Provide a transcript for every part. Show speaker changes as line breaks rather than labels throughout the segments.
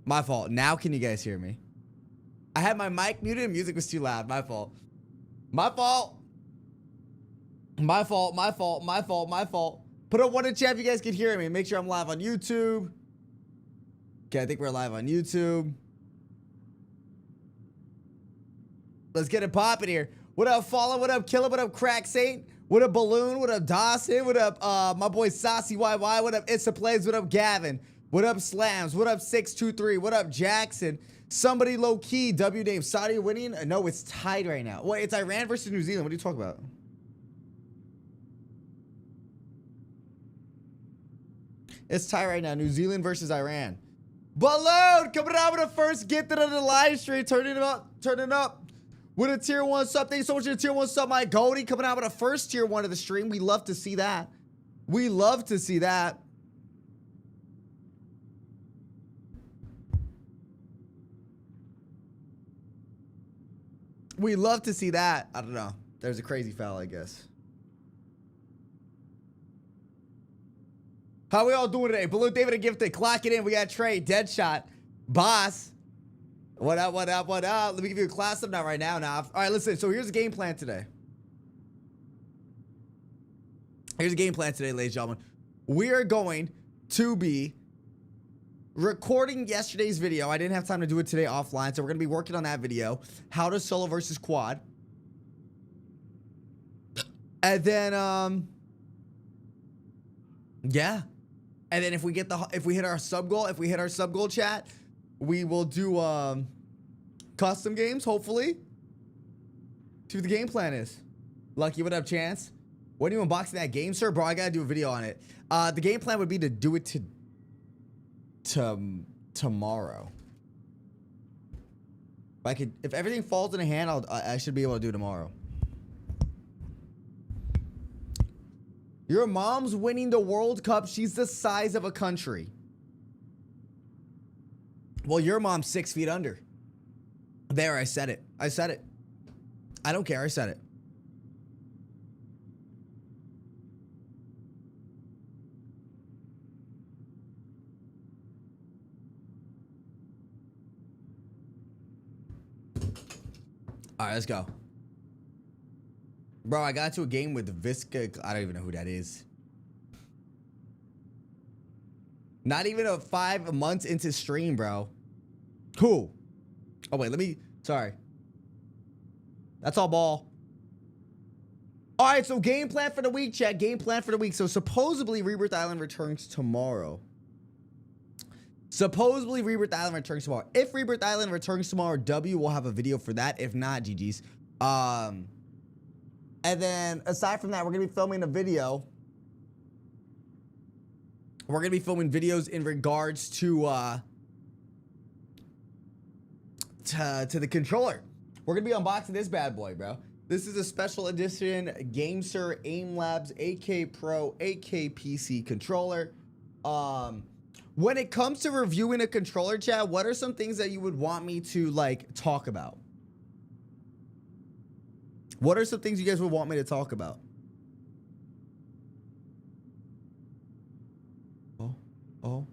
My fault. Now can you guys hear me? I had my mic muted and music was too loud. My fault. My fault. My fault. My fault. My fault. My fault. Put up one in chat if you guys can hear me. Make sure I'm live on YouTube. Okay, I think we're live on YouTube. Let's get it popping here. What up, Follow? What up, Killer? What up, Crack Saint? What up, Balloon? What up, Dawson? What up, my boy Saucy YY? What up, Issa Plays? What up, Gavin? What up, Slams? What up, 623? What up, Jackson? Somebody low key, W name. Saudi winning? No, it's tied right now. Wait, it's Iran versus New Zealand. What are you talking about? It's tied right now. New Zealand versus Iran. Balloon coming out with the first gifted of the live stream. Turn it up. Turn it up. With a tier 1 sub. Thank you so much for the tier 1 sub, my Goldie. Coming out with a first tier 1 of the stream. We love to see that. We love to see that. We love to see that. I don't know. There's a crazy foul, I guess. How we all doing today? Balloon David and Gifted. Clock it in. We got Trey. Deadshot. Boss. What up, what up, what up? Let me give you a class up now right now. All right, listen. So here's the game plan today. Here's the game plan today, ladies and gentlemen. We are going to be recording yesterday's video. I didn't have time to do it today offline, so we're going to be working on that video. How to solo versus quad. And then, yeah. And then if we hit our sub goal, chat, we will do custom games, hopefully. See what the game plan is. Lucky, what up, Chance? When are you unboxing that game, sir? Bro, I gotta do a video on it. The game plan would be to do it tomorrow. If everything falls in a hand, I should be able to do it tomorrow. Your mom's winning the World Cup. She's the size of a country. Well, your mom's 6 feet under. There, I said it. I said it. I don't care. I said it. All right, let's go. Bro, I got to a game with Visca. I don't even know who that is. Not even a 5 months into stream, bro. Cool. Oh, wait, sorry. That's all ball. All right, so game plan for the week, chat. Game plan for the week. So supposedly Rebirth Island returns tomorrow. Supposedly Rebirth Island returns tomorrow. If Rebirth Island returns tomorrow, W will have a video for that. If not, GG's. And then aside from that, we're gonna be filming a video. We're gonna be filming videos in regards to the controller. We're gonna be unboxing this bad boy, bro. This is a special edition GameSir Aim Labs AK Pro AK PC controller. When it comes to reviewing a controller, chat, what are some things that you would want me to like talk about? What are some things you guys would want me to talk about? Oh.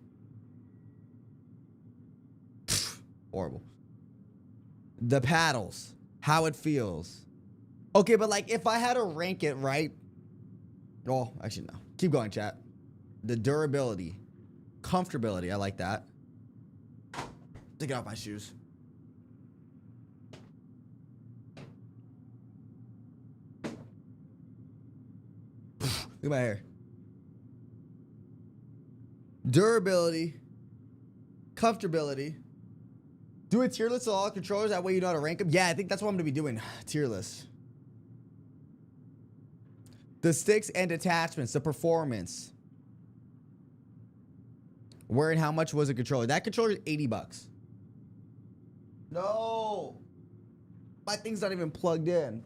Horrible. The paddles. How it feels. Okay, but like if I had to rank it, right? Oh, actually no. Keep going, chat. The durability. Comfortability. I like that. Take off my shoes. Look at my hair. Durability. Comfortability. Do a tier list of all controllers. That way you know how to rank them. Yeah, I think that's what I'm going to be doing. Tier list. The sticks and attachments. The performance. Where and how much was a controller? That controller is 80 bucks. No. My thing's not even plugged in.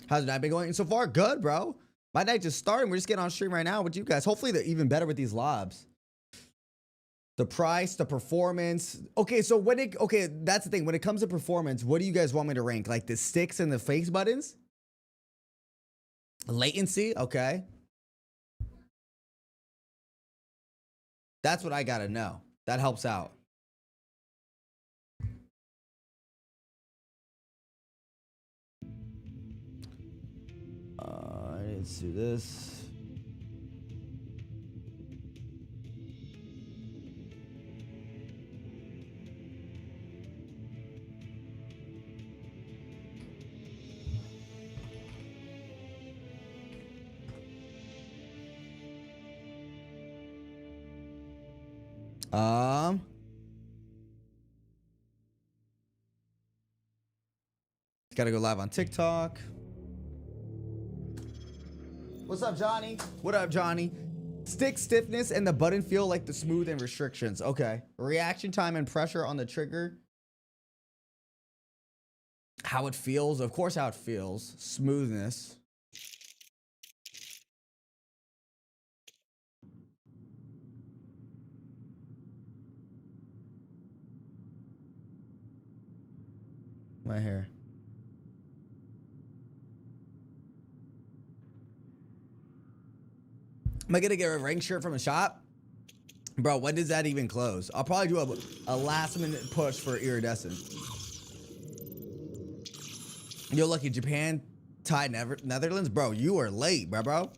How's that been going? So far, good, bro. My night just started. We're just getting on stream right now with you guys. Hopefully, they're even better with these lobs. The price, the performance. Okay, so okay, that's the thing. When it comes to performance, what do you guys want me to rank? Like the sticks and the face buttons? Latency, okay. That's what I gotta know. That helps out. Let's do this. Gotta go live on TikTok. What's up, Johnny? What up, Johnny? Stick stiffness and the button feel like the smooth and restrictions. Okay. Reaction time and pressure on the trigger. How it feels. Of course, how it feels. Smoothness. Right here. Am I gonna get a ring shirt from a shop? Bro, when does that even close? I'll probably do a last minute push for iridescent. Yo, lucky Japan, Thai, Netherlands? Bro, you are late, bro.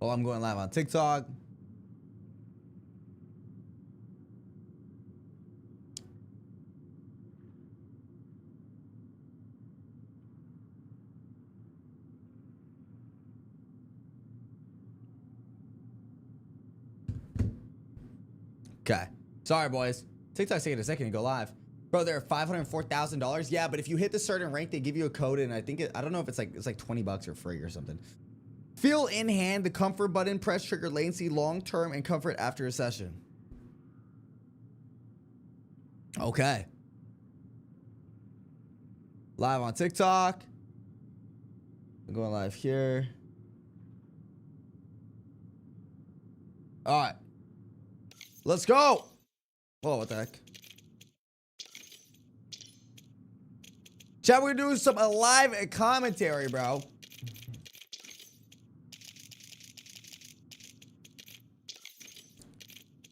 Oh, I'm going live on TikTok. Okay. Sorry, boys. TikTok's taking a second to go live. Bro, they're $504,000. Yeah, but if you hit the certain rank, they give you a code, and I think I don't know if it's like 20 bucks or free or something. Feel in hand the comfort button, press trigger, latency, long term, and comfort after a session. Okay. Live on TikTok. I'm going live here. All right. Let's go. Oh, what the heck? Chat, we're doing some live commentary, bro.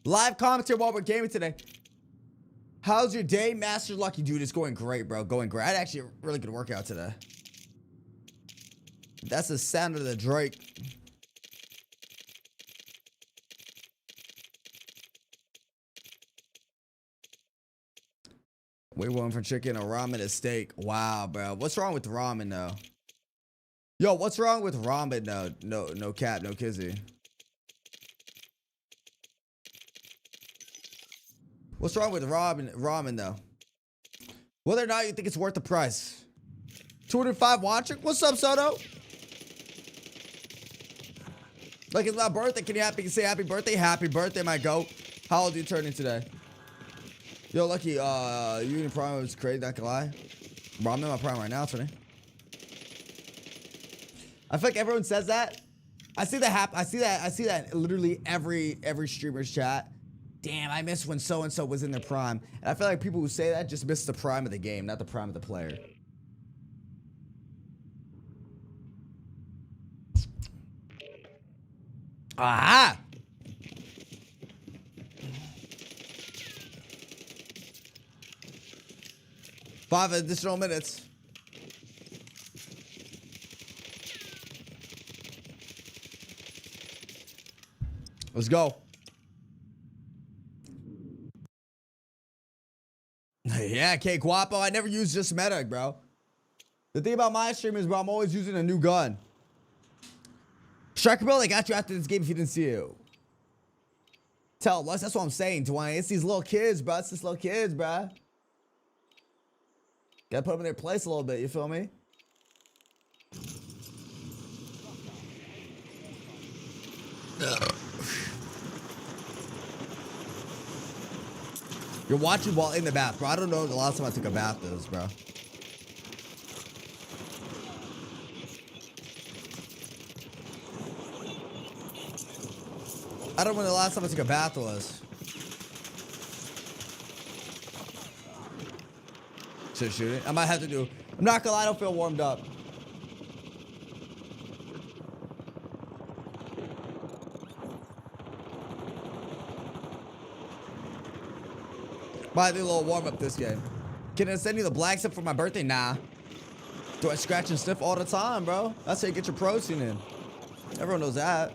Live commentary while we're gaming today. How's your day, Master Lucky? Dude, it's going great, bro. Going great. I had actually a really good workout today. That's the sound of the Drake. We went from chicken or ramen to steak. Wow, bro. What's wrong with ramen, though? Yo, what's wrong with ramen, though? No cap, no kizzy. What's wrong with ramen, though? Whether or not you think it's worth the price. 205 watching? What's up, Soto? Like, it's my birthday. Can you say happy birthday? Happy birthday, my goat. How old are you turning today? Yo, Lucky, you in prime was crazy, not gonna lie. Bro, I'm in my prime right now, Tony. I feel like everyone says that. I see that literally every streamer's chat. Damn, I miss when so-and-so was in their prime. And I feel like people who say that just miss the prime of the game, not the prime of the player. Aha! 5 additional minutes. Let's go. Yeah, K Guapo. I never use just medic, bro. The thing about my stream is, bro, I'm always using a new gun. Striker Bill, they got you after this game if you didn't see it. Tell us, that's what I'm saying, Dwayne. It's these little kids, bro. It's these little kids, bro. Gotta put them in their place a little bit, you feel me? You're watching while in the bath, bro. I don't know the last time I took a bath is, bro. I don't know when the last time I took a bath was. Should shoot it. I might have to do. I'm not gonna lie, I don't feel warmed up. Might do a little warm up this game. Can I send you the black stuff for my birthday? Nah. Do I scratch and sniff all the time, bro? That's how you get your protein in. Everyone knows that.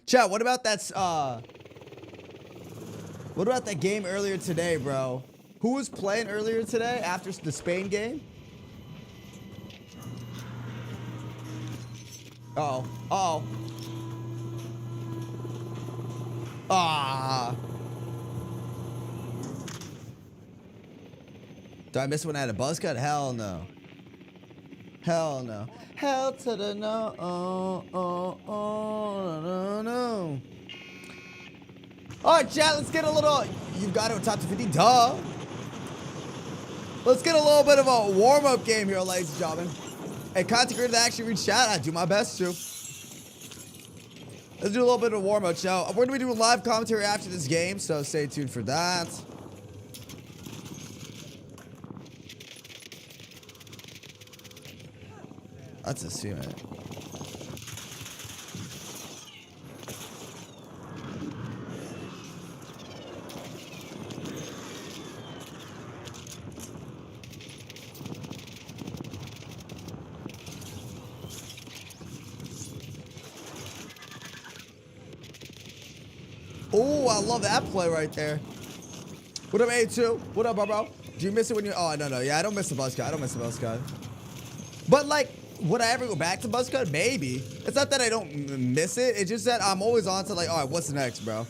Chat, what about that game earlier today, bro? Who was playing earlier today after the Spain game? Uh-oh. Uh-oh. Ah. Did I miss when I had a buzz cut? Hell no. Hell no. Hell to the no. No. All right, chat, let's get a little. You've got it, top to 50. Duh. Let's get a little bit of a warm-up game here, ladies and gentlemen. Hey, content creator that actually reached out. I do my best to. Let's do a little bit of a warm-up show. We're going to be doing live commentary after this game, so stay tuned for that. That's a C, man. Oh, I love that play right there. What up, A2? What up, bro? Do you miss it when you... Oh, no. Yeah, I don't miss the buzz cut. I don't miss the buzz cut. But, like, would I ever go back to buzz cut? Maybe. It's not that I don't miss it. It's just that I'm always on to, like, all right, what's next, bro?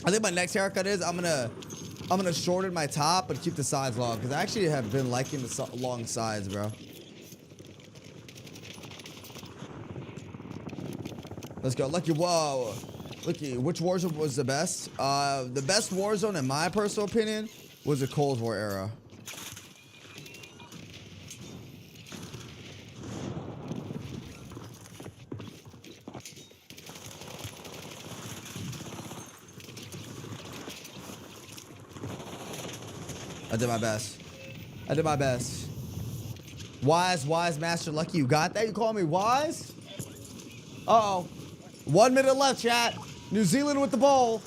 I think my next haircut is I'm gonna shorten my top but keep the sides long, because I actually have been liking the long sides, bro. Let's go. Lucky, whoa. Lucky, which Warzone was the best? The best Warzone, in my personal opinion, was the Cold War era. I did my best. I did my best. Wise Master Lucky, you got that? You call me wise? Uh-oh. 1 minute left, chat. New Zealand with the ball.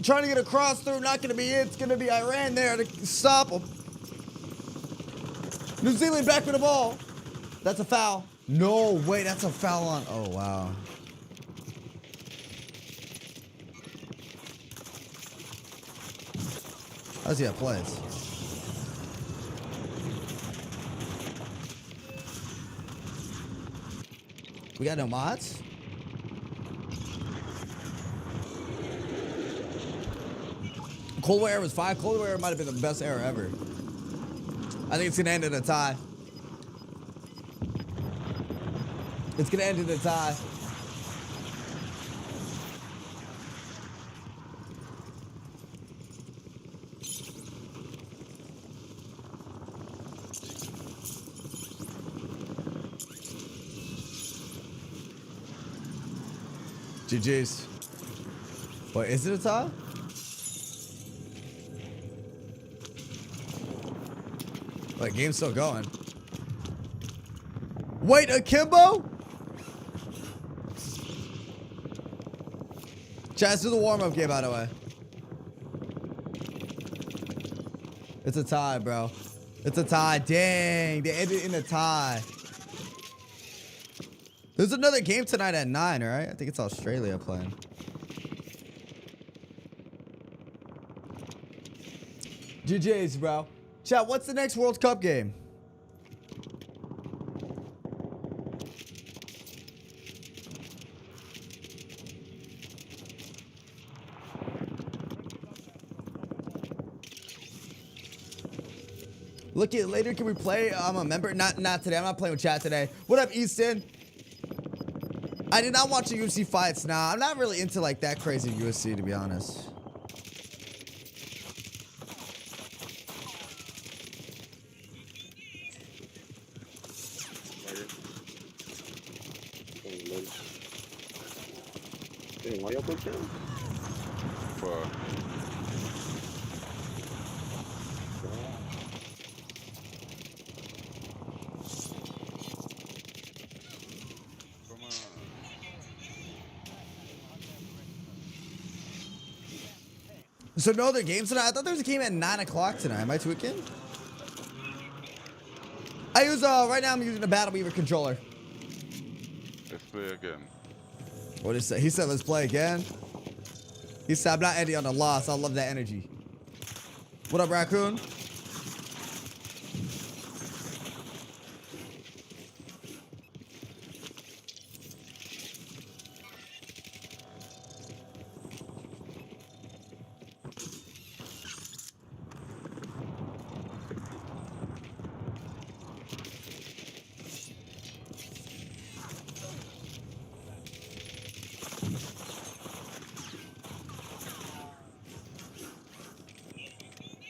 Trying to get a cross through, not going to be it. It's going to be Iran there to stop them. New Zealand back with the ball. That's a foul. No, wait, that's a foul on. Oh, wow. How does he have plays? We got no mods? Cold War era was 5. Cold War era might have been the best era ever. I think it's gonna end in a tie. It's gonna end in a tie. GG's. Wait, is it a tie? Wait, game's still going. Wait, akimbo? Chat, let's do the warm-up game, by the way. It's a tie, bro. It's a tie. Dang, they ended in a tie. There's another game tonight at 9, right? I think it's Australia playing. GG's, bro. Chat, what's the next World Cup game? Look at later. Can we play? I'm a member. Not today. I'm not playing with chat today. What up, Easton? I did not watch the UFC fights. Nah, I'm not really into like that crazy UFC, to be honest.
Dang, why y'all play Chamu?
Come on.
So no other games tonight? I thought there was a game at 9 o'clock tonight. Am I tweaking? I use, right now I'm using a Battle Beaver controller.
Let's play again.
What did he say? He said, let's play again. He said, I'm not ending on a loss. I love that energy. What up, Raccoon?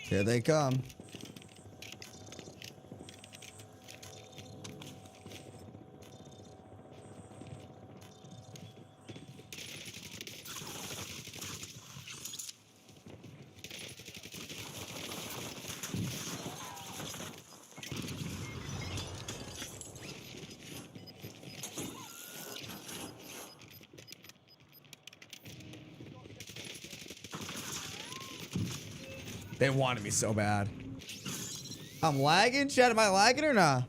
Here they come. They wanted me so bad. I'm lagging? Chat, am I lagging or not?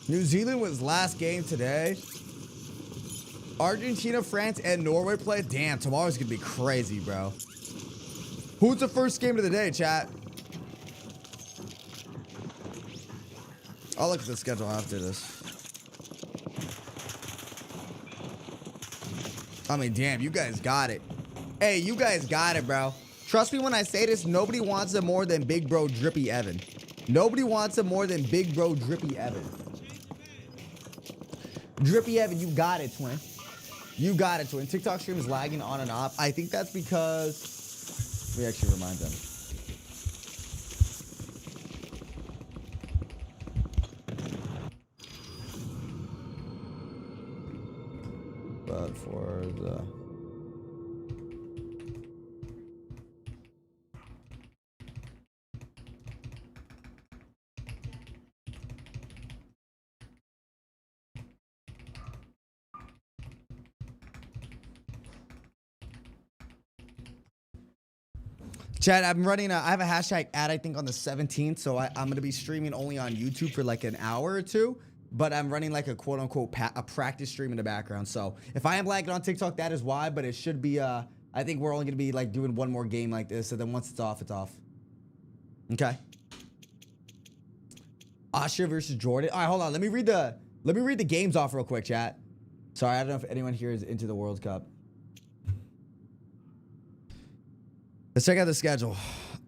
New Zealand was last game today. Argentina, France, and Norway play. Damn, tomorrow's gonna be crazy, bro. Who's the first game of the day, chat? I'll look at the schedule after this. I mean, damn, you guys got it. Hey, you guys got it, bro. Trust me when I say this, nobody wants it more than Big Bro Drippy Evan. Nobody wants it more than Big Bro Drippy Evan. Drippy Evan, you got it, twin. You got it, twin. TikTok stream is lagging on and off. I think that's because... Let me actually remind them. But for the... Chad, I'm running I have a hashtag ad, I think, on the 17th, so I'm going to be streaming only on YouTube for like an hour or two, but I'm running like a quote-unquote a practice stream in the background, so if I am lagging on TikTok, that is why, but it should be, I think we're only going to be like doing one more game like this, so then once it's off, it's off. Okay. Austria versus Jordan. All right, hold on. Let me read the games off real quick, chat. Sorry, I don't know if anyone here is into the World Cup. Let's check out the schedule.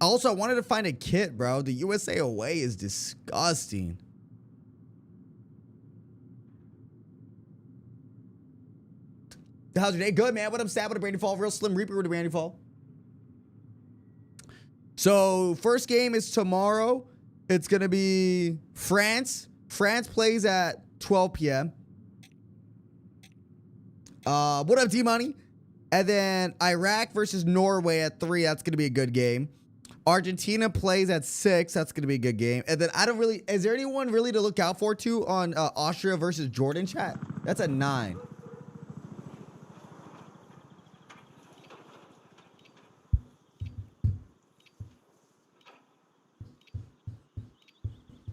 Also, I wanted to find a kit, bro. The USA away is disgusting. How's your day? Good, man. What up, Stab with a Brandy Fall? Real Slim Reaper with a Brandy Fall. So, first game is tomorrow. It's going to be France. France plays at 12 p.m. What up, D-Money? And then Iraq versus Norway at 3. That's going to be a good game. Argentina plays at 6. That's going to be a good game. And then I don't really... Is there anyone really to look out for, too, on Austria versus Jordan, chat? That's a 9.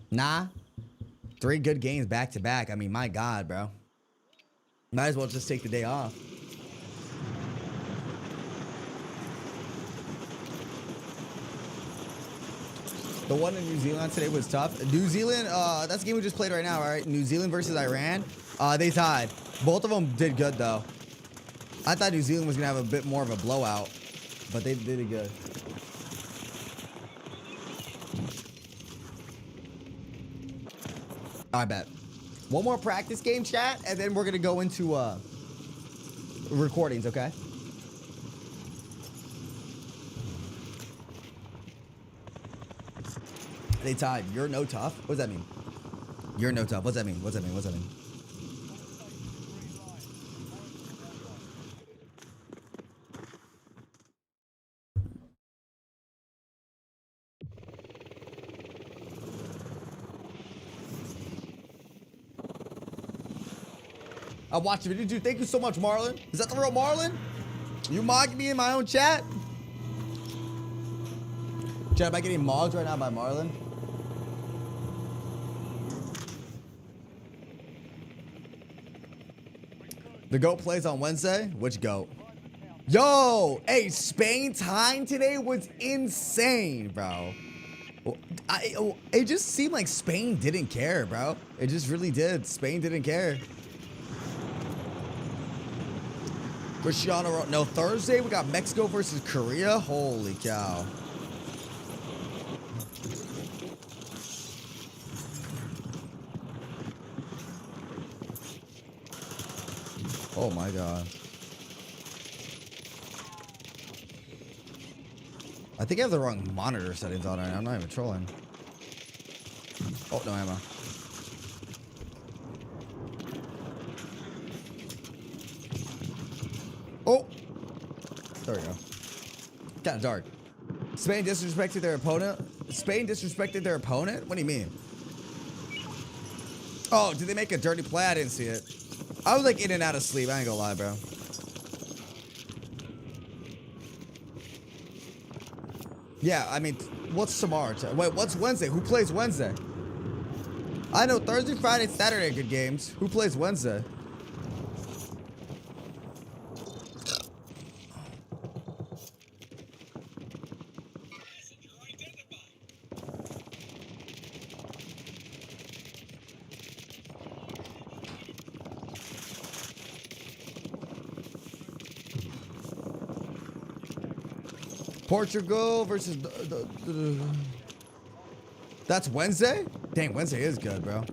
Nah. 3 good games back-to-back. I mean, my God, bro. Might as well just take the day off. The one in New Zealand today was tough. New Zealand, that's the game we just played right now, right? New Zealand versus Iran. They tied. Both of them did good, though. I thought New Zealand was going to have a bit more of a blowout, but they did it good. I bet. One more practice game, chat, and then we're going to go into recordings, okay? They tied. You're no tough. What does that mean? You're no tough. What's that mean? What's that mean? What's that mean? I watched the video, dude. Thank you so much, Marlon. Is that the real Marlon? You mogged me in my own chat? Chat, am I getting mogged right now by Marlon? The GOAT plays on Wednesday? Which GOAT? Yo! Hey, Spain time today was insane, bro. It just seemed like Spain didn't care, bro. It just really did. Spain didn't care. Cristiano, no, Thursday we got Mexico versus Korea. Holy cow. Oh my god. I think I have the wrong monitor settings on it. I'm not even trolling. Oh, no ammo. Oh! There we go. Kind of dark. Spain disrespected their opponent? Spain disrespected their opponent? What do you mean? Oh, did they make a dirty play? I didn't see it. I was like in and out of sleep. I ain't gonna lie, bro. Yeah, I mean, what's tomorrow? Wait, what's Wednesday? Who plays Wednesday? I know Thursday, Friday, Saturday are good games. Who plays Wednesday? Portugal versus that's Wednesday? Dang, Wednesday is good, bro.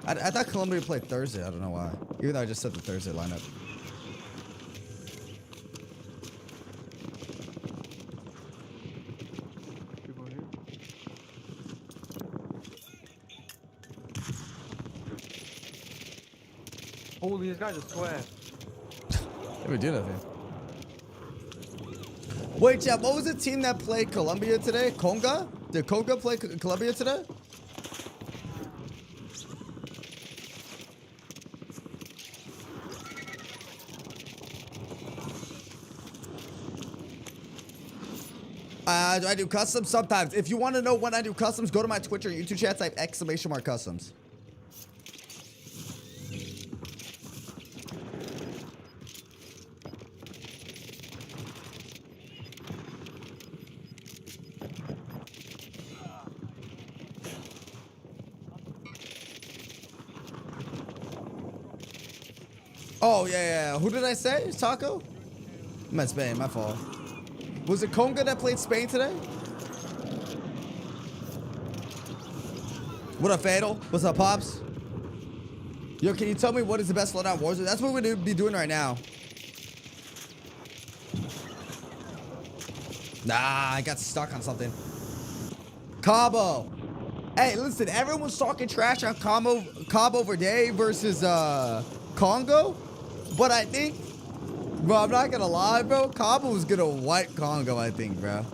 I thought Colombia played Thursday. I don't know why. Even though I just said the Thursday lineup.
Holy, this guy's a sweat.
Never did nothing. Wait, chat, what was the team that played Colombia today? Conga? Did Conga play Colombia today? Do I do customs? Sometimes. If you want to know when I do customs, go to my Twitch or YouTube chat, type !customs. Oh, yeah. Who did I say? Taco? I'm at Spain. My fault. Was it Conga that played Spain today? What up, Fatal? What's up, Pops? Yo, can you tell me what is the best loadout Warzone? That's what we're going to be doing right now. Nah, I got stuck on something. Cabo. Hey, listen, everyone's talking trash on Cabo Verde versus Congo. But I think, bro, I'm not gonna lie, bro. Cabo was gonna wipe Congo, I think, bro.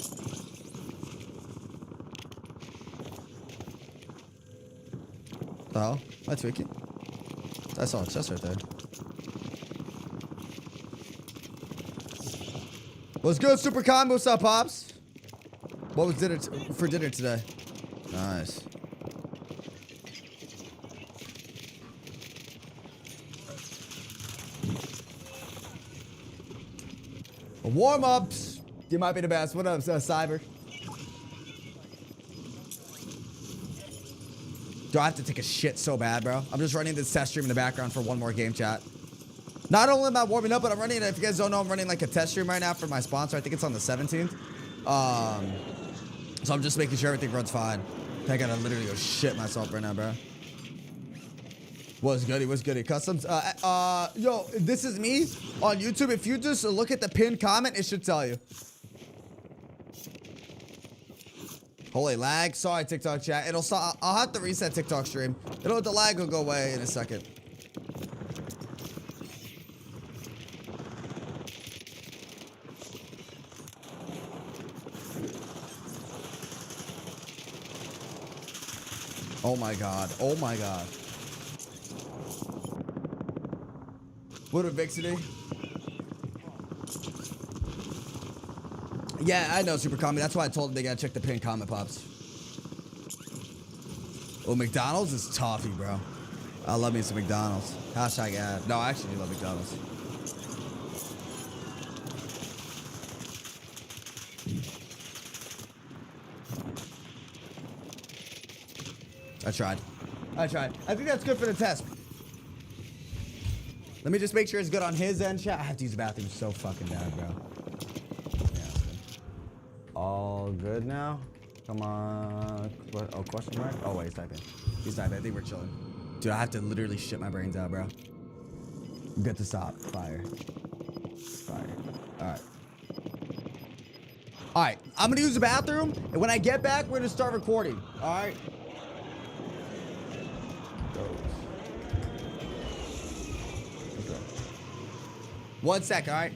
Oh, am I tweaking? I saw a chest right there. What's good, Super Combo? What's up, Pops? What was dinner for dinner today? Nice. Warm-ups. You might be the best. What up, Cyber? Do I have to take a shit so bad, bro? I'm just running this test stream in the background for one more game chat. Not only am I warming up, but I'm running, if you guys don't know, I'm running like a test stream right now for my sponsor. I think it's on the 17th. So I'm just making sure everything runs fine. I gotta literally go shit myself right now, bro. What's goody? What's goody? Customs. Yo, this is me on YouTube. If you just look at the pinned comment, it should tell you. Holy lag. Sorry, TikTok chat. It'll stop. I'll have to reset TikTok stream. The lag will go away in a second. Oh my god. Oh my god. What a Vixity. Yeah, I know, Super Comedy. That's why I told them they gotta check the pinned comment pops. Oh, McDonald's is toffee, bro. I love me some McDonald's. Hashtag ad. No, I actually do love McDonald's. I tried. I think that's good for the test. Let me just make sure it's good on his end, chat. I have to use the bathroom so fucking bad, bro. Yeah, all good now? Come on. What? Oh, question mark? Oh, wait, he's typing. He's typing. I think we're chilling. Dude, I have to literally shit my brains out, bro. Good to stop. Fire. Fire. Alright. Alright, I'm gonna use the bathroom, and when I get back, we're gonna start recording. Alright? One sec, all right?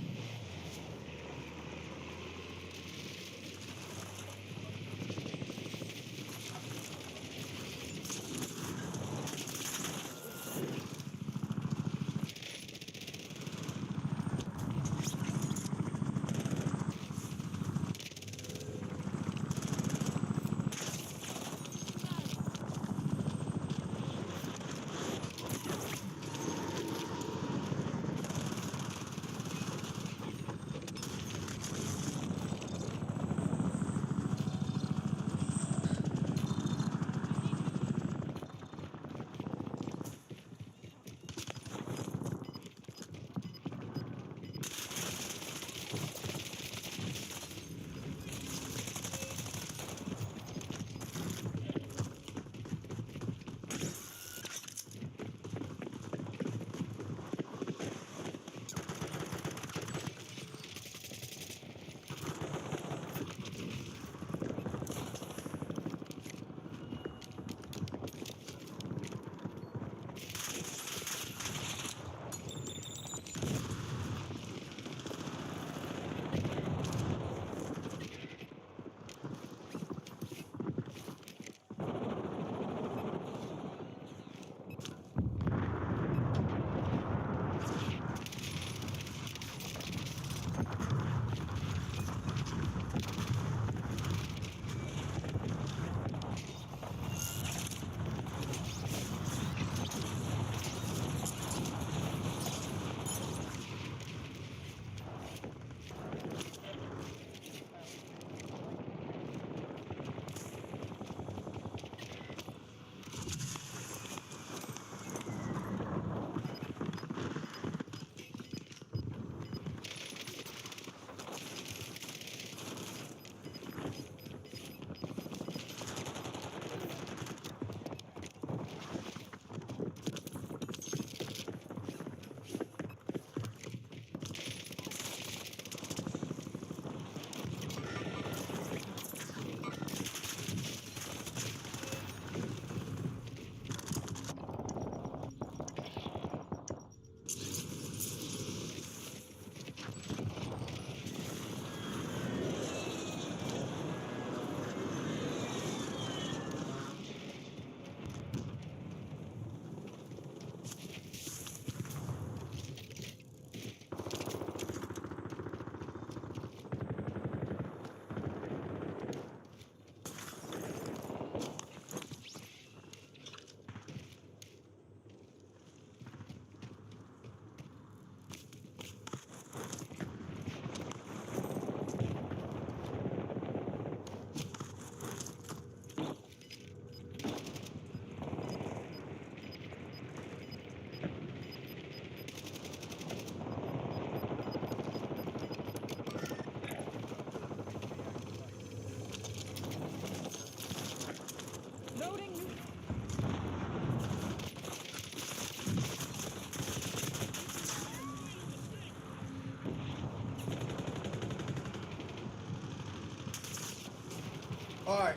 All right.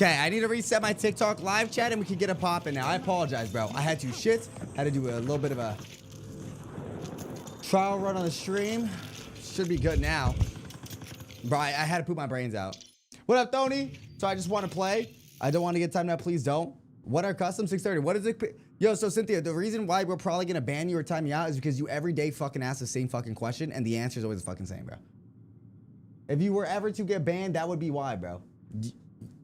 Okay, I need to reset my TikTok live chat and we can get a poppin' now. I apologize, bro. I had to shit. Had to do a little bit of a trial run on the stream. Should be good now. Bro, I had to poop my brains out. What up, Tony? So I just want to play. I don't want to get timed out. Please don't. What are custom 630? What is it? Yo, so Cynthia, the reason why we're probably going to ban you or time you out is because you every day fucking ask the same fucking question and the answer is always the fucking same, bro. If you were ever to get banned, that would be why, bro.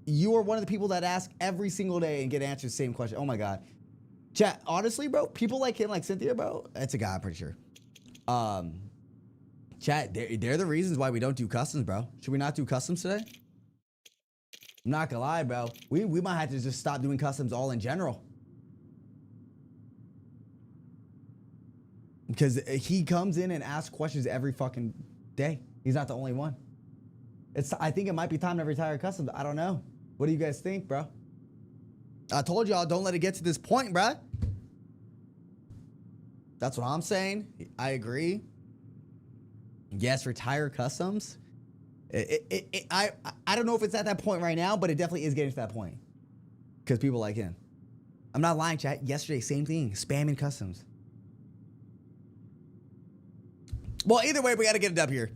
You are one of the people that ask every single day and get answered the same question. Oh my God. Chat, honestly, bro, people like him, like Cynthia, bro, it's a guy, I'm pretty sure. Chat, they're the reasons why we don't do customs, bro. Should we not do customs today? I'm not gonna lie, bro. We might have to just stop doing customs all in general. Because he comes in and asks questions every fucking day. He's not the only one. I think it might be time to retire customs. I don't know. What do you guys think, bro? I told y'all, don't let it get to this point, bro. That's what I'm saying. I agree. Yes, retire customs. I don't know if it's at that point right now, but it definitely is getting to that point. Because people like him. I'm not lying, chat. Yesterday, same thing. Spamming customs. Well, either way, we got to get it up here.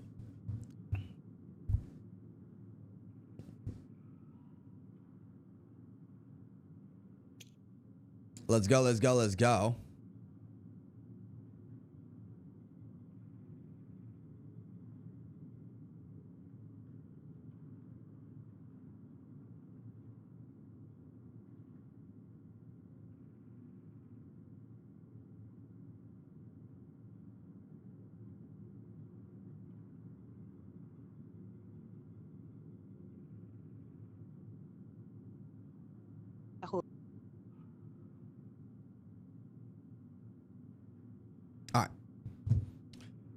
Let's go, let's go, let's go. All right.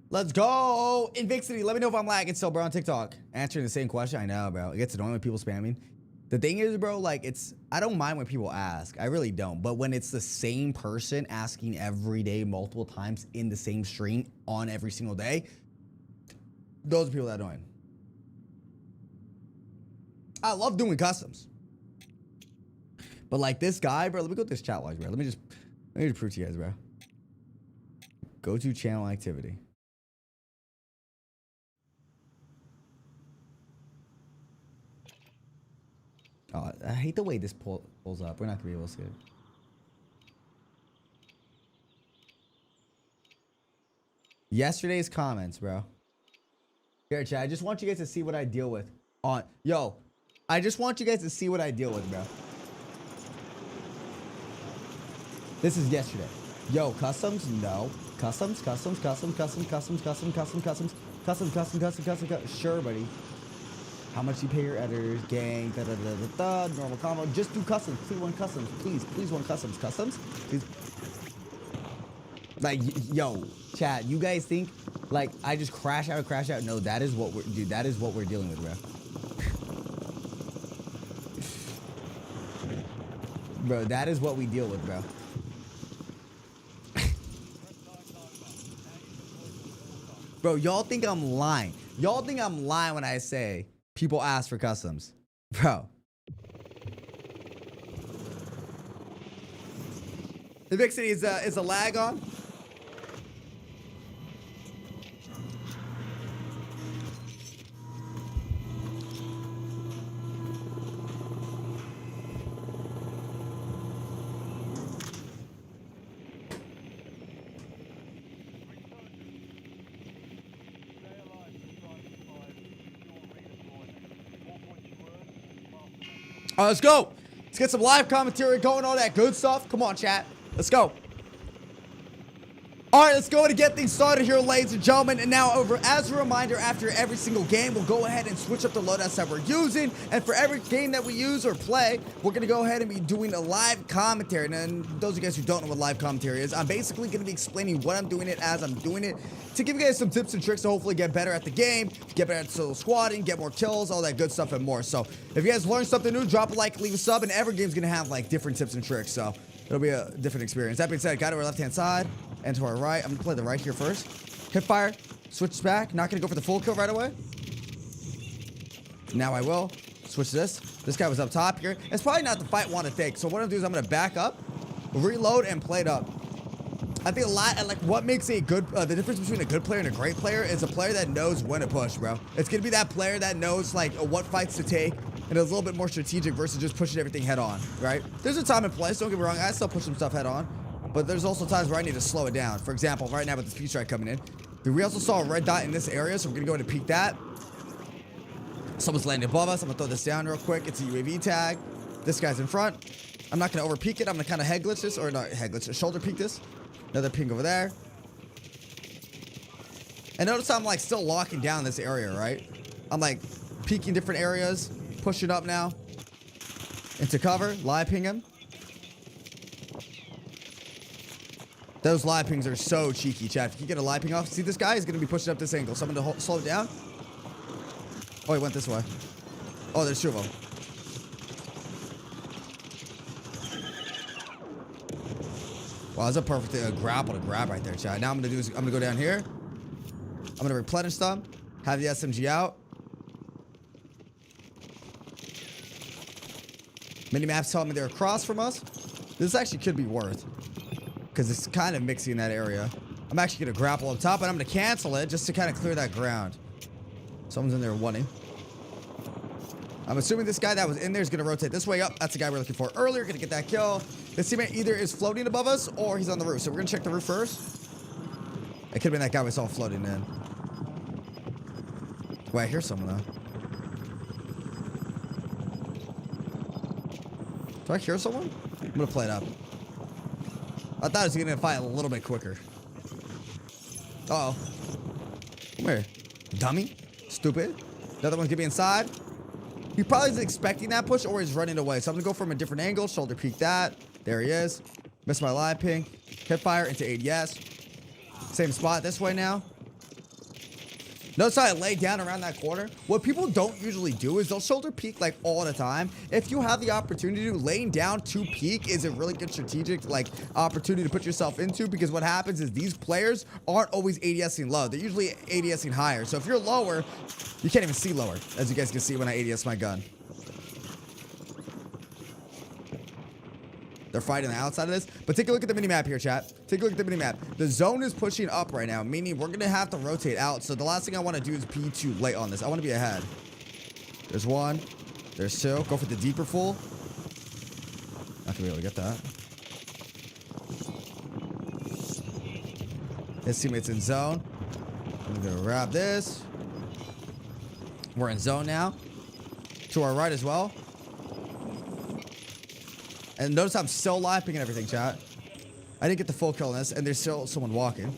Let's go. Invixity, let me know if I'm lagging still, bro, on TikTok. Answering the same question. I know, bro. It gets annoying when people spamming. The thing is, bro, like, I don't mind when people ask. I really don't. But when it's the same person asking every day, multiple times in the same stream on every single day, those are people that annoy. I love doing customs. But like this guy, bro, let me go to this chat log, bro. Let me just prove to you guys, bro. Go to channel activity. Oh, I hate the way this pulls up. We're not gonna be able to see it. Yesterday's comments, bro. Here, chat. I just want you guys to see what I deal with on. Yo, I just want you guys to see what I deal with, bro. This is yesterday. Yo, customs? No. Customs. Sure, buddy. How much you pay your editors, gang, normal combo. Just do customs. Please want customs. Please want customs. Customs? Please. Like, yo, chat, you guys think, like, I just crash out? No, that is what that is what we're dealing with, bro. Bro, that is what we deal with, bro. Bro, y'all think I'm lying. Y'all think I'm lying when I say people ask for customs. Bro. The big city is a lag on. All right, let's go. Let's get some live commentary going, all that good stuff. Come on, chat. Let's go. All right, let's go and get things started here, ladies and gentlemen. And now, as a reminder, after every single game, we'll go ahead and switch up the loadouts that we're using. And for every game that we use or play, we're going to go ahead and be doing a live commentary. And those of you guys who don't know what live commentary is, I'm basically going to be explaining what I'm doing it as I'm doing it to give you guys some tips and tricks to hopefully get better at the game, get better at solo squatting, get more kills, all that good stuff and more. So if you guys learned something new, drop a like, leave a sub, and every game's going to have like different tips and tricks. So it'll be a different experience. That being said, got to our left-hand side and to our right. I'm going to play the right here first. Hip fire, switch back. Not going to go for the full kill right away. Now I will. Switch this. This guy was up top here. It's probably not the fight I want to take. So what I'm gonna do is I'm gonna back up, reload, and play it up. I think a lot, like what makes a good, the difference between a good player and a great player is a player that knows when to push, bro. It's gonna be that player that knows like what fights to take and is a little bit more strategic versus just pushing everything head on, right? There's a time and place, don't get me wrong, I still push some stuff head on, but there's also times where I need to slow it down. For example, right now with this P-strike coming in, we also saw a red dot in this area, so we're gonna go ahead and peek that. Someone's landing above us. I'm gonna throw this down real quick. It's a UAV tag. This guy's in front. I'm not gonna over peek it. I'm gonna kind of head glitch this, or not head glitch, shoulder peek this. Another ping over there. And notice I'm like still locking down this area, right? I'm like peeking different areas, pushing up now into cover, live ping him. Those live pings are so cheeky, chat. If you get a live ping off, see this guy is gonna be pushing up this angle. So I'm gonna slow it down. Oh, he went this way. Oh, there's two of them. Wow, that's a perfect grapple to grab right there, chat. Now I'm gonna do is I'm gonna go down here. I'm gonna replenish them. Have the SMG out. Minimap's telling me they're across from us. This actually could be worth, because it's kind of mixy in that area. I'm actually gonna grapple up top, and I'm gonna cancel it just to kind of clear that ground. Someone's in there wanting. I'm assuming this guy that was in there is going to rotate this way up. That's the guy we're looking for earlier. Going to get that kill. This teammate either is floating above us or he's on the roof. So we're going to check the roof first. It could have been that guy we saw floating in. Wait, I hear someone though. Do I hear someone? I'm going to play it up. I thought it was going to fight a little bit quicker. Uh-oh. Come here. Dummy. Stupid. The other one's gonna be inside. He probably is expecting that push or he's running away. So I'm gonna go from a different angle. Shoulder peek that. There he is. Missed my live ping. Hip fire into ADS. Same spot this way now. Notice how I lay down around that corner. What people don't usually do is they'll shoulder peek like all the time. If you have the opportunity to, laying down to peek is a really good strategic like opportunity to put yourself into, because what happens is these players aren't always ADSing low. They're usually ADSing higher. So if you're lower, you can't even see lower, as you guys can see when I ADS my gun. They're fighting the outside of this. But take a look at the minimap here, chat. Take a look at the minimap. The zone is pushing up right now, meaning we're going to have to rotate out. So the last thing I want to do is be too late on this. I want to be ahead. There's one. There's two. Go for the deeper full. Not going to be able to get that. His teammate's in zone. I'm going to grab this. We're in zone now. To our right as well. And notice I'm still live pinging everything, chat. I didn't get the full kill on this, and there's still someone walking.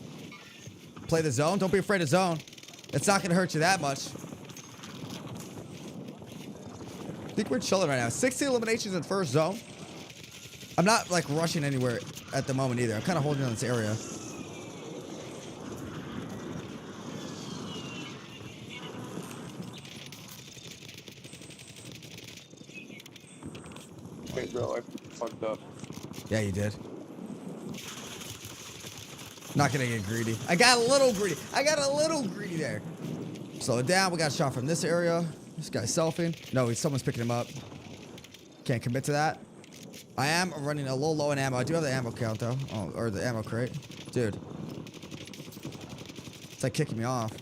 Play the zone. Don't be afraid of zone. It's not going to hurt you that much. I think we're chilling right now. 16 eliminations in first zone. I'm not, like, rushing anywhere at the moment either. I'm kind of holding on this area.
Wait, bro, I fucked up.
Yeah, you did. Not gonna get greedy. I got a little greedy. I got a little greedy there. Slow it down. We got a shot from this area. This guy's selfing. No, someone's picking him up. Can't commit to that. I am running a little low in ammo. I do have the ammo count though. Oh, or the ammo crate. Dude. It's like kicking me off.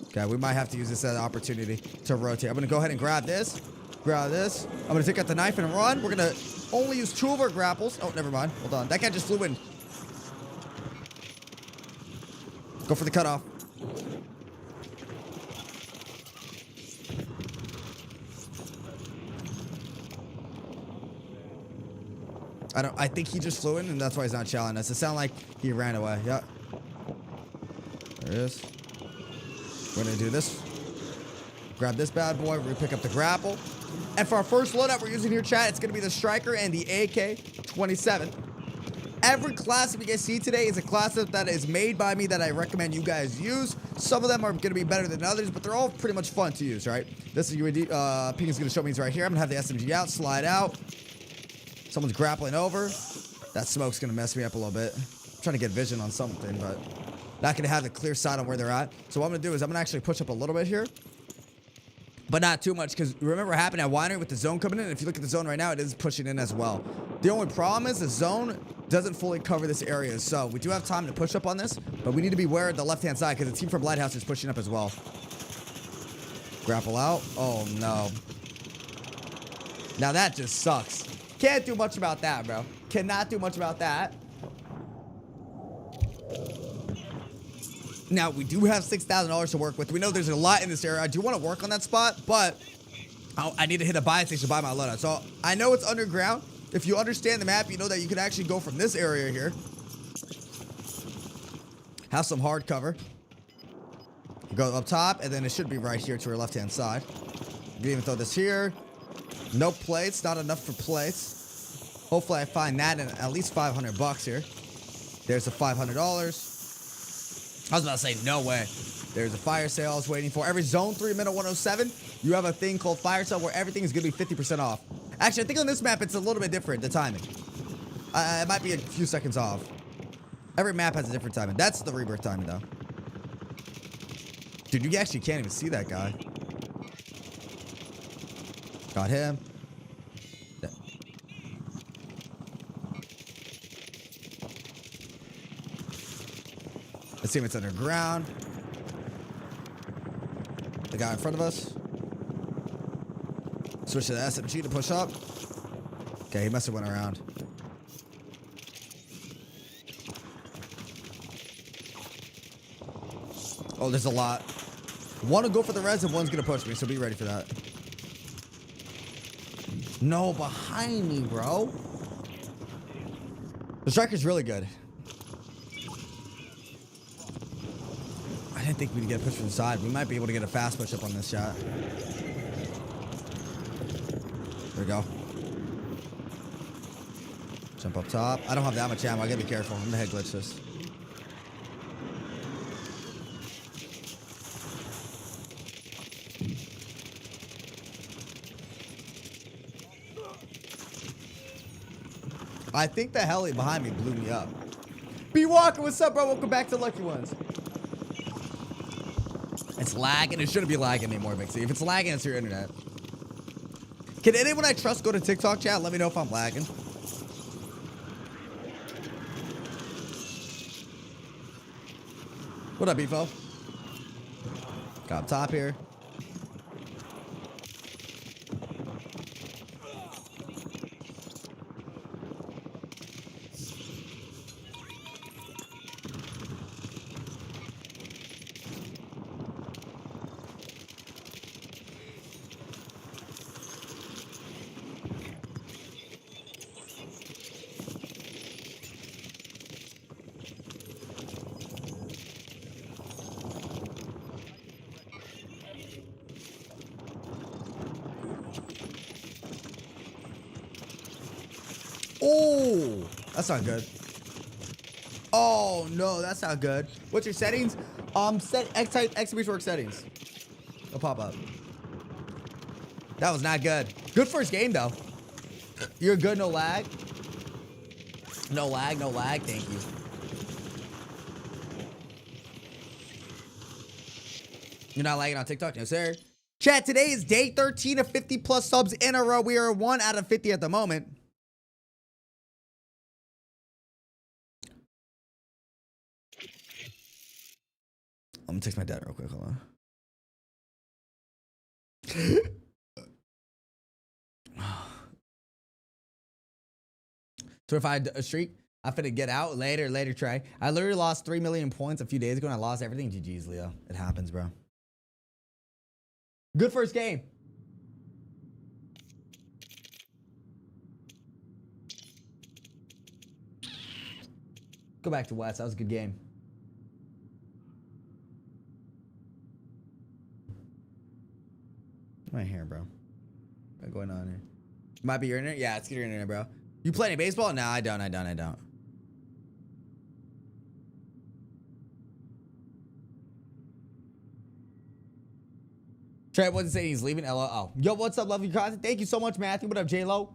Okay, we might have to use this as an opportunity to rotate. I'm gonna go ahead and grab this. Grab this. I'm gonna take out the knife and run. We're gonna only use 2 of our grapples. Oh, never mind. Hold on. That guy just flew in. Go for the cutoff. I think he just flew in, and that's why he's not challenging us. It sounded like he ran away. Yeah. There it is. We're gonna do this. Grab this bad boy. We're gonna pick up the grapple. And for our first loadout we're using here, chat, it's gonna be the Striker and the AK-27. Every class that you guys see today is a class that is made by me that I recommend you guys use. Some of them are gonna be better than others, but they're all pretty much fun to use, right? This is UAD, ping is gonna show me right here. I'm gonna have the SMG out, slide out. Someone's grappling over. That smoke's gonna mess me up a little bit. I'm trying to get vision on something, but not gonna have the clear sight on where they're at. So what I'm gonna do is I'm gonna actually push up a little bit here. But not too much, because remember what happened at Winery with the zone coming in? If you look at the zone right now, it is pushing in as well. The only problem is the zone doesn't fully cover this area. So we do have time to push up on this, but we need to be aware of the left-hand side, because the team from Lighthouse is pushing up as well. Grapple out. Oh, no. Now that just sucks. Can't do much about that, bro. Cannot do much about that. Now, we do have $6,000 to work with. We know there's a lot in this area. I do want to work on that spot, but I need to hit a buy station to buy my loadout. So I know it's underground. If you understand the map, you know that you can actually go from this area here. Have some hard cover. Go up top, and then it should be right here to our left-hand side. You can even throw this here. No plates. Not enough for plates. Hopefully, I find that in at least 500 bucks here. There's the $500. I was about to say, no way. There's a fire sale I was waiting for. Every zone 3 minute 107, you have a thing called fire sale where everything is going to be 50% off. Actually, I think on this map, it's a little bit different, the timing. It might be a few seconds off. Every map has a different timing. That's the rebirth timing, though. Dude, you actually can't even see that guy. Got him. Let's see if it's underground. The guy in front of us. Switch to the SMG to push up. Okay, he must have went around. Oh, there's a lot. One to go for the res and one's gonna push me, so be ready for that. No, behind me, bro. The striker's really good. I didn't think we'd get a push from the side. We might be able to get a fast push up on this shot. There we go. Jump up top. I don't have that much ammo. I gotta be careful. I'm gonna head glitch this. I think the heli behind me blew me up. B Walker, what's up, bro? Welcome back to Lucky Ones. It's lagging. It shouldn't be lagging anymore, Mixie. If it's lagging, it's your internet. Can anyone I trust go to TikTok chat? Let me know if I'm lagging. What up, Beefo? Got up top here. Oh, that's not good. Oh no, that's not good. What's your settings? Set X work settings. It'll pop up. That was not good. Good first game though. You're good, no lag. No lag, no lag. Thank you. You're not lagging on TikTok? No, sir. Chat, today is day 13 of 50 plus subs in a row. We are 1 out of 50 at the moment. I'm gonna text my dad real quick. Hold on. So if I had a streak, I'm finna get out later, Trey. I literally lost 3 million points a few days ago and I lost everything. GG's, Leo. It happens, bro. Good first game. Go back to West. That was a good game. Right here, bro. What's going on here? Might be your internet? Yeah, it's your internet, bro. You play any baseball? No, I don't. Trey wasn't saying he's leaving. LOL. Yo, what's up, lovely content? Thank you so much, Matthew. What up, J-Lo?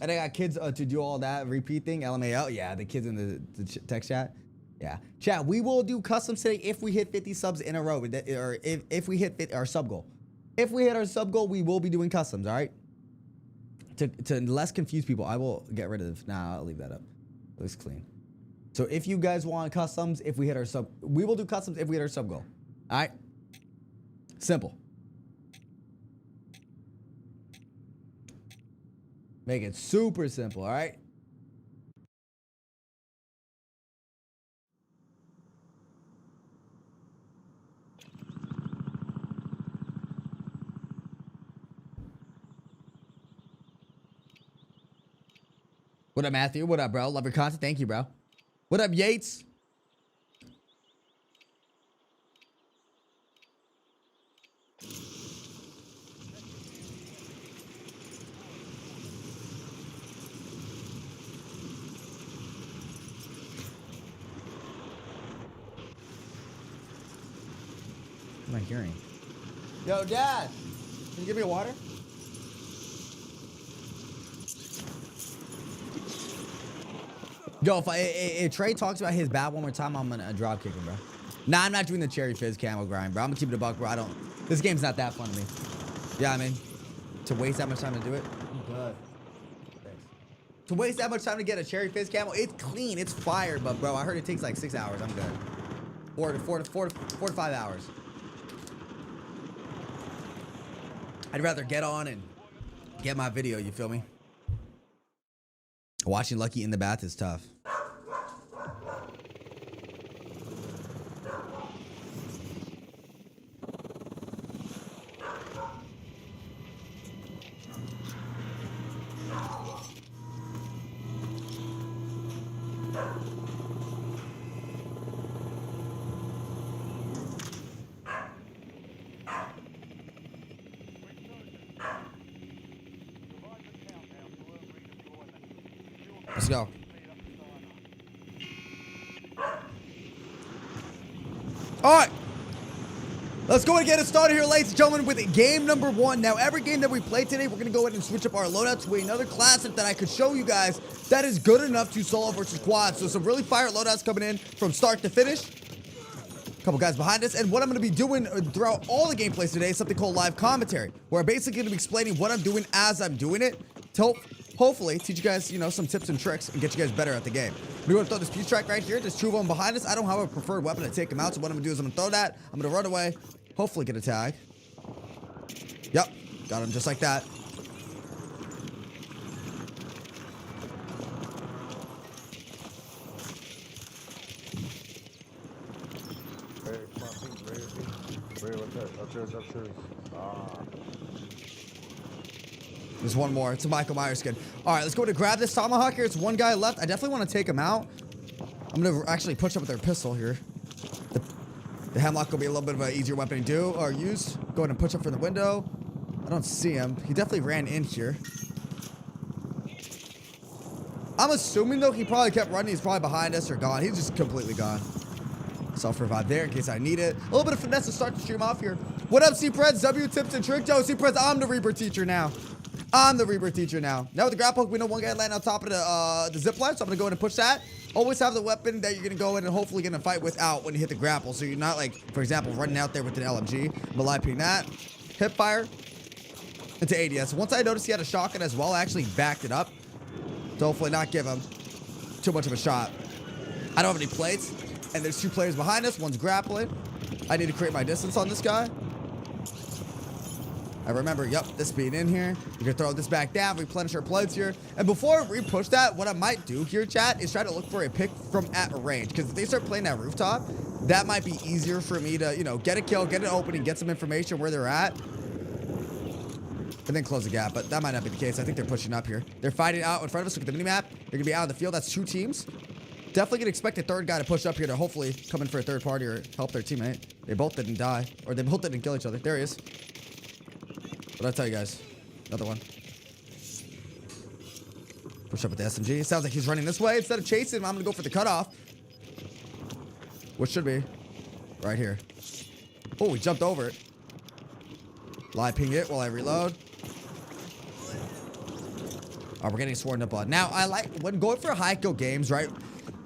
And I got kids to do all that repeat thing. LMAO. Yeah, the kids in the text chat. Yeah. Chat, we will do custom today if we hit 50 subs in a row. Or if we hit our sub goal. If we hit our sub goal, we will be doing customs, all right? To less confuse people, I will get rid of... Nah, I'll leave that up. It looks clean. So if you guys want customs, if we hit our sub... We will do customs if we hit our sub goal. All right? Simple. Make it super simple, all right? What up, Matthew? What up, bro? Love your content. Thank you, bro. What up, Yates? What am I hearing? Yo, Dad! Can you give me a water? Yo, if Trey talks about his bad one more time, I'm gonna drop kick him, bro. Nah, I'm not doing the cherry fizz camo grind, bro. I'm gonna keep it a buck, bro. This game's not that fun to me. Yeah, I mean, to waste that much time to do it, I'm good. Thanks. To waste that much time to get a cherry fizz camo, it's clean, it's fire, but bro, I heard it takes like 6 hours. I'm good. 4 to 5 hours. I'd rather get on and get my video, you feel me? Watching Lucky in the bath is tough. Let's go. All right. Let's go and get it started here, ladies and gentlemen, with game number 1. Now, every game that we play today, we're going to go ahead and switch up our loadouts to another classic that I could show you guys that is good enough to solo versus quad. So some really fire loadouts coming in from start to finish. A couple guys behind us. And what I'm going to be doing throughout all the gameplays today is something called live commentary, where I'm basically going to be explaining what I'm doing as I'm doing it to hopefully teach you guys, you know, some tips and tricks and get you guys better at the game. We're going to throw this fuse track right here. There's 2 of them behind us. I don't have a preferred weapon to take them out, so what I'm going to do is I'm going to throw that. I'm going to run away, hopefully get a tag. Yep, got him just like that.
Hey, come on, pink, Ray, what's that? Upstairs.
There's one more. It's a Michael Myers skin. All right, let's go to grab this tomahawk here. It's one guy left. I definitely want to take him out. I'm going to actually push up with their pistol here. The hemlock will be a little bit of an easier weapon to do or use. Go ahead and push up from the window. I don't see him. He definitely ran in here. I'm assuming, though, he probably kept running. He's probably behind us or gone. He's just completely gone. Self-revive there in case I need it. A little bit of finesse to start the stream off here. What up, C-Preds? W tips and trick. Yo, C-Preds, I'm the Reaper teacher now. I'm the Reaper teacher now. Now with the grapple hook, we know one guy landing on top of the zip line, so I'm gonna go ahead and push that. Always have the weapon that you're gonna go in and hopefully gonna fight without when you hit the grapple. So you're not like, for example, running out there with an LMG. I'm gonna live ping that. Hip fire into ADS. Once I noticed he had a shotgun as well, I actually backed it up to hopefully not give him too much of a shot. I don't have any plates, and there's 2 players behind us. One's grappling. I need to create my distance on this guy. I remember, yep, this being in here. You can throw this back down, replenish our plates here. And before we push that, what I might do here, chat, is try to look for a pick from at a range. Because if they start playing that rooftop, that might be easier for me to, you know, get a kill, get an opening, get some information where they're at. And then close the gap, but that might not be the case. I think they're pushing up here. They're fighting out in front of us. Look at the minimap. They're going to be out on the field. That's 2 teams. Definitely going to expect a 3rd guy to push up here to hopefully come in for a 3rd party or help their teammate. They both didn't die, or they both didn't kill each other. There he is. What did I tell you guys? Another one. Push up with the SMG. It sounds like he's running this way. Instead of chasing him, I'm going to go for the cutoff. Which should be right here. Oh, he jumped over it. Live ping it while I reload. Oh, we're getting sworn up on. Now, I like when going for high kill games, right?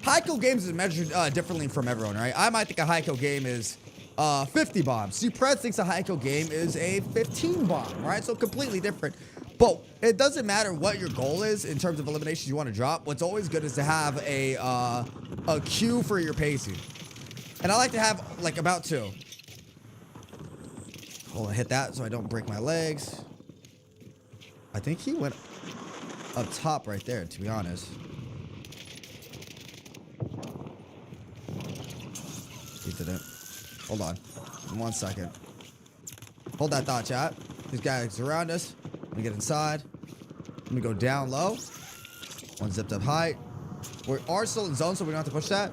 High kill games is measured differently from everyone, right? I might think a high kill game is 50 bombs. See, Prez thinks a high kill game is a 15 bomb, right? So completely different. But it doesn't matter what your goal is in terms of eliminations you want to drop. What's always good is to have a queue for your pacing. And I like to have like about 2. Hold on, hit that so I don't break my legs. I think he went up top right there, to be honest. He didn't. Hold on. 1 second. Hold that thought, chat. These guys around us. Let me get inside. Let me go down low. One zipped up high. We are still in zone, so we don't have to push that.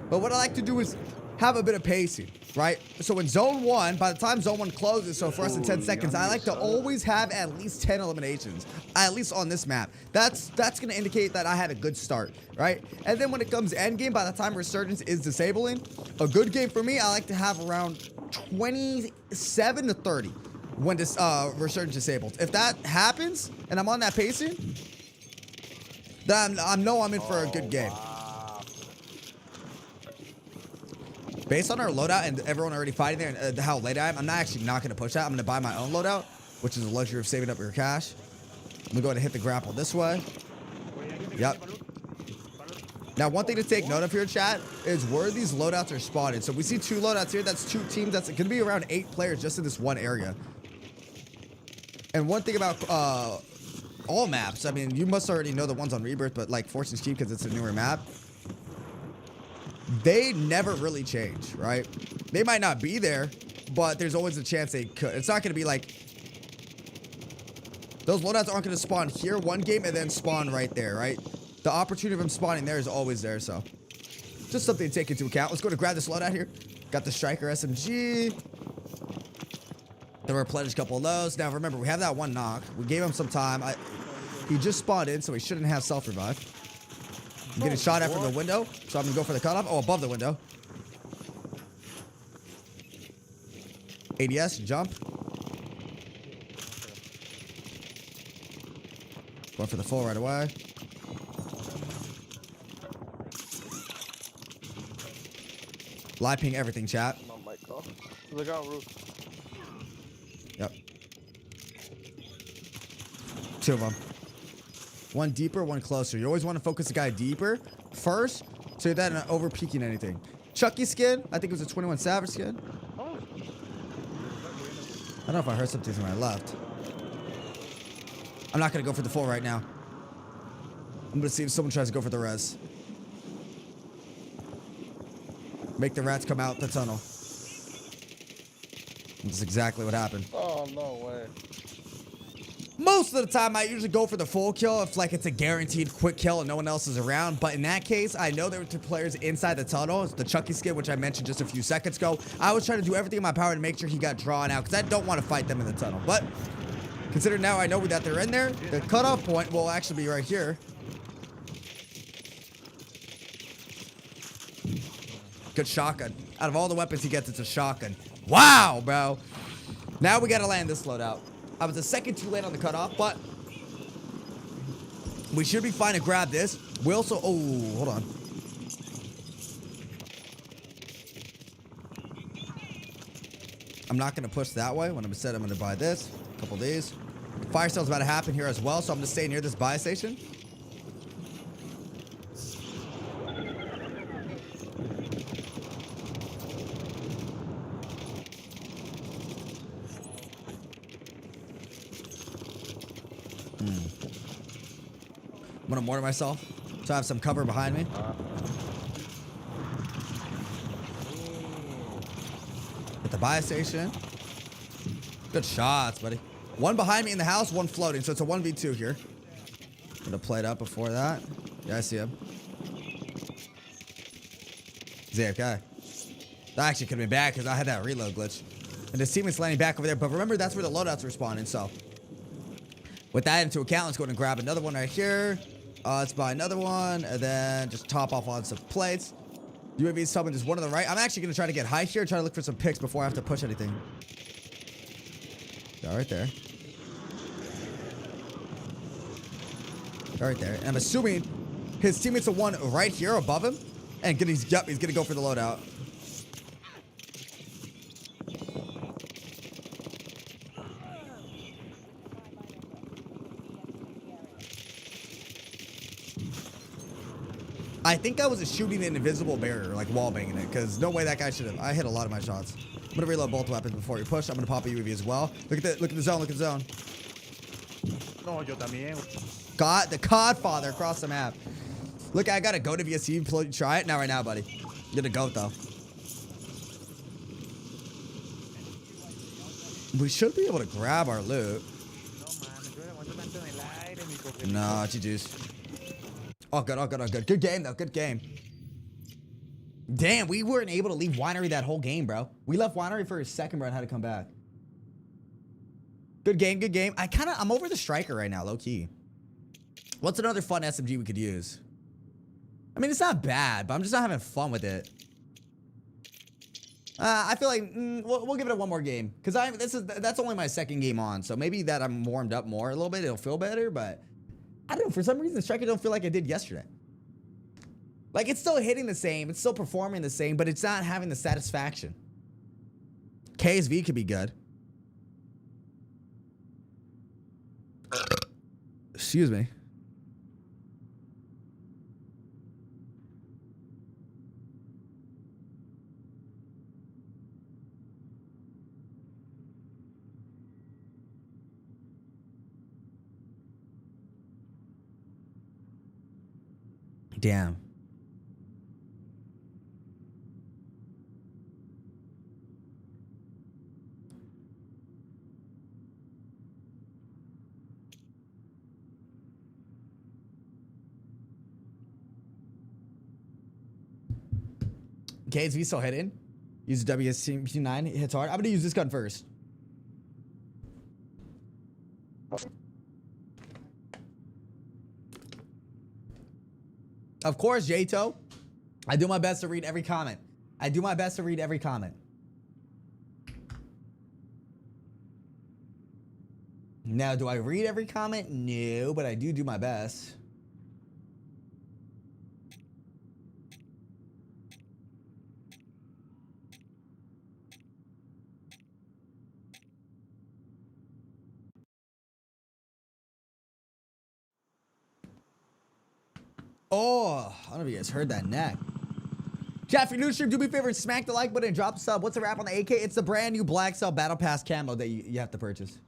But what I like to do is have a bit of pacing, right? So in zone 1, by the time zone 1 closes, so for us in 10 seconds, I like to always have at least 10 eliminations, at least on this map. That's going to indicate that I had a good start, right? And then when it comes end game, by the time Resurgence is disabling, a good game for me, I like to have around 27 to 30 when this Resurgence disabled. If that happens and I'm on that pacing, then I know I'm in for a good game. Based on our loadout and everyone already fighting there and how late I am, I'm not going to push that. I'm going to buy my own loadout, which is the luxury of saving up your cash. I'm going to go ahead and hit the grapple this way. Yep. Now, one thing to take note of here, chat, is where these loadouts are spotted. So we see 2 loadouts here. That's 2 teams. That's going to be around 8 players just in this one area. And one thing about all maps, I mean, you must already know the ones on Rebirth, but like Fortune's Keep, because it's a newer map, they never really change, right? They might not be there, but there's always a chance they could. It's not going to be like... Those loadouts aren't going to spawn here one game and then spawn right there, right? The opportunity of them spawning there is always there, so... Just something to take into account. Let's go to grab this loadout here. Got the Striker SMG. Then replenish a couple of those. Now, remember, we have that 1 knock. We gave him some time. He just spawned in, so he shouldn't have self-revive. I'm getting shot at from the window, so I'm going to go for the cutoff. Oh, above the window. ADS, jump. Going for the full right away. Live ping everything, chat.
Look out, roof.
Yep. 2 of them. 1 deeper, 1 closer. You always want to focus the guy deeper first, so you're not over peeking anything. Chucky skin. I think it was a 21 Savage skin. I don't know if I heard something to my left. I'm not going to go for the full right now. I'm going to see if someone tries to go for the res. Make the rats come out the tunnel. That's exactly what happened.
Oh, no way.
Most of the time, I usually go for the full kill if like it's a guaranteed quick kill and no one else is around. But in that case, I know there were 2 players inside the tunnel. It's the Chucky skin, which I mentioned just a few seconds ago. I was trying to do everything in my power to make sure he got drawn out because I don't want to fight them in the tunnel. But consider now I know that they're in there. The cutoff point will actually be right here. Good shotgun. Out of all the weapons he gets, it's a shotgun. Wow, bro. Now we got to land this loadout. I was a second too late on the cutoff, but we should be fine to grab this. We also... Oh, hold on. I'm not going to push that way. When I'm said, I'm going to buy this. A couple of these. Fire sale's about to happen here as well, so I'm going to stay near this buy station. I'm gonna mortar myself so I have some cover behind me. Hit the buy station. Good shots, buddy. 1 behind me in the house, 1 floating, so it's a 1v2 here. I'm gonna play it up before that. Yeah, I see him. He's AFK. That actually could have been bad because I had that reload glitch. And his teammate's landing back over there, but remember, that's where the loadouts are spawning, so. With that into account, let's go ahead and grab another one right here. Let's buy another one, and then just top off on some plates. UAV's summoned is 1 on the right. I'm actually going to try to get high here, try to look for some picks before I have to push anything. Go right there. Go right there. And I'm assuming his teammate's the one right here above him. And he's going to go for the loadout. I think I was shooting an invisible barrier, like wall banging it, because no way that guy should have. I hit a lot of my shots. I'm gonna reload both weapons before we push. I'm gonna pop a UAV as well. Look at the zone. Look at the zone.
No, yo también.
God, the Godfather across the map. Look, I gotta go to VSC. Try it. Not right now, buddy. You're the goat though. We should be able to grab our loot. No, GG's. Oh, good, oh, good, oh, good. Good game, though. Good game. Damn, we weren't able to leave Winery that whole game, bro. We left Winery for a second, bro, and had to come back. Good game, good game. I'm over the striker right now, low key. What's another fun SMG we could use? I mean, it's not bad, but I'm just not having fun with it. I feel like we'll give it one more game because that's only my second game on, so maybe that I'm warmed up more a little bit, it'll feel better. But I don't know, for some reason the striker don't feel like I did yesterday. Like it's still hitting the same, it's still performing the same, but it's not having the satisfaction. KSV could be good. Excuse me. Damn. KSV still hitting. Use WSC9. It hits hard. I'm gonna use this gun first. Of course, Jato. I do my best to read every comment. I do my best to read every comment. Now, do I read every comment? No, but I do my best. Oh, I don't know if you guys heard that neck. Chat, if you're new to stream, do me a favor and smack the like button and drop a sub. What's the wrap on the AK? It's the brand new Black Cell Battle Pass camo that you have to purchase.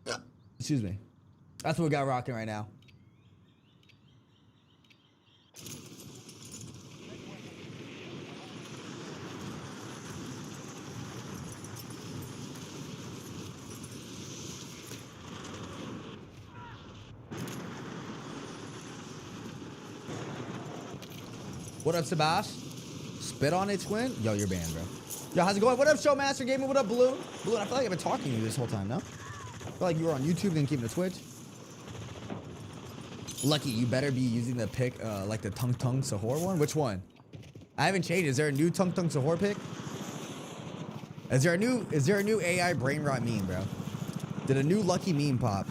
Yeah. Excuse me. That's what we got rocking right now. What up, Sebastian? Spit on it, twin? Yo, you're banned, bro. Yo, how's it going? What up, Showmaster Gaming? What up, Balloon? Balloon, I feel like I've been talking to you this whole time, no? I feel like you were on YouTube, then came to Twitch. Lucky, you better be using the pick, like the Tung Tung Sahur one. Which one? I haven't changed. Is there a new Tung Tung Sahur pick? Is there a new AI brain rot meme, bro? Did a new Lucky meme pop?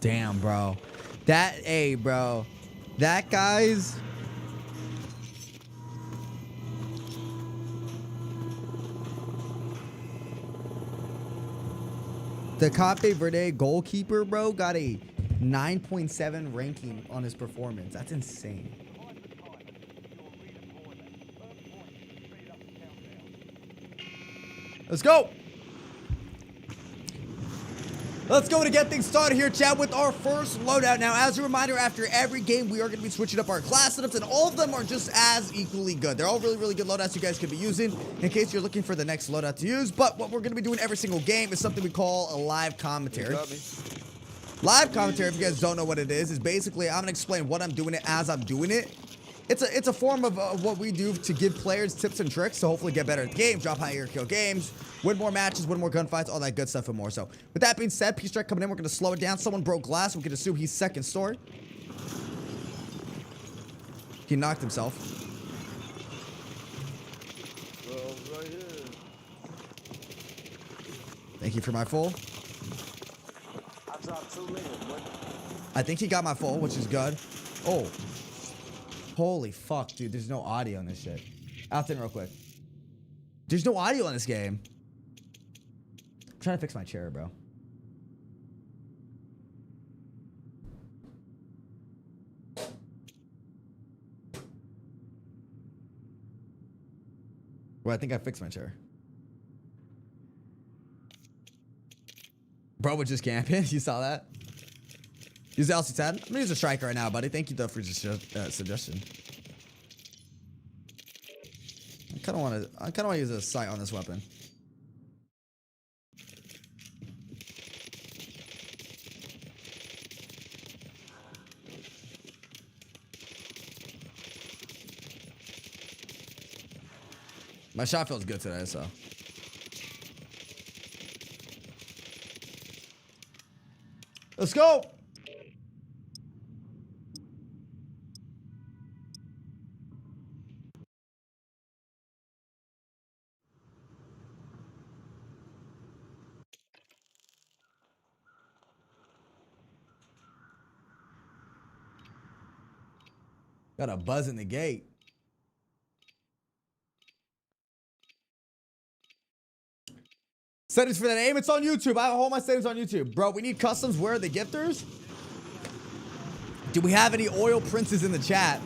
Damn, bro. Bro. That guy's... The Cape Verde goalkeeper, bro, got a 9.7 ranking on his performance. That's insane. Let's go. Let's go to get things started here, chat, with our first loadout. Now, as a reminder, after every game, we are going to be switching up our class setups, and all of them are just as equally good. They're all really, really good loadouts you guys could be using in case you're looking for the next loadout to use. But what we're going to be doing every single game is something we call a live commentary. Live commentary, if you guys don't know what it is basically I'm going to explain what I'm doing it as I'm doing it. It's a form of what we do to give players tips and tricks to hopefully get better at the game, drop higher kill games, win more matches, win more gunfights, all that good stuff and more. So with that being said, P-Strike coming in, we're going to slow it down. Someone broke glass. We can assume he's second story. He knocked himself.
Right here.
Thank you for my full.
dropped 2 million. What?
I think he got my full, which is good. Oh. Holy fuck, dude. There's no audio on this shit. Out in real quick. There's no audio on this game. I'm trying to fix my chair, bro. Well, I think I fixed my chair. Bro was just camping. You saw that? Use the LC10. I'm gonna use a striker right now, buddy. Thank you though for your suggestion. I kind of want to use a sight on this weapon. My shot feels good today, so. Let's go. Got a buzz in the gate. Settings for that aim. It's on YouTube. I have all my settings on YouTube. Bro, we need customs. Where are the gifters? Do we have any oil princes in the chat?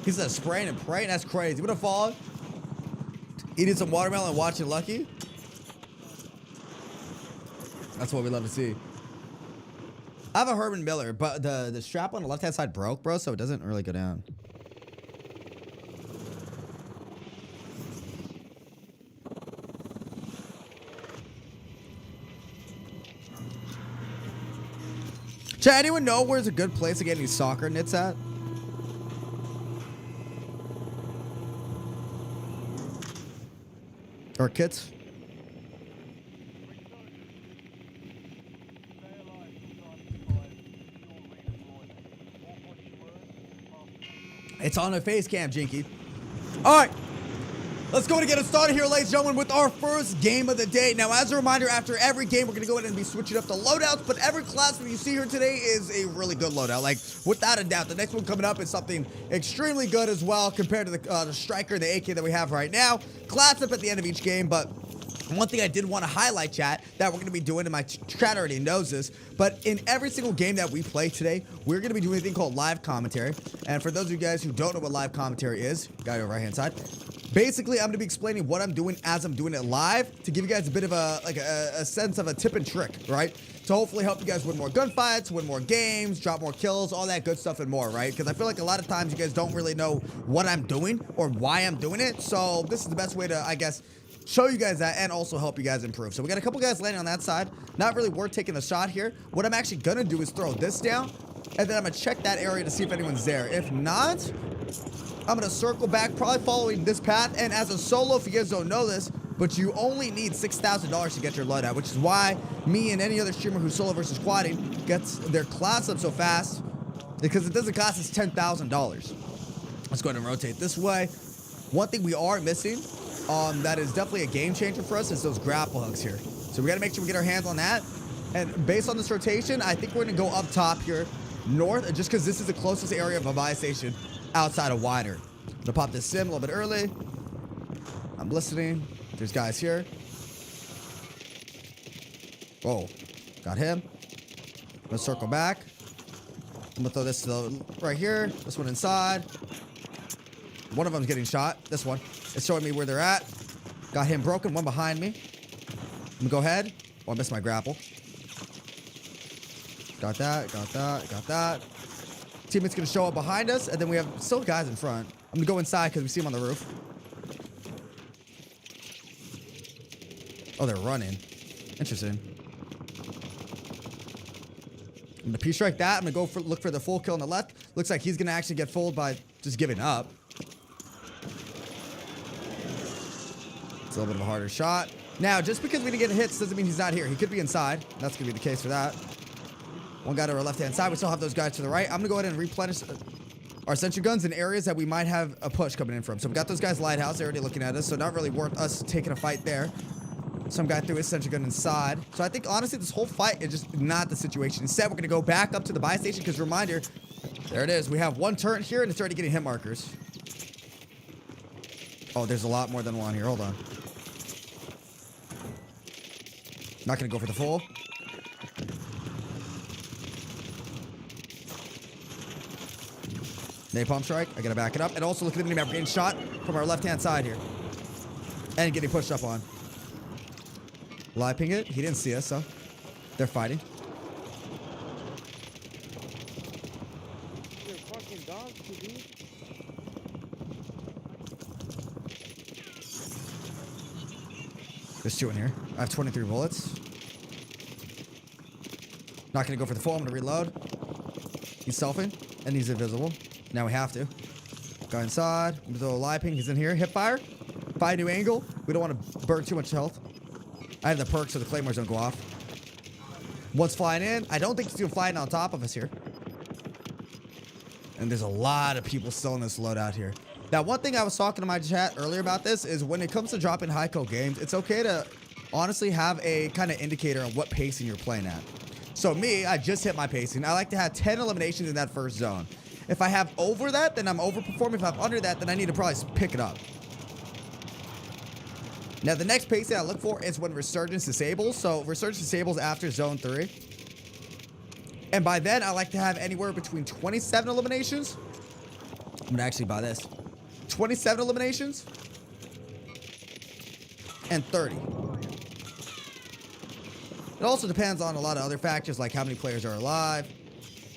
He said spraying and praying. That's crazy. What a fall. Eating some watermelon and watching Lucky. That's what we love to see. I have a Herman Miller, but the strap on the left-hand side broke, bro, so it doesn't really go down. Chat, anyone know where's a good place to get any soccer knits at? Or kits? It's on a face cam, Jinky. All right. Let's go and get it started here, ladies and gentlemen, with our first game of the day. Now, as a reminder, after every game, we're going to go ahead and be switching up the loadouts, but every class that you see here today is a really good loadout. Like, without a doubt, the next one coming up is something extremely good as well compared to the striker and the AK that we have right now. Class up at the end of each game, but one thing I did want to highlight, chat, that we're going to be doing, and my chat already knows this, but in every single game that we play today, we're going to be doing a thing called live commentary. And for those of you guys who don't know what live commentary is, guy on the right-hand side, basically, I'm going to be explaining what I'm doing as I'm doing it live to give you guys a bit of a sense of a tip and trick, right? To hopefully help you guys win more gunfights, win more games, drop more kills, all that good stuff and more, right? Because I feel like a lot of times you guys don't really know what I'm doing or why I'm doing it. So this is the best way to, I guess, show you guys that and also help you guys improve. So we got a couple guys landing on that side. Not really worth taking the shot here. What I'm actually going to do is throw this down, and then I'm going to check that area to see if anyone's there. If not, I'm going to circle back, probably following this path. And as a solo, if you guys don't know this, but you only need $6,000 to get your loadout, which is why me and any other streamer who's solo versus squatting gets their class up so fast, because it doesn't cost us $10,000. Let's go ahead and rotate this way. One thing we are missing, that is definitely a game changer for us, is those grapple hooks here. So we got to make sure we get our hands on that. And based on this rotation, I think we're going to go up top here, north, just because this is the closest area of a buy station outside of wider. I'm going to pop this sim a little bit early. I'm listening. There's guys here. Whoa. Got him. I'm going to circle back. I'm going to throw this right here. This one inside. One of them's getting shot. This one. It's showing me where they're at. Got him broken. One behind me. I'm going to go ahead. Oh, I missed my grapple. Got that. Got that. Got that. Teammate's going to show up behind us. And then we have still guys in front. I'm going to go inside because we see them on the roof. Oh, they're running. Interesting. I'm gonna P-strike that. I'm gonna go look for the full kill on the left. Looks like he's gonna actually get fooled by just giving up. It's a little bit of a harder shot. Now, just because we didn't get hits doesn't mean he's not here. He could be inside. That's gonna be the case for that. One guy to our left-hand side. We still have those guys to the right. I'm gonna go ahead and replenish our sentry guns in areas that we might have a push coming in from. So we got those guys lighthouse. They're already looking at us, so not really worth us taking a fight there. Some guy threw his sentry gun inside. So I think, honestly, this whole fight is just not the situation. Instead, we're going to go back up to the buy station because, reminder, there it is. We have one turret here, and it's already getting hit markers. Oh, there's a lot more than one here. Hold on. Not going to go for the full. Napalm strike. I got to back it up. And also look at the minimap. We're getting shot from our left-hand side here. And getting pushed up on. Live ping it. He didn't see us, so they're fighting.
You're fucking dogs, dude.
There's two in here. I have 23 bullets. Not gonna go for the full. I'm gonna reload. He's selfing, and he's invisible. Now we have to. Go inside. I'm gonna throw a live ping. He's in here. Hip fire. Find a new angle. We don't want to burn too much health. I have the perk so the claymores don't go off. One's flying in. I don't think he's even flying on top of us here. And there's a lot of people still in this loadout here. Now, one thing I was talking to my chat earlier about this is when it comes to dropping high kill games, it's okay to honestly have a kind of indicator on what pacing you're playing at. So me, I just hit my pacing. I like to have 10 eliminations in that first zone. If I have over that, then I'm overperforming. If I have under that, then I need to probably pick it up. Now, the next pacing I look for is when Resurgence disables. So, Resurgence disables after Zone 3. And by then, I like to have anywhere between 27 eliminations. I'm going to actually buy this. 27 eliminations. And 30. It also depends on a lot of other factors, like how many players are alive,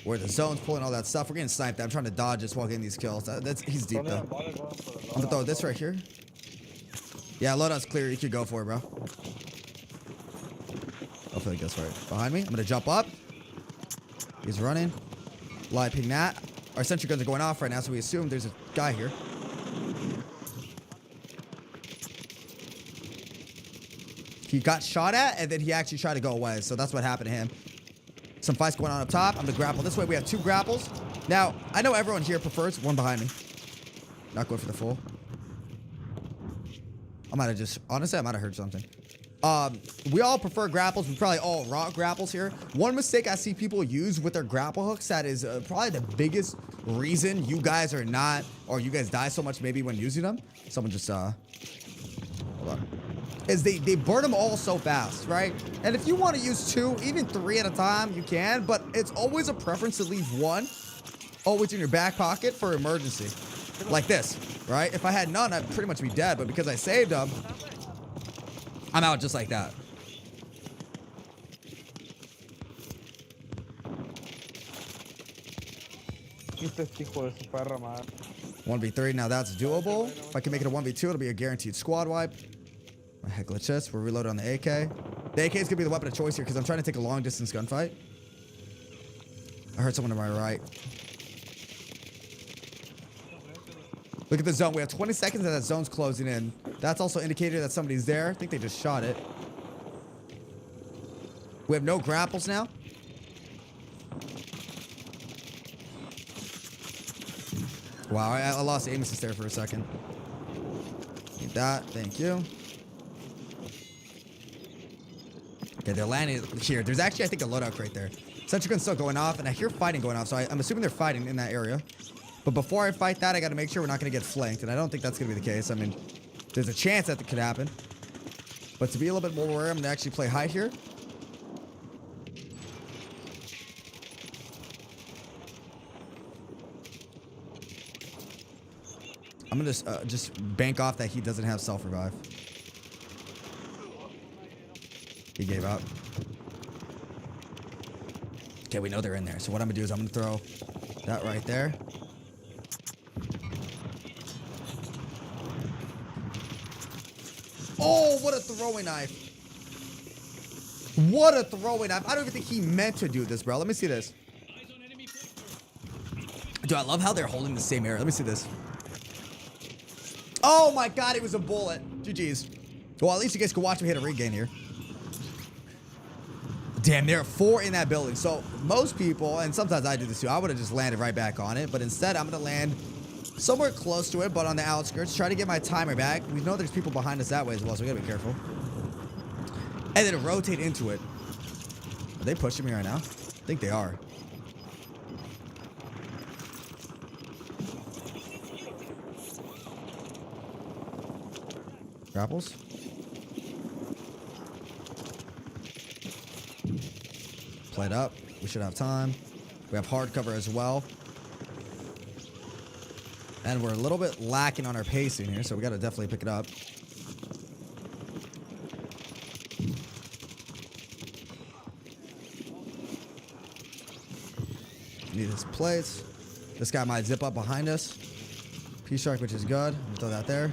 where the zone's pulling, all that stuff. We're getting sniped. I'm trying to dodge this while getting these kills. He's deep, though. I'm going to throw this right here. Yeah, loadout's clear. You could go for it, bro. Hopefully it goes right behind me. I'm going to jump up. He's running. Live ping that. Our sentry guns are going off right now, so we assume there's a guy here. He got shot at, and then he actually tried to go away, so that's what happened to him. Some fights going on up top. I'm going to grapple this way. We have two grapples. Now, I know everyone here prefers one behind me. Not going for the full. I might have just, honestly, I might have heard something. We all prefer grapples. We probably all rock grapples here. One mistake I see people use with their grapple hooks that is probably the biggest reason you guys are not, or you guys die so much maybe when using them. Someone just, hold on. Is they burn them all so fast, right? And if you want to use 2, even 3 at a time, you can, but it's always a preference to leave 1 always in your back pocket for emergency. Like this, right? If I had none, I'd pretty much be dead, but because I saved them, I'm out just like that.
Este hijo de su perra madre.
1v3, now that's doable. If I can make it a 1v2, it'll be a guaranteed squad wipe. My heck, glitch this. We're reloading on the AK. The AK is going to be the weapon of choice here because I'm trying to take a long distance gunfight. I heard someone to my right. Look at the zone. We have 20 seconds and that zone's closing in. That's also indicated that somebody's there. I think they just shot it. We have no grapples now. Wow, I lost aim assist there for a second. Need that. Thank you. Okay, they're landing here. There's actually, I think, a loadout crate there. Sentry gun's still going off, and I hear fighting going off, so I'm assuming they're fighting in that area. But before I fight that, I got to make sure we're not going to get flanked, and I don't think that's going to be the case. I mean, there's a chance that could happen. But to be a little bit more aware, I'm going to actually play high here. I'm going to just bank off that he doesn't have self-revive. He gave up. Okay, we know they're in there. So what I'm going to do is I'm going to throw that right there. Oh, what a throwing knife. What a throwing knife. I don't even think he meant to do this, bro. Let me see this. Dude, I love how they're holding the same area. Let me see this. Oh my god, it was a bullet. GG's. Well, at least you guys can watch me hit a regain here. Damn, there are 4 in that building. So most people, and sometimes I do this too, I would have just landed right back on it. But instead, I'm going to land somewhere close to it, but on the outskirts. Try to get my timer back. We know there's people behind us that way as well, so we got to be careful. And then rotate into it. Are they pushing me right now? I think they are. Grapples. Played up. We should have time. We have hard cover as well. And we're a little bit lacking on our pacing here, so we got to definitely pick it up. Need his plates. This guy might zip up behind us. P-Shark, which is good. We'll throw that there.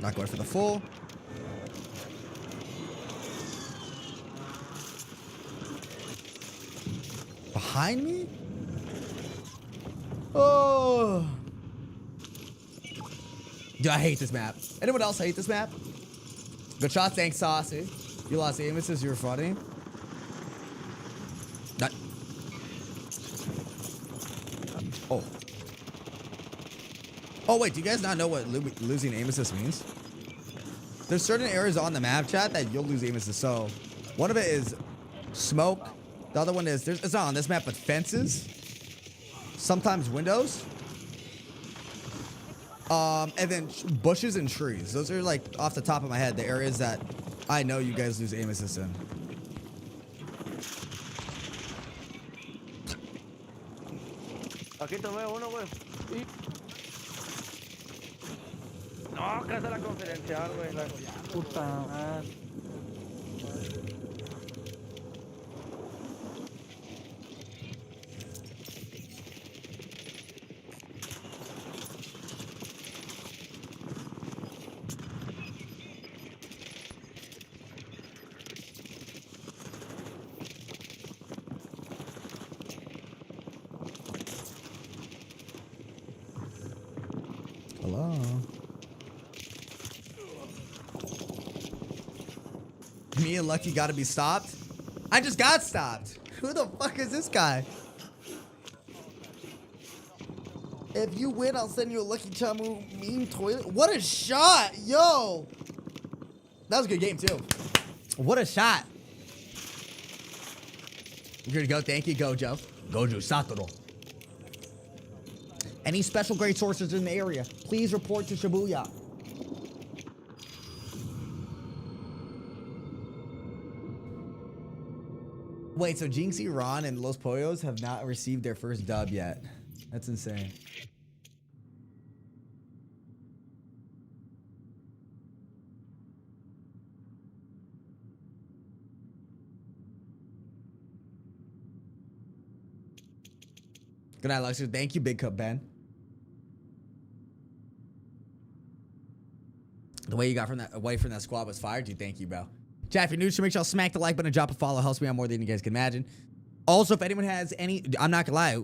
Not going for the full. Behind me? Oh. Dude, I hate this map. Anyone else hate this map? Good shot, thanks, Saucy. You lost aim assist, you were funny. Not. Oh. Oh, wait, do you guys not know what losing aim assist means? There's certain areas on the map, chat, that you'll lose aim assist. So, one of it is smoke. The other one is, it's not on this map, but fences. Sometimes windows. And then bushes and trees. Those are, like, off the top of my head, the areas that I know you guys lose aim assist in.
Aquí tomé uno, güey. No, que hace la confidencial, güey. La puta madre.
Hello. Me and Lucky gotta be stopped? I just got stopped. Who the fuck is this guy? If you win, I'll send you a LuckyChamuu meme toilet. What a shot, yo! That was a good game too. What a shot. You're good to go. Thank you, Gojo. Gojo Satoru. Any special grade sources in the area, please report to Shibuya. Wait, so Jinxie, Ron, and Los Pollos have not received their first dub yet. That's insane. Good night, Luxor. Thank you, Big Cup Ben. The way you got from that away from that squad was fired, dude. Thank you, bro. Chat, if you're new, so make sure you smack the like button and drop a follow. Helps me out more than you guys can imagine. Also, if anyone has any, I'm not gonna lie.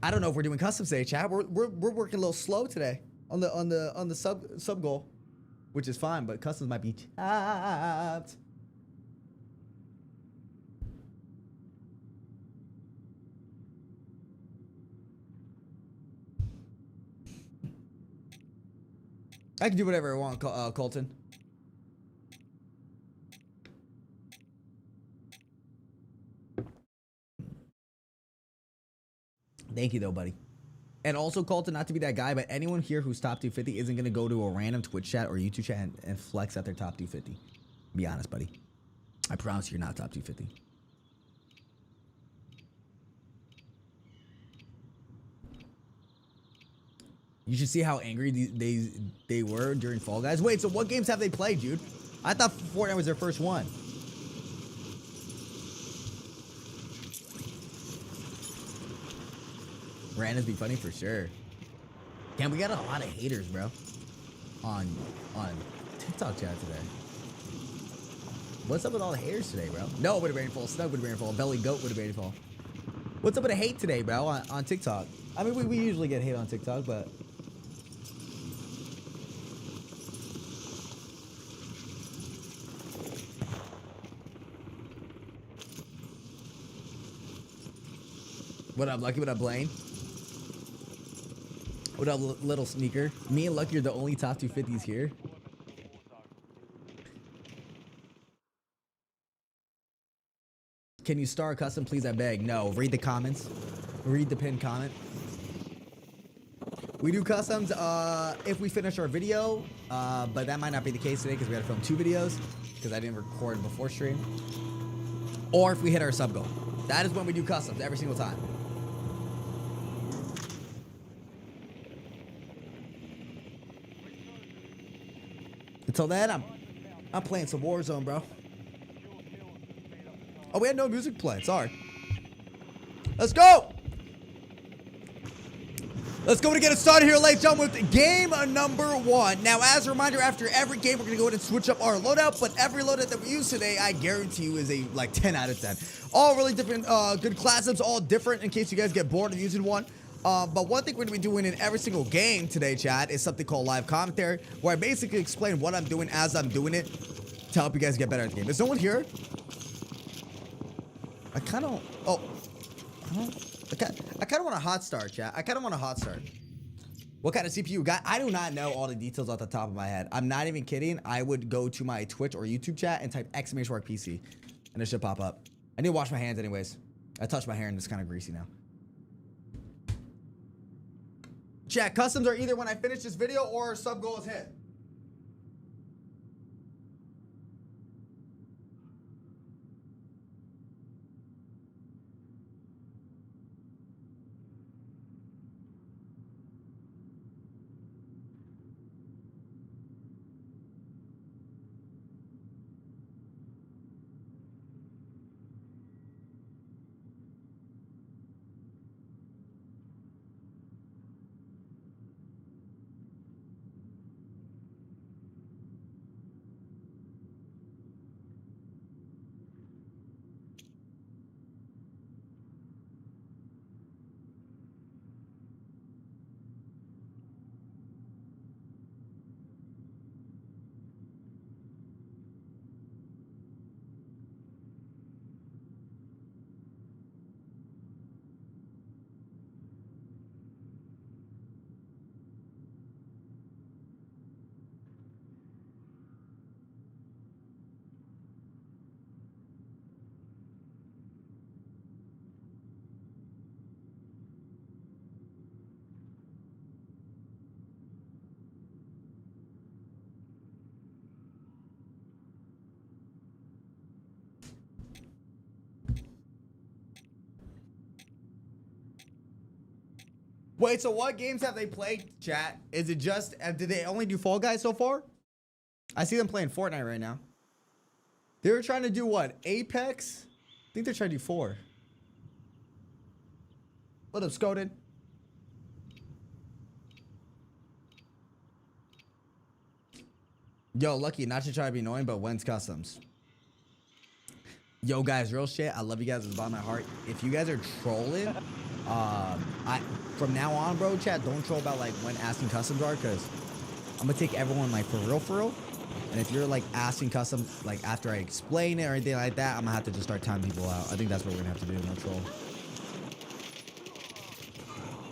I don't know if we're doing custom today, chat. We're working a little slow today on the sub goal, which is fine, but customs might be chopped. I can do whatever I want, Colton. Thank you, though, buddy. And also, Colton, not to be that guy, but anyone here who's top 250 isn't going to go to a random Twitch chat or YouTube chat and flex at their top 250. Be honest, buddy. I promise you're not top 250. You should see how angry they were during Fall Guys. Wait, so what games have they played, dude? I thought Fortnite was their first one. Randoms be funny for sure. Damn, we got a lot of haters, bro. On TikTok chat today. What's up with all the haters today, bro? No with a rainfall, snug with a rainfall, belly goat with a rainfall. What's up with the hate today, bro, on TikTok? I mean, we usually get hate on TikTok, but... What up, Lucky? What up, Blaine? What up, little sneaker? Me and Lucky are the only top 250s here. Can you star a custom, please? I beg. No. Read the comments. Read the pinned comment. We do customs if we finish our video, but that might not be the case today because we got to film 2 videos because I didn't record before stream. Or if we hit our sub goal. That is when we do customs every single time. Until then, I'm playing some Warzone, bro. Oh, we had no music playing. Sorry. Let's go. Let's go to get it started here, ladies and gentlemen, with game number 1. Now, as a reminder, after every game, we're going to go ahead and switch up our loadout. But every loadout that we use today, I guarantee you, is a, 10 out of 10. All really different, good class ups, all different in case you guys get bored of using one. But one thing we're going to be doing in every single game today, chat, is something called live commentary, where I basically explain what I'm doing as I'm doing it to help you guys get better at the game. Is no one here? I kind of... Oh. I kind of want a hot start, chat. I kind of want a hot start. What kind of CPU you got? I do not know all the details off the top of my head. I'm not even kidding. I would go to my Twitch or YouTube chat and type !PC, and it should pop up. I need to wash my hands anyways. I touched my hair and it's kind of greasy now. Chat, customs are either when I finish this video or sub goal is hit. Wait, so what games have they played, chat? Is it just, did they only do Fall Guys so far? I see them playing Fortnite right now. They were trying to do what? Apex? I think they're trying to do 4. What up, Skoden? Yo, Lucky, not to try to be annoying, but when's customs? Yo, guys, real shit. I love you guys with the bottom of my heart. If you guys are trolling, from now on, bro, chat, don't troll about like when asking customs are, because I'm gonna take everyone like for real. And if you're like asking customs like after I explain it or anything like that, I'm gonna have to just start timing people out. I think that's what we're gonna have to do. No troll.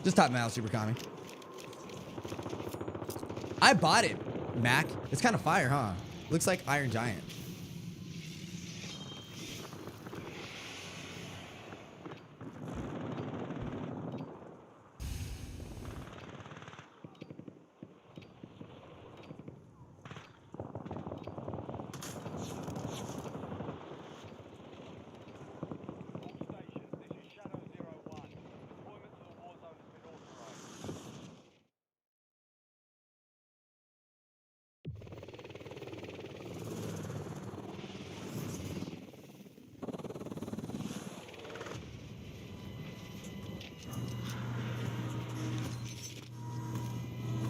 Just type out super commie. I bought it, Mac. It's kind of fire, huh? Looks like Iron Giant.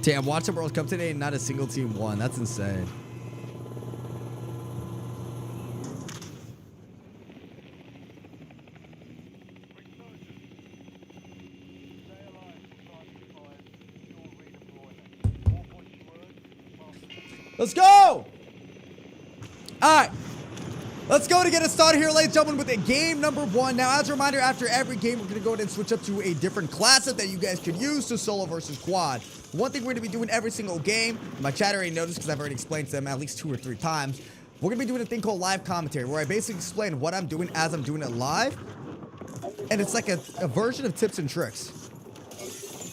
Damn, watch the World Cup today and not a single team won. That's insane. Let's go! All right. Let's go to get us started here, ladies and gentlemen, with a game number 1. Now, as a reminder, after every game, we're going to go ahead and switch up to a different class set that you guys could use to solo versus quad. One thing we're going to be doing every single game, my chat already noticed because I've already explained to them at least 2 or 3 times, we're going to be doing a thing called live commentary, where I basically explain what I'm doing as I'm doing it live. And it's like a version of tips and tricks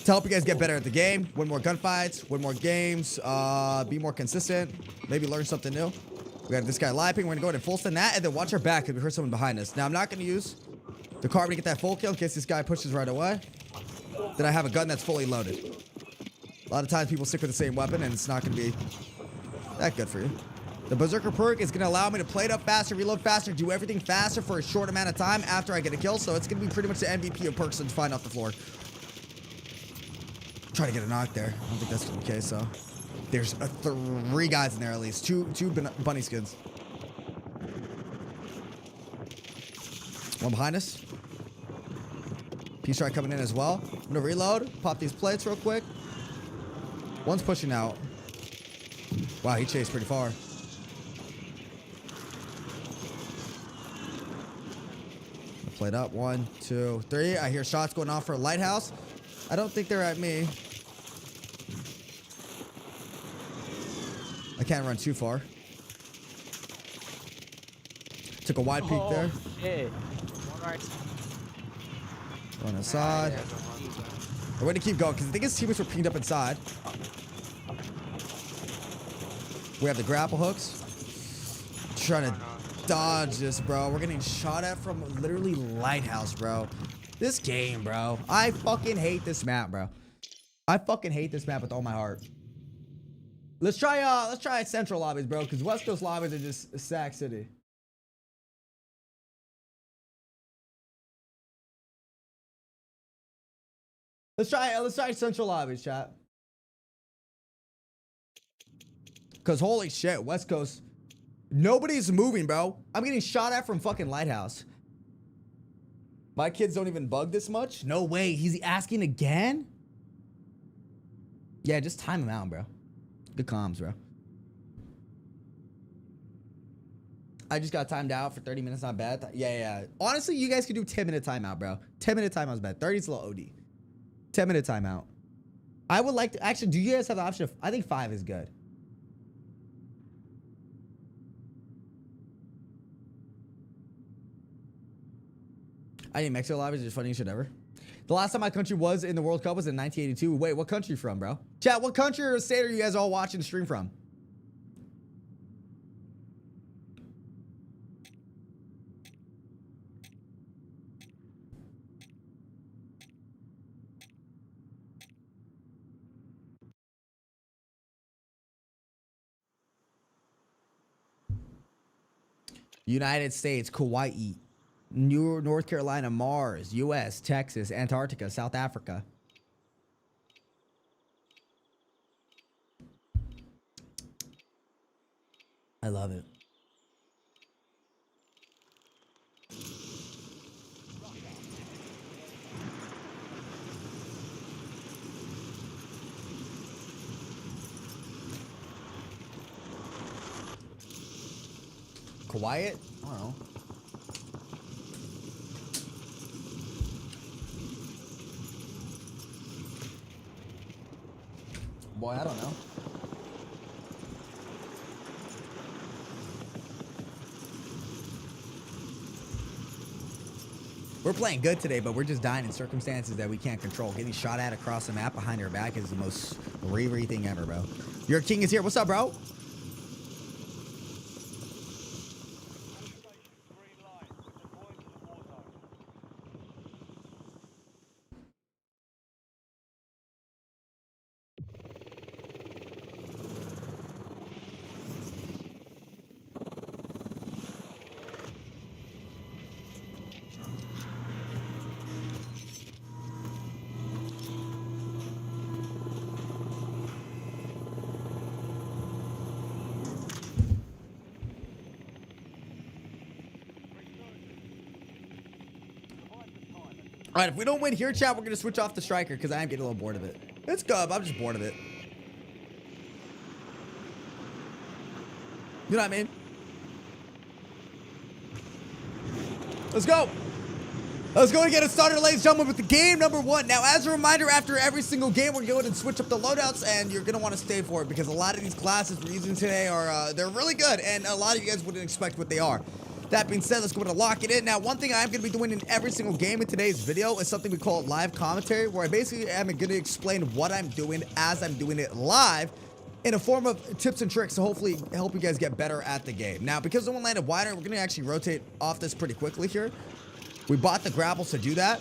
to help you guys get better at the game, win more gunfights, win more games, be more consistent, maybe learn something new. We got this guy live ping. We're going to go ahead and full send that, and then watch our back because we heard someone behind us. Now, I'm not going to use the carbon to get that full kill in case this guy pushes right away. Then I have a gun that's fully loaded. A lot of times people stick with the same weapon, and it's not going to be that good for you. The Berserker perk is going to allow me to play it up faster, reload faster, do everything faster for a short amount of time after I get a kill. So it's going to be pretty much the MVP of perks to find off the floor. Try to get a knock there. I don't think that's going to be the case, so. There's 3 guys in there at least. Two bunny skins. One behind us. Peace strike coming in as well. I'm going to reload. Pop these plates real quick. One's pushing out. Wow, he chased pretty far. Plate up. 1, 2, 3. I hear shots going off for a lighthouse. I don't think they're at me. I can't run too far. Took a wide peek there.
Shit.
One inside. We're going to keep going because I think his teammates were pinged up inside. We have the grapple hooks. Trying to dodge this, bro. We're getting shot at from literally lighthouse, bro. This game, bro. I fucking hate this map, bro. I fucking hate this map with all my heart. Let's try central lobbies, bro, because West Coast lobbies are just Sac City. Let's try central lobbies, chat. Cause holy shit, West Coast, nobody's moving, bro. I'm getting shot at from fucking lighthouse. My kids don't even bug this much. No way. He's asking again. Yeah, just time him out, bro. Good comms, bro. I just got timed out for 30 minutes, not bad. Yeah. Honestly, you guys could do 10-minute timeout, bro. 10-minute timeout's bad. 30's a little OD. 10-minute timeout. I would like to, actually, do you guys have the option of, I think 5 is good. I think Mexico lobbies are the funniest shit ever. The last time my country was in the World Cup was in 1982. Wait, what country from, bro? Chat, what country or state are you guys all watching the stream from? United States, Kauai, North Carolina, Mars, US, Texas, Antarctica, South Africa. I love it. Quiet? I don't know. Boy, I don't know. We're playing good today, but we're just dying in circumstances that we can't control. Getting shot at across the map behind our back is the most Riri thing ever, bro. Your king is here. What's up, bro? All right, if we don't win here, chat, we're going to switch off the striker because I am getting a little bored of it. It's good, but I'm just bored of it. You know what I mean? Let's go. Let's go and get it started, ladies and gentlemen, with the game number 1. Now, as a reminder, after every single game, we're going to switch up the loadouts, and you're going to want to stay for it because a lot of these classes we're using today are, they're really good, and a lot of you guys wouldn't expect what they are. That being said, let's go ahead and lock it in. Now, one thing I'm going to be doing in every single game in today's video is something we call live commentary, where I basically am going to explain what I'm doing as I'm doing it live in a form of tips and tricks to hopefully help you guys get better at the game. Now, because no one landed wider, we're going to actually rotate off this pretty quickly here. We bought the grapples to do that.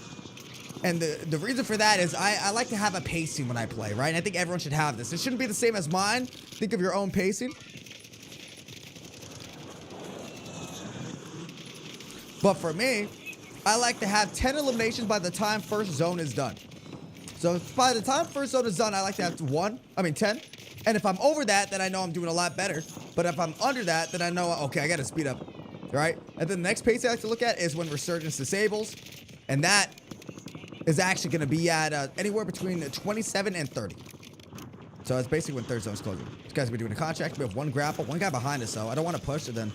And the reason for that is I like to have a pacing when I play, right? And I think everyone should have this. It shouldn't be the same as mine. Think of your own pacing. But for me, I like to have 10 eliminations by the time first zone is done. So by the time first zone is done, I like to have 10. And if I'm over that, then I know I'm doing a lot better. But if I'm under that, then I know, okay, I got to speed up. Right? And then the next pace I like to look at is when Resurgence disables. And that is actually going to be at anywhere between 27 and 30. So it's basically when third zone's closing. These guys will be doing a contract. We have one grapple, one guy behind us, so I don't want to push it then.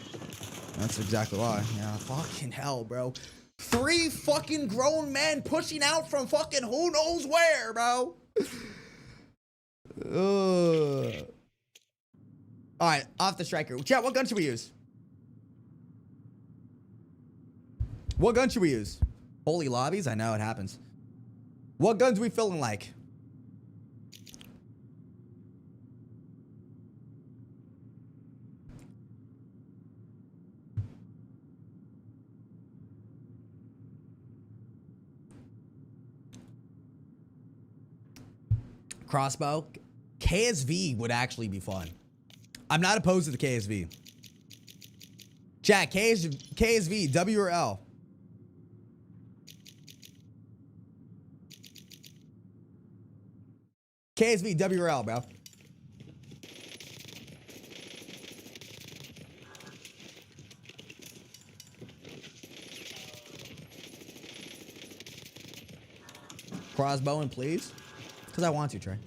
That's exactly why. Yeah, fucking hell, bro. 3 fucking grown men pushing out from fucking who knows where, bro. All right, off the striker. Chat, what gun should we use? What gun should we use? Holy lobbies? I know it happens. What guns we feeling like? Crossbow. KSV would actually be fun. I'm not opposed to the KSV. Chat, KSV, W or L? KSV, W or L, bro? Crossbowing, please. Because I want to, Trey.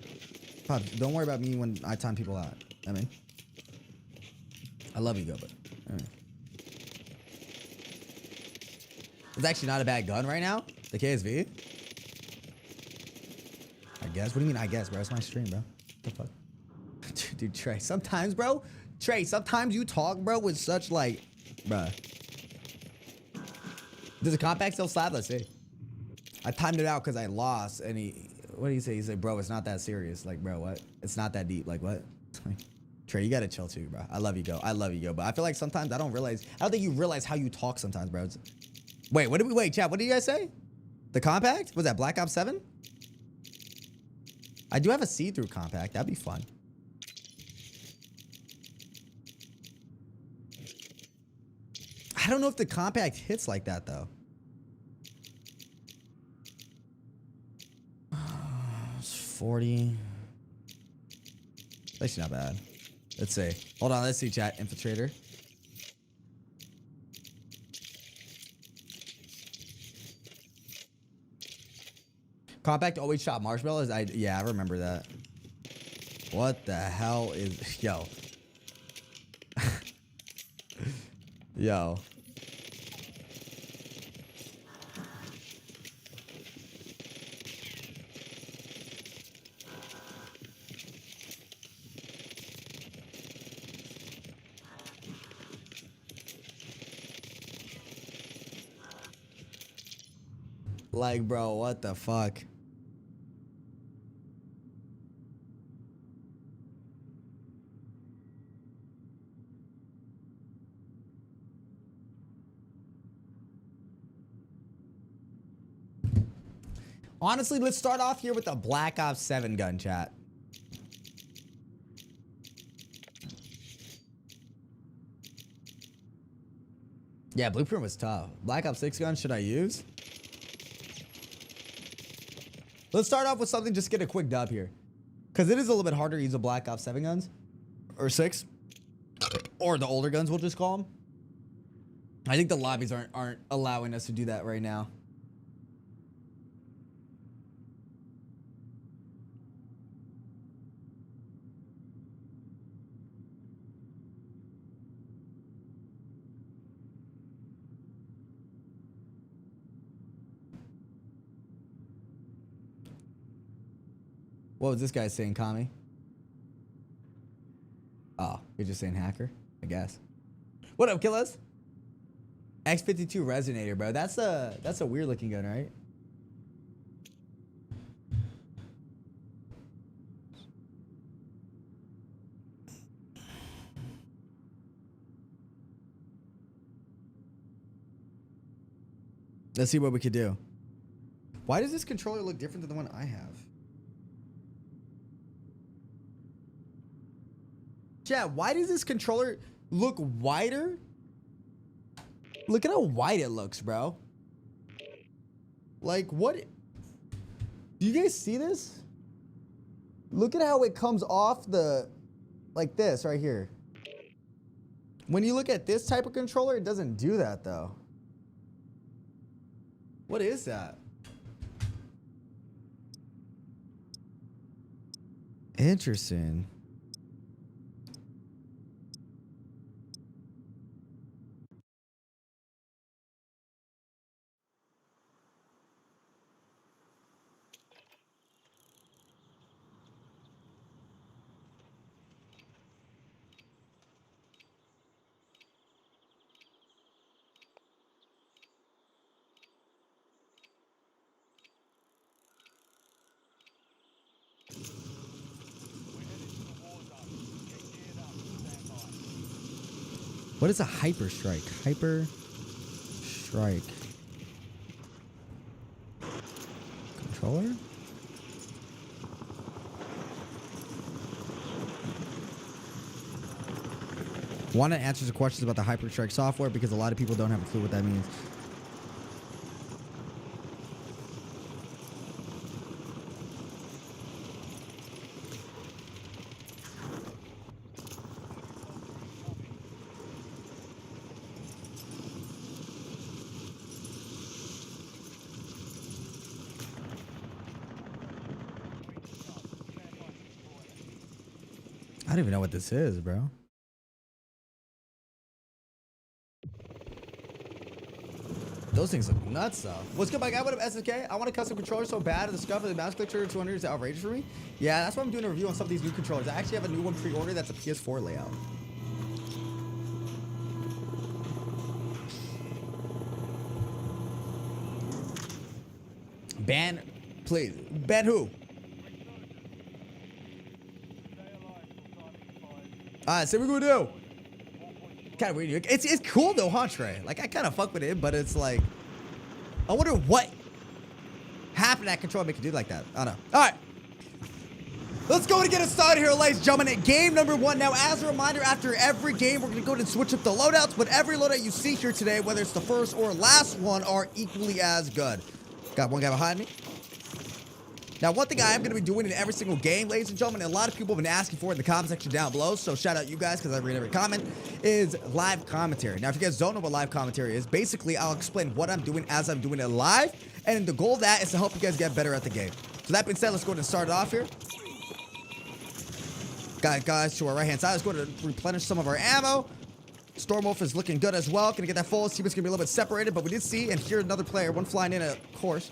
Don't worry about me when I time people out. I mean, I love you, go, but I mean, it's actually not a bad gun right now. The KSV. I guess. What do you mean? I guess, bro. It's my stream, bro. What the fuck, dude, Trey. Sometimes, bro. Trey. Sometimes you talk, bro, with such like, bro. Does the compact still slap? Let's see. I timed it out because I lost, and he. What did he say? He's like, bro, it's not that serious. Like, bro, what? It's not that deep. Like, what? Trey, you gotta chill too, bro. I love you, go. I love you, go. But I feel like sometimes I don't think you realize how you talk sometimes, bro. Wait, wait, chat, what did you guys say? The compact? Was that Black Ops 7? I do have a see-through compact. That'd be fun. I don't know if the compact hits like that, though. 40. Actually not bad. Let's see. Hold on, let's see, chat. Infiltrator. Compact always shot marshmallows? Yeah, I remember that. What the hell is... Yo. Yo. Like, bro, what the fuck? Honestly, let's start off here with a Black Ops 7 gun, chat. Yeah, Blueprint was tough. Black Ops 6 gun, should I use? Let's start off with something, just get a quick dub here. Because it is a little bit harder to use the Black Ops 7 guns. Or 6. Or the older guns, we'll just call them. I think the lobbies aren't allowing us to do that right now. What was this guy saying, Kami? Oh, you're just saying hacker, I guess. What up, Killas? X52 resonator, bro. That's a weird looking gun, right? Let's see what we could do. Why does this controller look different than the one I have? Chat, why does this controller look wider? Look at how wide it looks, bro. Like, what? Do you guys see this? Look at how it comes off the, like this right here. When you look at this type of controller, it doesn't do that though. What is that? Interesting. What is a hyper strike? Hyper strike. Controller? Want to answer the questions about the hyper strike software because a lot of people don't have a clue what that means. I don't even know what this is, bro. Those things look nuts, though. What's good, my guy? What up, SSK? I want a custom controller so bad. The scuff of the mouse click trigger 200 is outrageous for me. Yeah, that's why I'm doing a review on some of these new controllers. I actually have a new one pre-ordered that's a PS4 layout. Ban, please. Ban who? Alright, so we're gonna do. Kind of weird. It's cool though, huh, Trey? Like I kind of fuck with it, but it's like, I wonder what happened to that controller make it do like that. I don't know. All right, let's go and get it started here, ladies and gentlemen. At game number 1. Now, as a reminder, after every game, we're gonna go and switch up the loadouts. But every loadout you see here today, whether it's the first or last one, are equally as good. Got one guy behind me. Now, one thing I am going to be doing in every single game, ladies and gentlemen, and a lot of people have been asking for it in the comment section down below, so shout out you guys because I read every comment, is live commentary. Now, if you guys don't know what live commentary is, basically, I'll explain what I'm doing as I'm doing it live, and the goal of that is to help you guys get better at the game. So that being said, let's go ahead and start it off here. Guys, to our right-hand side, let's go ahead and replenish some of our ammo. Stormwolf is looking good as well. Gonna get that full. Team is gonna be a little bit separated, but we did see and hear another player, one flying in, of course.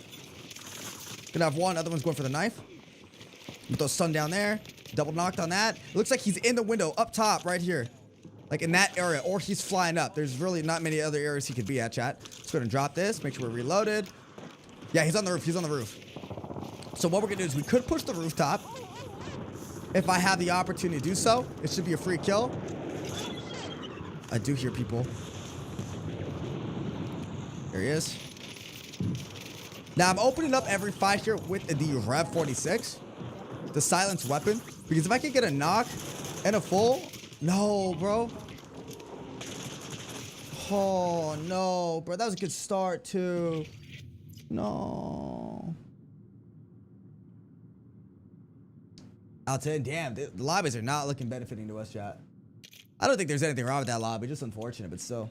Gonna have one, other one's going for the knife. With those stun down there. Double knocked on that. It looks like he's in the window up top right here. Like in that area, or he's flying up. There's really not many other areas he could be at, chat. Let's go ahead and drop this. Make sure we're reloaded. Yeah, he's on the roof. He's on the roof. So what we're gonna do is we could push the rooftop. If I have the opportunity to do so. It should be a free kill. I do hear people. There he is. Now, I'm opening up every fight here with the Rev 46, the silenced weapon, because if I can get a knock and a full, no, bro. Oh, no, bro. That was a good start, too. No. I'll tell you, damn, the lobbies are not looking benefiting to us, chat. I don't think there's anything wrong with that lobby, just unfortunate, but still.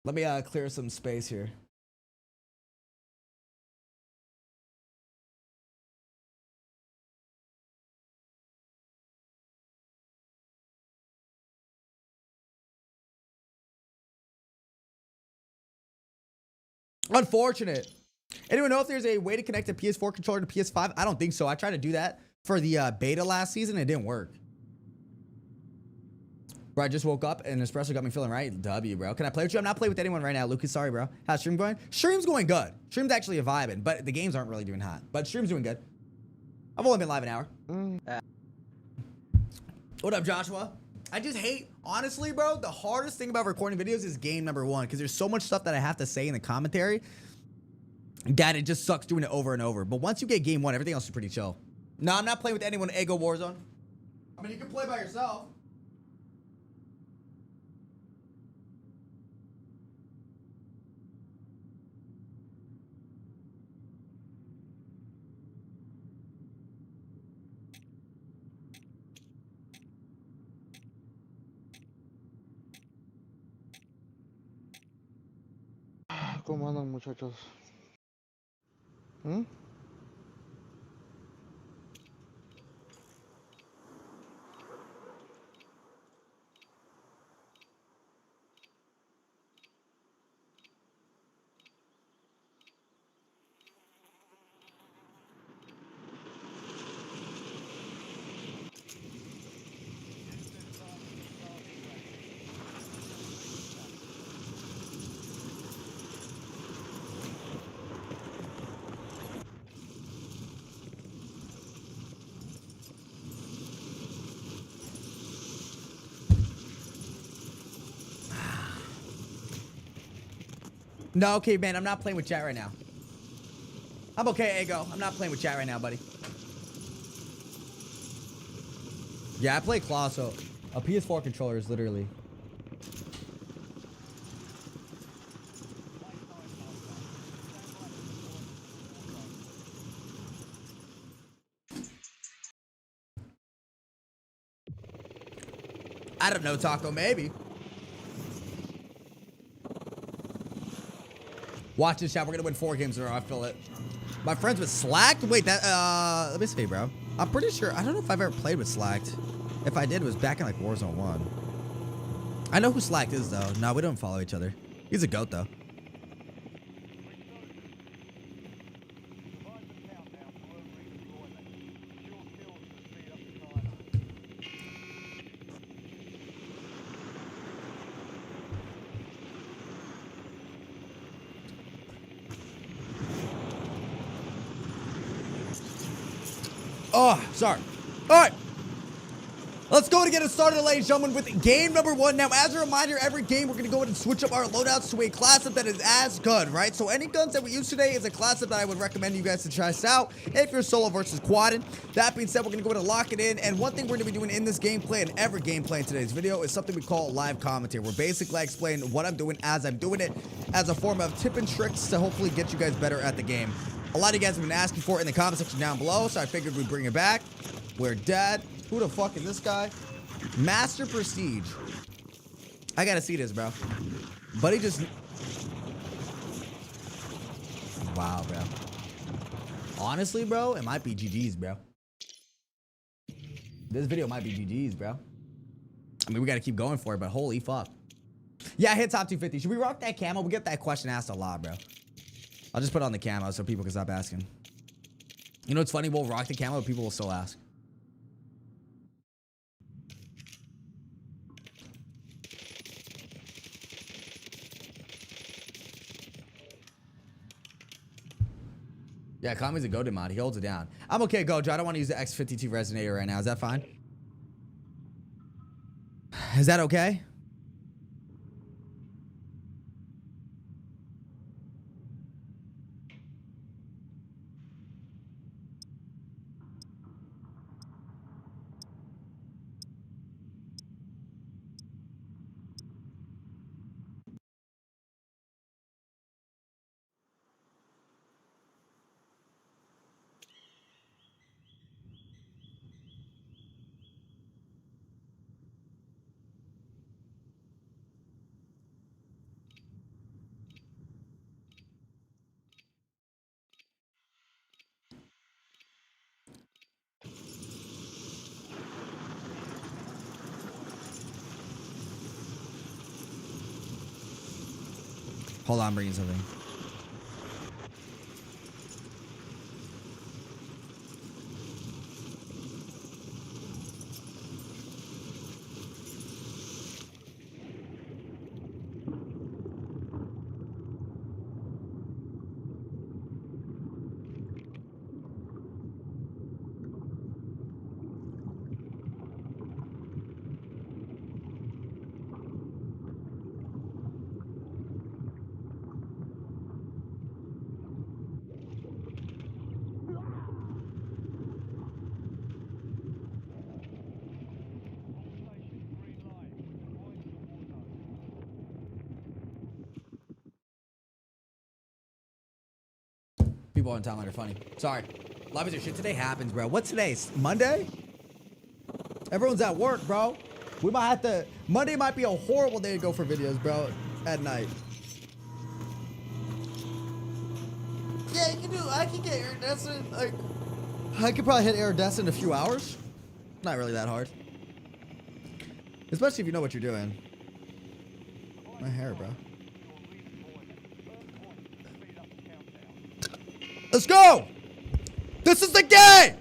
Let me clear some space here. Unfortunate. Anyone know if there's a way to connect a PS4 controller to PS5? I don't think so. I tried to do that for the beta last season. It didn't work. Bro, I just woke up and espresso got me feeling right. W, bro. Can I play with you? I'm not playing with anyone right now. Lucas, sorry, bro. How's stream going? Stream's going good. Stream's actually a vibing, but the games aren't really doing hot. But stream's doing good. I've only been live an hour. What up, Joshua? I just hate, honestly, bro, the hardest thing about recording videos is game number 1, because there's so much stuff that I have to say in the commentary that it just sucks doing it over and over. But once you get game 1, everything else is pretty chill. No, I'm not playing with anyone in Ego Warzone. I mean, you can play by yourself.
¿Cómo andan, muchachos? ¿Mm?
No, okay, man, I'm not playing with chat right now. I'm okay, Ego. I'm not playing with chat right now, buddy. Yeah, I play Claw, so a PS4 controller is literally... I don't know, Taco, maybe. Watch this, chat. We're gonna win 4 games in a row. I feel it. My friends with Slacked? Wait, that, let me see, bro. I'm pretty sure, I don't know if I've ever played with Slacked. If I did, it was back in, like, Warzone 1. I know who Slacked is, though. No, we don't follow each other. He's a goat, though. Oh, sorry. All right. Let's go and get it started, ladies and gentlemen, with game number 1. Now, as a reminder, every game we're going to go ahead and switch up our loadouts to a class up that is as good, right? So any guns that we use today is a class up that I would recommend you guys to try this out if you're solo versus quadding. That being said, we're going to go ahead and lock it in. And one thing we're going to be doing in this gameplay and every gameplay in today's video is something we call live commentary. Where basically I explain what I'm doing as I'm doing it as a form of tip and tricks to hopefully get you guys better at the game. A lot of you guys have been asking for it in the comment section down below, so I figured we'd bring it back. We're dead. Who the fuck is this guy? Master Prestige. I gotta see this, bro. Buddy just... Wow, bro. Honestly, bro, it might be GG's, bro. This video might be GG's, bro. I mean, we gotta keep going for it, but holy fuck. Yeah, I hit top 250. Should we rock that camo? We get that question asked a lot, bro. I'll just put on the camo so people can stop asking. You know what's funny? We'll rock the camo, but people will still ask. Yeah, Kami's a goated mod. He holds it down. I'm okay, Gojo. I don't want to use the X52 Resonator right now. Is that fine? Is that okay? Hold on, I'm bringing something. People on timeline are funny. Sorry. Live is shit today happens, bro. What's today? Monday? Everyone's at work, bro. We might have to. Monday might be a horrible day to go for videos, bro. At night. Yeah, you can do. I can get iridescent. Like, I could probably hit iridescent in a few hours. Not really that hard. Especially if you know what you're doing. My hair, bro. Let's go! This is the game!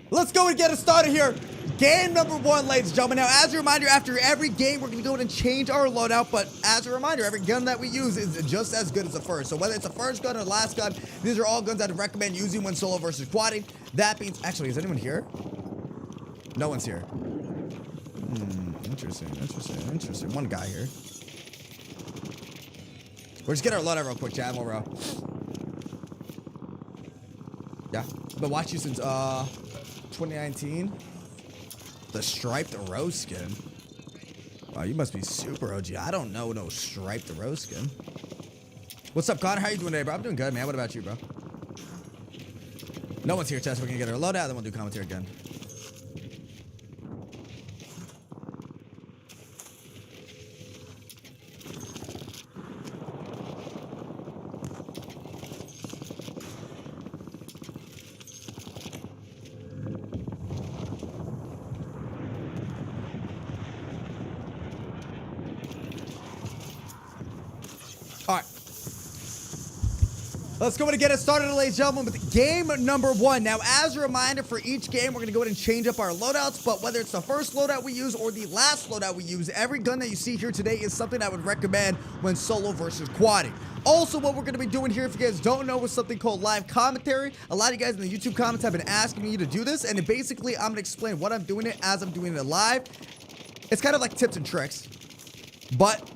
Let's go and get it started here. Game number 1, ladies and gentlemen. Now, as a reminder, after every game, we're going to go in and change our loadout. But as a reminder, every gun that we use is just as good as the first. So whether it's the first gun or the last gun, these are all guns I'd recommend using when solo versus quadding. That means... Actually, is anyone here? No one's here. Interesting. One guy here. We're just getting our loadout real quick, chat. Bro. Yeah. I've been watching you since 2019. The striped rose skin. Wow, you must be super OG. I don't know no striped rose skin. What's up, Connor? How you doing today, bro? I'm doing good, man. What about you, bro? No one's here, Chess. We're gonna get our loadout, then we'll do commentary again. Let's go ahead and get it started, ladies and gentlemen, with game number 1. Now, as a reminder, for each game, we're going to go ahead and change up our loadouts, but whether it's the first loadout we use or the last loadout we use, every gun that you see here today is something I would recommend when solo versus quadding. Also, what we're going to be doing here, if you guys don't know, is something called live commentary. A lot of you guys in the YouTube comments have been asking me to do this, and basically, I'm going to explain what I'm doing it as I'm doing it live. It's kind of like tips and tricks, but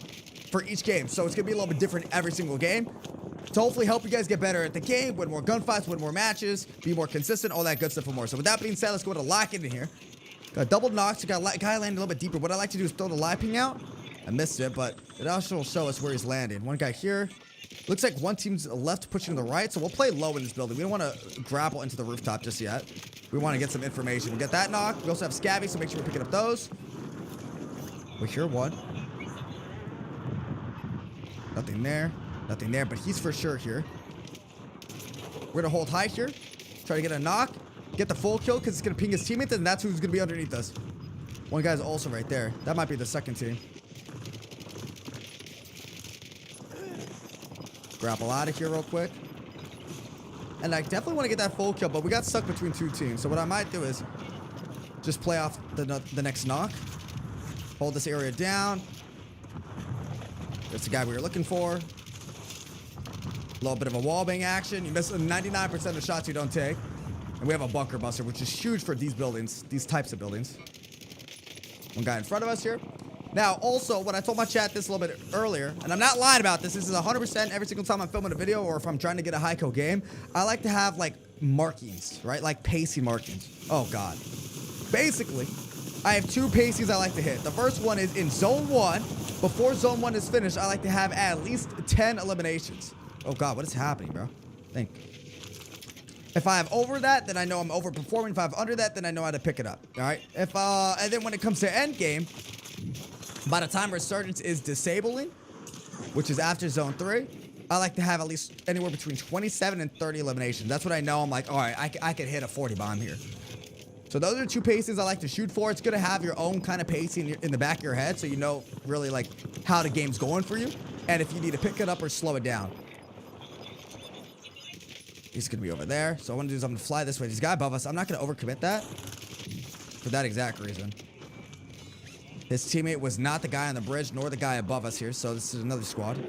for each game, so it's going to be a little bit different every single game. To hopefully help you guys get better at the game, win more gunfights, win more matches, be more consistent, all that good stuff and more. So with that being said, let's go to lock in here. Got double knocks. We got a guy landing a little bit deeper. What I like to do is throw the live ping out. I missed it, but it also will show us where he's landing. One guy here. Looks like one team's left pushing to the right, so we'll play low in this building. We don't want to grapple into the rooftop just yet. We want to get some information. We get that knock. We also have scabby, so make sure we're picking up those. We hear one. Nothing there. Nothing there, but he's for sure here. We're gonna hold high here. Try to get a knock. Get the full kill because it's gonna ping his teammates, and that's who's gonna be underneath us. One guy's also right there. That might be the second team. Grapple out of here real quick. And I definitely want to get that full kill, but we got stuck between two teams. So what I might do is just play off the next knock. Hold this area down. That's the guy we were looking for. A little bit of a wallbang action. You miss 99% of the shots you don't take. And we have a bunker buster, which is huge for these buildings, these types of buildings. One guy in front of us here. Now, also, when I told my chat this a little bit earlier, and I'm not lying about this, this is 100% every single time I'm filming a video or if I'm trying to get a high-co game, I like to have, like, markings, right? Like pacing markings. Oh, God. Basically, I have 2 pacings I like to hit. The first one is in Zone 1. Before Zone 1 is finished, I like to have at least 10 eliminations. Oh, God, what is happening, bro? Think. If I have over that, then I know I'm overperforming. If I have under that, then I know how to pick it up. All right? And then when it comes to end game, by the time Resurgence is disabling, which is after Zone 3, I like to have at least anywhere between 27 and 30 eliminations. That's what I know. I'm like, all right, I can hit a 40 bomb here. So those are 2 pacings I like to shoot for. It's good to have your own kind of pacing in the back of your head so you know really, like, how the game's going for you and if you need to pick it up or slow it down. He's going to be over there. So what I'm going to do is I'm going to fly this way. This guy above us, I'm not going to overcommit that for that exact reason. His teammate was not the guy on the bridge nor the guy above us here. So this is another squad.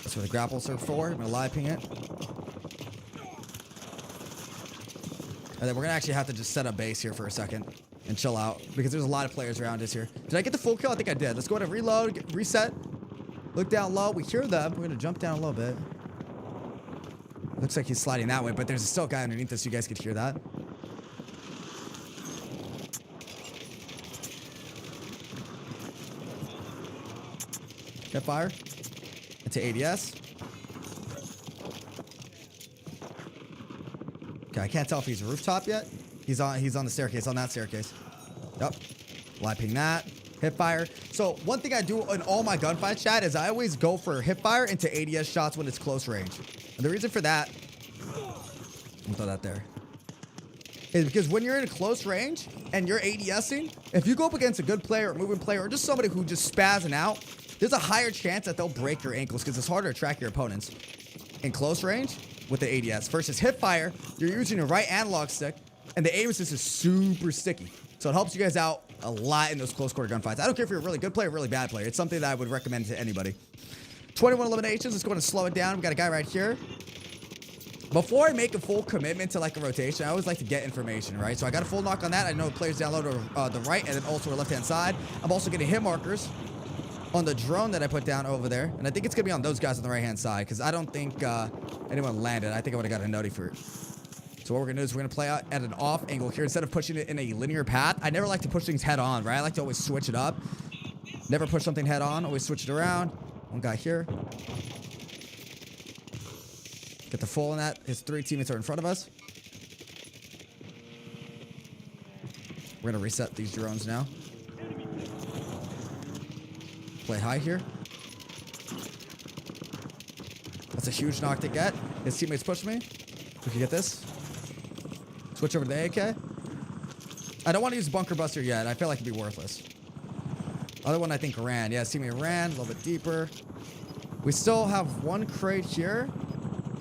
That's where the grapples are for. I'm going to live ping it. And then we're gonna actually have to just set up base here for a second and chill out because there's a lot of players around us here. Did I get the full kill? I think I did. Let's go ahead and reload, reset, look down low. We hear them. We're gonna jump down a little bit. Looks like he's sliding that way, but there's still a guy underneath us. You guys could hear that. Hip fire into ADS. Okay, I can't tell if he's rooftop yet. He's on the staircase, on that staircase. Yep. Live ping that. Hip fire. So one thing I do in all my gunfights, chat, is I always go for hip fire into ADS shots when it's close range. And the reason for that, I'll throw that there, is because when you're in close range and you're ADSing, if you go up against a good player, or moving player, or just somebody who just spazzing out, there's a higher chance that they'll break your ankles because it's harder to track your opponents in close range with the ADS. Versus hip fire, you're using your right analog stick, and the aim assist is super sticky. So it helps you guys out a lot in those close quarter gunfights. I don't care if you're a really good player or really bad player. It's something that I would recommend to anybody. 21 eliminations. Let's go and slow it down. We got a guy right here. Before I make a full commitment to like a rotation, I always like to get information, right? So I got a full knock on that. I know players down low to the right and then also to left-hand side. I'm also getting hit markers on the drone that I put down over there. And I think it's going to be on those guys on the right-hand side because I don't think anyone landed. I think I would have got a noti for it. So what we're going to do is we're going to play out at an off angle here instead of pushing it in a linear path. I never like to push things head on, right? I like to always switch it up. Never push something head on. Always switch it around. One guy here. Get the full on that. His 3 teammates are in front of us. We're going to reset these drones now. Play high here. That's a huge knock to get. His teammates push me. We can get this. Switch over to the AK. I don't want to use bunker buster yet. I feel like it'd be worthless. Other one I think ran. Yeah, teammate ran. A little bit deeper. We still have one crate here.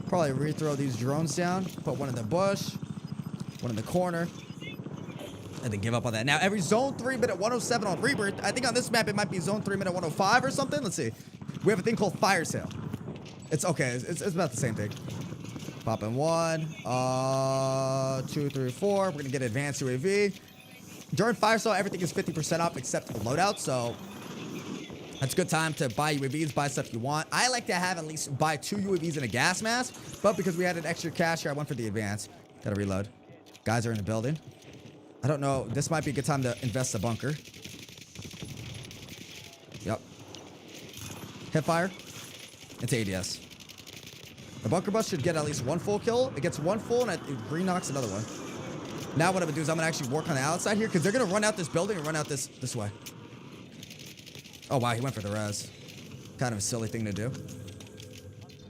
Probably rethrow these drones down. Put one in the bush. One in the corner. And then give up on that. Now, every zone 3 minute 107 on Rebirth. I think on this map, it might be zone 3 minute 105 or something. Let's see. We have a thing called fire sale. It's okay. It's about the same thing. Popping 1, 2, 3, 4. We're going to get advanced UAV. During fire sale, everything is 50% off except for the loadout. So that's a good time to buy UAVs, buy stuff you want. I like to have at least buy 2 UAVs and a gas mask. But because we had an extra cash here, I went for the advance. Gotta reload. Guys are in the building. I don't know. This might be a good time to invest a bunker. Yep. Hip fire. It's ADS. The bunker bus should get at least 1 full kill. It gets 1 full and it re-knocks another one. Now what I'm gonna do is I'm gonna actually work on the outside here because they're gonna run out this building and run out this way. Oh wow, he went for the res. Kind of a silly thing to do.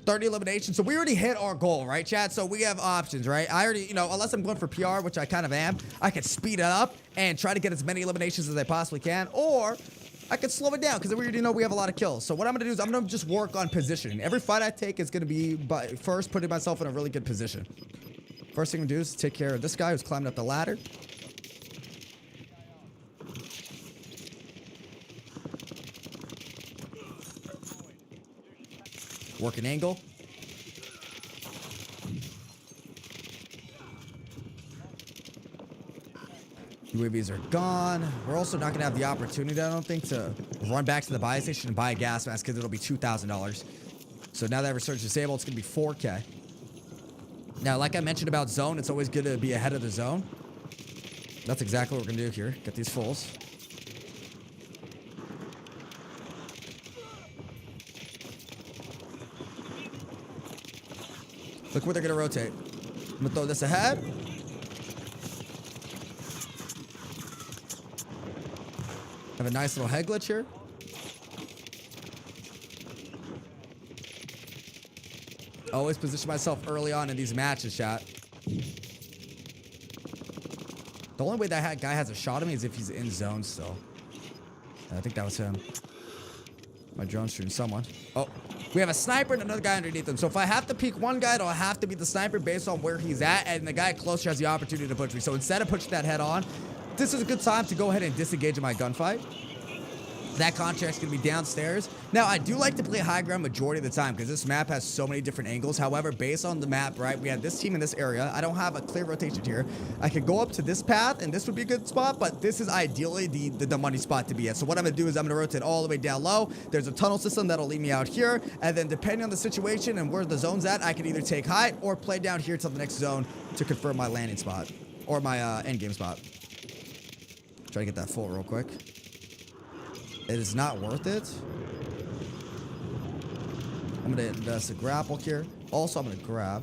30 eliminations. So we already hit our goal, right, Chad? So we have options, right? I already, unless I'm going for PR, which I kind of am, I could speed it up and try to get as many eliminations as I possibly can, or I could slow it down because we already know we have a lot of kills. So what I'm going to do is I'm going to just work on positioning. Every fight I take is going to be by first putting myself in a really good position. First thing I'm going to do is take care of this guy who's climbing up the ladder. Work an angle. UAVs are gone. We're also not going to have the opportunity, I don't think, to run back to the buy station and buy a gas mask because it'll be $2,000. So now that research is disabled, it's going to be 4K. Now, like I mentioned about zone, it's always good to be ahead of the zone. That's exactly what we're going to do here. Get these fulls. Look where they're going to rotate. I'm going to throw this ahead. Have a nice little head glitch here. Always position myself early on in these matches, chat. The only way that guy has a shot at me is if he's in zone still. I think that was him. My drone's shooting someone. Oh, we have a sniper and another guy underneath him. So if I have to peek one guy, it'll have to be the sniper based on where he's at. And the guy closer has the opportunity to push me. So instead of pushing that head on, this is a good time to go ahead and disengage in my gunfight. That contract's going to be downstairs. Now, I do like to play high ground majority of the time because this map has so many different angles. However, based on the map, right, we have this team in this area. I don't have a clear rotation here. I could go up to this path, and this would be a good spot, but this is ideally the money spot to be at. So what I'm going to do is I'm going to rotate all the way down low. There's a tunnel system that'll lead me out here, and then depending on the situation and where the zone's at, I can either take height or play down here till the next zone to confirm my landing spot or my end game spot. Try to get that full real quick. It is not worth it. I'm gonna invest a grapple here. Also, I'm gonna grab.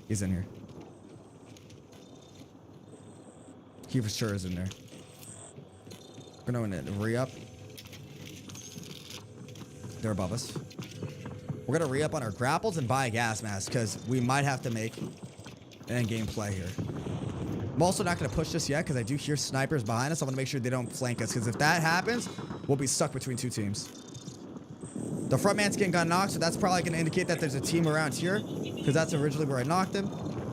He's in here. He for sure is in there. We're gonna re-up. They're above us. We're gonna re-up on our grapples and buy a gas mask because we might have to make an end-game play here. I'm also not gonna push this yet because I do hear snipers behind us. I want to make sure they don't flank us because if that happens, we'll be stuck between two teams. The front man's getting got knocked, so that's probably gonna indicate that there's a team around here because that's originally where I knocked him.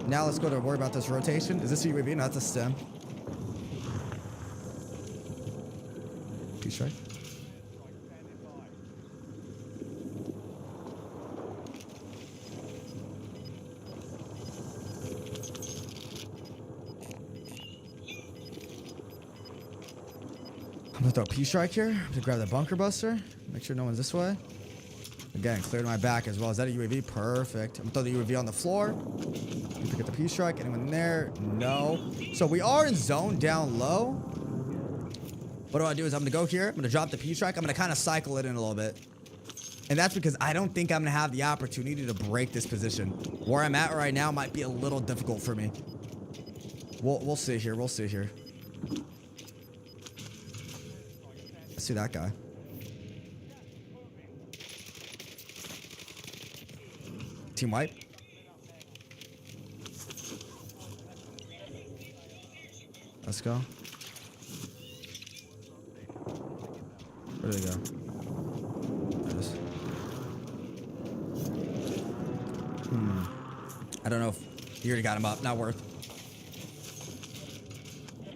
Now let's go to worry about this rotation. Is this a UAV? No, that's a stem. Peace, right? I'm gonna throw a P-strike here. I'm gonna grab the bunker buster. Make sure no one's this way. Again, cleared my back as well. Is that a UAV? Perfect. I'm gonna throw the UAV on the floor. Pick up the P-strike. Anyone in there? No. So we are in zone down low. What I do is I'm gonna go here. I'm gonna drop the P-strike. I'm gonna kind of cycle it in a little bit. And that's because I don't think I'm gonna have the opportunity to break this position. Where I'm at right now might be a little difficult for me. We'll see here. We'll see here. I see that guy. Team wipe. Let's go. Where did they go? There it is. I don't know if he already got him up. Not worth.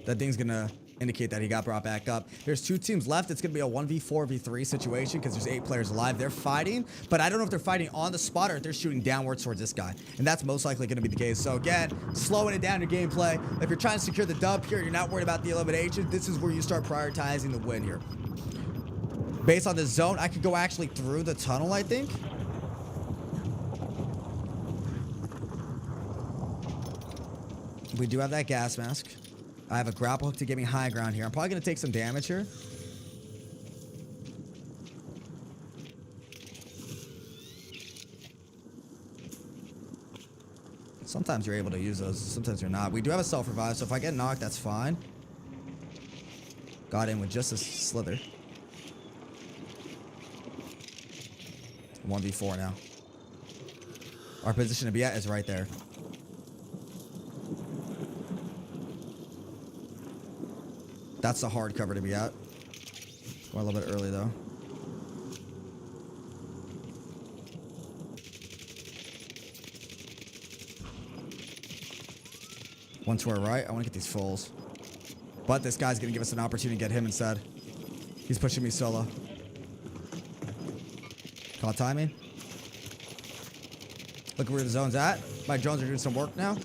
That thing's gonna indicate that he got brought back up. There's two teams left. It's going to be a 1v4v3 situation because there's 8 players alive. They're fighting, but I don't know if they're fighting on the spot or if they're shooting downwards towards this guy. And that's most likely going to be the case. So again, slowing it down your gameplay. If you're trying to secure the dub here, you're not worried about the elimination. This is where you start prioritizing the win here. Based on the zone, I could go actually through the tunnel, I think. We do have that gas mask. I have a grapple hook to get me high ground here. I'm probably going to take some damage here. Sometimes you're able to use those. Sometimes you're not. We do have a self-revive, so if I get knocked, that's fine. Got in with just a slither. 1v4 now. Our position to be at is right there. That's the hard cover to be at. Going a little bit early, though. One to our right. I want to get these fulls. But this guy's going to give us an opportunity to get him instead. He's pushing me solo. Call timing. Look where the zone's at. My drones are doing some work now.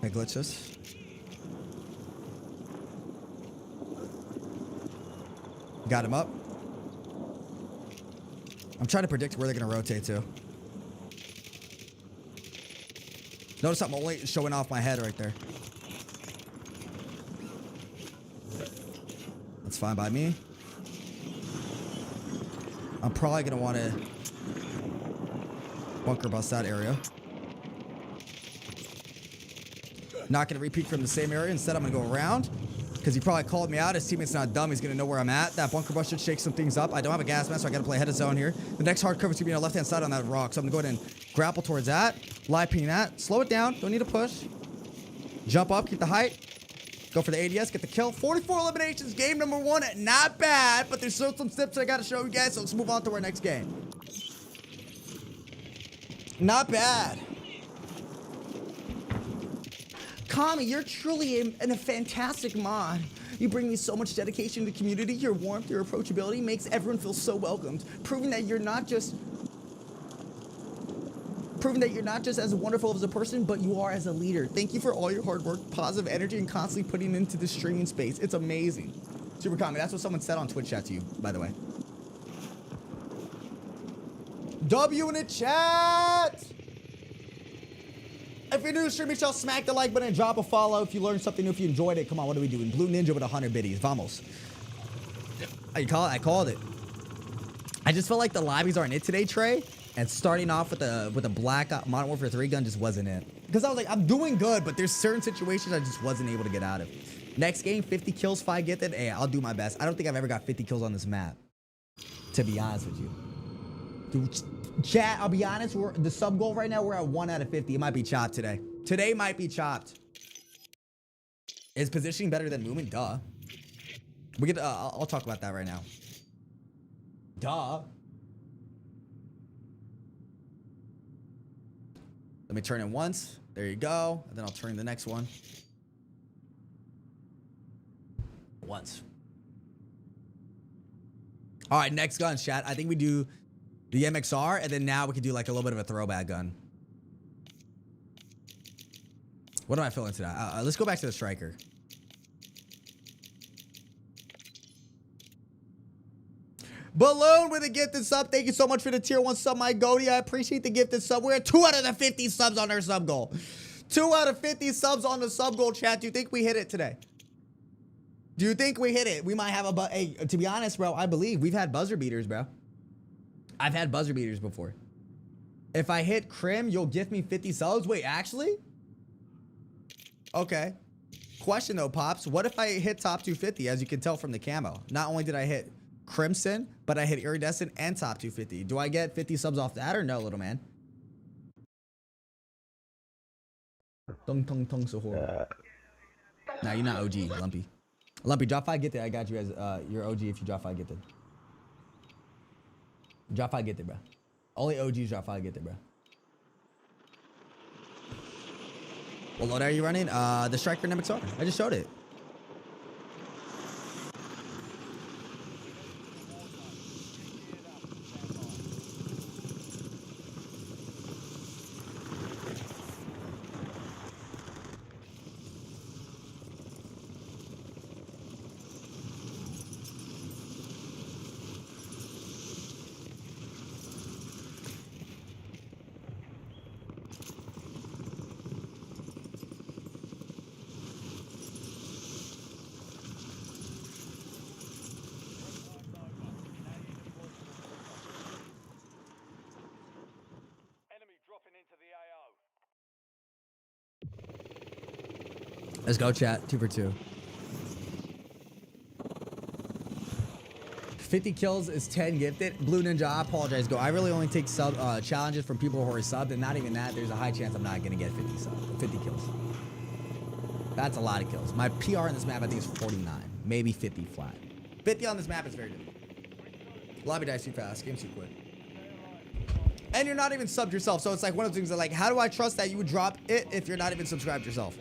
I glitch this. Got him up. I'm trying to predict where they're going to rotate to. Notice I'm only showing off my head right there. That's fine by me. I'm probably going to want to bunker bust that area. Not going to repeat from the same area. Instead, I'm going to go around. Because he probably called me out. His teammate's not dumb. He's going to know where I'm at. That bunker bust should shake some things up. I don't have a gas mask, so I got to play head of zone here. The next hard cover is going to be on the left-hand side on that rock. So I'm going to go ahead and grapple towards that. Live ping that. Slow it down. Don't need to push. Jump up. Keep the height. Go for the ADS. Get the kill. 44 eliminations. Game number 1. Not bad, but there's still some steps I got to show you guys. So let's move on to our next game. Not bad. Kami, you're truly a fantastic mod. You bring me so much dedication to the community. Your warmth, your approachability makes everyone feel so welcomed, proving that you're not just as wonderful as a person, but you are as a leader. Thank you for all your hard work, positive energy, and constantly putting into the streaming space. It's amazing. Super Kami, that's what someone said on Twitch chat to you, by the way. W in the chat! If you're new to stream, make sure to smack the like button and drop a follow if you learned something new, if you enjoyed it. Come on, what are we doing? Blue Ninja with 100 biddies. Vamos. You call it? I called it. I just felt like the lobbies aren't it today, Trey. And starting off with a black Modern Warfare 3 gun just wasn't it. Because I was like, I'm doing good, but there's certain situations I just wasn't able to get out of. Next game, 50 kills, 5 gifted. Hey, I'll do my best. I don't think I've ever got 50 kills on this map. To be honest with you. Dude, chat, I'll be honest, the sub goal right now, we're at 1 out of 50. It might be chopped today. Today might be chopped. Is positioning better than movement? Duh. We get. I'll talk about that right now. Duh. Let me turn it once. There you go. And then I'll turn the next one. Once. All right, next gun, chat. I think we do the MXR, and then now we can do like a little bit of a throwback gun. What am I feeling today? Let's go back to the striker. Balloon with a gifted sub. Thank you so much for the tier 1 sub, my goatee. I appreciate the gifted sub. We're at 2 out of the 50 subs on our sub goal. 2 out of 50 subs on the sub goal, chat. Do you think we hit it today? Do you think we hit it? We might have a hey, to be honest, bro, I believe we've had buzzer beaters, bro. I've had buzzer beaters before. If I hit Crim, you'll gift me 50 subs. Wait, actually? Okay. Question though, Pops. What if I hit top 250, as you can tell from the camo? Not only did I hit Crimson, but I hit Iridescent and top 250. Do I get 50 subs off that or no, little man? Tung tung tung so. Nah, you're not OG, Lumpy. Lumpy, drop 5 gifted. I got you as your OG if you drop 5 gifted. Drop 5 gifted, bro. Only OGs drop 5 gifted, bro. What loadout are you running? The striker and MXR. I just showed it. Let's go, chat. 2 for 2. 50 kills is 10 gifted. Blue Ninja, I apologize. Go. I really only take sub challenges from people who are subbed, and not even that. There's a high chance I'm not gonna get 50 kills. That's a lot of kills. My PR in this map, I think, is 49, maybe 50 flat. 50 on this map is very good. Lobby dies too fast. Game's too quick. And you're not even subbed yourself, so it's like one of the things that, like, how do I trust that you would drop it if you're not even subscribed yourself?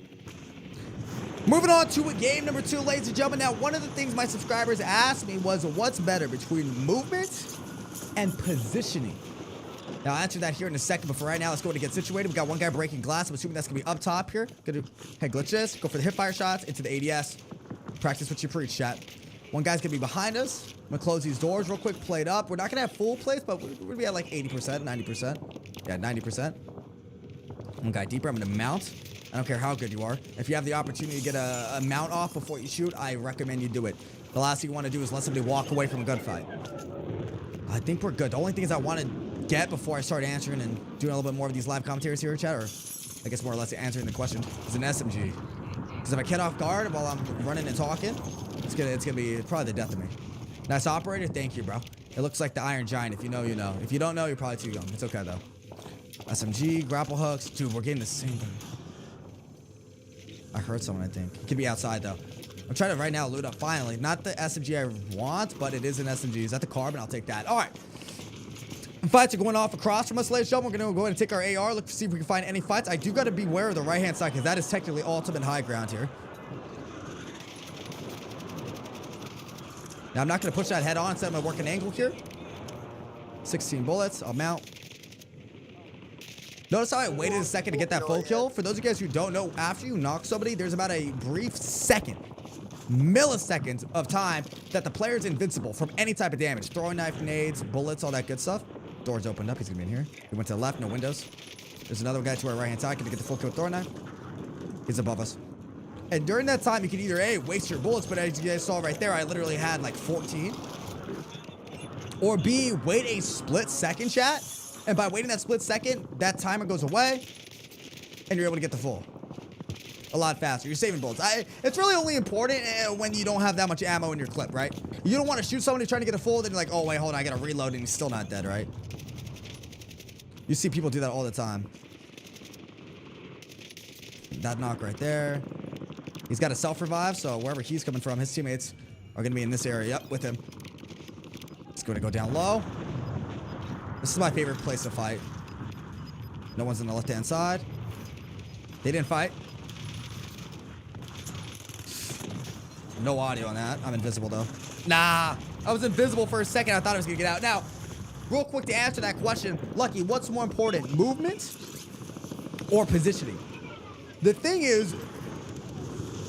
Moving on to game number 2, ladies and gentlemen. Now, one of the things my subscribers asked me was, what's better between movement and positioning? Now, I'll answer that here in a second, but for right now, let's go ahead and get situated. We got one guy breaking glass. I'm assuming that's going to be up top here. Gonna head glitch this. Go for the hip fire shots into the ADS. Practice what you preach, chat. One guy's going to be behind us. I'm going to close these doors real quick. Play it up. We're not going to have full plays, but we're going to be at like 80%, 90%. Yeah, 90%. One guy deeper. I'm going to mount. I don't care how good you are. If you have the opportunity to get a mount off before you shoot, I recommend you do it. The last thing you want to do is let somebody walk away from a gunfight. I think we're good. The only thing is I want to get before I start answering and doing a little bit more of these live commentaries here, chat, or I guess more or less answering the question, is an SMG. Because if I get off guard while I'm running and talking, it's gonna be probably the death of me. Nice operator. Thank you, bro. It looks like the Iron Giant. If you know, you know. If you don't know, you're probably too young. It's okay, though. SMG, grapple hooks. Dude, we're getting the same thing. I heard someone, I think. It could be outside, though. I'm trying to right now loot up, finally. Not the SMG I want, but it is an SMG. Is that the carbon? I'll take that. All right. Fights are going off across from us, ladies and gentlemen. We're going to go ahead and take our AR. Look to see if we can find any fights. I do got to beware of the right-hand side, because that is technically ultimate high ground here. Now, I'm not going to push that head on. Instead, I'm going to work an angle here. 16 bullets. I'll mount. Notice how I waited a second to get that full kill? For those of you guys who don't know, after you knock somebody, there's about a brief second, milliseconds of time that the player is invincible from any type of damage. Throwing knife, nades, bullets, all that good stuff. Door's opened up. He's going to be in here. He went to the left. No windows. There's another guy to our right-hand side. Can get the full kill with throwing knife? He's above us. And during that time, you can either, A, waste your bullets, but as you guys saw right there, I literally had like 14. Or B, wait a split second, chat. And by waiting that split second, that timer goes away and you're able to get the full. A lot faster. You're saving bullets. It's really only important when you don't have that much ammo in your clip, right? You don't want to shoot someone who's trying to get a full, then you're like, oh, wait, hold on, I gotta reload, and he's still not dead, right? You see people do that all the time. That knock right there. He's got a self-revive, so wherever he's coming from, his teammates are gonna be in this area. Yep, with him. He's gonna go down low. This is my favorite place to fight. No one's on the left-hand side. They didn't fight. No audio on that. I'm invisible, though. Nah. I was invisible for a second. I thought I was going to get out. Now, real quick to answer that question. Lucky, what's more important? Movement or positioning? The thing is,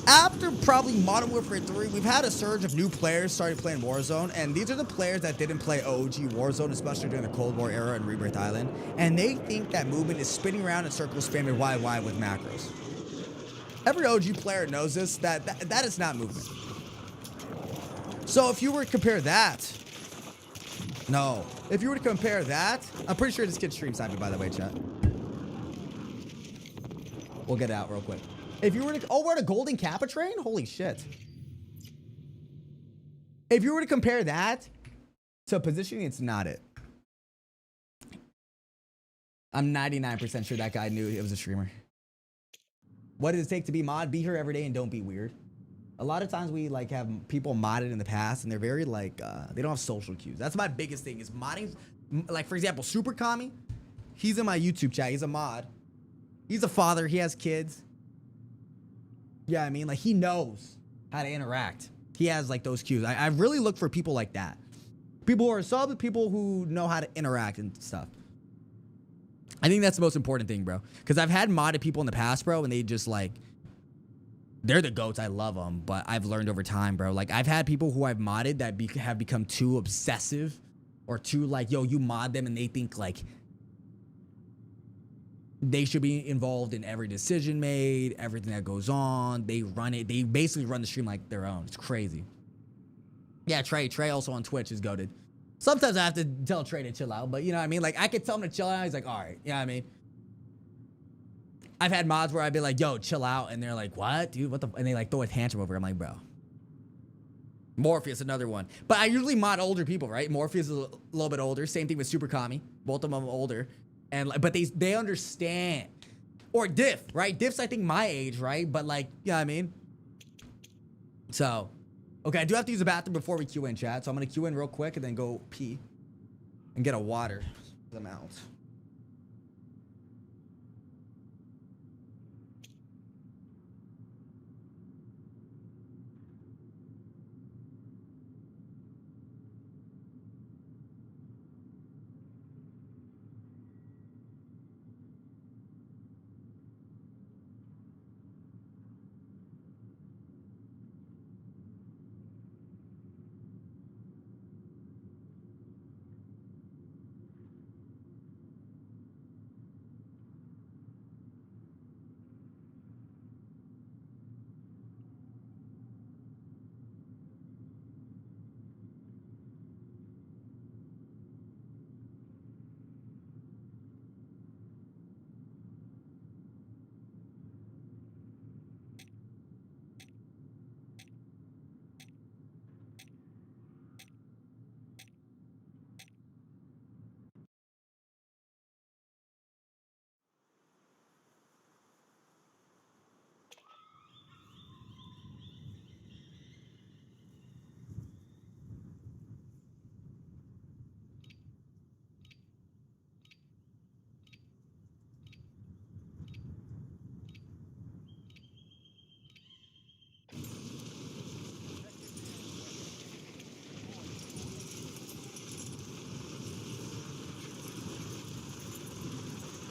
after probably Modern Warfare 3, we've had a surge of new players starting playing Warzone. And these are the players that didn't play OG Warzone, especially during the Cold War era and Rebirth Island. And they think that movement is spinning around in circles, spamming YY with macros. Every OG player knows this, that is not movement. So if you were to compare that, no. If you were to compare that, I'm pretty sure this kid stream sniping, by the way, chat. We'll get it out real quick. If you were to, oh, we're at a golden Kappa train? Holy shit. If you were to compare that to positioning, it's not it. I'm 99% sure that guy knew it was a streamer. What does it take to be mod? Be here every day and don't be weird. A lot of times we like have people modded in the past and they're very like, they don't have social cues. That's my biggest thing is modding. Like for example, Super Kami, he's in my YouTube chat. He's a mod. He's a father. He has kids. Yeah, I mean, like he knows how to interact. He has like those cues. I really look for people like that. People who are subs, people who know how to interact and stuff. I think that's the most important thing, bro. Because I've had modded people in the past, bro, and they just like, they're the GOATs. I love them, but I've learned over time, bro. Like I've had people who I've modded that have become too obsessive or too like, yo, you mod them and they think like they should be involved in every decision made, everything that goes on. They run it. They basically run the stream like their own. It's crazy. Yeah, Trey also on Twitch is goated. Sometimes I have to tell Trey to chill out, but you know what I mean? Like I could tell him to chill out. He's like, all right. You know what I mean? I've had mods where I'd be like, yo, chill out. And they're like, what, dude? What the? And they like throw a tantrum over. I'm like, bro. Morpheus, another one. But I usually mod older people, right? Morpheus is a little bit older. Same thing with Super Kami. Both of them are older. And but they understand. Or Diff, right? Diff's, I think, my age, right? But like, yeah, you know what I mean? So, okay, I do have to use the bathroom before we queue in, chat. So I'm going to queue in real quick and then go pee and get a water. I'm out.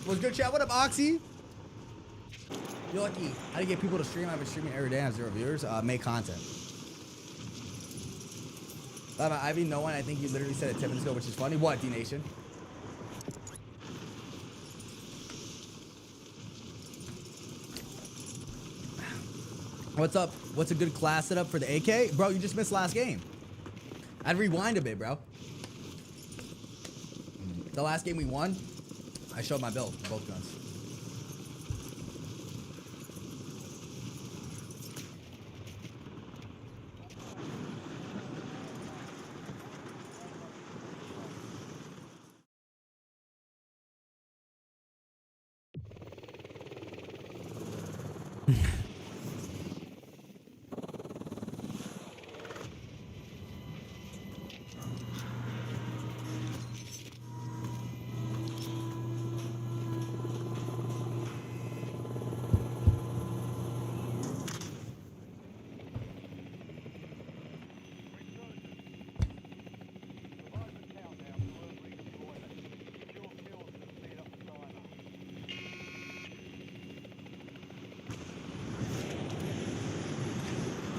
What's good, chat? What up, Oxy? You're lucky. How do you get people to stream? I've been streaming every day. I have 0 viewers. Make content. Ivy, no one. I think you literally said it 10 minutes ago, which is funny. What, D-Nation? What's up? What's a good class setup for the AK? Bro, you just missed last game. I'd rewind a bit, bro. The last game we won, I showed my build for both guns.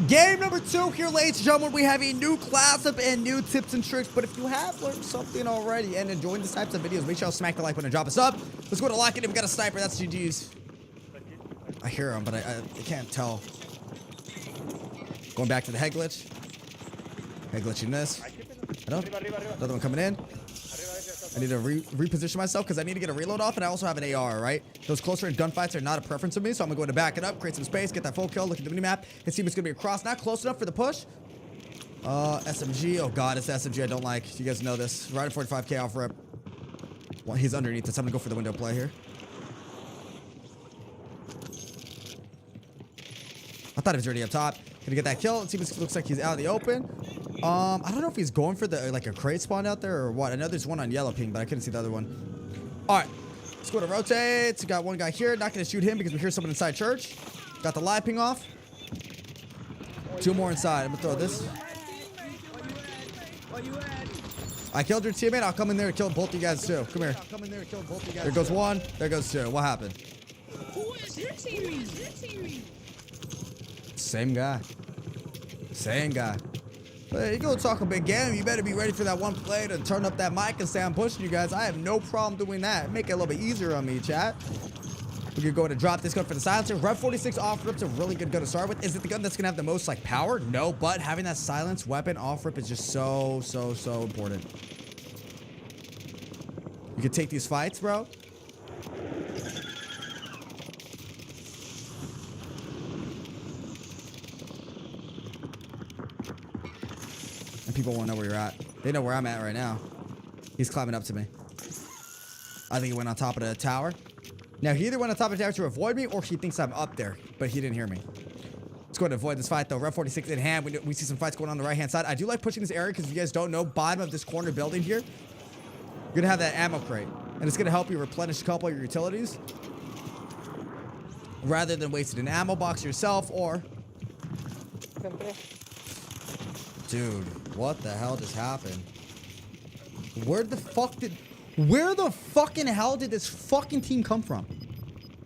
Game number 2 here, ladies and gentlemen. We have a new class up and new tips and tricks. But if you have learned something already and enjoying these types of videos, make sure you smack the like button and drop us up. Let's go to lock it in. We got a sniper. That's GG's. I hear him, but I can't tell. Going back to the head glitch. Head glitching this. I don't. Another one coming in. I need to reposition myself because I need to get a reload off, and I also have an AR, right? Those closer range gunfights are not a preference of me, so I'm going to back it up, create some space, get that full kill, look at the minimap, and see if it's going to be across. Not close enough for the push. SMG. Oh, God, it's the SMG I don't like. You guys know this. Right at 45K off rip. Well, he's underneath us. I'm going to go for the window play here. I thought he was already up top. Gonna get that kill. Let's see if it looks like he's out in the open. I don't know if he's going for the like a crate spawn out there or what. I know there's one on yellow ping, but I couldn't see the other one. All right, let's go to rotate. We got one guy here. Not gonna shoot him because we hear someone inside church. Got the live ping off. 2 more inside. I'm gonna throw this. I killed your teammate. I'll come in there and kill both of you guys too. Come here. There goes 1. There goes 2. What happened?
Who is your teammate?
Same guy. Same guy. Hey, you go talk a big game. You better be ready for that one play to turn up that mic and say I'm pushing you guys. I have no problem doing that. Make it a little bit easier on me, chat. We're going to drop this gun for the silencer. Rev 46 off rip's a really good gun to start with. Is it the gun that's going to have the most like power? No, but having that silence weapon off rip is just so important. You can take these fights, bro. People won't know where you're at. They know where I'm at right now. He's climbing up to me. I think he went on top of the tower. Now, he either went on top of the tower to avoid me or he thinks I'm up there, but he didn't hear me. Let's go ahead and avoid this fight, though. Rev 46 in hand. We see some fights going on the right-hand side. I do like pushing this area because if you guys don't know, bottom of this corner building here, you're going to have that ammo crate. And it's going to help you replenish a couple of your utilities rather than wasting an ammo box yourself or... Dude, what the hell just happened? Where the fucking hell did this fucking team come from?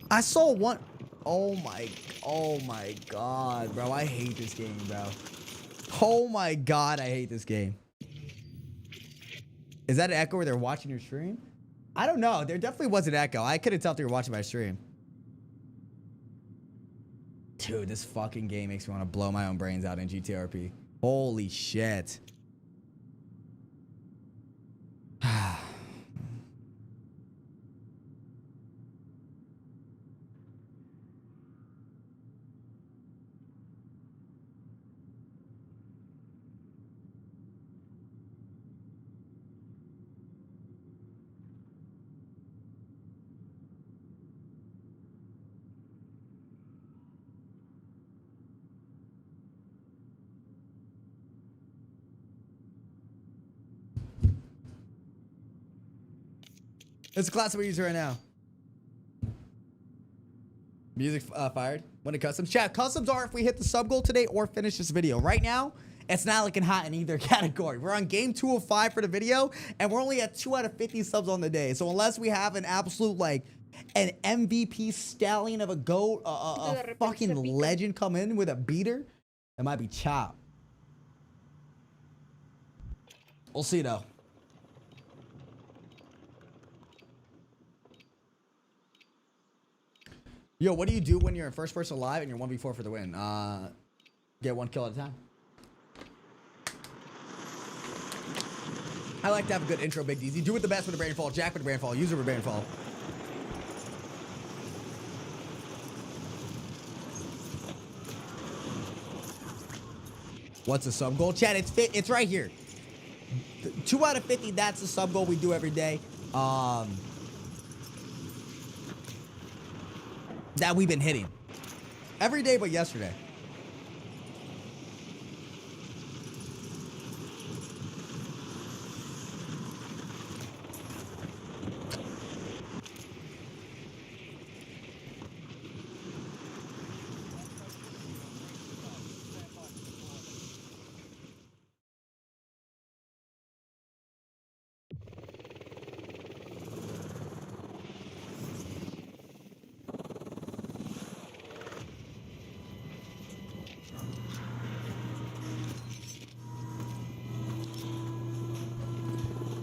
I saw one. Oh my god, bro. I hate this game, bro. Oh my god, I hate this game. Is that an echo where they're watching your stream? I don't know. There definitely was an echo. I couldn't tell if they were watching my stream. Dude, this fucking game makes me want to blow my own brains out in GTRP. Holy shit. It's a class we're using right now. Music fired. When it customs. Chat, customs are if we hit the sub goal today or finish this video. Right now, it's not looking hot in either category. We're on game 2 of 5 for the video, and we're only at 2 out of 50 subs on the day. So unless we have an absolute, like, an MVP stallion of a goat, a fucking legend come in with a beater, it might be chop. We'll see, though. Yo, what do you do when you're in first person alive and you're 1v4 for the win? Get 1 kill at a time. I like to have a good intro, Big DZ. Do it the best with a brain fall. Jack with a brain fall. User with a brain fall. What's the sub goal? Chat, it's right here. 2 out of 50, that's the sub goal we do every day. That we've been hitting. Every day but yesterday.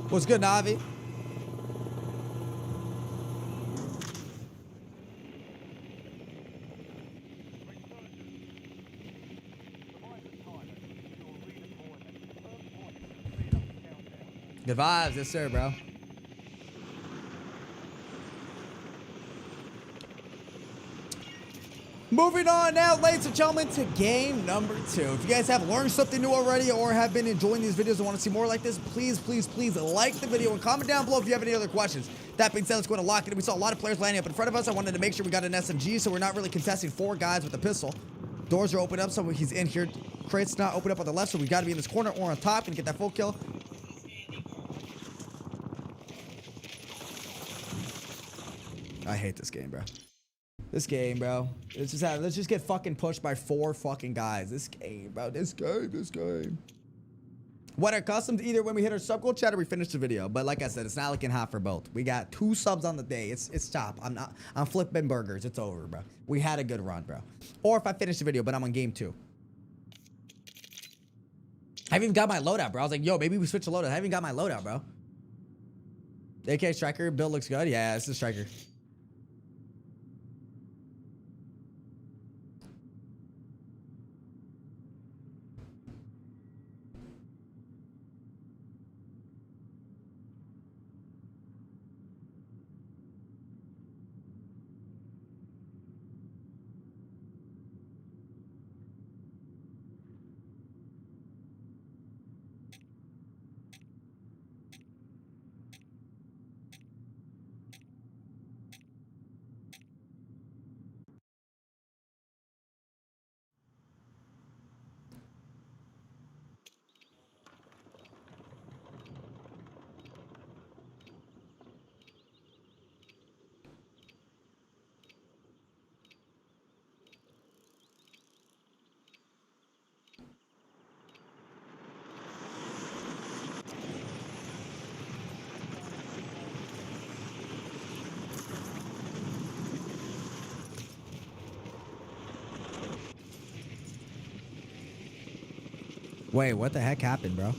What's good, Navi? Good vibes, yes sir, bro. Moving on now, ladies and gentlemen, to game number 2. If you guys have learned something new already or have been enjoying these videos and want to see more like this, please, please, please like the video and comment down below if you have any other questions. That being said, let's go to lock it. We saw a lot of players lining up in front of us. I wanted to make sure we got an SMG, so we're not really contesting 4 guys with a pistol. Doors are open up, so he's in here. Crate's not open up on the left, so we got to be in this corner or on top. Gonna get that full kill. I hate this game, bro. This game, bro. Let's just get fucking pushed by 4 fucking guys. This game, bro. This game. What are customs? Either when we hit our sub goal, chat, or we finish the video. But like I said, it's not looking hot for both. We got 2 subs on the day. It's top. I'm flipping burgers. It's over, bro. We had a good run, bro. Or if I finish the video, but I'm on game 2. I haven't even got my loadout, bro. I was like, yo, maybe we switch the loadout. I haven't even got my loadout, bro. AK Striker, build looks good. Yeah, it's the Striker. Wait, what the heck happened, bro?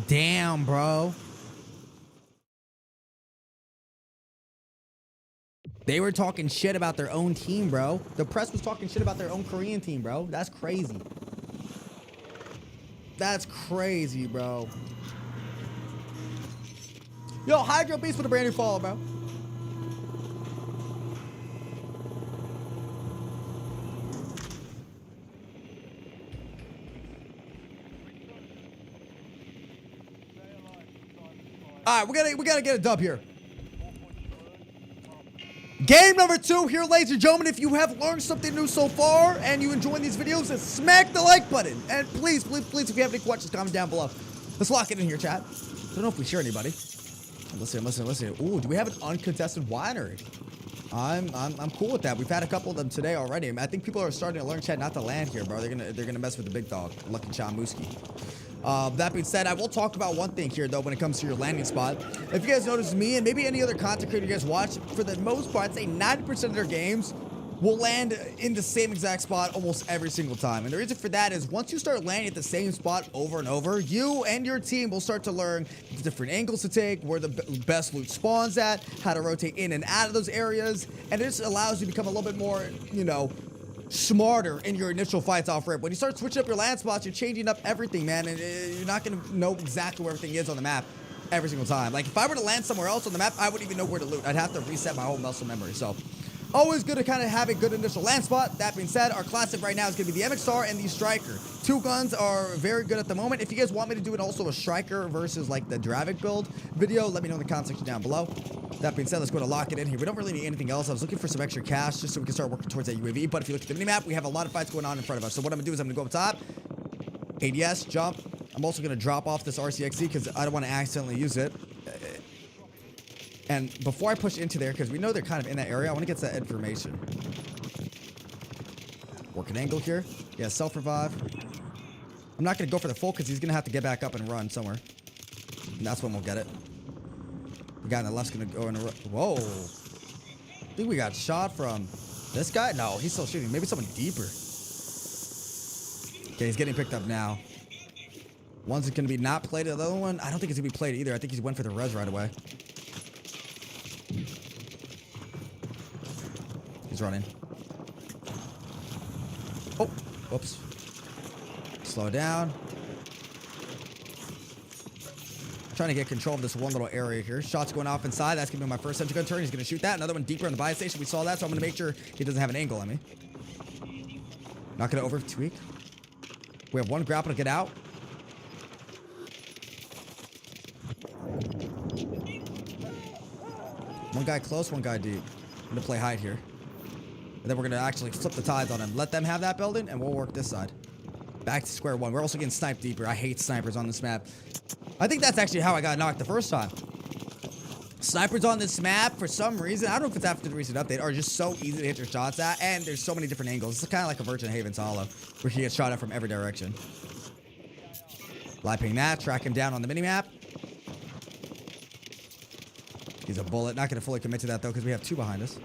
Damn, bro. They were talking shit about their own team, bro. The press was talking shit about their own Korean team, bro. That's crazy. That's crazy, bro. Yo, Hydro Beast with a brand new follow, bro. All right, we gotta get a dub here. Game number 2 here, ladies and gentlemen. If you have learned something new so far and you enjoy these videos, then smack the like button. And please, please, please, if you have any questions, comment down below. Let's lock it in here, chat. I don't know if we hear anybody. Listen. Ooh, do we have an uncontested winery? I'm cool with that. We've had a couple of them today already. I think people are starting to learn, chat, not to land here, bro. They're gonna mess with the big dog, LuckyChamuu. That being said, I will talk about one thing here, though, when it comes to your landing spot. If you guys notice, me and maybe any other content creator you guys watch, for the most part, I'd say 90% of their games will land in the same exact spot almost every single time. And the reason for that is once you start landing at the same spot over and over, you and your team will start to learn the different angles to take, where the best loot spawns at, how to rotate in and out of those areas. And this allows you to become a little bit more, you know, smarter in your initial fights off rip. When you start switching up your land spots, you're changing up everything, man, and you're not going to know exactly where everything is on the map every single time. Like, if I were to land somewhere else on the map, I wouldn't even know where to loot. I'd have to reset my whole muscle memory. So always good to kind of have a good initial land spot. That being said, our classic right now is going to be the MXR and the Striker. Two guns are very good at the moment. If you guys want me to do it also a Striker versus like the Dravik build video, let me know in the comment section down below. That being said, let's go to lock it in here. We don't really need anything else. I was looking for some extra cash just so we can start working towards that UAV. But if you look at the minimap, we have a lot of fights going on in front of us. So what I'm going to do is I'm going to go up top, ADS, jump. I'm also going to drop off this RCXC because I don't want to accidentally use it. And before I push into there, because we know they're kind of in that area, I want to get that information. Work an angle here. Yeah, self-revive. I'm not going to go for the full because he's going to have to get back up and run somewhere. And that's when we'll get it. The guy on the left's going to go in a... Whoa. I think we got shot from this guy. No, he's still shooting. Maybe someone deeper. Okay, he's getting picked up now. One's going to be not played. The other one, I don't think it's going to be played either. I think he went for the res right away. He's running. Oh, whoops. Slow down. Trying to get control of this one little area here. Shots going off inside. That's going to be my first sentry gun turn. He's going to shoot that. Another one deeper in the buy station. We saw that, so I'm going to make sure he doesn't have an angle on me. Not going to over tweak. We have one grapple to get out. One guy close, one guy deep. I'm going to play hide here. And then we're going to actually flip the tides on him. Let them have that building, and we'll work this side. Back to square one. We're also getting sniped deeper. I hate snipers on this map. I think that's actually how I got knocked the first time. Snipers on this map, for some reason, I don't know if it's after the recent update, are just so easy to hit your shots at, and there's so many different angles. It's kind of like a Virgin Haven's Hollow, where he gets shot at from every direction. Live ping that, track him down on the minimap. He's a bullet. Not going to fully commit to that, though, because we have two behind us.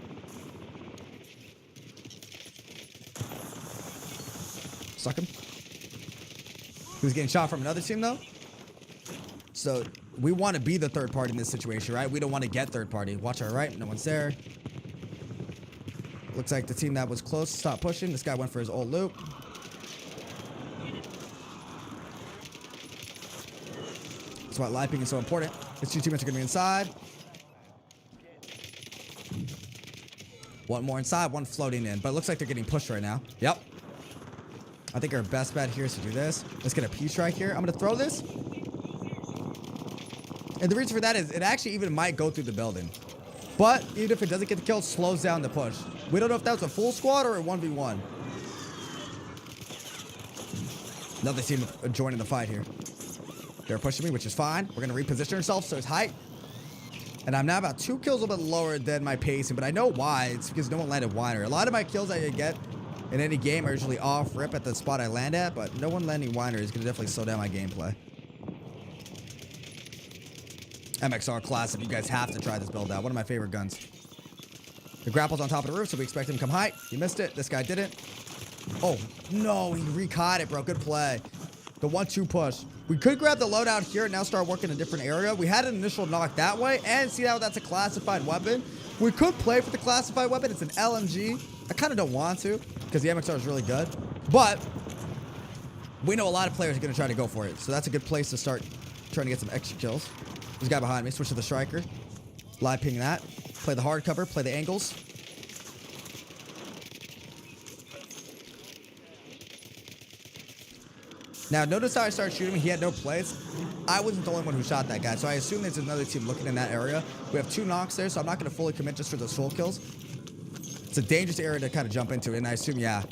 Suck him. He was getting shot from another team, though. So we want to be the third party in this situation, right? We don't want to get third party. Watch our right. No one's there. Looks like the team that was close stopped pushing. This guy went for his old loop. That's why live ping is so important. His two teammates are going to be inside. One more inside, one floating in. But it looks like they're getting pushed right now. Yep. I think our best bet here is to do this. Let's get a P-strike here. I'm going to throw this. And the reason for that is it actually even might go through the building. But even if it doesn't get the kill, it slows down the push. We don't know if that was a full squad or a 1v1. Another team joining the fight here. They're pushing me, which is fine. We're going to reposition ourselves so it's height. And I'm now about 2 kills a little bit lower than my pacing, but I know why. It's because no one landed wider. A lot of my kills I get in any game are usually off rip at the spot I land at, but no one landing wider is going to definitely slow down my gameplay. MXR classic. You guys have to try this build out. One of my favorite guns. The grapple's on top of the roof, so we expect him to come high. He missed it. This guy didn't. Oh, no. He recaught it, bro. Good play. The 1-2 push. We could grab the loadout here and now start working a different area. We had an initial knock that way, and see how that's a classified weapon. We could play for the classified weapon. It's an LMG. I kind of don't want to because the MXR is really good. But we know a lot of players are going to try to go for it. So that's a good place to start trying to get some extra kills. There's a guy behind me. Switch to the striker. Live ping that. Play the hard cover. Play the angles. Now, notice how I started shooting him. He had no plays. I wasn't the only one who shot that guy, so I assume there's another team looking in that area. We have 2 knocks there, so I'm not going to fully commit just for those full kills. It's a dangerous area to kind of jump into, and I assume, yeah,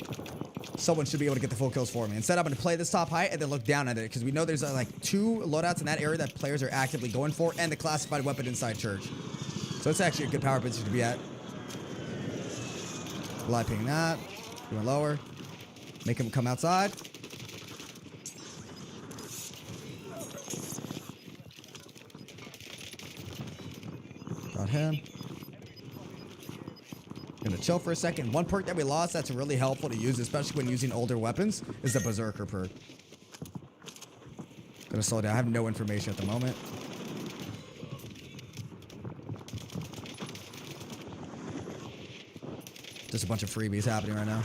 someone should be able to get the full kills for me. Instead, I'm going to play this top height and then look down at it, because we know there's like 2 loadouts in that area that players are actively going for, and the classified weapon inside church. So it's actually a good power position to be at. Live ping that. Going lower. Make him come outside. Got him. Gonna chill for a second. One perk that we lost that's really helpful to use, especially when using older weapons, is the Berserker perk. Gonna slow down. I have no information at the moment. Just a bunch of freebies happening right now.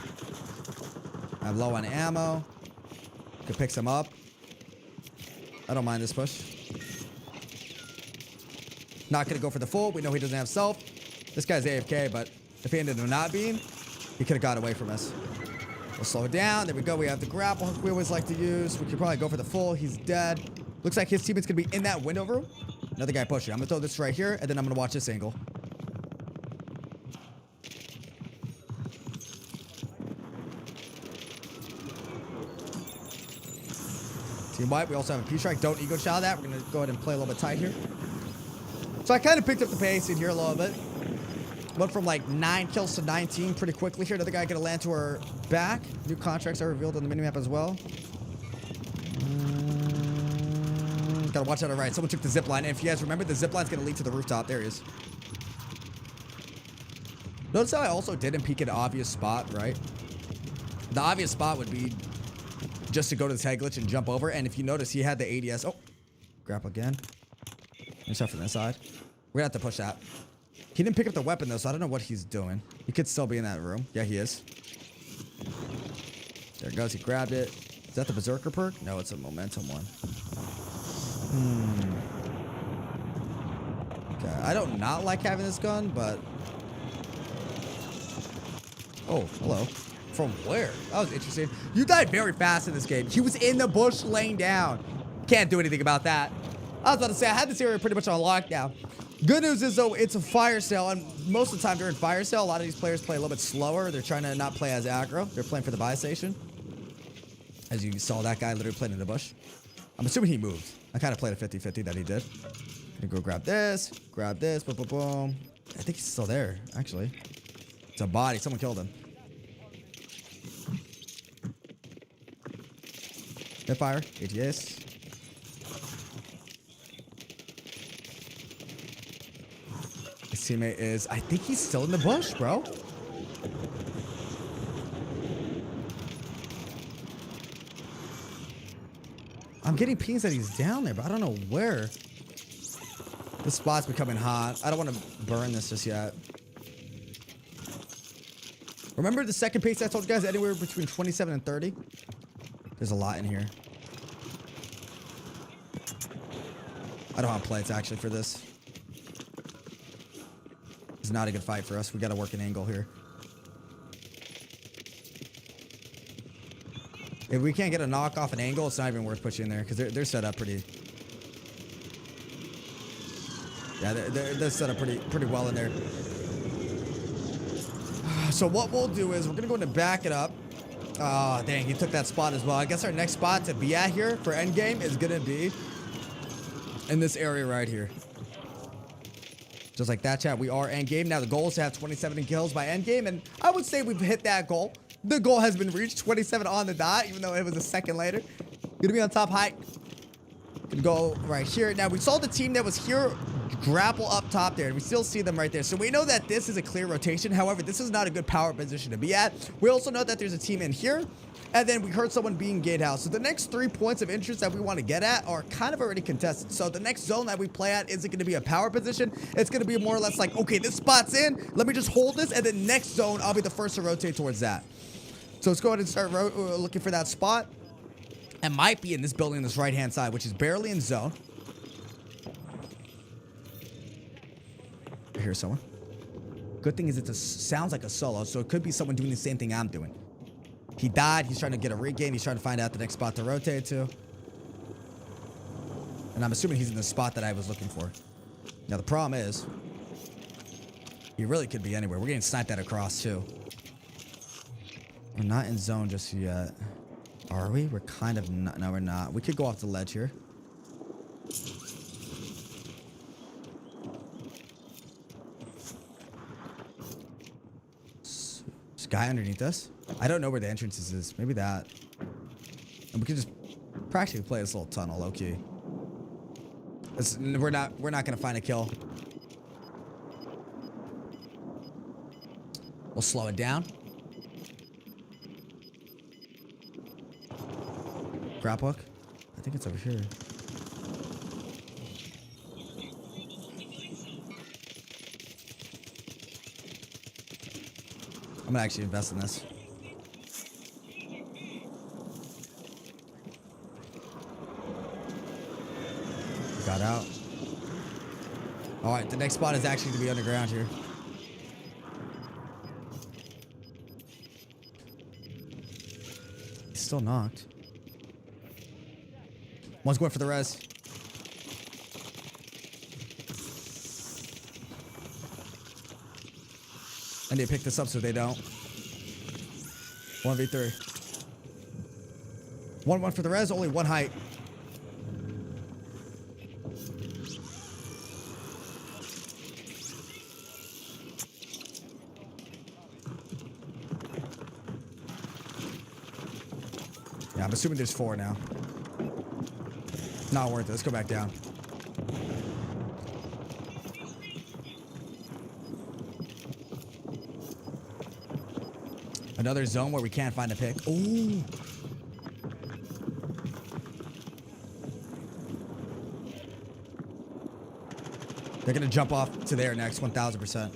I'm low on ammo. Could pick some up. I don't mind this push. Not gonna go for the full. We know he doesn't have self. This guy's AFK, but if he ended up not being, he could have got away from us. We'll slow it down. There we go. We have the grapple hook we always like to use. We could probably go for the full. He's dead. Looks like his teammate's gonna be in that window room. Another guy pushing. I'm gonna throw this right here, and then I'm gonna watch this angle. Team white, we also have a P-strike. Don't ego child that. We're gonna go ahead and play a little bit tight here. So I kind of picked up the pace in here a little bit. Went from like 9 kills to 19 pretty quickly here. Another guy gonna land to our back. New contracts are revealed on the minimap as well. Gotta watch out on the right. Someone took the zip line. And if you guys remember, the zip line's gonna lead to the rooftop. There he is. Notice how I also didn't peek at an obvious spot, right? The obvious spot would be just to go to this head glitch and jump over. And if you notice, he had the ADS. Oh, grapple again. Except from this side. We're gonna have to push that. He didn't pick up the weapon though, so I don't know what he's doing. He could still be in that room. Yeah, he is. There it goes. He grabbed it. Is that the Berserker perk? No, it's a momentum one. Okay, I don't not like having this gun, but... Oh, hello. From where? That was interesting. You died very fast in this game. He was in the bush laying down. Can't do anything about that. I was about to say, I had this area pretty much on lockdown. Good news is, though, it's a fire sale, and most of the time during fire sale, a lot of these players play a little bit slower. They're trying to not play as aggro. They're playing for the buy station. As you saw, that guy literally playing in the bush. I'm assuming he moved. I kind of played a 50-50 that he did. Gonna go grab this, boom, boom, boom. I think he's still there, actually. It's a body. Someone killed him. Hipfire, ATS. His teammate is, I think he's still in the bush, bro. I'm getting pings that he's down there, but I don't know where. This spot's becoming hot. I don't want to burn this just yet. Remember the second pace I told you guys, anywhere between 27 and 30? There's a lot in here. I don't have plates actually for this. It's not a good fight for us. We got to work an angle here. If we can't get a knock off an angle, it's not even worth pushing there because they're set up pretty. Yeah, they're set up pretty well in there. So what we'll do is we're gonna go in to back it up. Oh, dang, he took that spot as well. I guess our next spot to be at here for endgame is gonna be in this area right here. Just like that, chat. We are endgame. Now the goal is to have 27 kills by endgame, and I would say we've hit that goal. The goal has been reached, 27 on the dot, even though it was a second later. Gonna be on top height. Gonna go right here. Now, we saw the team that was here grapple up top there, and we still see them right there. So we know that this is a clear rotation. However, this is not a good power position to be at. We also know that there's a team in here, and then we heard someone being gatehouse. So the next 3 points of interest that we want to get at are kind of already contested. So the next zone that we play at isn't going to be a power position. It's going to be more or less like, okay, this spot's in. Let me just hold this, and then next zone, I'll be the first to rotate towards that. So let's go ahead and start looking for that spot. It might be in this building on this right-hand side, which is barely in zone. I hear someone. Good thing is it sounds like a solo, so it could be someone doing the same thing I'm doing. He died. He's trying to get a regain. He's trying to find out the next spot to rotate to. And I'm assuming he's in the spot that I was looking for. Now, the problem is, he really could be anywhere. We're getting sniped at across, too. We're not in zone just yet. Are we? We're kind of not. No, we're not. We could go off the ledge here. This guy underneath us. I don't know where the entrance is. Maybe that. And we could just practically play this little tunnel, low key. We're not gonna find a kill. We'll slow it down. Grab hook. I think it's over here. I'm gonna actually invest in this. Got out. All right, the next spot is actually gonna be underground here. He's still knocked. One's going for the res. I need to pick this up so they don't. 1v3. 1-1 for the res, only one height. Yeah, I'm assuming there's 4 now. Not worth it. Let's go back down. Another zone where we can't find a pick. Ooh. They're gonna jump off to there next, 1000%.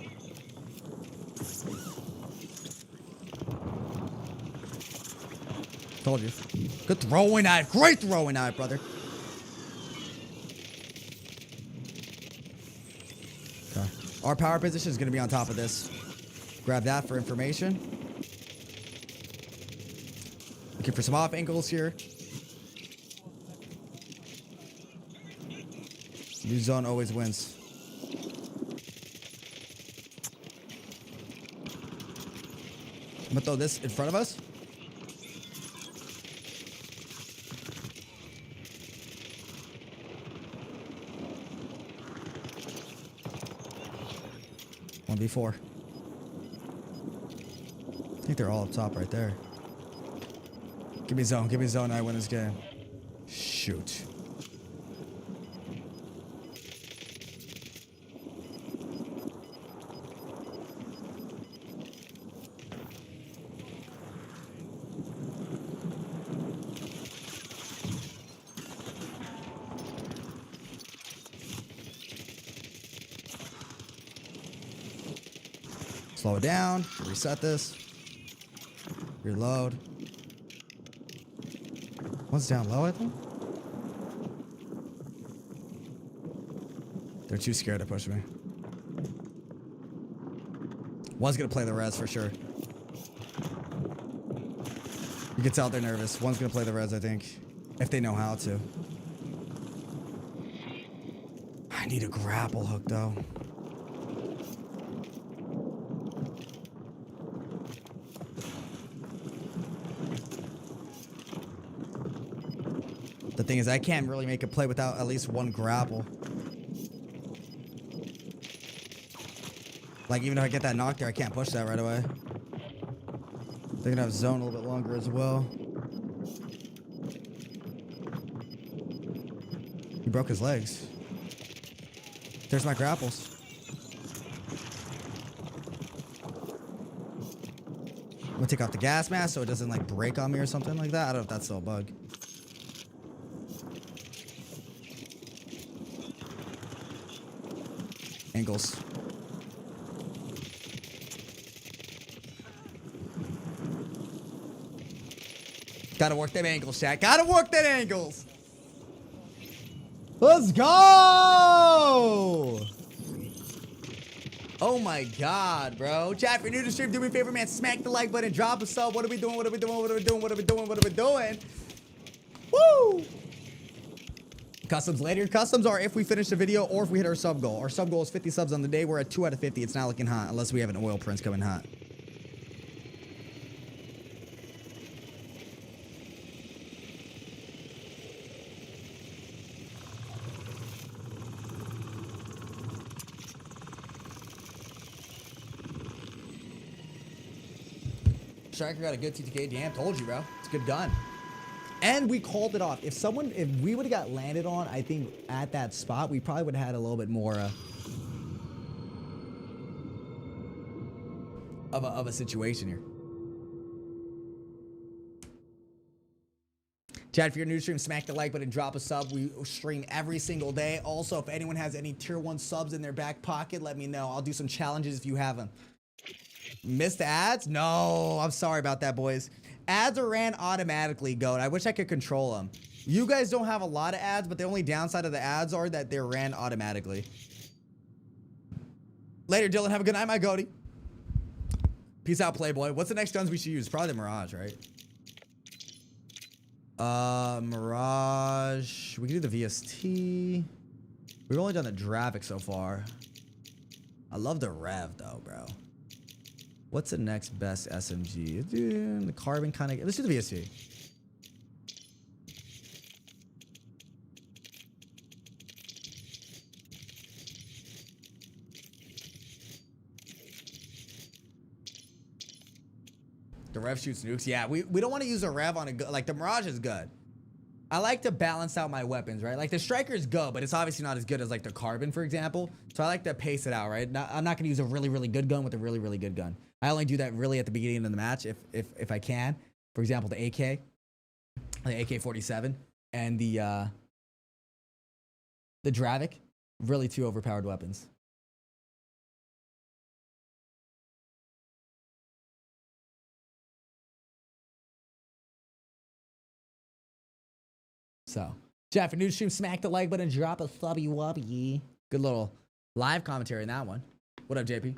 Told you. Good throwing knife. Great throwing knife, brother. Okay. Our power position is gonna be on top of this. Grab that for information. Looking for some off angles here. New zone always wins. I'm gonna throw this in front of us. Before. I think they're all up top right there. Give me zone, I win this game. Shoot. Slow it down. Reset this. Reload. One's down low, I think. They're too scared to push me. One's gonna play the res for sure. You can tell they're nervous. One's gonna play the res, I think. If they know how to. I need a grapple hook though. The thing is, I can't really make a play without at least one grapple. Like, even if I get that knock there, I can't push that right away. They're gonna have zone a little bit longer as well. He broke his legs. There's my grapples. I'm gonna take off the gas mask so it doesn't, like, break on me or something like that. I don't know if that's still a bug. Angles. Gotta work them angles, Shaq. Gotta work them angles. Let's go! Oh my god, bro. Chat, if you're new to the stream, do me a favor, man. Smack the like button, drop a sub. What are we doing? What are we doing? What are we doing? What are we doing? What are we doing? Woo! Customs later. Customs are if we finish the video or if we hit our sub goal. Our sub goal is 50 subs on the day. We're at 2 out of 50. It's not looking hot unless we have an oil prince coming hot. Striker got a good TTK. Damn, told you, bro. It's a good gun. And we called it off. If we would have got landed on, I think at that spot, we probably would have had a little bit more of a situation here. Chad, if you're new to stream, smack the like button, drop a sub. We stream every single day. Also, if anyone has any tier 1 subs in their back pocket, let me know. I'll do some challenges if you have them. Missed ads? No, I'm sorry about that, boys. Ads are ran automatically, GOAT. I wish I could control them. You guys don't have a lot of ads, but the only downside of the ads are that they're ran automatically. Later, Dylan. Have a good night, my goatee. Peace out, Playboy. What's the next guns we should use? Probably the Mirage, right? Mirage. We can do the VST. We've only done the Dravik so far. I love the Rev though, bro. What's the next best SMG? Dude, the Carbon kind of. Let's do the VST. The Rev shoots nukes. Yeah, we don't want to use a Rev on a gun. Like, the Mirage is good. I like to balance out my weapons, right? Like, the Striker is good, but it's obviously not as good as, like, the Carbon, for example. So I like to pace it out, right? I'm not going to use a really, really good gun with a really, really good gun. I only do that really at the beginning of the match if I can. For example, the AK. The AK-47. And the Dravik. Really two overpowered weapons. So, Jeff, a new stream, smack the like button, drop a thubby wubby. Good little live commentary in that one. What up, JP?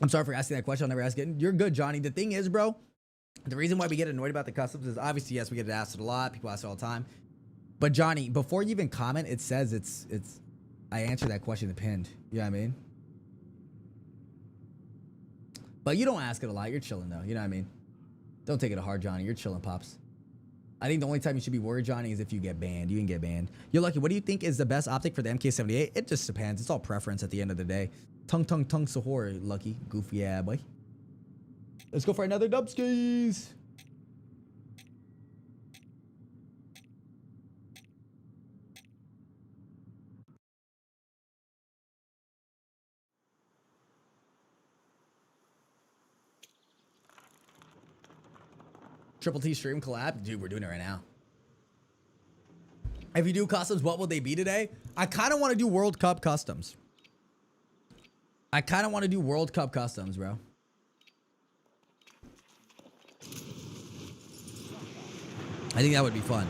I'm sorry for asking that question. I'll never ask it. You're good, Johnny. The thing is, bro, the reason why we get annoyed about the customs is obviously, yes, we get asked it a lot. People ask it all the time. But, Johnny, before you even comment, it says I answered that question in the pinned. You know what I mean? But you don't ask it a lot. You're chilling, though. You know what I mean? Don't take it hard, Johnny. You're chilling, pops. I think the only time you should be worried, Johnny, is if you get banned. You can get banned. You're lucky. What do you think is the best optic for the MK78? It just depends. It's all preference at the end of the day. Tung Sahor, lucky. Goofy, yeah, boy. Let's go for another dubskis. Triple T stream collab? Dude, we're doing it right now. If you do customs, what will they be today? I kind of want to do World Cup customs. I kind of want to do World Cup customs, bro. I think that would be fun.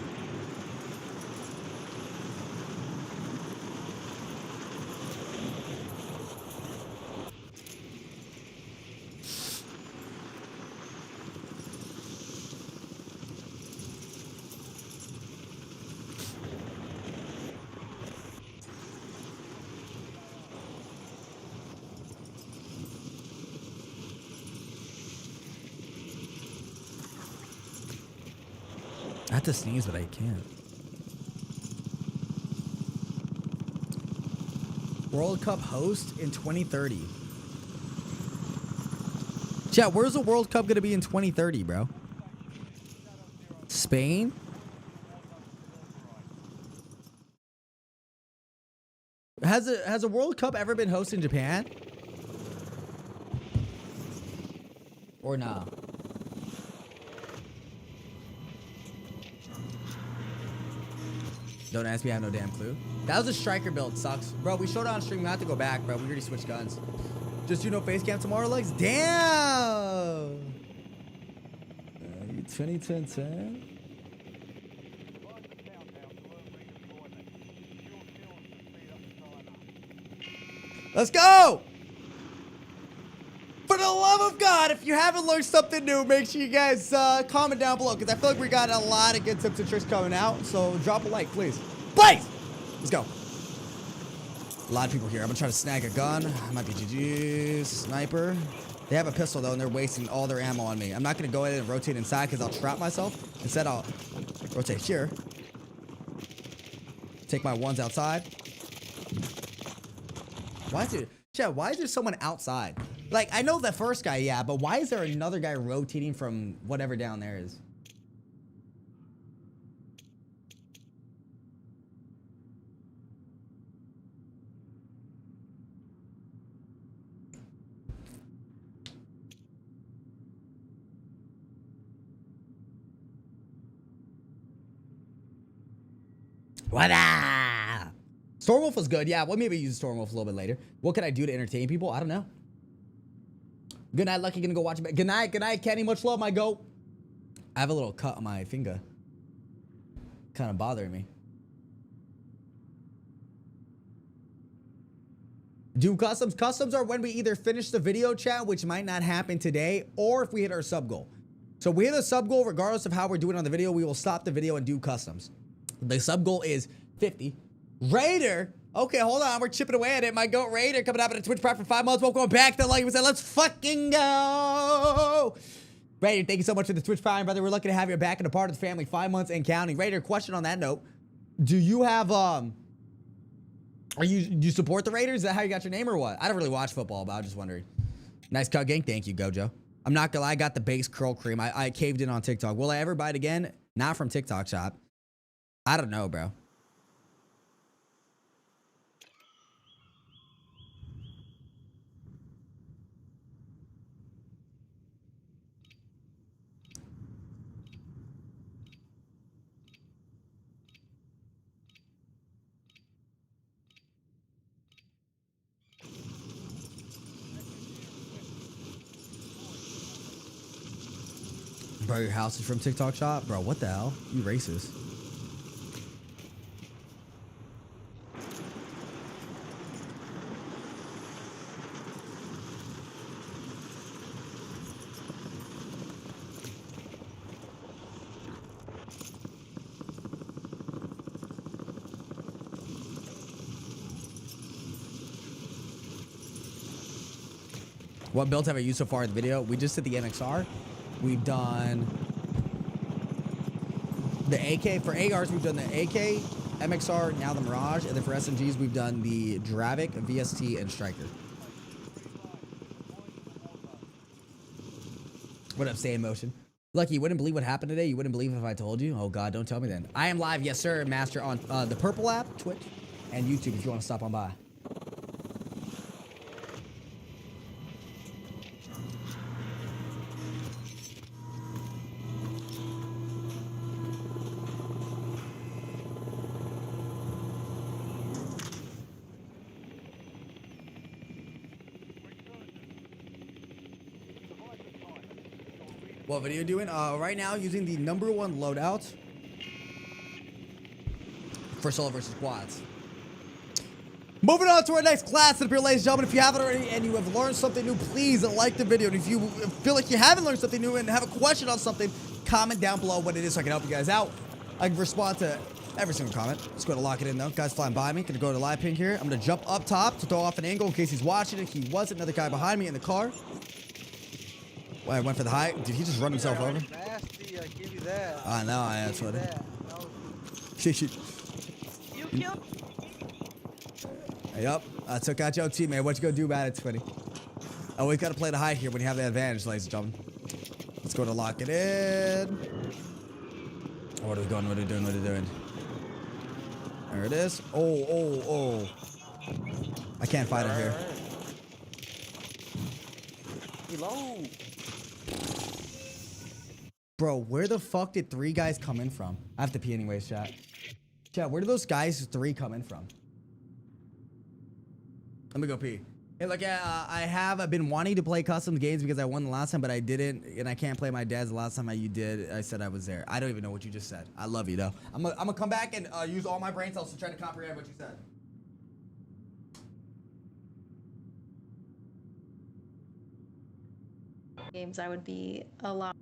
I have to sneeze, but I can't. World Cup host in 2030. Chat, where's the World Cup gonna be in 2030, bro? Spain? Has a World Cup ever been hosted in Japan? Or nah? Don't ask me, I have no damn clue. That was a striker build, sucks. Bro, we showed it on stream, we have to go back, bro. We already switched guns. Just do no face cam tomorrow, legs? Damn! You 2010. Let's go! For the love of God, if you haven't learned something new, make sure you guys comment down below, because I feel like we got a lot of good tips and tricks coming out. So drop a like, please. Please! Let's go. A lot of people here. I'm going to try to snag a gun. Might be GG's. Sniper. They have a pistol, though, and they're wasting all their ammo on me. I'm not going to go ahead and rotate inside, because I'll trap myself. Instead, I'll rotate here. Take my ones outside. Why is it... Chat, why is there someone outside? Like, I know the first guy, yeah, but why is there another guy rotating from whatever down there is? What up? Stormwolf was good. Yeah, we'll maybe use Stormwolf a little bit later. What can I do to entertain people? I don't know. Good night, Lucky. Gonna go watch it. Good night, Kenny. Much love, my goat. I have a little cut on my finger. Kind of bothering me. Do customs. Customs are when we either finish the video chat, which might not happen today, or if we hit our sub goal. So if we hit a sub goal, regardless of how we're doing on the video, we will stop the video and do customs. The sub goal is 50. Raider. Okay, hold on. We're chipping away at it. My goat Raider coming up at a Twitch Prime for 5 months. Welcome back to Like we said. Let's fucking go. Raider, thank you so much for the Twitch Prime, brother. We're lucky to have you back and a part of the family. 5 months and counting. Raider, question on that note. Do you have do you support the Raiders? Is that how you got your name or what? I don't really watch football, but I was just wondering. Nice cut, gang. Thank you, Gojo. I'm not gonna lie, I got the base curl cream. I caved in on TikTok. Will I ever buy it again? Not from TikTok shop. I don't know, bro. Bro, your house is from TikTok shop? Bro, what the hell? You racist. What builds have I used so far in the video? We just did the NXR. We've done the AK. For ARs, we've done the AK, MXR, now the Mirage. And then for SMGs, we've done the Dravik, VST, and Striker. What up, Stay in Motion? Lucky, you wouldn't believe what happened today? You wouldn't believe if I told you? Oh, God, don't tell me then. I am live, yes, sir, Master, on the Purple app, Twitch, and YouTube if you want to stop on by. What video doing? Right now using the #1 loadout for solo versus quads. Moving on to our next class, ladies and gentlemen. If you haven't already and you have learned something new, please like the video. And if you feel like you haven't learned something new and have a question on something, comment down below what it is so I can help you guys out. I can respond to every single comment. Let's go to lock it in though. Guys flying by me. Gonna go to live ping here. I'm gonna jump up top to throw off an angle in case he's watching it. He wasn't. Another guy behind me in the car. Well, I went for the high. Did he just run himself over?
Nasty, I give you that.
I know, that's what it is.
You killed.
Yup, I took out your teammate. What you gonna do about it, Twitty? Always gotta play the high here when you have the advantage, ladies and gentlemen. Let's go to lock it in. What are we doing? What are we doing? What are we doing? There it is. Oh. I can't fight it here.
Reload.
Bro, where the fuck did 3 guys come in from? I have to pee anyways, chat. Chat, where did those guys 3 come in from? Let me go pee. Hey, look, I have been wanting to play custom games because I won the last time, but I didn't, and I can't play my dad's the last time you did. I said I was there. I don't even know what you just said. I love you, though. I'm gonna come back and use all my brain cells to try to comprehend what you said.
Games, I would be a lot.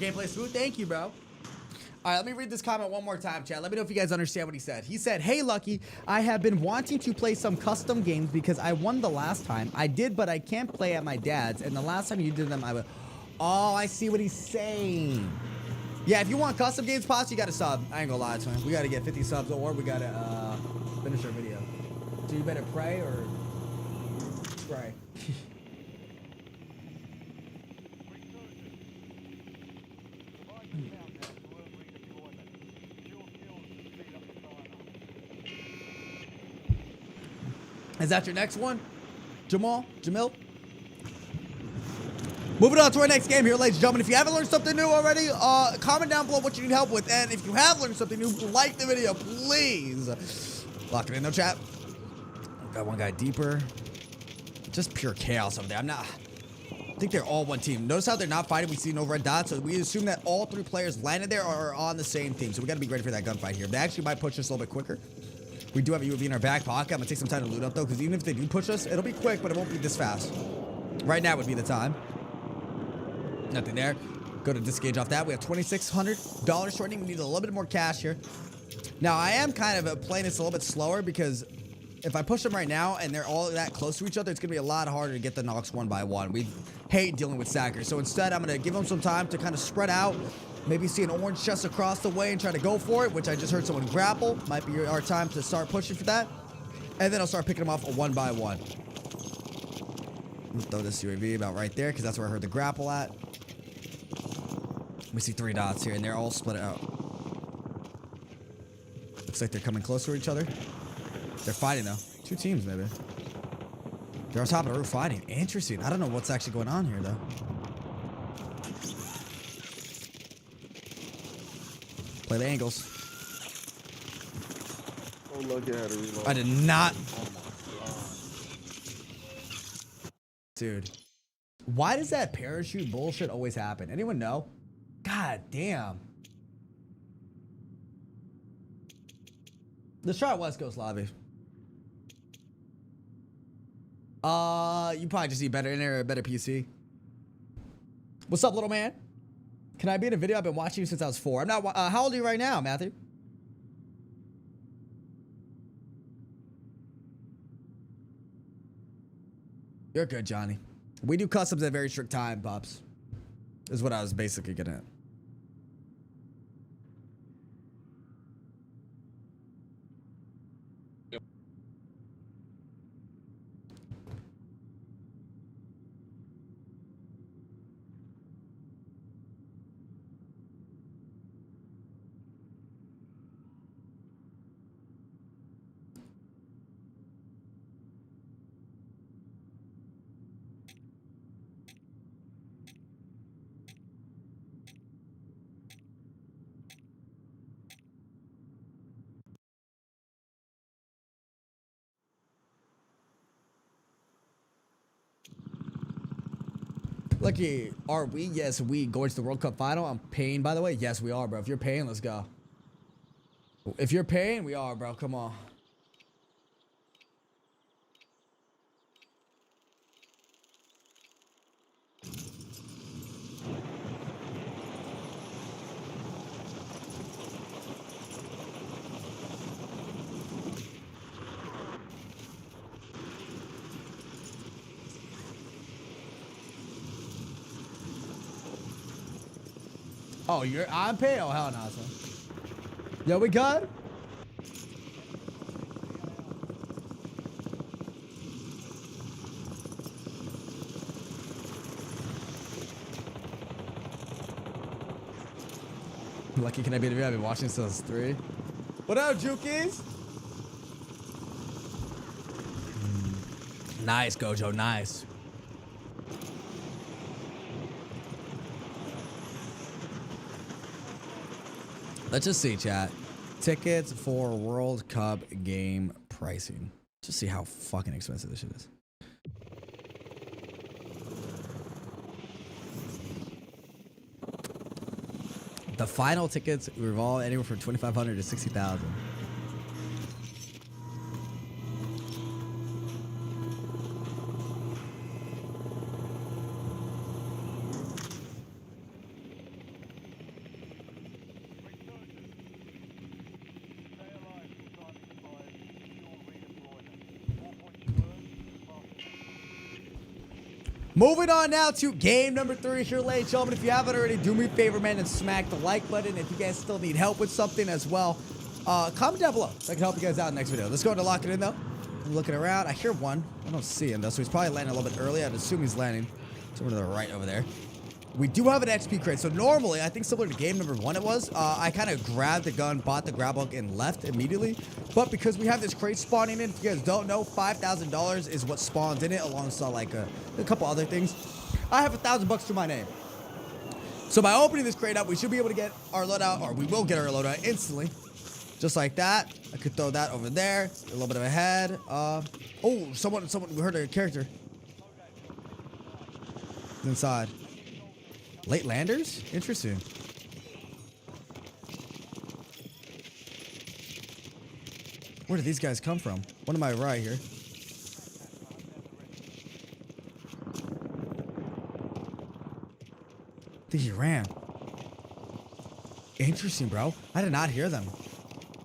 gameplay smooth. Thank you, bro. All right, let me read this comment one more time, chat. Let me know if you guys understand what he said. He said, hey, Lucky, I have been wanting to play some custom games because I won the last time. I did, but I can't play at my dad's. And the last time you did them, I would... Oh, I see what he's saying. Yeah, if you want custom games, Pots, you got to sub. I ain't gonna lie to him. We got to get 50 subs or we got to finish our video. So you better pray or pray. Is that your next one? Jamil? Moving on to our next game here, ladies and gentlemen. If you haven't learned something new already, comment down below what you need help with. And if you have learned something new, like the video, please. Lock it in, no chat. Got one guy deeper. Just pure chaos over there. I think they're all one team. Notice how they're not fighting. We see no red dots. So we assume that all 3 players landed there are on the same team. So we got to be ready for that gunfight here. They actually might push us a little bit quicker. We do have a UAV in our back pocket. I'm gonna take some time to loot up though, because even if they do push us, it'll be quick, but it won't be this fast. Right now would be the time. Nothing there. Go to disengage off that. We have $2,600 shortening. We need a little bit more cash here. Now I am kind of playing this a little bit slower because if I push them right now and they're all that close to each other, it's gonna be a lot harder to get the knocks one by one. We hate dealing with stackers, so instead I'm gonna give them some time to kind of spread out. Maybe see an orange chest across the way and try to go for it, which I just heard someone grapple. Might be our time to start pushing for that. And then I'll start picking them off one by one. Throw this UAV about right there, because that's where I heard the grapple at. We see 3 dots here, and they're all split out. Looks like they're coming closer to each other. They're fighting, though. 2 teams, maybe. They're on top of the roof fighting. Interesting. I don't know what's actually going on here, though. Play the angles.
Oh, look, I had to reload.
I did not. Dude. Why does that parachute bullshit always happen? Anyone know? God damn. Let's try West Coast lobby. You probably just need better internet or a better PC. What's up, little man? Can I be in a video? I've been watching you since I was 4. I'm not. How old are you right now, Matthew? You're good, Johnny. We do customs at very strict time, Pops. Is what I was basically getting at. Lucky, are we? Yes, we going to the World Cup final. I'm paying, by the way. Yes, we are, bro. If you're paying, let's go. If you're paying, we are, bro. Come on. Oh, I'm paying? Oh, hell no, son. Yo, we good? Lucky, can I be in the video? I've been watching since I was 3. What up, Jukies? Nice, Gojo, nice. Let's just see, chat. Tickets for World Cup game pricing. Just see how fucking expensive this shit is. The final tickets revolve anywhere from 2,500 to 60,000. Moving on now to game number 3 here, ladies and gentlemen. If you haven't already, do me a favor, man, and smack the like button. If you guys still need help with something as well, comment down below so I can help you guys out in the next video. Let's go into lock it in, though. I'm looking around. I hear one. I don't see him, though, so he's probably landing a little bit early. I'd assume he's landing somewhere to the right over there. We do have an XP crate. So normally, I think similar to game number 1 it was, I kind of grabbed the gun, bought the grab hook, and left immediately. But because we have this crate spawning in, if you guys don't know, $5,000 is what spawns in it, alongside like a couple other things. I have $1,000 to my name. So by opening this crate up, we should be able to get our loadout, or we will get our loadout instantly. Just like that. I could throw that over there. A little bit of a head. Oh, someone, we heard a character. Inside. Late landers? Interesting. Where did these guys come from? One to my right here. I think he ran. Interesting, bro. I did not hear them.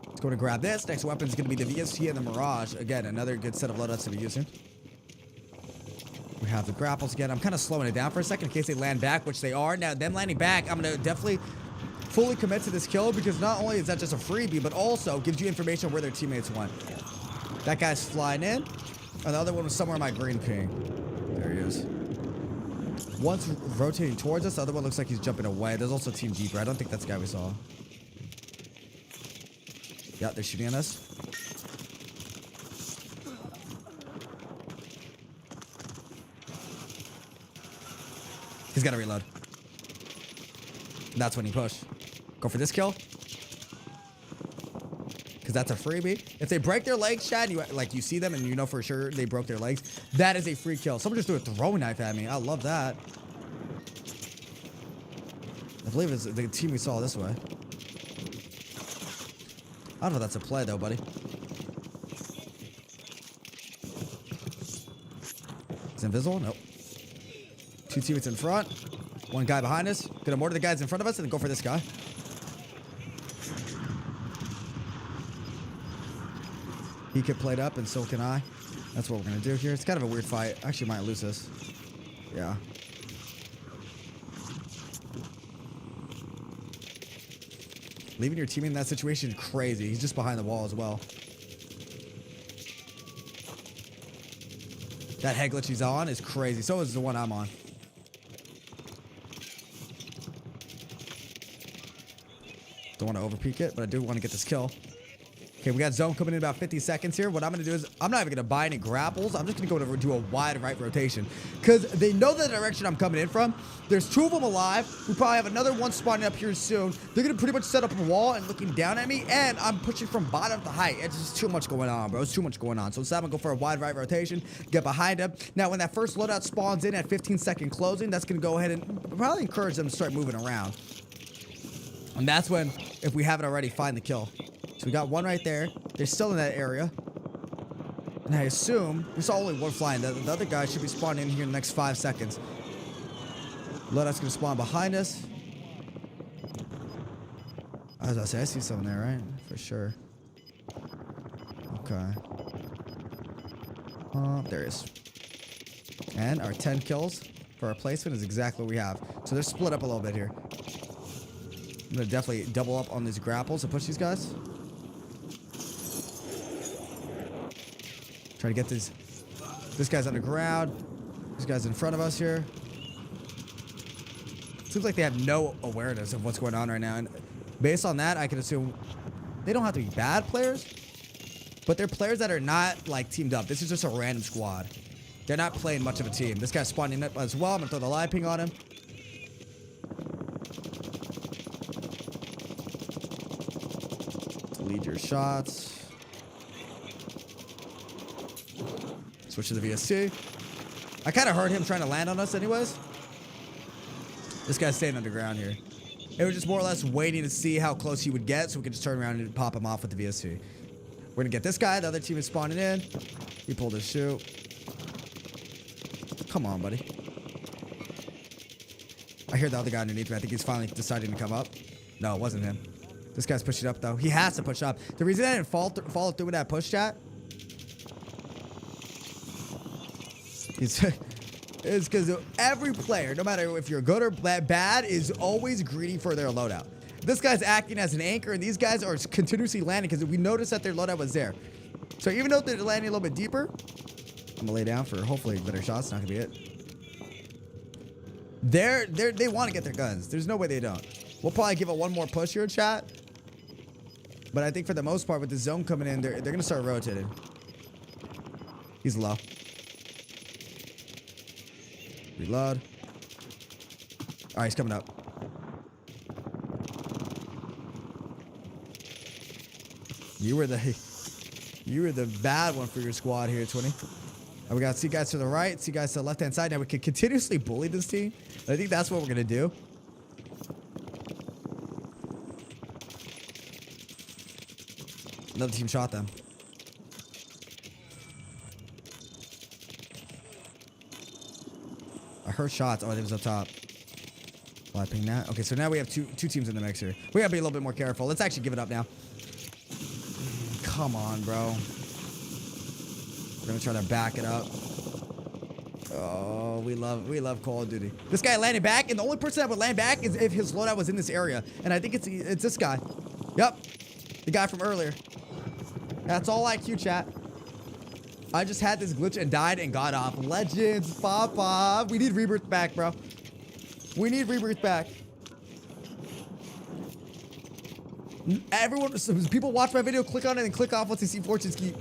Let's go to grab this. Next weapon is going to be the VST and the Mirage. Again, another good set of loadouts to be using. We have the grapples again. I'm kind of slowing it down for a second in case they land back, which they are. Now, them landing back, I'm going to definitely fully commit to this kill because not only is that just a freebie, but also gives you information on where their teammates went. That guy's flying in. And the other one was somewhere in my green ping. There he is. One's rotating towards us. The other one looks like he's jumping away. There's also Team Deeper. I don't think that's the guy we saw. Yeah, they're shooting at us. He's got to reload. That's when he pushed. Go for this kill. Because that's a freebie. If they break their legs, Chad, you see them and you know for sure they broke their legs, that is a free kill. Someone just threw a throwing knife at me. I love that. I believe it's the team we saw this way. I don't know if that's a play though, buddy. He's invisible? Nope. 2 teammates in front. 1 guy behind us. Gonna mortar the guys in front of us and then go for this guy. He could play it up and so can I. That's what we're gonna do here. It's kind of a weird fight. Actually might lose this. Yeah. Leaving your teammate in that situation is crazy. He's just behind the wall as well. That head glitch he's on is crazy. So is the one I'm on. Don't want to overpeak it, but I do want to get this kill. Okay, we got zone coming in about 50 seconds here. What I'm going to do is I'm not even going to buy any grapples. I'm just going to go to do a wide right rotation because they know the direction I'm coming in from. There's 2 of them alive. We probably have another one spawning up here soon. They're going to pretty much set up a wall and looking down at me, and I'm pushing from bottom to height. It's just too much going on, bro. It's too much going on. So instead, I'm going to go for a wide right rotation, get behind him. Now, when that first loadout spawns in at 15-second closing, that's going to go ahead and probably encourage them to start moving around. And that's when, if we haven't already, find the kill. So we got one right there. They're still in that area. And I assume we saw only one flying. The other guy should be spawning in here in the next 5 seconds. Loadout's gonna spawn behind us. I was about to say, I see someone there, right? For sure. Okay. There he is. And our 10 kills for our placement is exactly what we have. So they're split up a little bit here. I'm gonna definitely double up on these grapples and push these guys. Try to get this guy's underground. This guy's in front of us here. Seems like they have no awareness of what's going on right now. And based on that, I can assume they don't have to be bad players, but they're players that are not like teamed up. This is just a random squad. They're not playing much of a team. This guy's spawning up as well. I'm gonna throw the live ping on him. Lead your shots. Switch to the VST. I kind of heard him trying to land on us anyways. This guy's staying underground here. It was just more or less waiting to see how close he would get so we could just turn around and pop him off with the VST. We're gonna get this guy. The other team is spawning in. He pulled his shoot. Come on, buddy. I hear the other guy underneath me. I think he's finally deciding to come up. No, it wasn't him. This guy's pushing up, though. He has to push up. The reason I didn't follow through with that push, chat. is because every player, no matter if you're good or bad, is always greedy for their loadout. This guy's acting as an anchor, and these guys are continuously landing because we noticed that their loadout was there. So even though they're landing a little bit deeper, I'm gonna lay down for hopefully better shots. Not gonna be it. They want to get their guns. There's no way they don't. We'll probably give it one more push here, chat. But I think for the most part, with the zone coming in, they're gonna start rotating. He's low. Reload. All right, he's coming up. You were the bad one for your squad here, 20. And we got C guys to the right, C guys to the left-hand side. Now we can continuously bully this team. I think that's what we're gonna do. Another team shot them. I heard shots. Oh, it was up top. Well, I ping that. Okay, so now we have two teams in the mix here. We gotta be a little bit more careful. Let's actually give it up now. Come on, bro. We're gonna try to back it up. Oh, we love Call of Duty. This guy landed back, and the only person that would land back is if his loadout was in this area. And I think it's this guy. Yep, the guy from earlier. That's all IQ, chat. I just had this glitch and died and got off. Legends, Papa. We need Rebirth back, bro. We need Rebirth back. Everyone, people watch my video, click on it, and click off once they see Fortune's Key.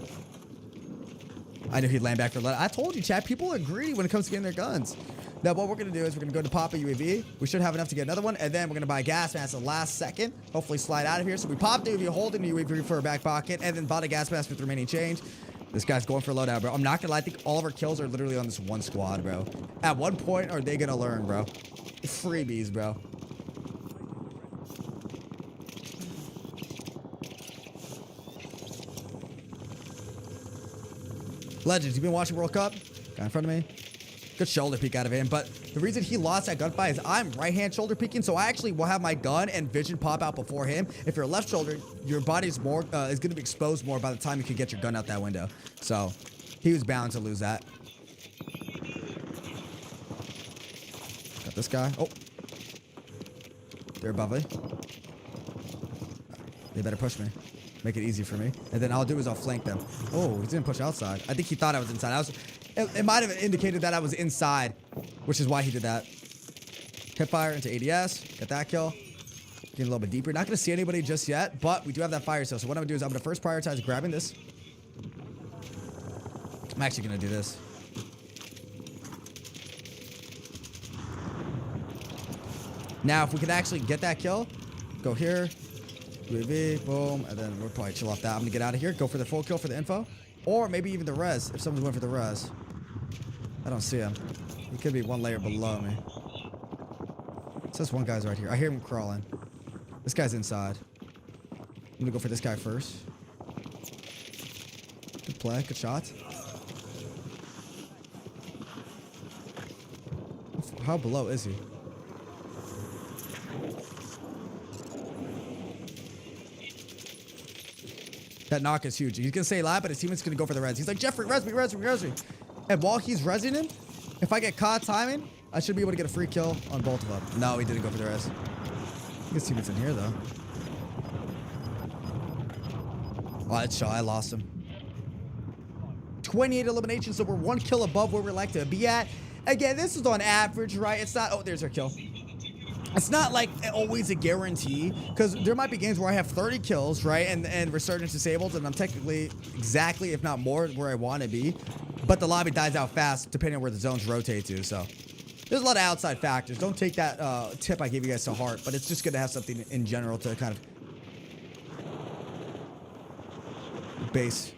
I knew he'd land back for lead. I told you, chat, people are greedy when it comes to getting their guns. Now, what we're going to do is we're going to go to pop a UAV. We should have enough to get another one, and then we're going to buy a gas mask at the last second. Hopefully slide out of here. So we pop the UAV, hold the UAV for a back pocket, and then bought a gas mask with remaining change. This guy's going for a loadout, bro. I'm not going to lie. I think all of our kills are literally on this one squad, bro. At one point, are they going to learn, bro? Freebies, bro. Legends, you've been watching World Cup? Guy in front of me. Good shoulder peek out of him, but the reason he lost that gunfight is I'm right-hand shoulder peeking, so I actually will have my gun and vision pop out before him. If you're left shoulder, your body is more is going to be exposed more by the time you can get your gun out that window. So he was bound to lose that. Got this guy. Oh, they're above me. They better push me. Make it easy for me. And then I'll do is I'll flank them. Oh, he didn't push outside. I think he thought I was inside. It might have indicated that I was inside, which is why he did that. Hip fire into ADS. Get that kill. Getting a little bit deeper. Not going to see anybody just yet, but we do have that fire still. So what I'm going to do is I'm going to first prioritize grabbing this. I'm actually going to do this. Now, if we could actually get that kill, go here. UAV, boom, and then we'll probably chill off that. I'm gonna get out of here, go for the full kill for the info, or maybe even the res, if someone's going for the res. I don't see him. He could be one layer below me. It says one guy's right here. I hear him crawling. This guy's inside. I'm gonna go for this guy first. Good play, good shot. How below is he? That knock is huge. He's gonna say loud, but his teammate's gonna go for the res. He's like, Jeffrey, res me, res me, res me. And while he's resing him, if I get caught timing, I should be able to get a free kill on both of them. No, he didn't go for the res. I think his teammate's in here, though. Oh, it's shot. I lost him. 28 eliminations, so we're one kill above where we like to be at. Again, this is on average, right? It's not, oh, there's our kill. It's not like always a guarantee, because there might be games where I have 30 kills, right? And Resurgence disabled, and I'm technically exactly, if not more, where I want to be. But the lobby dies out fast, depending on where the zones rotate to, so. There's a lot of outside factors. Don't take that tip I gave you guys to heart, but it's just good to have something in general to kind of base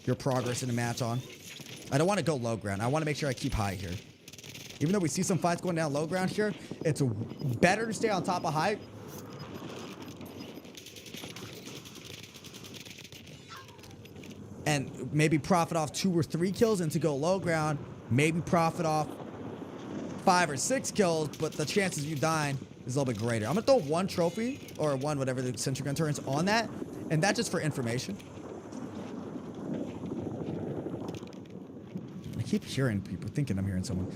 your progress in a match on. I don't want to go low ground. I want to make sure I keep high here. Even though we see some fights going down low ground here, it's better to stay on top of high. And maybe profit off 2 or 3 kills, and to go low ground, maybe profit off 5 or 6 kills, but the chances of you dying is a little bit greater. I'm gonna throw 1 trophy, or 1, whatever the sentry gun turns, on that, and that's just for information. I keep hearing people, thinking I'm hearing someone.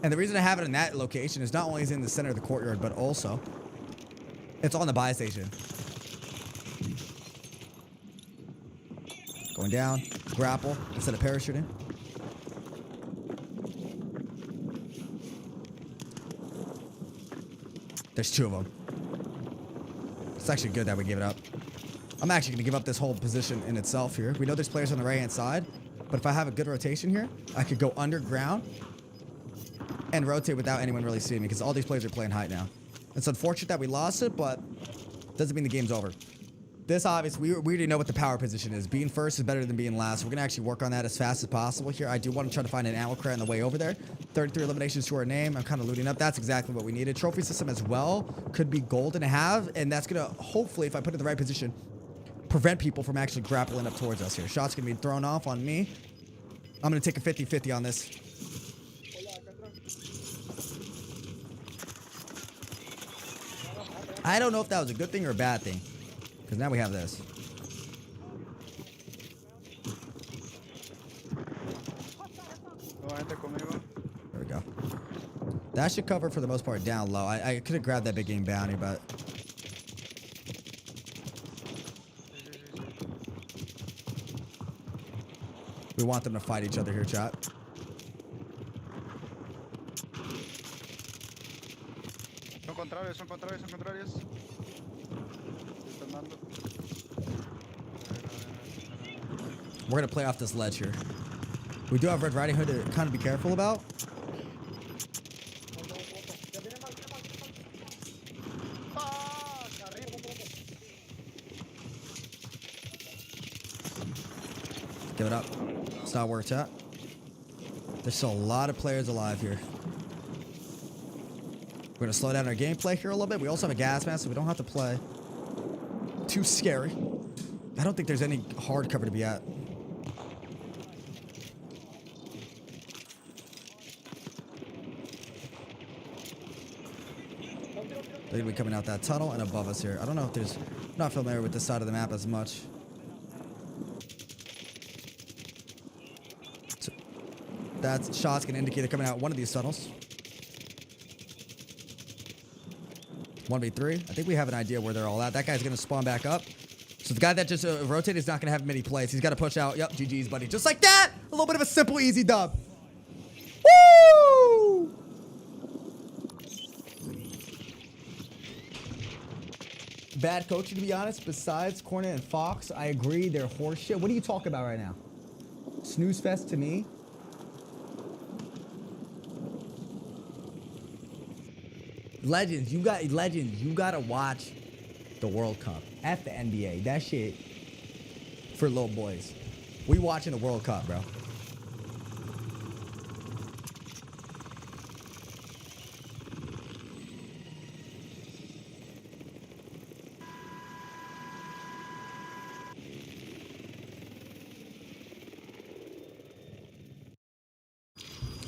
And the reason I have it in that location is not only is it in the center of the courtyard, but also it's on the buy station. Going down, grapple instead of parachuting. There's 2 of them. It's actually good that we gave it up. I'm actually going to give up this whole position in itself here. We know there's players on the right-hand side, but if I have a good rotation here, I could go underground and rotate without anyone really seeing me because all these players are playing height now. It's unfortunate that we lost it, but doesn't mean the game's over. This obviously, we already know what the power position is. Being first is better than being last. We're going to actually work on that as fast as possible here. I do want to try to find an ammo crate on the way over there. 33 eliminations to our name. I'm kind of looting up. That's exactly what we needed. Trophy system as well could be golden to have, and that's going to, hopefully, if I put it in the right position, prevent people from actually grappling up towards us here. Shots going to be thrown off on me. I'm going to take a 50-50 on this. I don't know if that was a good thing or a bad thing. Because now we have this. There we go. That should cover for the most part down low. I could have grabbed that big game bounty, but... we want them to fight each other here, chat.
Son contrarios, son contrarios, son contrarios. Están dando.
We're going to play off this ledge here. We do have Red Riding Hood to kind of be careful about. Give it up. It's not worth it. There's still a lot of players alive here. We're going to slow down our gameplay here a little bit. We also have a gas mask, so we don't have to play too scary. I don't think there's any hard cover to be at. They're going to be coming out that tunnel and above us here. I don't know if there's... I'm not familiar with this side of the map as much. So that shot's going to indicate they're coming out one of these tunnels. 1v3. I think we have an idea where they're all at. That guy's going to spawn back up. So the guy that just rotated is not going to have many plays. He's got to push out. Yep, GG's, buddy. Just like that! A little bit of a simple, easy dub. Woo! Bad coaching, to be honest. Besides Cornet and Fox, I agree. They're horseshit. What are you talking about right now? Snooze fest to me? Legends, you gotta watch the World Cup. F the NBA. That shit for little boys. We watching the World Cup, bro.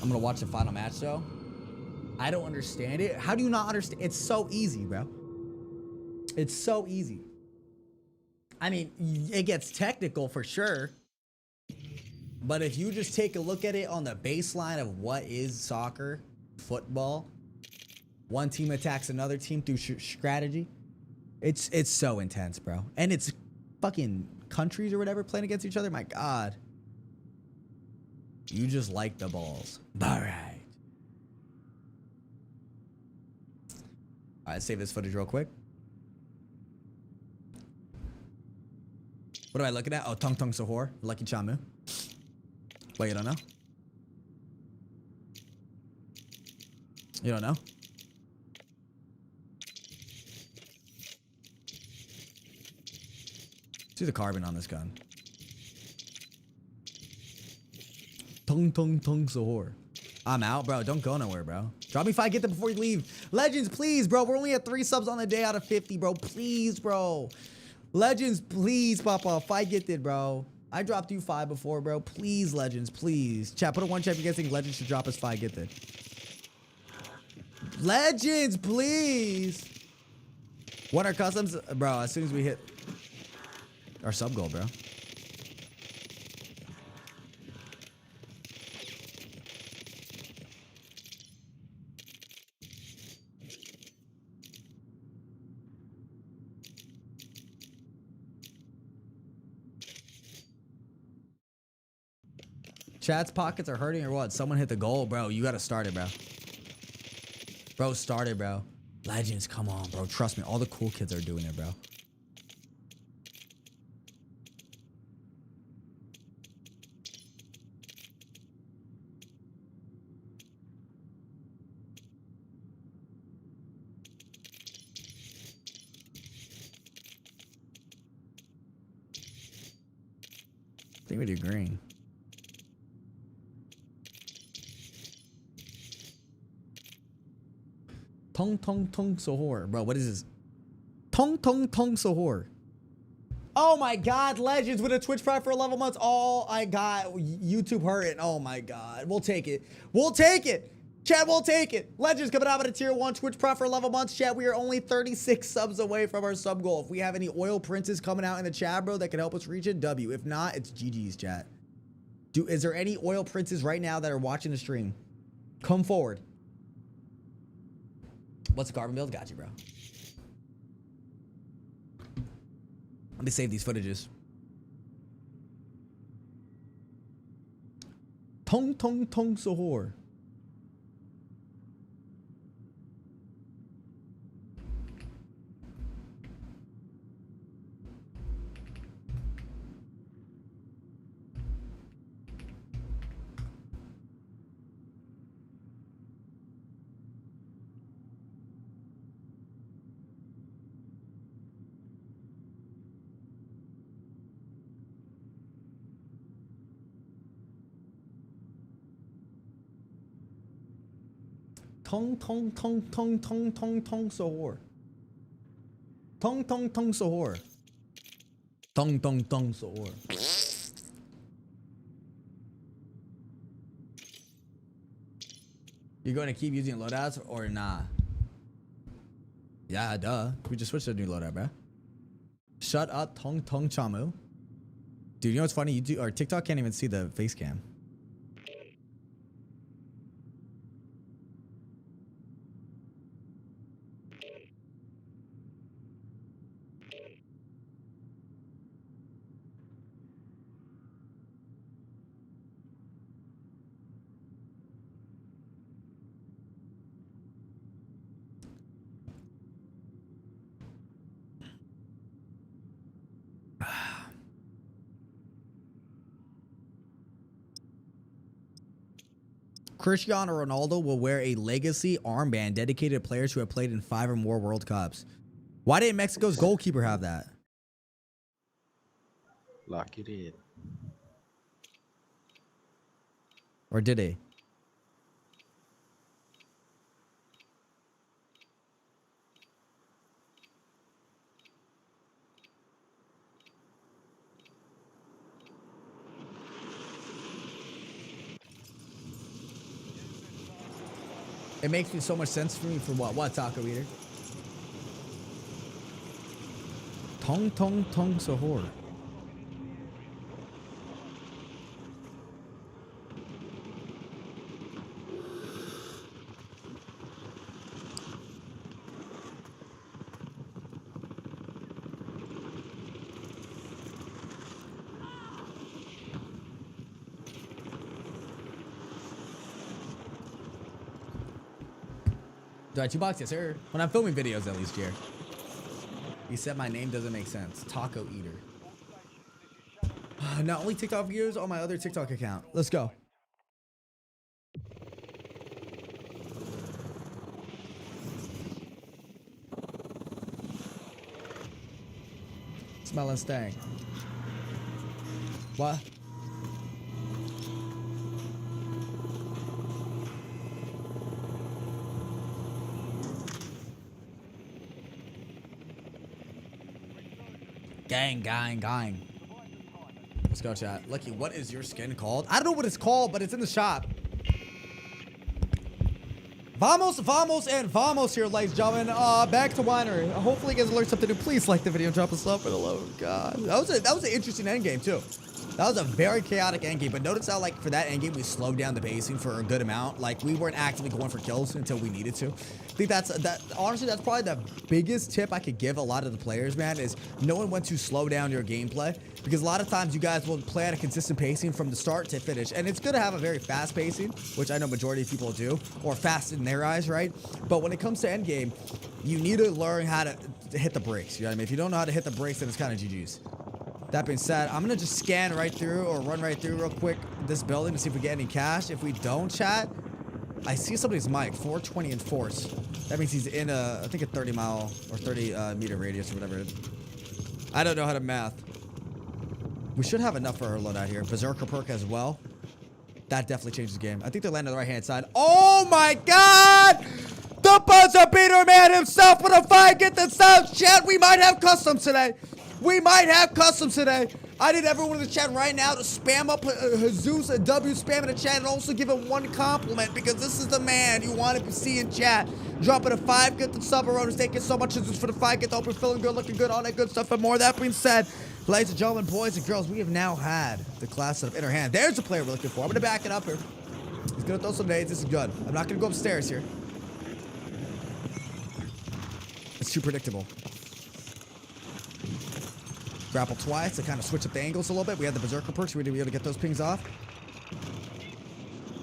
I'm gonna watch the final match though. I don't understand it. How do you not understand? It's so easy, bro. It's so easy. I mean, it gets technical for sure. But if you just take a look at it on the baseline of what is soccer, football, one team attacks another team through strategy, it's so intense, bro. And it's fucking countries or whatever playing against each other. My God. You just like the balls. All right. All right, save this footage real quick. What am I looking at? Oh, Tung Tung Sahor, LuckyChamuu. Wait, you don't know? You don't know? See the carbon on this gun. Tung Tung Tung Sahor. I'm out, bro. Don't go nowhere, bro. Drop me 5, get them before you leave. Legends, please, bro. We're only at 3 subs on the day out of 50, bro. Please, bro. Legends, please, Papa. 5 gifted, bro. I dropped you 5 before, bro. Please, Legends, please. Chat, put a 1 chat if you guys think Legends should drop us 5 gifted. Legends, please. What are customs? Bro, as soon as we hit our sub goal, bro. Chat's pockets are hurting or what? Someone hit the goal, bro. You gotta start it, bro. Bro, start it, bro. Legends, come on, bro. Trust me, all the cool kids are doing it, bro. I think we do green. Tong tong tong sohor. Bro, what is this? Tong tong tong sohor. Oh my god, Legends with a Twitch Prime for 11 months. All I got, YouTube hurting. Oh my god. We'll take it. We'll take it. Chat, we'll take it. Legends coming out with a tier 1 Twitch Prime for 11 months. Chat, we are only 36 subs away from our sub goal. If we have any oil princes coming out in the chat, bro, that can help us reach it, W. If not, it's GG's, chat. Is there any oil princes right now that are watching the stream? Come forward. What's the carbon build? Got you, bro. Let me save these footages. Tong tong tong sohor. Tong tong tong tong tong tong tong sohor. Tong tong tong sohor. Tong tong tong sohor. You're going to keep using loadouts or nah? Yeah, duh. We just switched to a new loadout, bro. Shut up, Tong Tong Chamu. Dude, you know what's funny? YouTube or TikTok can't even see the face cam. Cristiano Ronaldo will wear a legacy armband dedicated to players who have played in 5 or more World Cups. Why didn't Mexico's goalkeeper have that?
Lucky did.
Or did he? It makes me so much sense for me for what? What, Taco Eater? Tong tong tong sohor. Do I 2-box? Yes, sir. When I'm filming videos, at least, Jer. You said my name doesn't make sense. Taco Eater. Not only TikTok videos on my other TikTok account. Let's go. Smell and stank. What? Gang, gang, gang. Let's go, chat. Lucky, what is your skin called? I don't know what it's called, but it's in the shop. Vamos, vamos, and vamos here, ladies and gentlemen. Back to winery. Hopefully you guys learned something new. Please like the video and drop a sub for the love of God. That was an interesting end game, too. That was a very chaotic endgame, but notice how, like, for that endgame, we slowed down the pacing for a good amount. Like, we weren't actively going for kills until we needed to. I think honestly, that's probably the biggest tip I could give a lot of the players, man, is knowing when to slow down your gameplay. Because a lot of times you guys will play at a consistent pacing from the start to finish. And it's good to have a very fast pacing, which I know majority of people do, or fast in their eyes, right? But when it comes to endgame, you need to learn how to hit the brakes. You know what I mean? If you don't know how to hit the brakes, then it's kind of GG's. That being said, I'm gonna just scan right through or run right through real quick this building to see if we get any cash. If we don't, chat, I see somebody's mic, 420 in force. That means he's in I think a 30 mile or 30 meter radius or whatever. I don't know how to math. We should have enough for our loadout here. Berserker perk as well. That definitely changes the game. I think they're landing on the right hand side. Oh my God! The buzzer beater man himself with a 5. Get the sound, chat. We might have customs today. We might have customs today. I need everyone in the chat right now to spam up Jesus and W spam in the chat and also give him one compliment because this is the man you want to see in chat. Dropping a 5, get the sub around. Thank you so much, Jesus, for the 5. Get the open, feeling good, looking good, all that good stuff and more. That being said, ladies and gentlemen, boys and girls, we have now had the class set up in our hand. There's the player we're looking for. I'm going to back it up here. He's going to throw some nades. This is good. I'm not going to go upstairs here. It's too predictable. Grapple twice to kind of switch up the angles a little bit. We had the berserker perks. We need to be able to get those pings off.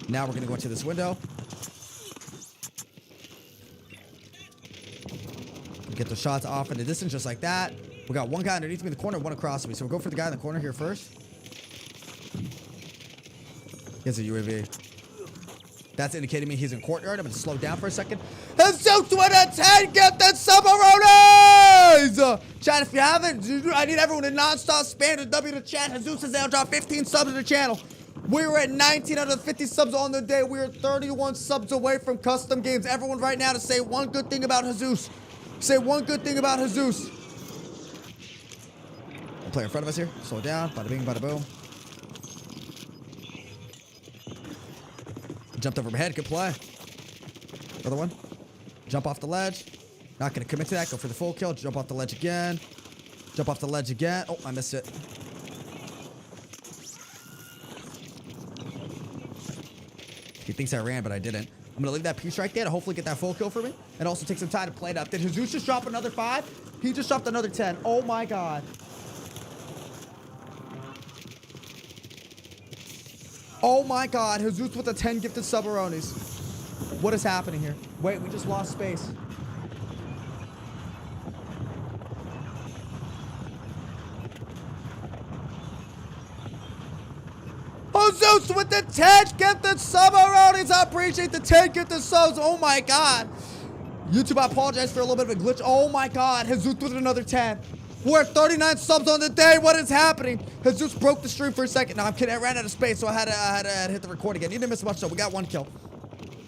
Now we're going to go into this window. Get the shots off in the distance just like that. We got one guy underneath me in the corner, one across me. So we'll go for the guy in the corner here first. He has a UAV. That's indicating me he's in courtyard. I'm going to slow down for a second. Jesus with a 10, get the submarones! Chat, if you haven't, I need everyone to non-stop spam the W to chat. Jesus has now dropped 15 subs to the channel. We were at 19 out of the 50 subs on the day. We are 31 subs away from custom games. Everyone right now to say one good thing about Jesus. Say one good thing about Jesus. A player in front of us here. Slow it down. Bada bing, bada boom. Jumped over my head. Good play. Another one. Jump off the ledge. Not going to commit to that. Go for the full kill. Jump off the ledge again. Jump off the ledge again. Oh, I missed it. He thinks I ran, but I didn't. I'm going to leave that piece right there to hopefully get that full kill for me. And also take some time to play it up. Did Jesus just drop another 5? He just dropped another 10. Oh, my God. Oh, my God. Jesus with the 10 gifted subaronis. What is happening here? Wait, we just lost space. Jesus with the 10 gifted subaronis. I appreciate the 10 gifted subs. Oh, my God. YouTube, I apologize for a little bit of a glitch. Oh, my God. Jesus with another 10. We're at 39 subs on the day. What is happening? Jesus broke the stream for a second. No, I'm kidding. I ran out of space, so I had to hit the record again. You didn't miss much, though. We got one kill.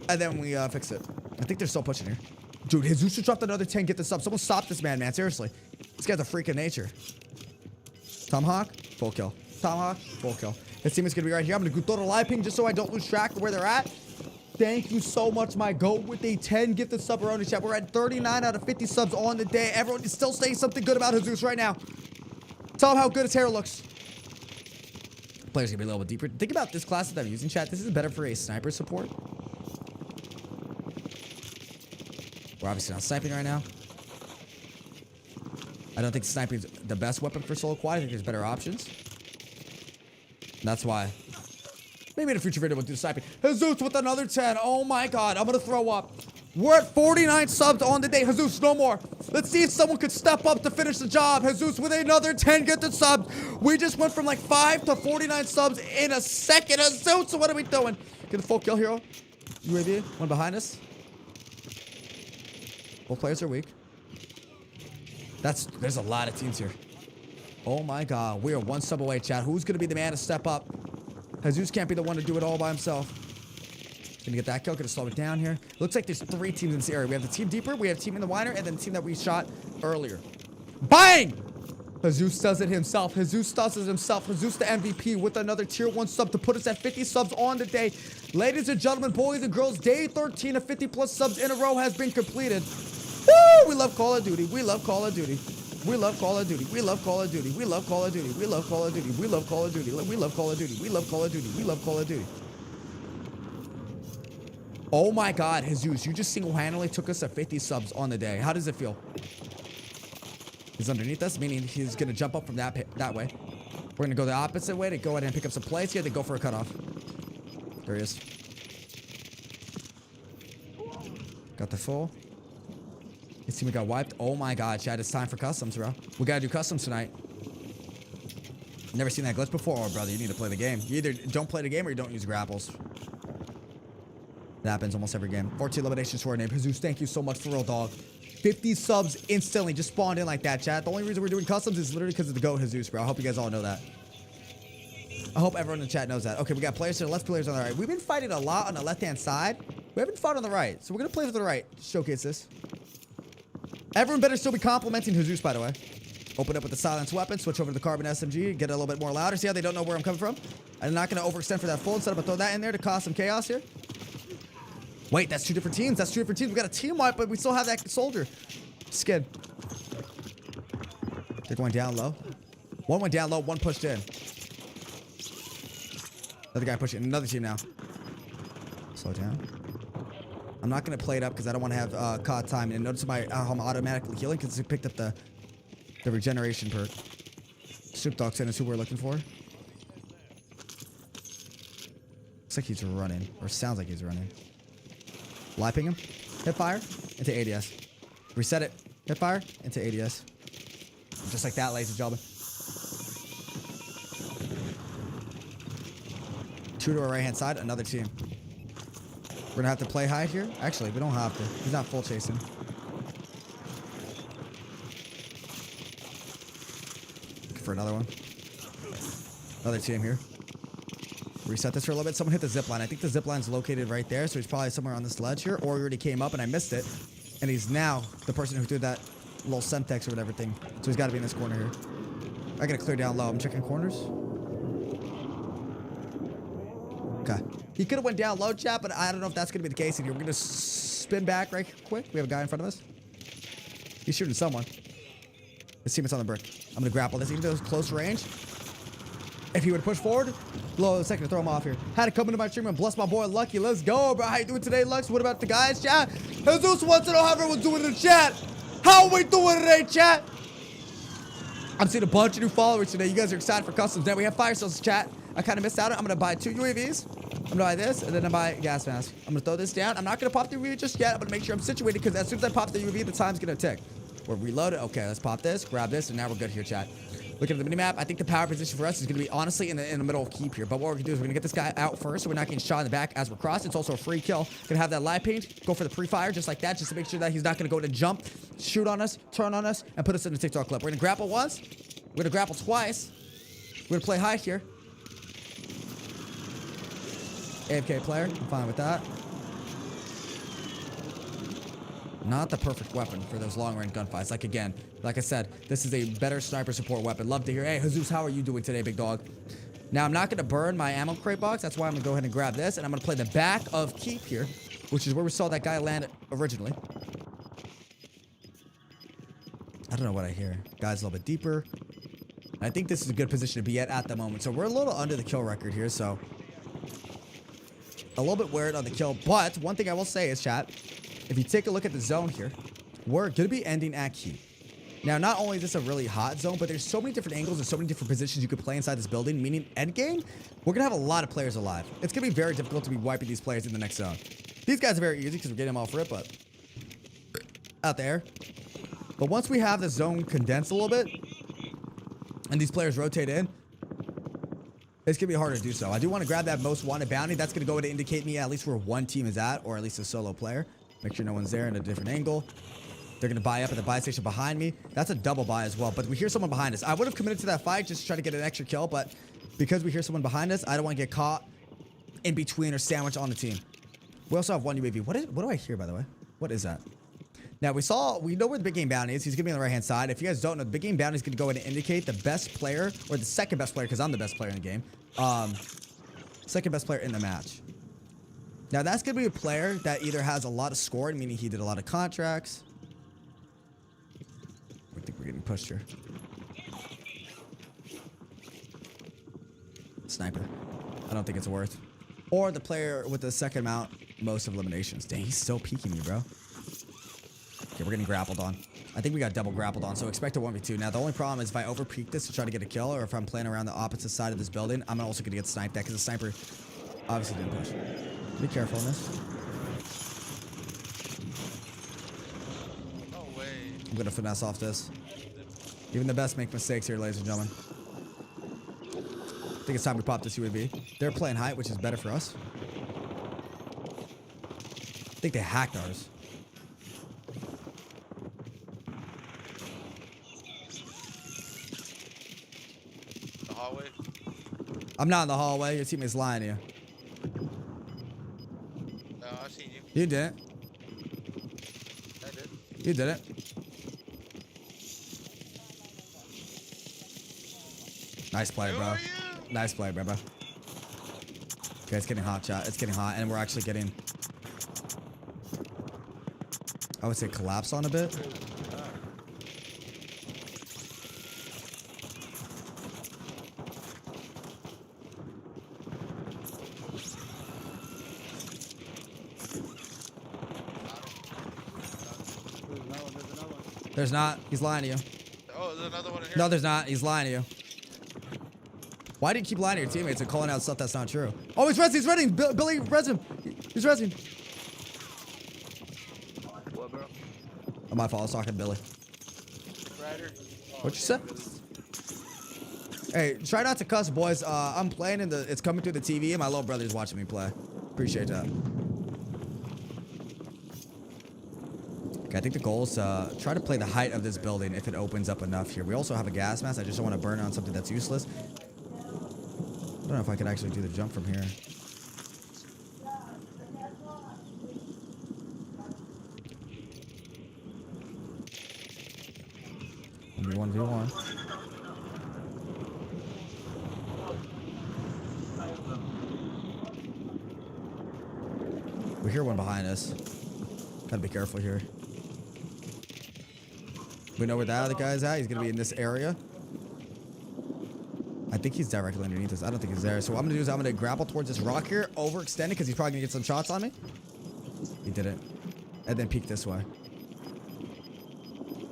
And then we fixed it. I think they're still pushing here. Dude, Jesus just dropped another 10. Get this up. Someone stop this man, man. Seriously. This guy's a freak of nature. Tomahawk, full kill. Tomahawk, full kill. His team is going to be right here. I'm going to go throw the live ping just so I don't lose track of where they're at. Thank you so much, my GOAT, with a 10 gifted subaroni chat. We're at 39 out of 50 subs on the day. Everyone is still saying something good about Jesus right now. Tell him how good his hair looks. Players going to be a little bit deeper. Think about this class that I'm using, chat. This is better for a sniper support. We're obviously not sniping right now. I don't think sniping is the best weapon for solo quad. I think there's better options. And that's why. Maybe in a future video we'll do sniping. Jesus with another 10. Oh my God. I'm going to throw up. We're at 49 subs on the day. Jesus, no more. Let's see if someone could step up to finish the job. Jesus with another 10 gifted subs. We just went from like 5 to 49 subs in a second. Jesus, so what are we doing? Get a full kill hero. UAV. One behind us. Both players are weak. There's a lot of teams here. Oh my God. We are one sub away, chat. Who's going to be the man to step up? Jesus can't be the one to do it all by himself. Gonna get that kill. Gonna slow it down here. Looks like there's 3 teams in this area. We have the team deeper, we have team in the wider, and then the team that we shot earlier. Bang! Jesus does it himself. Jesus does it himself. Jesus the MVP with another tier 1 sub to put us at 50 subs on the day. Ladies and gentlemen, boys and girls, day 13 of 50 plus subs in a row has been completed. Woo! We love Call of Duty. We love Call of Duty. We love Call of Duty. We love Call of Duty. We love Call of Duty. We love Call of Duty. We love Call of Duty. We love Call of Duty. We love Call of Duty. We love Call of Duty. Oh my God, Jesus, you just single-handedly took us to 50 subs on the day. How does it feel? He's underneath us, meaning he's gonna jump up from that way. We're gonna go the opposite way to go ahead and pick up some plays here. They go for a cutoff. There he is. Got the full. His team got wiped. Oh my God, Chad, it's time for customs, bro. We gotta do customs tonight. Never seen that glitch before. Oh, brother, you need to play the game. You either don't play the game or you don't use grapples. That happens almost every game. 14 eliminations to our name. Jesus, thank you so much for real, dog. 50 subs instantly just spawned in like that, chat. The only reason we're doing customs is literally because of the GOAT Jesus, bro. I hope you guys all know that. I hope everyone in the chat knows that. Okay, we got players to the left, players on the right. We've been fighting a lot on the left-hand side. We haven't fought on the right. So we're going to play with the right. Showcase this. Everyone better still be complimenting Jesus, by the way. Open up with the silenced weapon. Switch over to the carbon SMG. Get it a little bit more louder. See how they don't know where I'm coming from? I'm not going to overextend for that full instead of throw that in there to cause some chaos here. Wait, that's two different teams. That's two different teams. We got a team wipe, but we still have that soldier. Skid. They're going down low. One went down low, one pushed in. Another guy pushing. Another team now. Slow down. I'm not going to play it up because I don't want to have caught time. And notice how I'm automatically healing because it picked up the regeneration perk. Soup Dog Sin is who we're looking for. Looks like he's running. Or sounds like he's running. Liping him. Hip fire into ADS. Reset it. Hip fire into ADS. Just like that, ladies and gentlemen. Two to our right hand side. Another team. We're gonna have to play hide here. Actually, we don't have to. He's not full chasing. Looking for another one. Another team here. Reset this for a little bit. Someone hit the zip line. I think the zip line's located right there, so he's probably somewhere on this ledge here, or he already came up and I missed it. And he's now the person who threw that little Semtex or whatever thing. So he's got to be in this corner here. I gotta clear down low. I'm checking corners. Okay. He could have went down low, chat, but I don't know if that's gonna be the case in here. We're gonna spin back right quick. We have a guy in front of us. He's shooting someone. His teammate's on the brick. I'm gonna grapple this, even though it's close range. If he would push forward, blow a second to throw him off here. Had to come into my stream and bless my boy Lucky. Let's go, bro. How you doing today, Lux? What about the guys, chat? Jesus wants to know how everyone's doing in the chat. How are we doing today, chat? I'm seeing a bunch of new followers today. You guys are excited for customs. Then we have fire cells, chat. I kind of missed out on it. I'm going to buy 2 UAVs. I'm going to buy this, and then I'm going to buy gas mask. I'm going to throw this down. I'm not going to pop the UAV just yet. I'm going to make sure I'm situated, because as soon as I pop the UAV, the time's going to tick. We're reloaded. Okay, let's pop this, grab this, and now we're good here, chat. Looking at the minimap, I think the power position for us is going to be honestly in the middle of keep here. But what we're going to do is we're going to get this guy out first, so we're not getting shot in the back as we're crossing. It's also a free kill. Going to have that live paint, go for the pre-fire just like that, just to make sure that he's not going to go to jump, shoot on us, turn on us, and put us in the TikTok clip. We're going to grapple once. We're going to grapple twice. We're going to play high here. AFK player. I'm fine with that. Not the perfect weapon for those long-range gunfights. Like, again, like I said, this is a better sniper support weapon. Love to hear. Hey, Jesus, how are you doing today, big dog? Now, I'm not going to burn my ammo crate box. That's why I'm going to go ahead and grab this. And I'm going to play the back of keep here, which is where we saw that guy land originally. I don't know what I hear. Guy's a little bit deeper. I think this is a good position to be at the moment. So we're a little under the kill record here, so a little bit weird on the kill. But one thing I will say is, chat, if you take a look at the zone here, we're going to be ending at keep. Now, not only is this a really hot zone, but there's so many different angles and so many different positions you could play inside this building, meaning end game, we're going to have a lot of players alive. It's going to be very difficult to be wiping these players in the next zone. These guys are very easy because we're getting them off rip, but out there. But once we have the zone condensed a little bit and these players rotate in, it's going to be harder to do so. I do want to grab that most wanted bounty. That's going to go to indicate me at least where one team is at, or at least a solo player. Make sure no one's there in a different angle. They're going to buy up at the buy station behind me. That's a double buy as well. But we hear someone behind us. I would have committed to that fight just to try to get an extra kill. But because we hear someone behind us, I don't want to get caught in between or sandwiched on the team. We also have one UAV. What do I hear, by the way? What is that? Now, we know where the big game bounty is. He's going to be on the right-hand side. If you guys don't know, the big game bounty is going to go ahead and indicate the best player, or the second best player, because I'm the best player in the game. Second best player in the match. Now, that's going to be a player that either has a lot of scoring, meaning he did a lot of contracts. think we're getting pushed here. Sniper. I don't think it's worth. Or the player with the second amount, most of eliminations. Dang, he's still peeking me, bro. Okay, we're getting grappled on. I think we got double grappled on, so expect a 1v2. Now, the only problem is if I over peek this to try to get a kill, or if I'm playing around the opposite side of this building, I'm also gonna get sniped at because the sniper obviously didn't push. Be careful on this.
No way.
I'm gonna finesse off this. Even the best make mistakes here, ladies and gentlemen. I think it's time we pop this UAV. They're playing height, which is better for us. I think they hacked ours.
The hallway.
I'm not in the hallway. Your teammate's lying to you.
No, I seen you.
You didn't.
I did.
You didn't. Nice play,
Who
bro.
are you?
Nice play, bro. Okay, it's getting hot, chat. It's getting hot, and we're actually getting, I would say, collapse on a bit. There's not. He's lying to you.
Oh, there's another one in here.
No, there's not. He's lying to you. Why do you keep lying to your teammates and calling out stuff that's not true? Oh, he's resing. He's resing. Billy, res him. He's resing.
What, bro?
Oh, my fault. I was talking to Billy.
Rider.
What you said? Hey, try not to cuss, boys. I'm playing in the. It's coming through the TV, and my little brother's watching me play. Appreciate that. Okay, I think the goal is try to play the height of this building if it opens up enough here. We also have a gas mask. I just don't want to burn on something that's useless. I don't know if I could actually do the jump from here. V1v1. We hear one behind us. Gotta be careful here. We know where that other guy's at. He's gonna be in this area. I think he's directly underneath us. I don't think he's there. So what I'm gonna do is I'm gonna grapple towards this rock here, overextend it because he's probably gonna get some shots on me. He didn't. And then peek this way.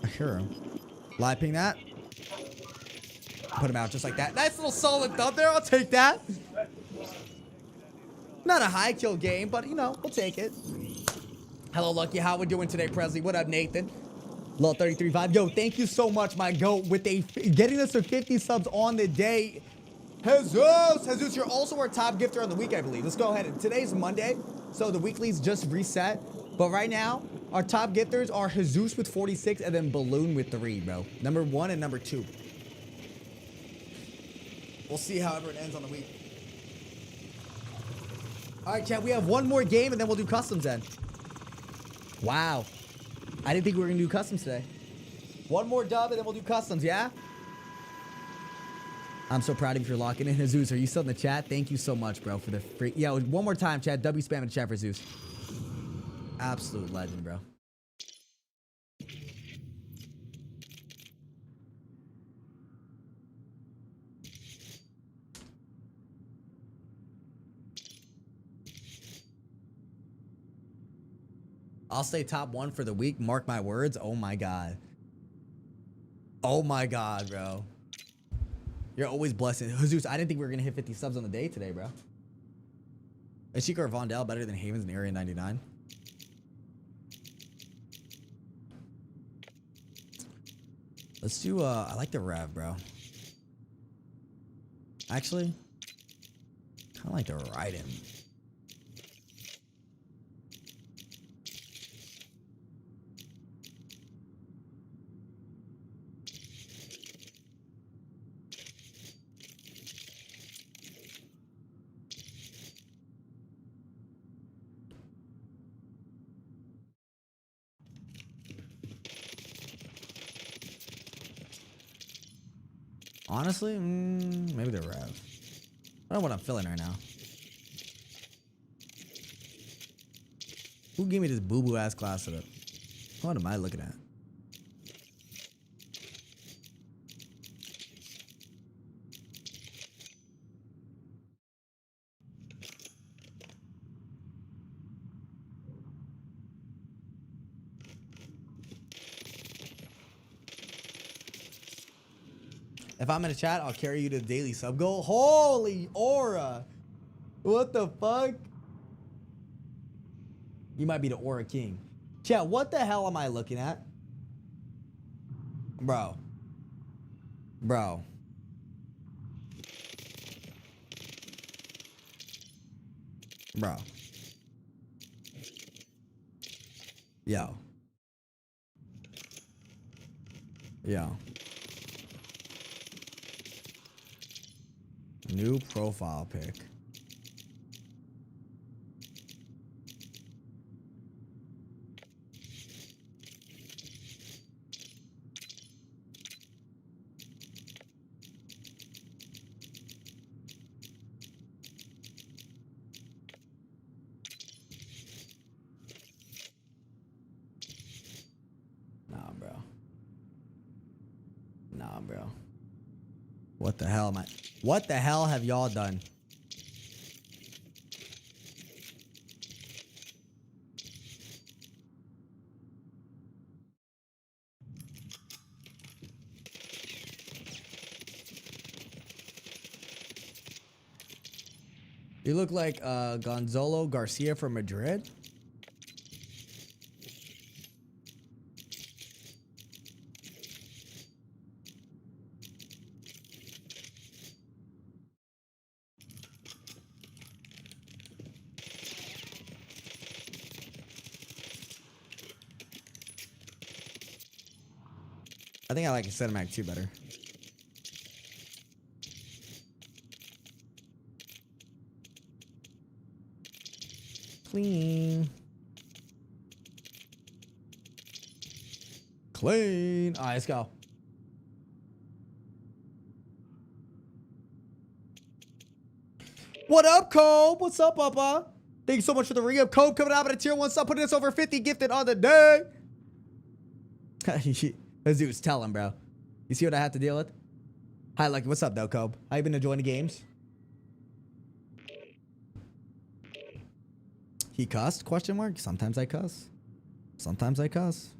I hear him. Live ping that. Put him out just like that. Nice little solid thumb there. I'll take that. Not a high kill game, but you know, we'll take it. Hello, Lucky. How we doing today, Presley? What up, Nathan? Little 33.5. Yo, thank you so much, my goat, with getting us to 50 subs on the day. Jesus, you're also our top gifter on the week, I believe. Let's go ahead. Today's Monday, so the weekly's just reset. But right now, our top gifters are Jesus with 46 and then Balloon with 3, bro. Number 1 and number 2. We'll see however it ends on the week. All right, chat. We have one more game and then we'll do customs then. Wow. I didn't think we were going to do customs today. One more dub and then we'll do customs, yeah? I'm so proud of you for locking in. Jesus, are you still in the chat? Thank you so much, bro, for the free... Yeah, one more time, chat. W spam in the chat for Zeus. Absolute legend, bro. I'll stay top 1 for the week. Mark my words. Oh my god. Oh my god, bro. You're always blessing. Jesus, I didn't think we were gonna hit 50 subs on the day today, bro. Is Chico or Vondell better than Havens in Area 99? Let's do I like the Rev, bro. Actually, kinda like the Raiden. Honestly, maybe the Rev. I don't know what I'm feeling right now. Who gave me this boo-boo ass class setup? What am I looking at? If I'm in a chat, I'll carry you to the daily sub goal. Holy aura. What the fuck? You might be the aura king. Chat, what the hell am I looking at? Bro. Bro. Bro. Yo. Yo. New profile pic. Nah, bro. Nah, bro. What the hell am I? What the hell have y'all done? You look like Gonzalo Garcia from Madrid. I think I like Cinematic 2 better. Clean. Clean. All right, let's go. What up, Cobe? What's up, Papa? Thank you so much for the re-up. Cobe coming out with a tier 1 sub, putting us over 50 gifted on the day. Zeus, tell him, bro. You see what I have to deal with? Hi, Lucky. What's up, though, Cobe? How you been enjoying the games? He cussed? Question mark. Sometimes I cuss. Sometimes I cuss.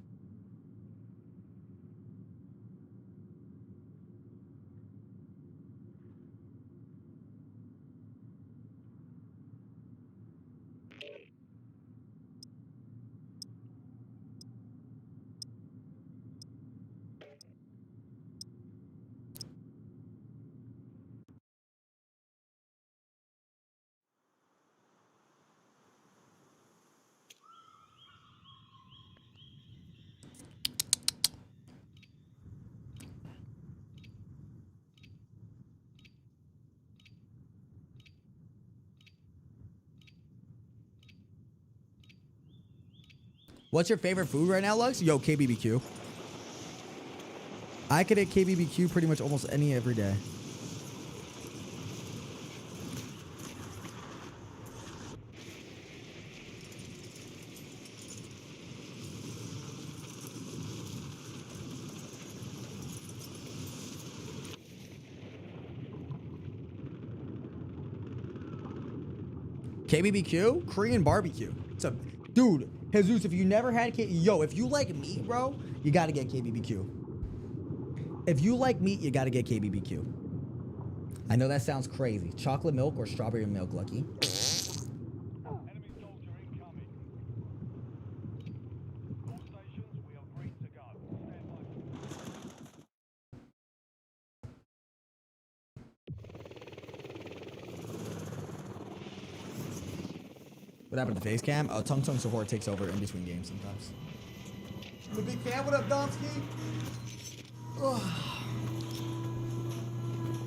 What's your favorite food right now, Lux? Yo, KBBQ. I could hit KBBQ pretty much almost any every day. KBBQ? Korean barbecue. It's a dude. Jesus, if you never had if you like meat, bro, you gotta get KBBQ. If you like meat, you gotta get KBBQ. I know that sounds crazy. Chocolate milk or strawberry milk, Lucky? What happened to face cam? Oh, Tung Tung support takes over in between games sometimes. The big fan, what up, Domsky?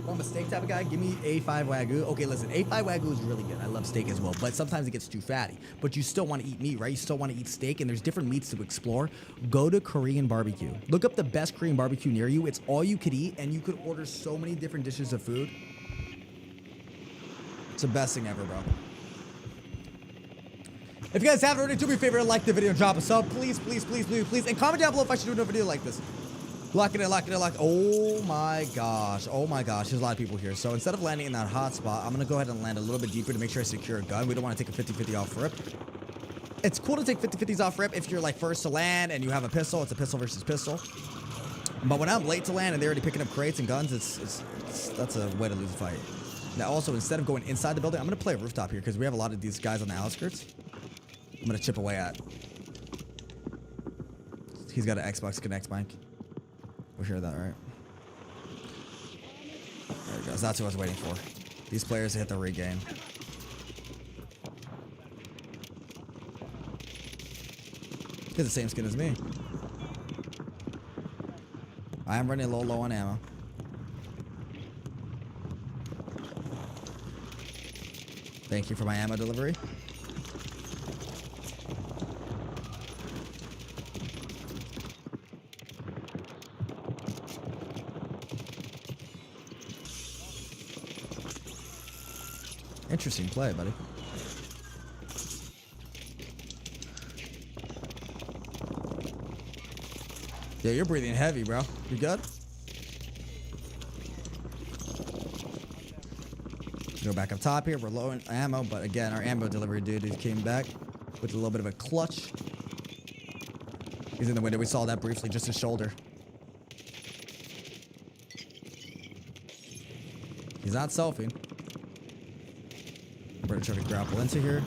I'm a steak type of guy. Give me A5 Wagyu. Okay, listen, A5 Wagyu is really good. I love steak as well, but sometimes it gets too fatty. But you still want to eat meat, right? You still want to eat steak, and there's different meats to explore. Go to Korean barbecue. Look up the best Korean barbecue near you. It's all you could eat, and you could order so many different dishes of food. It's the best thing ever, bro. If you guys haven't already, do me a favor, like the video, drop a sub, please, please, please, please, please, and comment down below if I should do another video like this. Lock it in, lock it in, lock it in. Oh my gosh, there's a lot of people here. So instead of landing in that hot spot, I'm gonna go ahead and land a little bit deeper to make sure I secure a gun. We don't want to take a 50-50 off rip. It's cool to take 50-50s off rip if you're like first to land and you have a pistol. It's a pistol versus pistol. But when I'm late to land and they're already picking up crates and guns, that's a way to lose a fight. Now, also, instead of going inside the building, I'm going to play a rooftop here because we have a lot of these guys on the outskirts. I'm going to chip away at. He's got an Xbox Connect mic. We hear that, right? There he goes. That's what I was waiting for. These players hit the regain. He has the same skin as me. I am running a little low on ammo. Thank you for my ammo delivery. Interesting play, buddy. Yeah, you're breathing heavy, bro. You good? Go back up top here. We're low in ammo, but again, our ammo delivery dude came back with a little bit of a clutch. He's in the window. We saw that briefly, just his shoulder. He's not selfing. We're gonna try to grapple into here.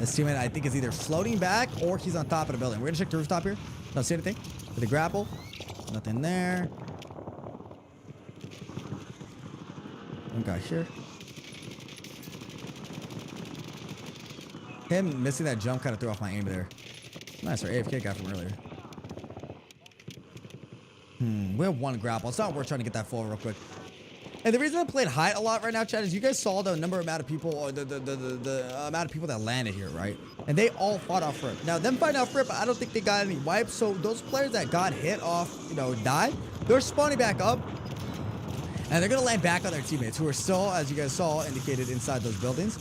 This teammate, I think, is either floating back or he's on top of the building. We're gonna check the rooftop here. Don't see anything. With the grapple. Nothing there. One guy here. Him missing that jump kind of threw off my aim there. Nice, our AFK guy from earlier. We have one grapple. It's not worth trying to get that full real quick. And the reason I played height a lot right now, Chad, is you guys saw the amount of people, or the amount of people that landed here, right? And they all fought off rip. Now, them fighting off rip, I don't think they got any wipes. So those players that got hit off, you know, died, they're spawning back up. And they're going to land back on their teammates who are still, as you guys saw, indicated inside those buildings.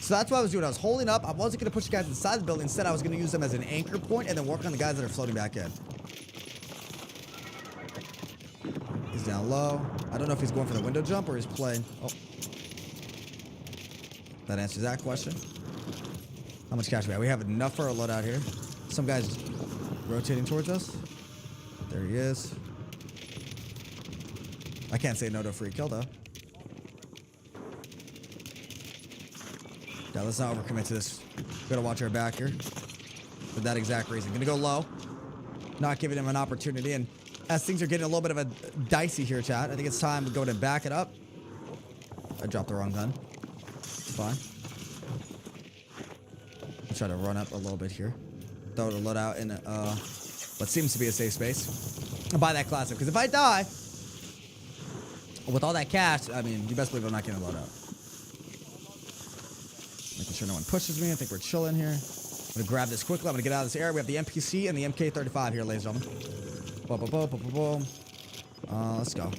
So that's what I was doing. I was holding up. I wasn't going to push the guys inside the building. Instead, I was going to use them as an anchor point and then work on the guys that are floating back in. He's down low. I don't know if he's going for the window jump or he's playing. Oh. That answers that question. How much cash we have? We have enough for a loadout here. Some guy's rotating towards us. There he is. I can't say no to a free kill, though. Yeah, let's not overcommit to this. Gotta watch our back here. For that exact reason. Gonna go low. Not giving him an opportunity. And as things are getting a little bit of a dicey here, chat, I think it's time to go to back it up. I dropped the wrong gun. It's fine. I'll try to run up a little bit here. Throw the loadout in what seems to be a safe space. And buy that classic. Because if I die with all that cash, I mean, you best believe I'm not getting a loadout. Making sure no one pushes me. I think we're chilling here. I'm going to grab this quickly. I'm going to get out of this area. We have the MPC and the MK35 here, ladies and gentlemen. Boom, boom, boom, boom, boom, boom. Let's go.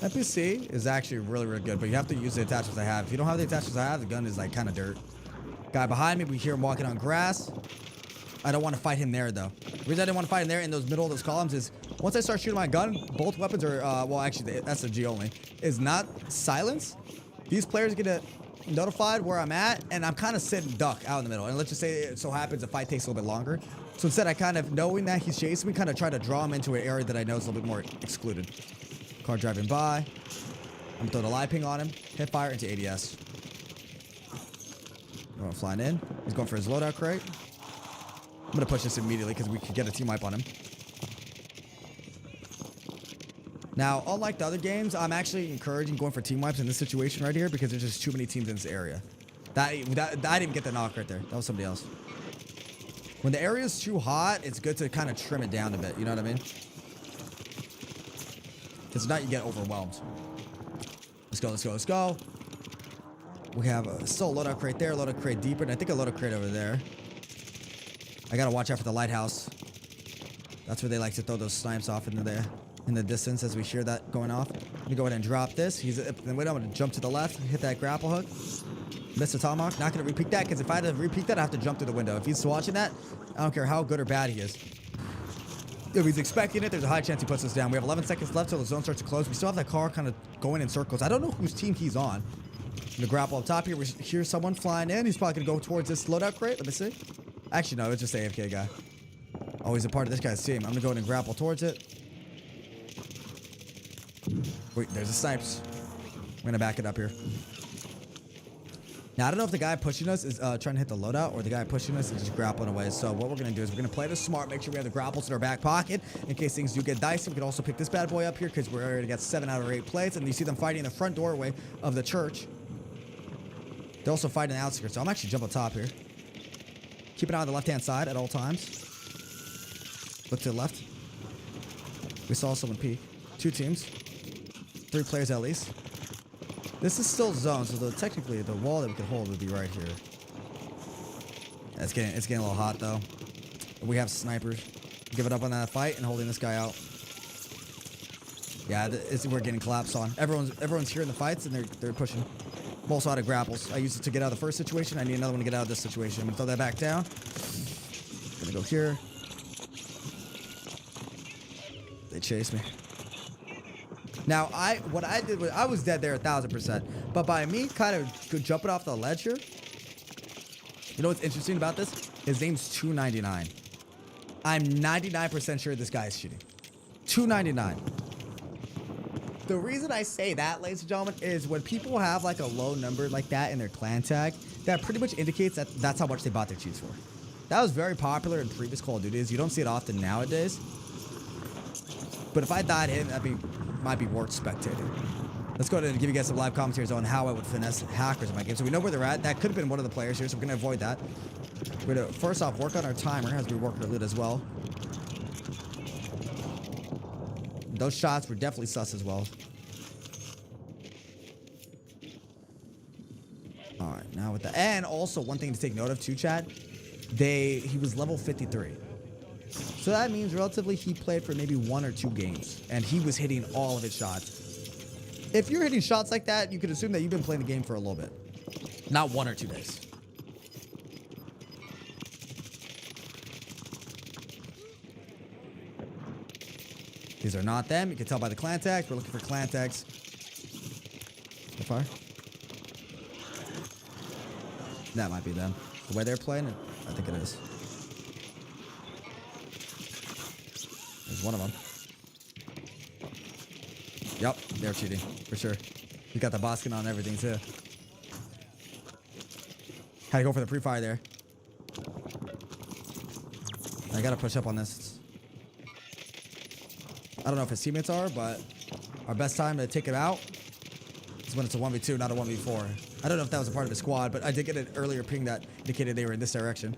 MPC is actually really, really good, but you have to use the attachments I have. If you don't have the attachments I have, the gun is like kind of dirt. Guy behind me, we hear him walking on grass. I don't want to fight him there, though. The reason I didn't want to fight him there in those middle of those columns is once I start shooting my gun, both weapons are, well, actually, the SMG only, is not silenced. These players get notified where I'm at, and I'm kind of sitting duck out in the middle. And let's just say it so happens the fight takes a little bit longer. So instead, I kind of, knowing that he's chasing me, kind of try to draw him into an area that I know is a little bit more excluded. Car driving by. I'm gonna throw the live ping on him. Hit fire into ADS. Oh, flying in. He's going for his loadout crate. I'm gonna push this immediately because we could get a team wipe on him. Now, unlike the other games, I'm actually encouraging going for team wipes in this situation right here because there's just too many teams in this area. I didn't get the knock right there. That was somebody else. When the area is too hot, it's good to kind of trim it down a bit. You know what I mean? Because if not, you get overwhelmed. Let's go, let's go, let's go. We have still a loadout crate there, a loadout crate deeper, and I think a loadout crate over there. I gotta watch out for the lighthouse. That's where they like to throw those snipes off in the distance as we hear that going off. Let me go ahead and drop this. He's in the window. I'm gonna jump to the left, hit that grapple hook. Miss the tomahawk. Not gonna repeat that because if I had to repeat that, I have to jump through the window. If he's watching that, I don't care how good or bad he is. If he's expecting it, there's a high chance he puts us down. We have 11 seconds left till the zone starts to close. We still have that car kind of going in circles. I don't know whose team he's on. gonna grapple up top here. We hear someone flying in. He's probably gonna go towards this loadout crate. Let me see. Actually, no, it's just AFK guy. Oh, he's a part of this guy's team. I'm gonna go in and grapple towards it. Wait, there's a snipes. I'm gonna back it up here. Now, I don't know if the guy pushing us is trying to hit the loadout or the guy pushing us is just grappling away. So what we're going to do is we're going to play this smart, make sure we have the grapples in our back pocket in case things do get dicey. We can also pick this bad boy up here because we're already got 7 out of 8 plates. And you see them fighting in the front doorway of the church. They're also fighting the outskirts. So I'm actually jump on top here. Keep an eye on the left-hand side at all times. Look to the left. We saw someone peek. 2 teams. 3 players at least. This is still zone, so technically the wall that we could hold would be right here. It's getting a little hot though. We have snipers. Give it up on that fight and holding this guy out. Yeah, we're getting collapsed on. Everyone's here in the fights and they're pushing. I'm also out of grapples. I used it to get out of the first situation. I need another one to get out of this situation. I'm gonna throw that back down. Gonna go here. They chase me. Now, what I did was I was dead there 1000%. But by me kind of jumping off the ledge here, you know what's interesting about this? His name's 299. I'm 99% sure this guy is cheating. 299. The reason I say that, ladies and gentlemen, is when people have like a low number like that in their clan tag, that pretty much indicates that that's how much they bought their cheats for. That was very popular in previous Call of Duties. You don't see it often nowadays. But if I died in, might be worth spectating. Let's go ahead and give you guys some live commentaries on how I would finesse hackers in my game. So we know where they're at. That could have been one of the players here, so we're going to avoid that. We're going to, first off, work on our timer as we work our loot as well. Those shots were definitely sus as well. Alright, now with the... And also, one thing to take note of too, chat. He was level 53. So that means relatively he played for maybe 1 or 2 games. And he was hitting all of his shots. If you're hitting shots like that, you could assume that you've been playing the game for a little bit. Not 1 or 2 days. These are not them. You can tell by the clan tags. We're looking for clan tags. So far. That might be them. The way they're playing, I think it is. There's one of them. Yep, they're cheating, for sure. We got the boss skin on everything, too. Had to go for the pre-fire there. I gotta push up on this. I don't know if his teammates are, but our best time to take it out is when it's a 1v2, not a 1v4. I don't know if that was a part of his squad, but I did get an earlier ping that indicated they were in this direction.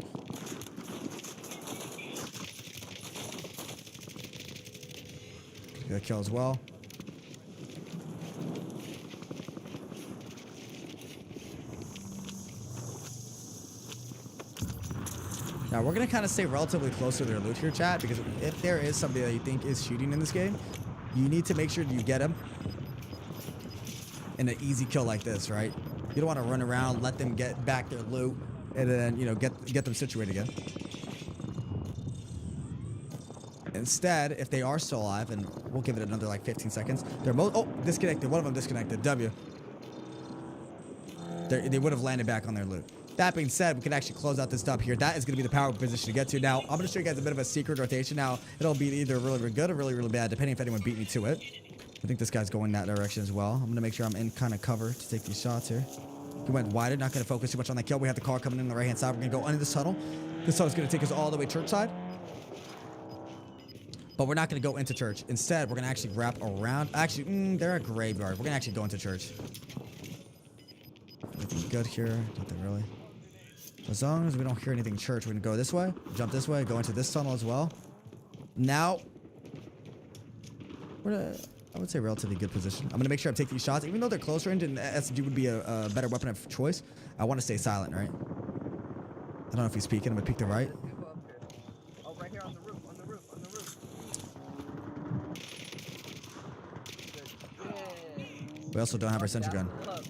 Got a kill as well. Now we're gonna kind of stay relatively close to their loot here, chat, because if there is somebody that you think is shooting in this game, you need to make sure that you get him in an easy kill like this, right? You don't want to run around, let them get back their loot, and then, you know, get them situated again. Instead, if they are still alive, and we'll give it another like 15 seconds, they're both, oh, disconnected. One of them disconnected. W. They would have landed back on their loot. That being said, we can actually close out this dub here. That is going to be the power position to get to. Now, I'm going to show you guys a bit of a secret rotation. Now, it'll be either really, really good or really, really bad, depending if anyone beat me to it. I think this guy's going that direction as well. I'm going to make sure I'm in kind of cover to take these shots here. He went wider, not going to focus too much on that kill. We have the car coming in the right-hand side. We're going to go under this tunnel. This tunnel's going to take us all the way church side. But we're not going to go into church. Instead, we're going to actually wrap around. Actually, they're a graveyard. We're going to actually go into church. Anything good here? Nothing really. As long as we don't hear anything church, we're going to go this way, jump this way, go into this tunnel as well. Now, we're in a, I would say, relatively good position. I'm going to make sure I take these shots. Even though they're close range and SMG would be a better weapon of choice, I want to stay silent, right? I don't know if he's peeking. I'm going to peek to the right.
Oh, right here on the roof, on the roof, on the roof.
We also don't have our sentry gun.
Oh, up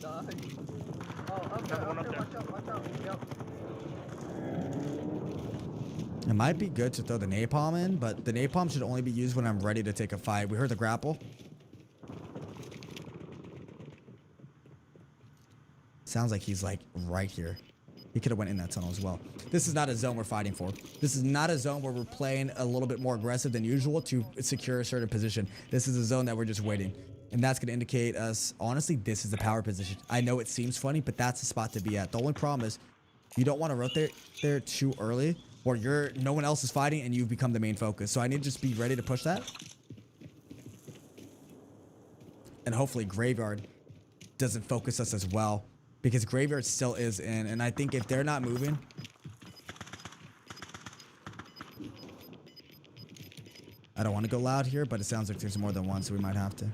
there, watch out. Yep.
It might be good to throw the napalm in, but the napalm should only be used when I'm ready to take a fight. We heard the grapple. Sounds like he's like right here. He could have went in that tunnel as well. This is not a zone we're fighting for. This is not a zone where we're playing a little bit more aggressive than usual to secure a certain position. This is a zone that we're just waiting. And that's going to indicate us, honestly, this is the power position. I know it seems funny, but that's the spot to be at. The only problem is you don't want to rotate there too early, or no one else is fighting and you've become the main focus. So I need to just be ready to push that. And hopefully Graveyard doesn't focus us as well, because Graveyard still is in. And I think if they're not moving, I don't want to go loud here, but it sounds like there's more than one, so we might have to.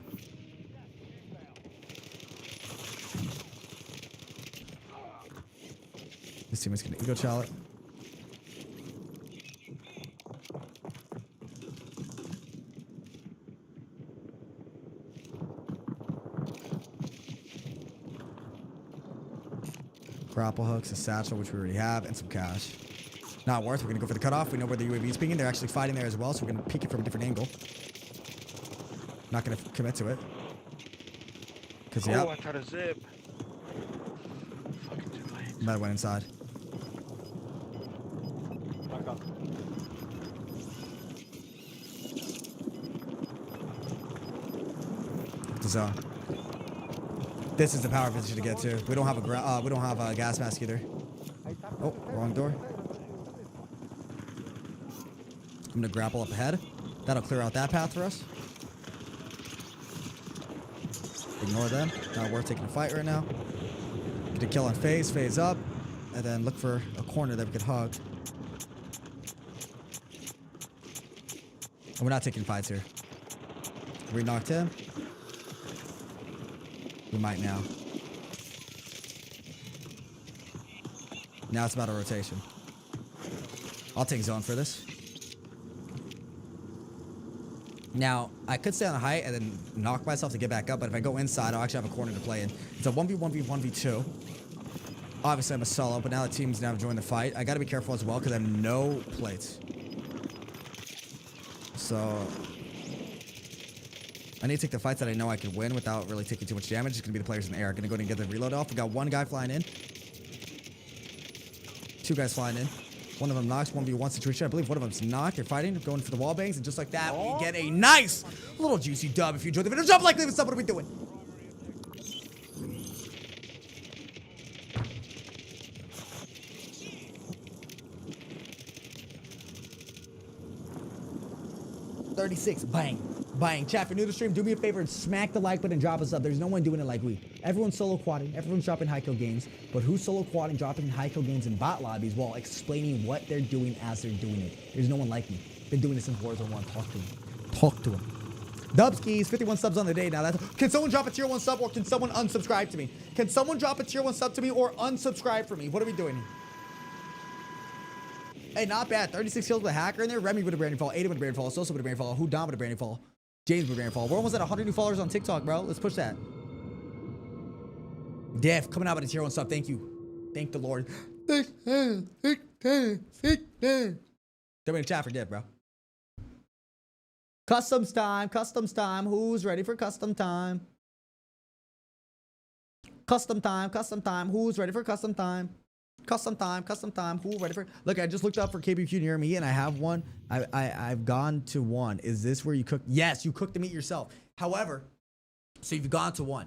This team is going to ego chow it. Grapple hooks, a satchel, which we already have, and some cash. Not worth. We're going to go for the cutoff. We know where the UAV is pinging. They're actually fighting there as well, so we're going to peek it from a different angle. Not going to commit to it. Because, yeah.
Oh, I tried to zip. Fucking too late.
Might have went inside.
Back up.
The zone. This is the power position to get to. We don't have a gas mask either. Oh, wrong door. I'm gonna grapple up ahead. That'll clear out that path for us. Ignore them. Not worth taking a fight right now. Get a kill on phase, phase up, and then look for a corner that we could hug. And we're not taking fights here. We knocked him. We might now. Now it's about a rotation. I'll take zone for this. Now, I could stay on the height and then knock myself to get back up, but if I go inside, I'll actually have a corner to play in. It's a 1v1v1v2. Obviously, I'm a solo, but now the team's now joined the fight. I gotta be careful as well because I have no plates. So I need to take the fights that I know I can win without really taking too much damage. It's going to be the players in the air. Going to go ahead and get the reload off. We got one guy flying in. Two guys flying in. One of them knocks. 1v1 situation. I believe one of them's knocked. They're fighting. They're going for the wall bangs. And just like that, we get a nice little juicy dub. If you enjoyed the video, jump like, leave a sub. What are we doing? $36. Bang. Bang. Chat, if you're new to the stream, do me a favor and smack the like button and drop us up. There's no one doing it like we. Everyone's solo quadding. Everyone's dropping high kill games. But who's solo quadding, dropping high kill games in bot lobbies while explaining what they're doing as they're doing it? There's no one like me. Been doing this since Warzone 1. Talk to him. Talk to him. Dubskis, 51 subs on the day now. Can someone drop a tier 1 sub or can someone unsubscribe to me? Can someone drop a tier 1 sub to me or unsubscribe for me? What are we doing? Hey, not bad. 36 kills with a hacker in there. Remy with a brand new follow. Aiden with a brand new follow. Sosa with a brand new follow. Hudon with a brand new follow. James with a brand new follow. We're almost at 100 new followers on TikTok, bro. Let's push that. Def coming out with a tier 1 sub. Thank you. Thank the Lord. They're in chat for Def, bro. Customs time. Customs time. Who's ready for custom time? Custom time. Custom time. Who's ready for custom time? Custom time, custom time. Who ready for? Look, I just looked up for KBQ near me, and I have one. I've gone to one. Is this where you cook? Yes, you cook the meat yourself. However, so you've gone to one.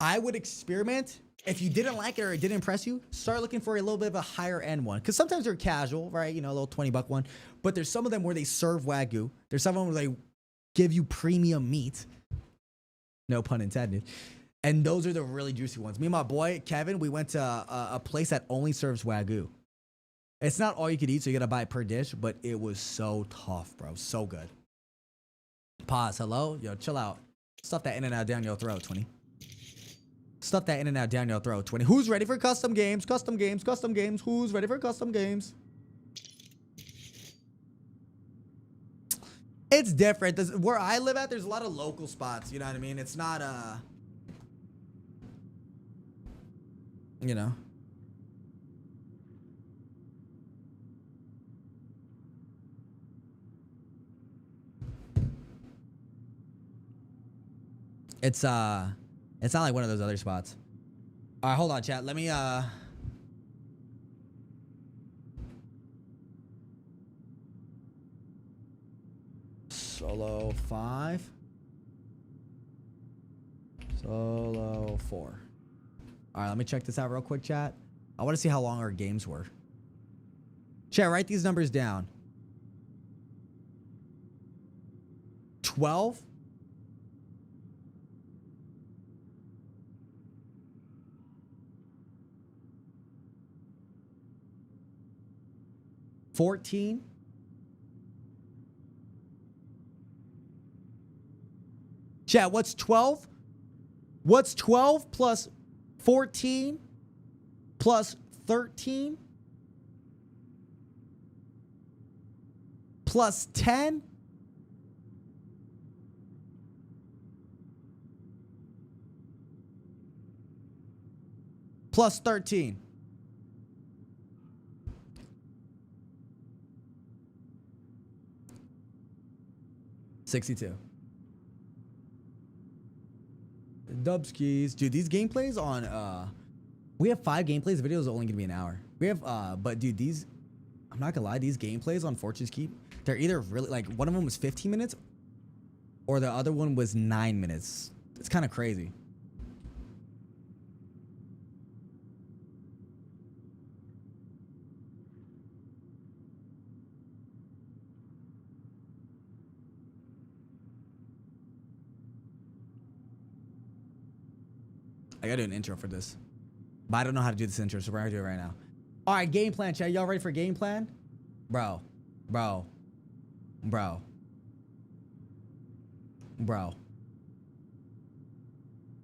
I would experiment. If you didn't like it or it didn't impress you, start looking for a little bit of a higher end one. Because sometimes they're casual, right? You know, a little $20 one. But there's some of them where they serve Wagyu. There's some of them where they give you premium meat. No pun intended. And those are the really juicy ones. Me and my boy, Kevin, we went to a place that only serves Wagyu. It's not all you could eat, so you gotta buy it per dish, but it was so tough, bro. So good. Pause. Hello? Yo, chill out. Stuff that in and out down your throat, 20. Stuff that in and out down your throat, 20. Who's ready for custom games? Custom games, custom games. Who's ready for custom games? It's different. Where I live at, there's a lot of local spots. You know what I mean? It's not you know. It's not like one of those other spots. right, hold on, chat. Let me solo 5. Solo 4. All right, let me check this out real quick, chat. I want to see how long our games were. Chat, write these numbers down. 12. 14. 12? What's 12 plus 14 plus 13 plus 10 plus 13? $62. Dubskis. Dude, these gameplays on we have 5 gameplays. The video is only gonna be an hour. We have but dude, these, I'm not gonna lie, these gameplays on Fortune's Keep, they're either really, like, one of them was 15 minutes or the other one was 9 minutes. It's kind of crazy. I gotta do an intro for this. But I don't know how to do this intro, so we're gonna do it right now. All right, game plan, chat. Y'all ready for game plan? Bro. Bro. Bro. Bro.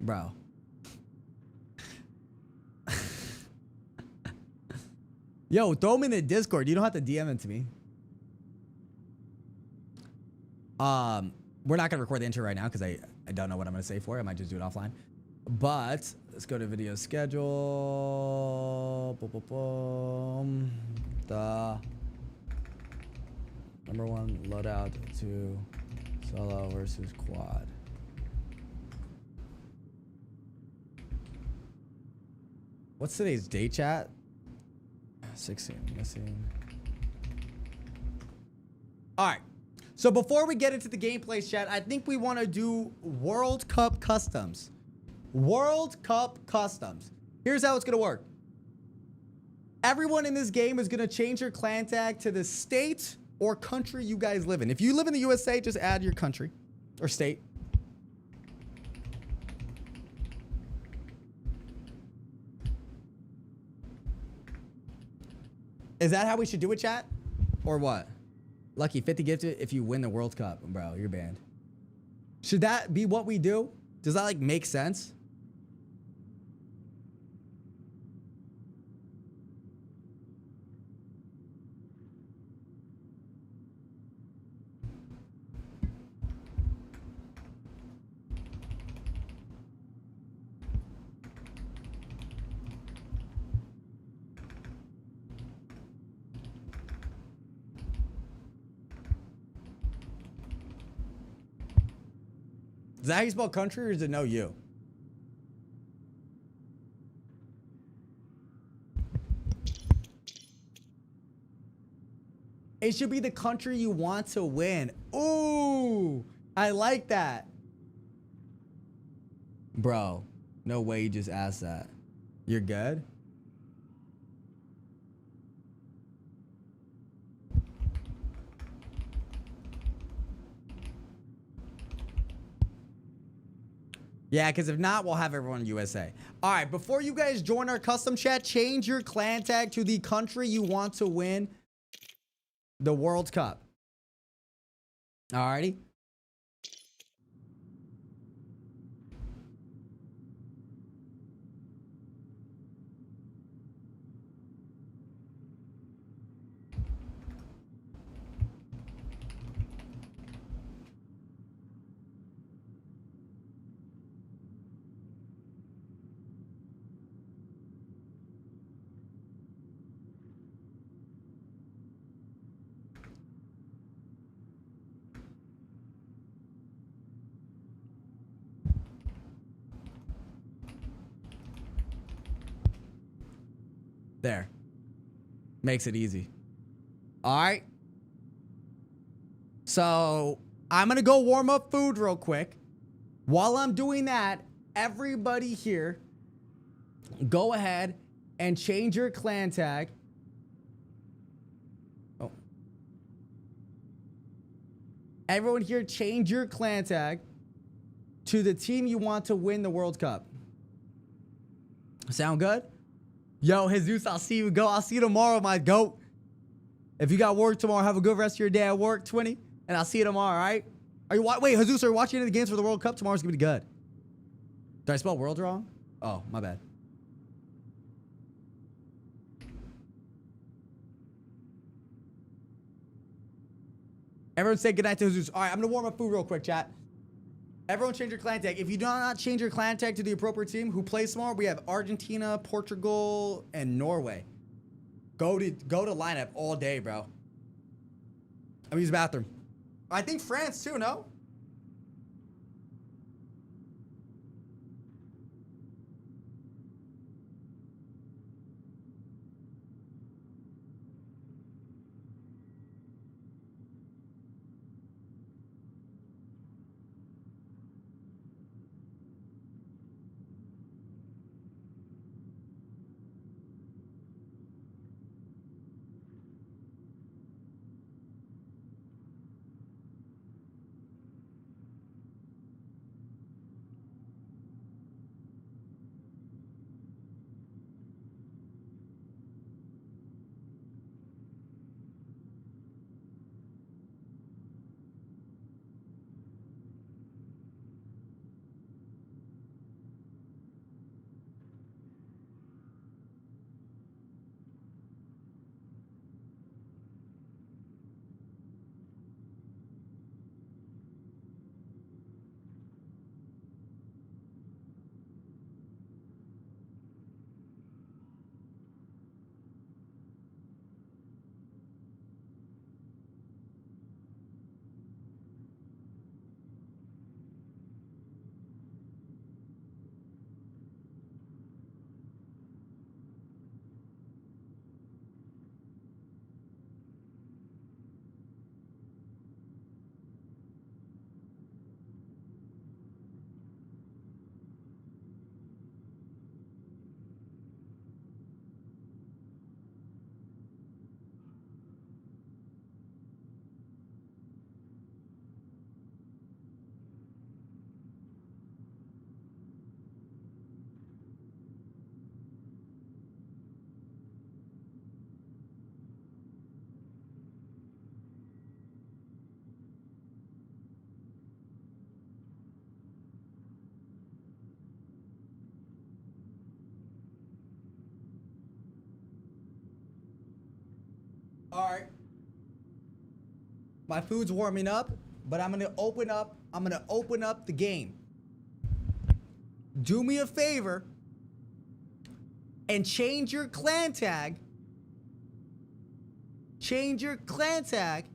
Bro. Yo, throw them in the Discord. You don't have to DM them to me. We're not gonna record the intro right now because I don't know what I'm gonna say for it. I might just do it offline. But let's go to video schedule. Boom, boom, boom. The number 1 loadout to solo versus quad. What's today's date, chat? 16 missing. All right. So before we get into the gameplay, chat, I think we want to do World Cup customs. World Cup customs. Here's how it's gonna work. Everyone in this game is gonna change your clan tag to the state or country you guys live in. If you live in the USA, just add your country or state. Is that how we should do it, chat? Or what? Lucky, 50 gifted if you win the World Cup. Bro, you're banned. Should that be what we do? Does that, like, make sense? Is that how you spell country, or is it no you? It should be the country you want to win. Ooh, I like that. Bro, no way you just asked that. You're good? Yeah, because if not, we'll have everyone in USA. All right, before you guys join our custom chat, change your clan tag to the country you want to win the World Cup. Alrighty. There. Makes it easy. All right. So I'm going to go warm up food real quick. While I'm doing that, everybody here, go ahead and change your clan tag. Oh. Everyone here, change your clan tag to the team you want to win the World Cup. Sound good? Yo, Jesus, I'll see you. I'll see you tomorrow, my goat. If you got work tomorrow, have a good rest of your day at work, 20. And I'll see you tomorrow, all right? Wait, Jesus, are you watching any of the games for the World Cup? Tomorrow's gonna be good. Did I spell world wrong? Oh, my bad. Everyone say goodnight to Jesus. All right, I'm gonna warm up food real quick, chat. Everyone change your clan tag. If you do not change your clan tag to the appropriate team who plays tomorrow, we have Argentina, Portugal, and Norway. Go to lineup all day, bro. I'm gonna use the bathroom. I think France too, no? All right. My food's warming up, but I'm gonna open up the game. Do me a favor and change your clan tag. Change your clan tag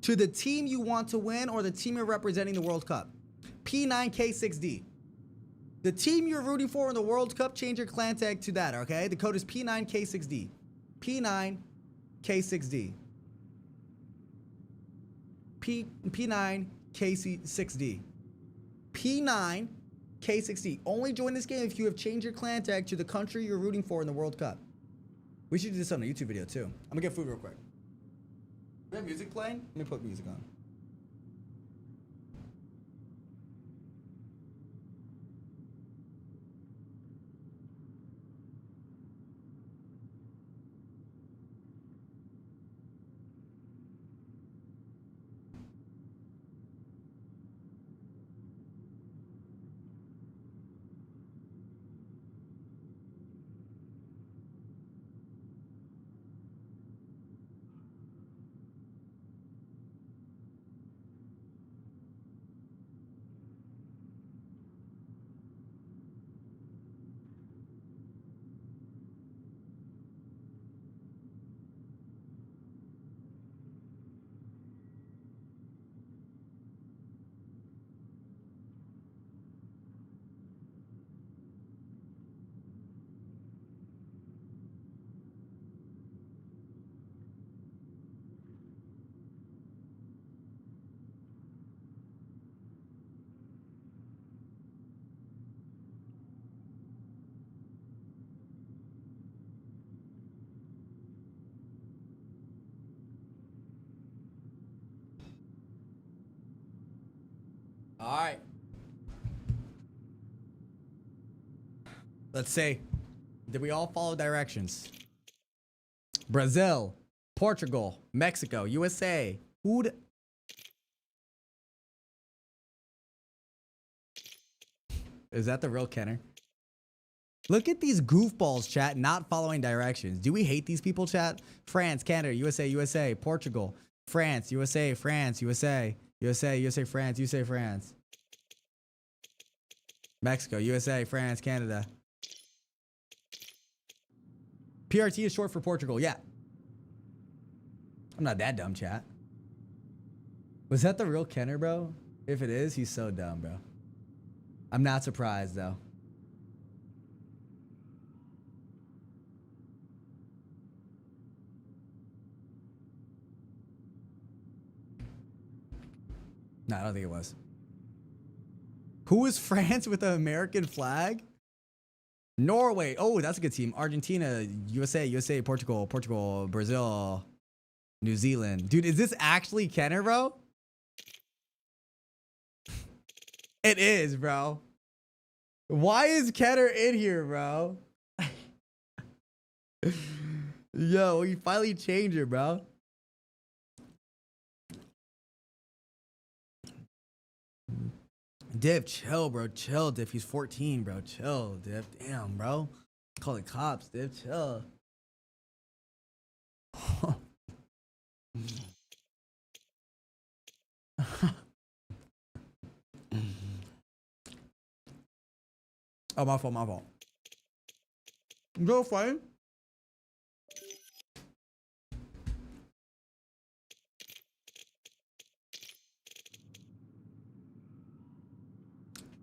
to the team you want to win or the team you're representing the World Cup. P9K6D. The team you're rooting for in the World Cup, change your clan tag to that, okay? The code is P9K6D. P9K6D. P9K6D. P9K6D. Only join this game if you have changed your clan tag to the country you're rooting for in the World Cup. We should do this on a YouTube video too. I'm gonna get food real quick. Do we have music playing? Let me put music on. All right. Let's see. Did we all follow directions? Brazil, Portugal, Mexico, USA. Who'd... Is that the real Kenner? Look at these goofballs, chat, not following directions. Do we hate these people, chat? France, Canada, USA, USA, Portugal, France, USA, France, USA, USA, USA, France, USA, France. Mexico, USA, France, Canada. PRT is short for Portugal, yeah. I'm not that dumb, chat. Was that the real Kenner, bro? If it is, he's so dumb, bro. I'm not surprised, though. No, I don't think it was. Who is France with an American flag? Norway. Oh, that's a good team. Argentina, USA, USA, Portugal, Portugal, Brazil, New Zealand. Dude, is this actually Kenner, bro? It is, bro. Why is Kenner in here, bro? Yo, we finally changed it, bro. Div, chill, bro. Chill, Div. He's 14, bro. Chill, Div. Damn, bro. Call the cops, Div. Chill. Oh, my fault, my fault. Go fine.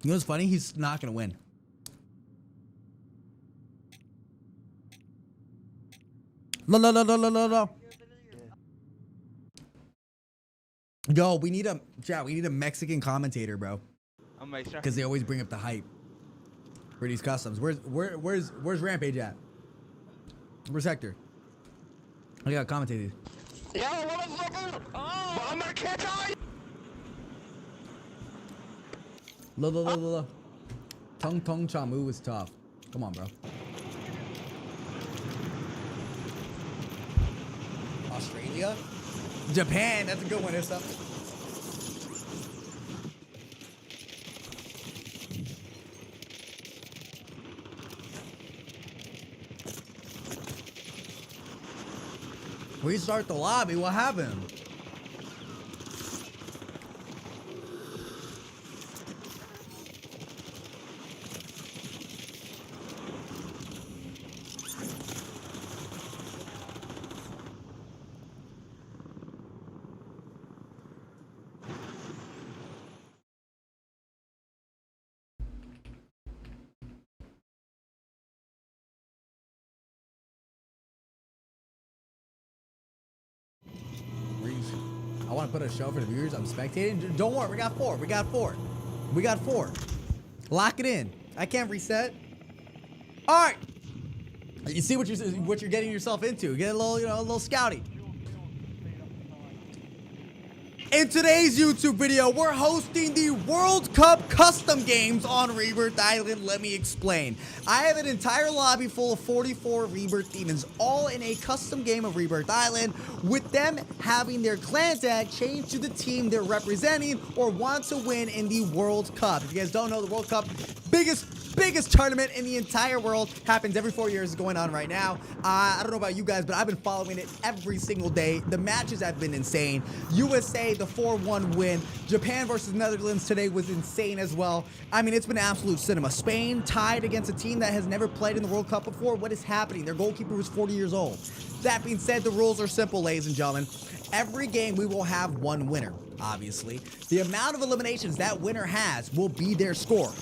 You know what's funny? He's not gonna win. No. Yo, we need a Mexican commentator, bro. Because they always bring up the hype for these customs. Where's Rampage at? Where's Hector? I got commentated.
Yo, what is looking? Oh, I'm gonna catch on.
Look. Tung Chamu is tough. Come on, bro. Australia? Japan, that's a good one, Issa. Restart the lobby, what happened? I want to put a show for the viewers. I'm spectating. Don't worry, we got four. Lock it in. I can't reset. All right. You see what you're getting yourself into. Get a little, a little scouty. In today's YouTube video, we're hosting the World Cup custom games on Rebirth Island. Let me explain. I have an entire lobby full of 44 Rebirth demons, all in a custom game of Rebirth Island, with them having their clan tag changed to the team they're representing or want to win in the World Cup. If you guys don't know, the World Cup, biggest tournament in the entire world, happens every 4 years, is going on right now. I don't know about you guys, but I've been following it every single day. The matches have been insane. USA, the 4-1 win. Japan versus Netherlands today was insane as well. I mean, it's been absolute cinema. Spain tied against a team that has never played in the World Cup before. What is happening? Their goalkeeper was 40 years old. That being said, the rules are simple, ladies and gentlemen. Every game we will have one winner, obviously. The amount of eliminations that winner has will be their score.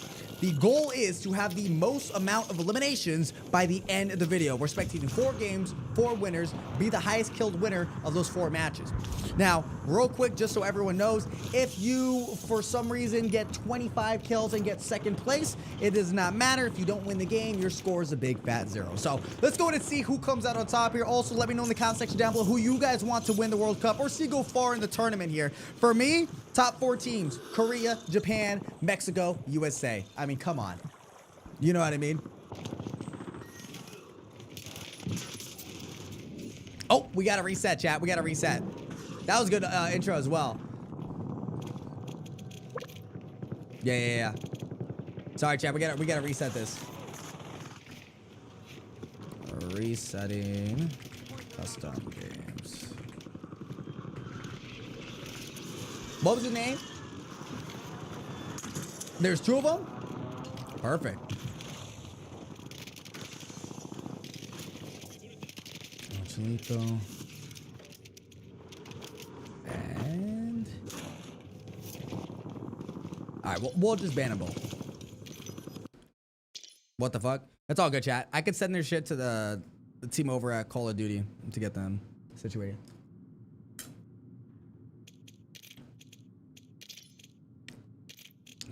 The goal is to have the most amount of eliminations by the end of the video. We're spectating 4 games, 4 winners, be the highest killed winner of those 4 matches. Now, real quick, just so everyone knows, if you, for some reason, get 25 kills and get second place, it does not matter. If you don't win the game, your score is a big fat 0. So let's go ahead and see who comes out on top here. Also, let me know in the comment section down below who you guys want to win the World Cup or see go far in the tournament here. For me, Top 4 teams: Korea, Japan, Mexico, USA. I mean, come on. You know what I mean? Oh, we got to reset, chat. We got to reset. That was a good intro as well. Yeah. Sorry, chat. We gotta reset this. Resetting custom games. What was his name? There's 2 of them? Perfect. Chalito. And... Alright, we'll just ban them both. What the fuck? That's all good, chat. I could send their shit to the team over at Call of Duty to get them situated.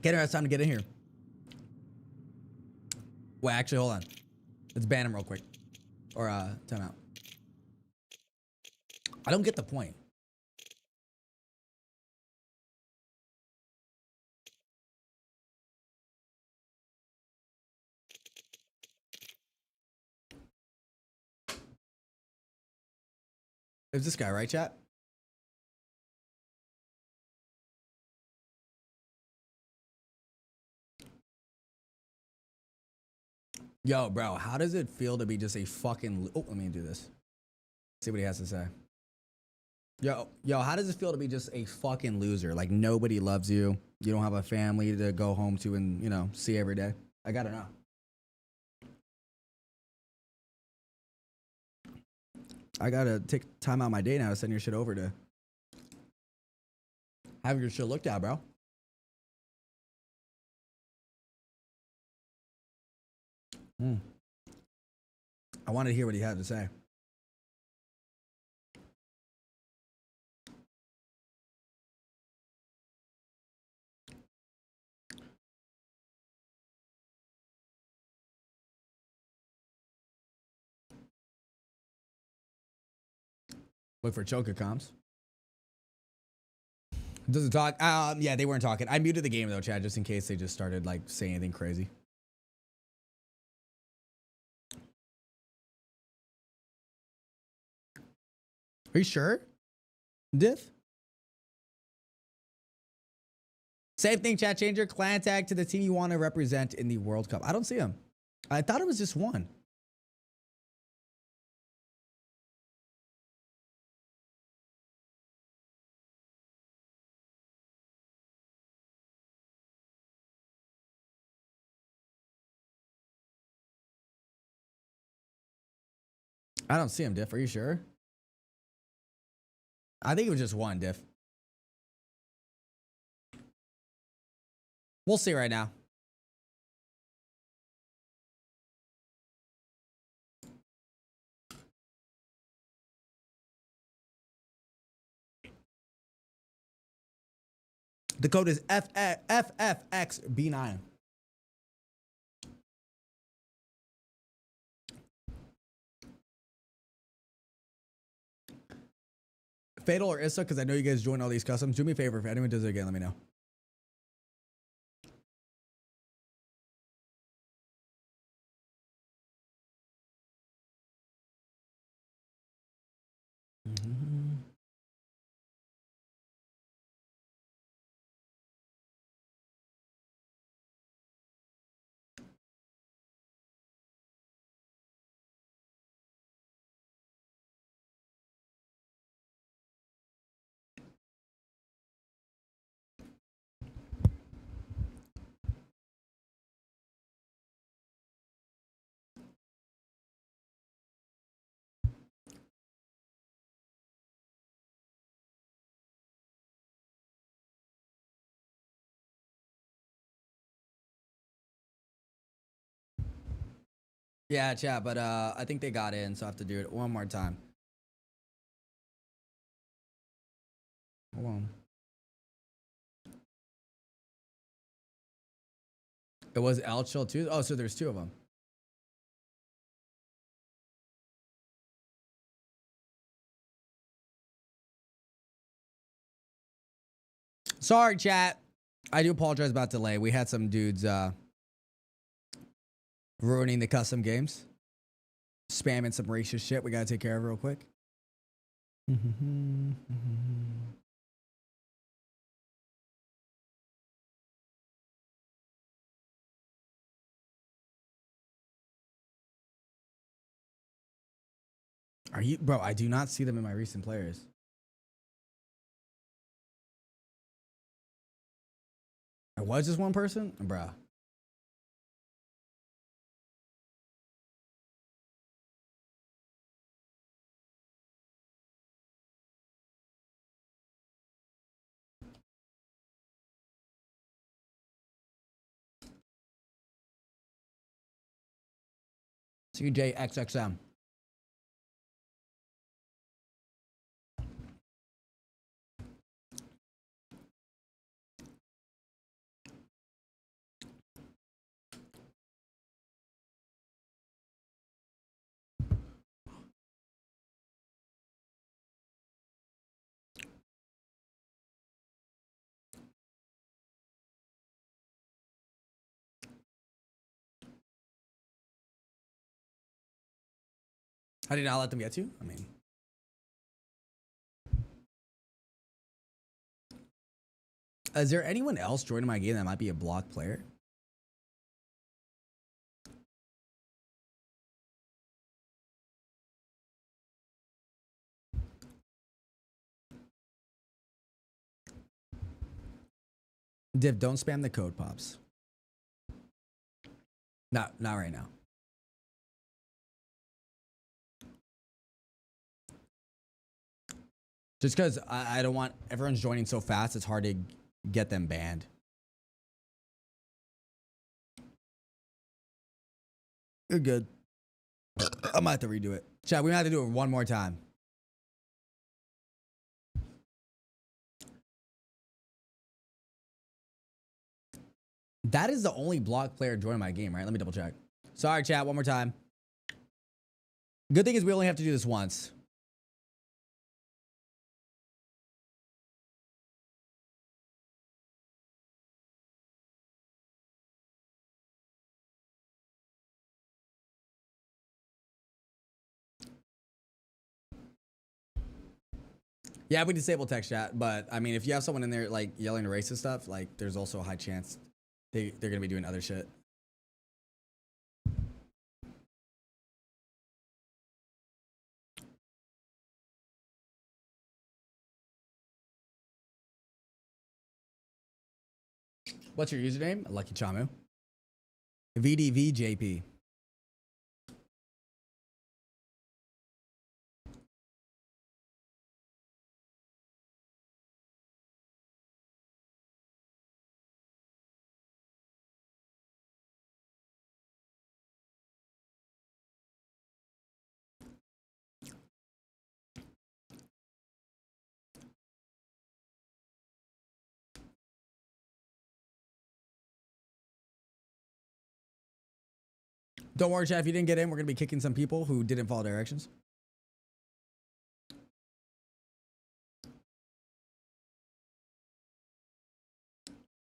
Get her, it's time to get in here. Wait, actually, hold on. Let's ban him real quick. Or, time out. I don't get the point. It's this guy, right, chat? Yo, bro, how does it feel to be just a fucking... Oh, let me do this. See what he has to say. Yo, how does it feel to be just a fucking loser? Like, nobody loves you. You don't have a family to go home to and, you know, see every day. I gotta know. I gotta take time out of my day now to send your shit over to have your shit looked at, bro. I wanted to hear what he had to say. Look for choker comms. Doesn't talk. Yeah, they weren't talking. I muted the game though, Chad, just in case they just started like saying anything crazy. Are you sure? Diff? Same thing, chat changer. Clan tag to the team you want to represent in the World Cup. I don't see him. I thought it was just one. I don't see him, Diff. Are you sure? I think it was just one, Diff. We'll see right now. The code is FFXB9. Fatal or Issa, because I know you guys join all these customs. Do me a favor, if anyone does it again, let me know. Yeah, chat, but I think they got in, so I have to do it one more time. Hold on. It was El Chill too? Oh, so there's 2 of them. Sorry, chat. I do apologize about delay. We had some dudes ruining the custom games. Spamming some racist shit we gotta take care of real quick. Are you, bro? I do not see them in my recent players. There was just one person, bro. CJXXM. I did not let them get you. I mean, is there anyone else joining my game that might be a block player? Div, don't spam the code, pops. Not right now. Just because I don't want everyone's joining so fast, it's hard to get them banned. You're good. I might have to redo it. Chat, we might have to do it one more time. That is the only block player joining my game, right? Let me double check. Sorry, chat, one more time. Good thing is we only have to do this once. Yeah, we disable text chat, but I mean, if you have someone in there like yelling racist stuff, like there's also a high chance they're gonna be doing other shit. What's your username? LuckyChamuu. VDVJP. Don't worry, chat. If you didn't get in, we're going to be kicking some people who didn't follow directions.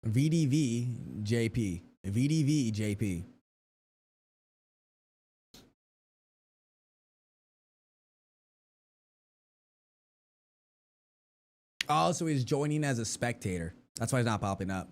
VDVJP. VDVJP. Oh, so he's joining as a spectator. That's why he's not popping up.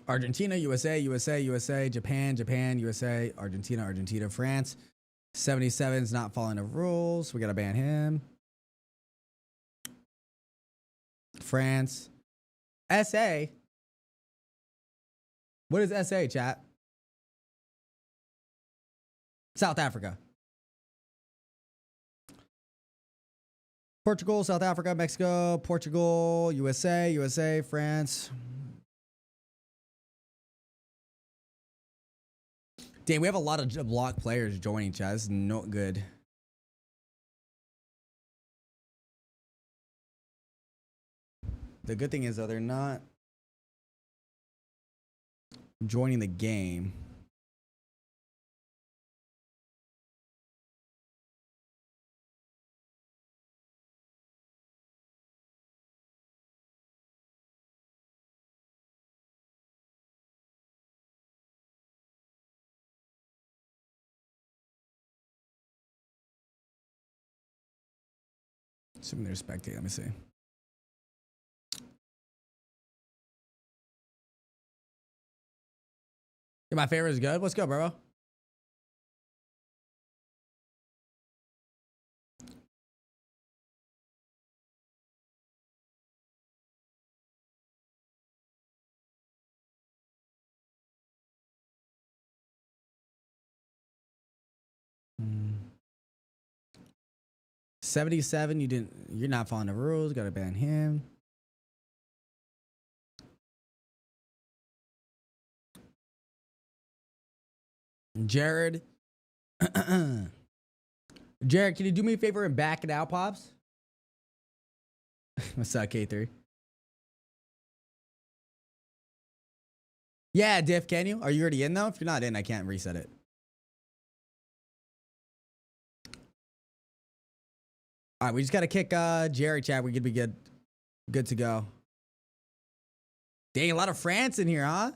Argentina, USA, USA, USA, Japan, Japan, USA, Argentina, Argentina, France. 77's not following the rules. We got to ban him. France. SA. What is SA, chat? South Africa. Portugal, South Africa, Mexico, Portugal, USA, USA, France. Damn, we have a lot of block players joining, chat. This is not good. The good thing is, though, they're not joining the game. Assuming they're spectating. Let me see. Yeah, my favorite is good. Let's go, bro. Hmm. 77, you're not following the rules. Gotta ban him. Jared. Jared, can you do me a favor and back it out, Pops? What's up, K3? Yeah, Diff, can you? Are you already in, though? If you're not in, I can't reset it. All right, we just got to kick Jerry, chat. We could be good to go. Dang, a lot of France in here, huh?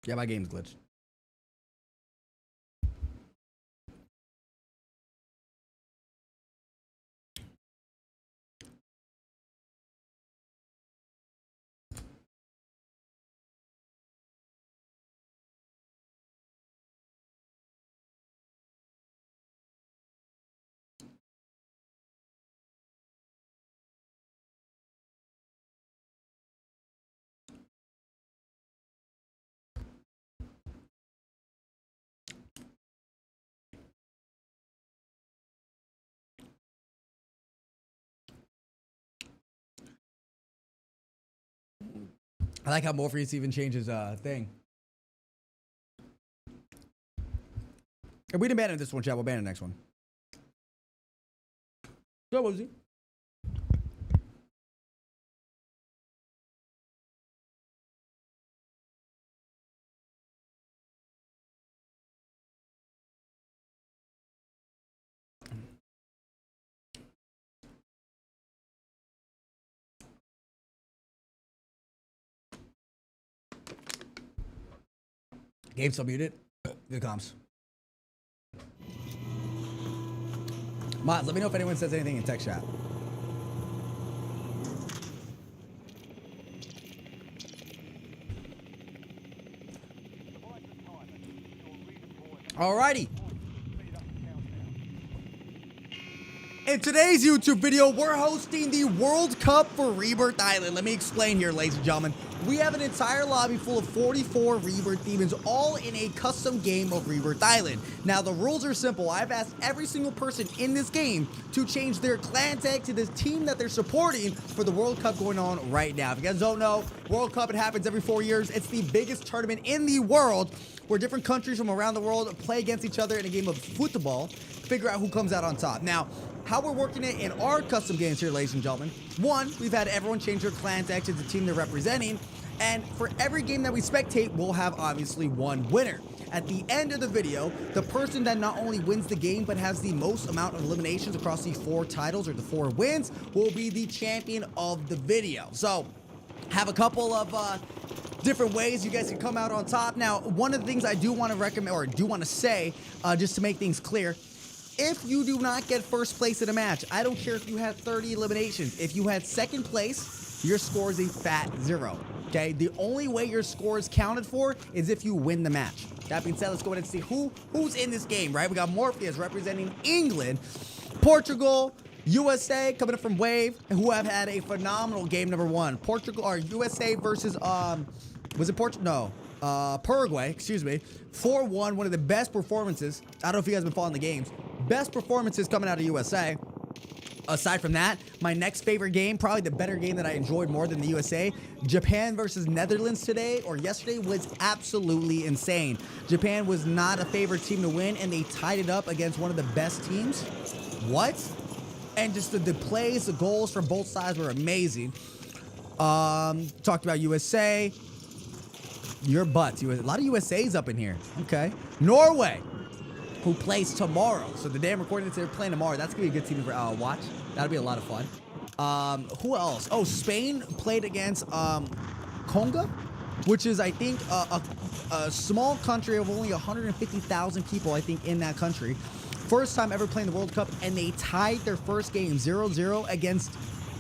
Yeah, my game's glitched. I like how Morpheus even changes thing. If we didn't ban it this one, chat, we'll ban the next one. Go, Woozy. Game's still muted. Good comms. Mods, let me know if anyone says anything in text chat. Alrighty. In today's YouTube video, we're hosting the World Cup for Rebirth Island. Let me explain here, ladies and gentlemen. We have an entire lobby full of 44 Rebirth demons, all in a custom game of Rebirth Island. Now, the rules are simple. I've asked every single person in this game to change their clan tag to the team that they're supporting for the World Cup going on right now. If you guys don't know, World Cup, it happens every 4 years. It's the biggest tournament in the world where different countries from around the world play against each other in a game of football, figure out who comes out on top. Now, how we're working it in our custom games here, ladies and gentlemen. One, we've had everyone change their clan tag to the team they're representing. And for every game that we spectate, we'll have obviously one winner. At the end of the video, the person that not only wins the game, but has the most amount of eliminations across the 4 titles or the 4 wins will be the champion of the video. So, have a couple of different ways you guys can come out on top. Now, one of the things I do want to recommend, or do want to say, just to make things clear, if you do not get first place in a match, I don't care if you had 30 eliminations. If you had second place your score is a fat 0. Okay, the only way your score is counted for is if you win the match. That being said, let's go ahead and see who's in this game, right? We got Morpheus representing England, Portugal, USA coming up from Wave, who have had a phenomenal game number 1. Portugal or USA versus was it Portugal? No, Paraguay, excuse me. 4-1, one of the best performances. I don't know if you guys have been following the games. Best performances coming out of USA. Aside from that, my next favorite game, probably the better game that I enjoyed more than the USA, Japan versus Netherlands today or yesterday was absolutely insane. Japan was not a favorite team to win, and they tied it up against one of the best teams. What? And just the plays, the goals from both sides were amazing. Talked about USA. Your butts. A lot of USA's up in here. Okay. Norway, who plays tomorrow. So the day I'm recording this, they're playing tomorrow. That's going to be a good team to watch. That'll be a lot of fun. Who else? Oh, Spain played against Conga, which is, I think, a small country of only 150,000 people, I think, in that country. First time ever playing the World Cup, and they tied their first game 0-0 against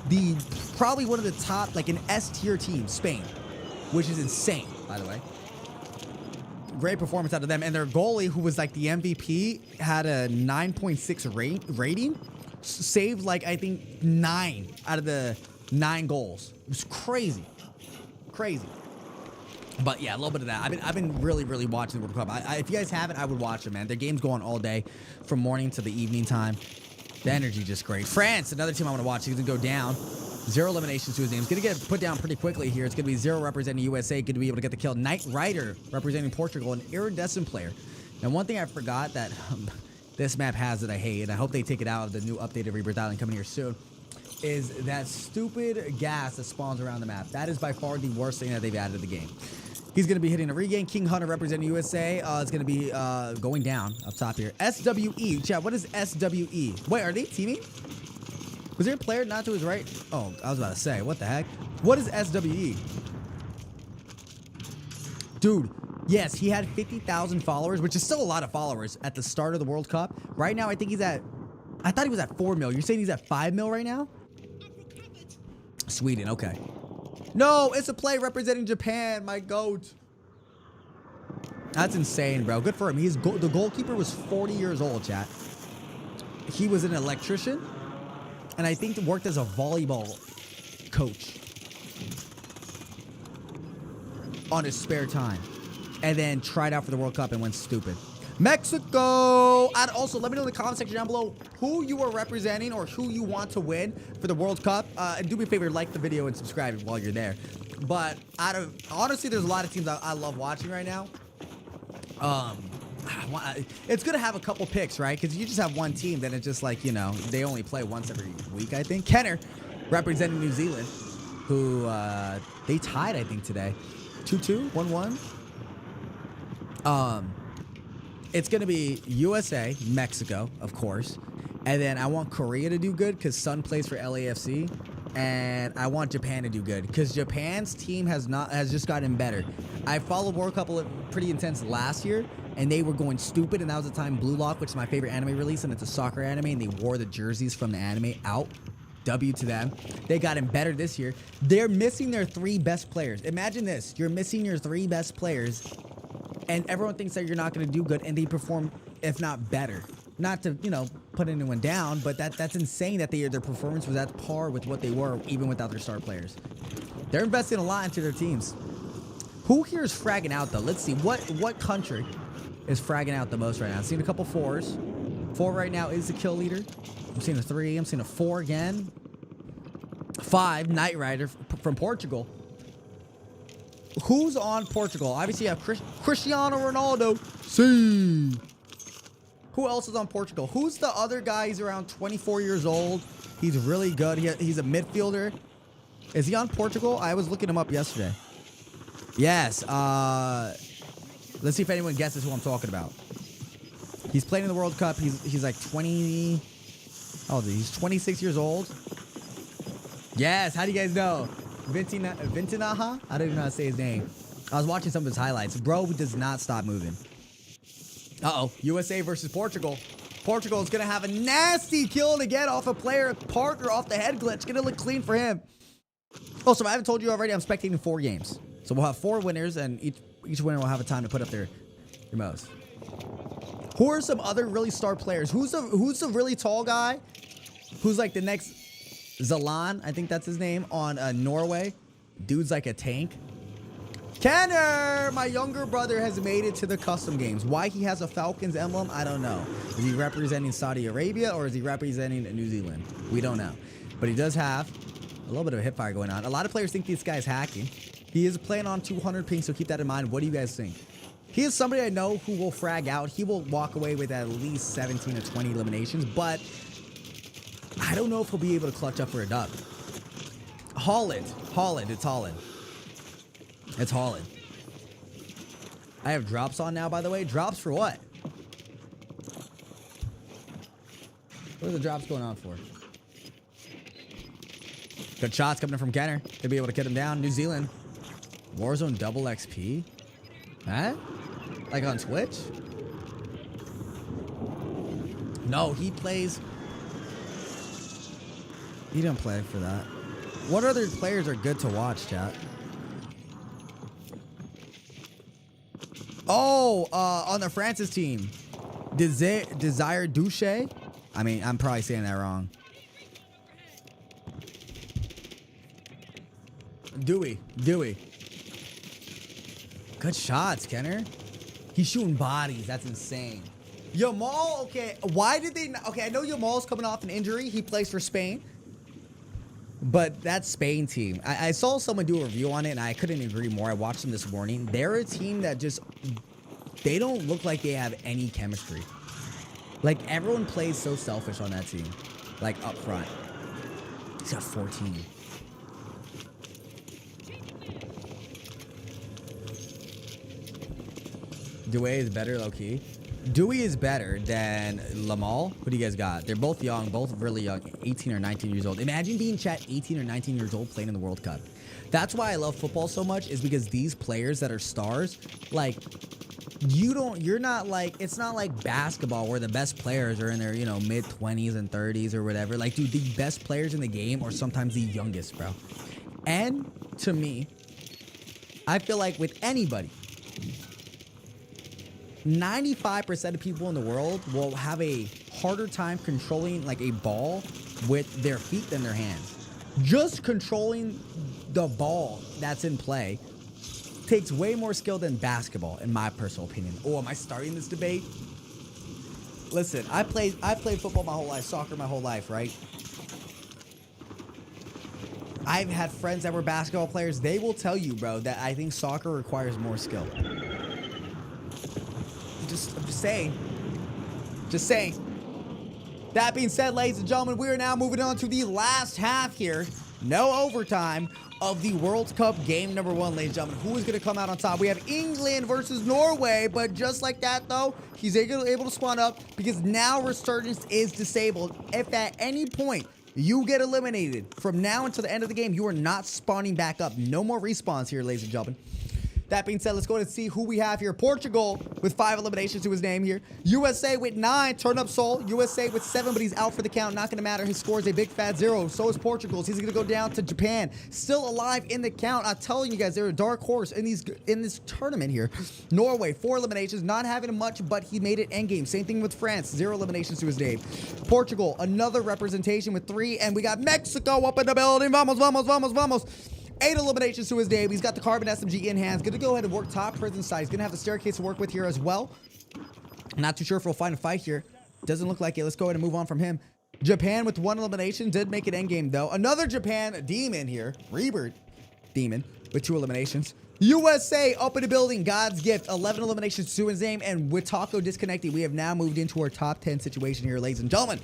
the probably one of the top, like an S-tier team, Spain, which is insane, by the way. Great performance out of them. And their goalie, who was like the MVP, had a 9.6 rating. Saved like, I think, 9 out of the 9 goals. It was crazy. Crazy. But yeah, a little bit of that. I've been really watching the World Cup. If you guys haven't, I would watch it, man. Their game's going all day, from morning to the evening time. The energy just great. France, another team I want to watch. He's gonna go down. 0 eliminations to his name. He's gonna get put down pretty quickly here. It's gonna be 0 representing USA. Good to be able to get the kill. Knight Rider representing Portugal, an iridescent player. And one thing I forgot that this map has that I hate, and I hope they take it out of the new updated Rebirth Island coming here soon, is that stupid gas that spawns around the map. That is by far the worst thing that they've added to the game. He's going to be hitting a regain. King Hunter representing USA is going to be going down up top here. SWE. Chat, what is SWE? Wait, are they teaming? Was there a player not to his right? Oh, I was about to say, what the heck? What is SWE? Dude, yes, he had 50,000 followers, which is still a lot of followers at the start of the World Cup. Right now, I think he's at... I thought he was at 4 mil. You're saying he's at 5 mil right now? Sweden, okay. No, it's a play representing Japan, my goat. That's insane, bro. Good for him. The goalkeeper was 40 years old, chat. He was an electrician, and I think worked as a volleyball coach on his spare time, and then tried out for the World Cup and went stupid. Mexico! And also, let me know in the comment section down below who you are representing or who you want to win for the World Cup. And do me a favor, like the video and subscribe while you're there. But honestly, there's a lot of teams I love watching right now. It's good to have a couple picks, right? Because you just have one team, then it's just like, you know, they only play once every week, I think. Kenner, representing New Zealand, who they tied, I think, today. 2-2, 1-1. It's going to be USA, Mexico, of course. And then I want Korea to do good because Sun plays for LAFC. And I want Japan to do good because Japan's team has just gotten better. I followed World Cup pretty intense last year, and they were going stupid. And that was the time Blue Lock, which is my favorite anime release, and it's a soccer anime, and they wore the jerseys from the anime out. W to them. They gotten better this year. They're missing their 3 best players. Imagine this. You're missing your 3 best players, and everyone thinks that you're not going to do good, and they perform, if not better. Not to, you know, put anyone down, but that's insane that their performance was at par with what they were, even without their star players. They're investing a lot into their teams. Who here is fragging out, though? Let's see. What country is fragging out the most right now? I've seen a couple 4s. 4 right now is the kill leader. I'm seeing a 3. I'm seeing a 4 again. 5, Knight Rider from Portugal. Who's on Portugal? Obviously, you have Cristiano Ronaldo. See. Who else is on Portugal? Who's the other guy? He's around 24 years old. He's really good. He's a midfielder. Is he on Portugal? I was looking him up yesterday. Yes. Let's see if anyone guesses who I'm talking about. He's playing in the World Cup. He's like 20. Oh, he's 26 years old. Yes. How do you guys know? Vintinaha? I don't even know how to say his name. I was watching some of his highlights. Bro does not stop moving. Uh-oh. USA versus Portugal. Portugal is going to have a nasty kill to get off a player partner off the head glitch. Going to look clean for him. Also, if I haven't told you already, I'm spectating 4 games. So we'll have 4 winners, and each winner will have a time to put up their most. Who are some other really star players? Who's a really tall guy? Who's like the next Zalan? I think that's his name on Norway. Dude's like a tank. Kenner, my younger brother, has made it to the custom games. Why he has a Falcons emblem, I don't know. Is he representing Saudi Arabia or is he representing New Zealand? We don't know. But he does have a little bit of a hip fire going on. A lot of players think this guy's hacking. He is playing on 200 ping, so keep that in mind. What do you guys think? He is somebody I know who will frag out. He will walk away with at least 17 to 20 eliminations, but I don't know if he'll be able to clutch up for a dub. Holland, it's Holland. It's Holland. I have drops on now, by the way. Drops for what? What are the drops going on for? Good shots coming in from Kenner. They'll be able to get him down. New Zealand. Warzone double XP? Huh? Like on Twitch? No, he plays... He didn't play for that. What other players are good to watch, chat? Oh, on the Francis team. Desire Douche? I mean, I'm probably saying that wrong. Dewey. Good shots, Kenner. He's shooting bodies. That's insane. Yamal, okay. Why did they... Okay, I know Yamal's coming off an injury. He plays for Spain. But that Spain team, I saw someone do a review on it, and I couldn't agree more. I watched them this morning. They're a team that just... They don't look like they have any chemistry. Like, everyone plays so selfish on that team. Like, up front. He's got 14. Dewey is better, low-key. Dewey is better than Lamal. Who do you guys got? They're both young, both really young, 18 or 19 years old. Imagine being chat 18 or 19 years old playing in the World Cup. That's why I love football so much, is because these players that are stars, like, you're not like, it's not like basketball where the best players are in their, you know, mid-20s and 30s or whatever. Like, dude, the best players in the game are sometimes the youngest, bro. And to me, I feel like with anybody, 95% of people in the world will have a harder time controlling like a ball with their feet than their hands. Just controlling the ball that's in play takes way more skill than basketball, in my personal opinion. Oh, am I starting this debate? Listen, I played football my whole life, soccer my whole life, right? I've had friends that were basketball players. They will tell you, bro, that I think soccer requires more skill. I'm just saying. Just saying. That being said, ladies and gentlemen, we are now moving on to the last half here. No overtime of the World Cup game number 1, ladies and gentlemen. Who is going to come out on top? We have England versus Norway, but just like that, though, he's able to spawn up because now Resurgence is disabled. If at any point you get eliminated from now until the end of the game, you are not spawning back up. No more respawns here, ladies and gentlemen. That being said, let's go ahead and see who we have here. Portugal with 5 eliminations to his name here. USA with 9. Turn up Soul. USA with 7, but he's out for the count. Not going to matter. His score is a big fat 0. So is Portugal's. He's going to go down to Japan. Still alive in the count. I'm telling you guys, they're a dark horse in this tournament here. Norway, 4 eliminations. Not having much, but he made it endgame. Same thing with France. 0 eliminations to his name. Portugal, another representation with 3. And we got Mexico up in the building. Vamos, vamos, vamos, vamos. 8 eliminations to his name. He's got the carbon SMG in hands. Going to go ahead and work top prison side. He's going to have the staircase to work with here as well. Not too sure if we'll find a fight here. Doesn't look like it. Let's go ahead and move on from him. Japan with 1 elimination. Did make it endgame, though. Another Japan demon here. Rebirth demon with 2 eliminations. USA up in the building. God's gift. 11 eliminations to his name. And with Taco disconnecting, we have now moved into our top 10 situation here, ladies and gentlemen.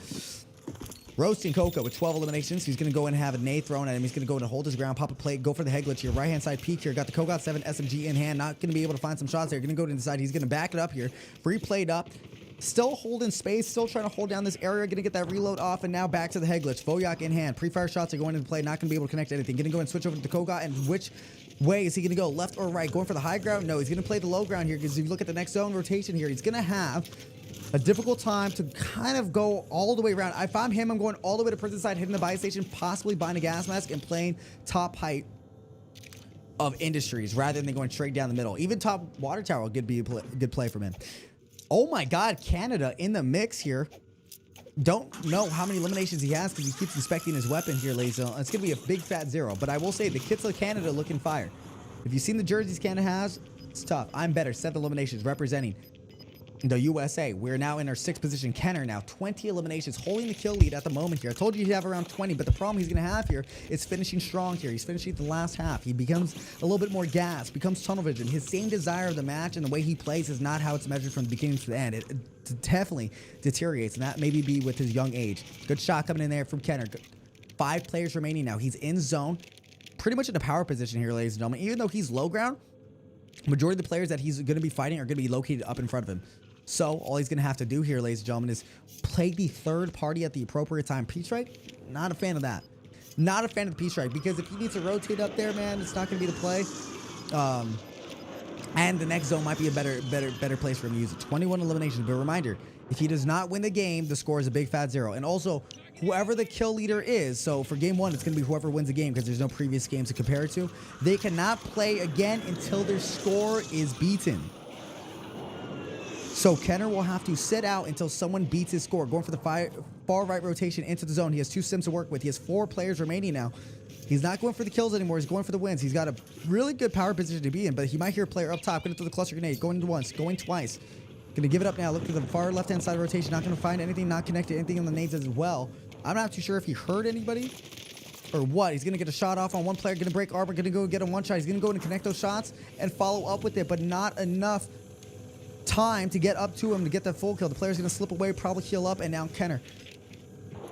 Roasting Coco with 12 eliminations. He's going to go in and have a nade thrown at him. He's going to go in and hold his ground, pop a plate, go for the head glitch here. Right-hand side peek here. Got the Kogot 7 SMG in hand. Not going to be able to find some shots there. Going to go to the side. He's going to back it up here. Free played up. Still holding space. Still trying to hold down this area. Going to get that reload off. And now back to the head glitch. Voyak in hand. Pre-fire shots are going into play. Not going to be able to connect anything. Going to go and switch over to the Kogot. And which way is he going to go? Left or right? Going for the high ground? No, he's going to play the low ground here because if you look at the next zone rotation here, he's going to have a difficult time to kind of go all the way around. If I'm him, I'm going all the way to prison side, hitting the buy station, possibly buying a gas mask and playing top height of industries rather than going straight down the middle. Even top water tower could be a good play from him. Oh my God, Canada in the mix here. Don't know how many eliminations he has because he keeps inspecting his weapon here, ladies and gentlemen. It's going to be a big fat 0. But I will say the kits of Canada looking fire. If you've seen the jerseys Canada has, it's tough. I'm better. 7 eliminations representing the USA. We're now in our 6th position. Kenner now 20 eliminations, holding the kill lead at the moment here. I told you he'd have around 20, but the problem he's going to have here is finishing strong here. He's finishing the last half. He becomes a little bit more gas, becomes tunnel vision. His same desire of the match and the way he plays is not how it's measured from the beginning to the end. It definitely deteriorates, and that maybe be with his young age. Good shot coming in there from Kenner. 5 players remaining now. He's in zone, pretty much in a power position here, ladies and gentlemen. Even though he's low ground, majority of the players that he's going to be fighting are going to be located up in front of him. So all he's going to have to do here, ladies and gentlemen, is play the third party at the appropriate time. P-Strike, not a fan of that. Not a fan of the P-Strike, because if he needs to rotate up there, man, it's not going to be the play. And the next zone might be a better place for him to use it. 21 eliminations. But reminder, if he does not win the game, the score is a big fat 0. And also, whoever the kill leader is, so for game 1, it's going to be whoever wins the game because there's no previous games to compare it to. They cannot play again until their score is beaten. So Kenner will have to sit out until someone beats his score. Going for the far right rotation into the zone. He has 2 sims to work with. He has 4 players remaining now. He's not going for the kills anymore. He's going for the wins. He's got a really good power position to be in, but he might hear a player up top. Going to throw the cluster grenade. Going into once. Going twice. Going to give it up now. Look to the far left-hand side of rotation. Not going to find anything. Not connected. Anything in the nades as well. I'm not too sure if he heard anybody or what. He's going to get a shot off on one player. Going to break armor. Going to go get a one shot. He's going to go and connect those shots and follow up with it, but not enough time to get up to him to get that full kill. The player's going to slip away, probably heal up, and now Kenner.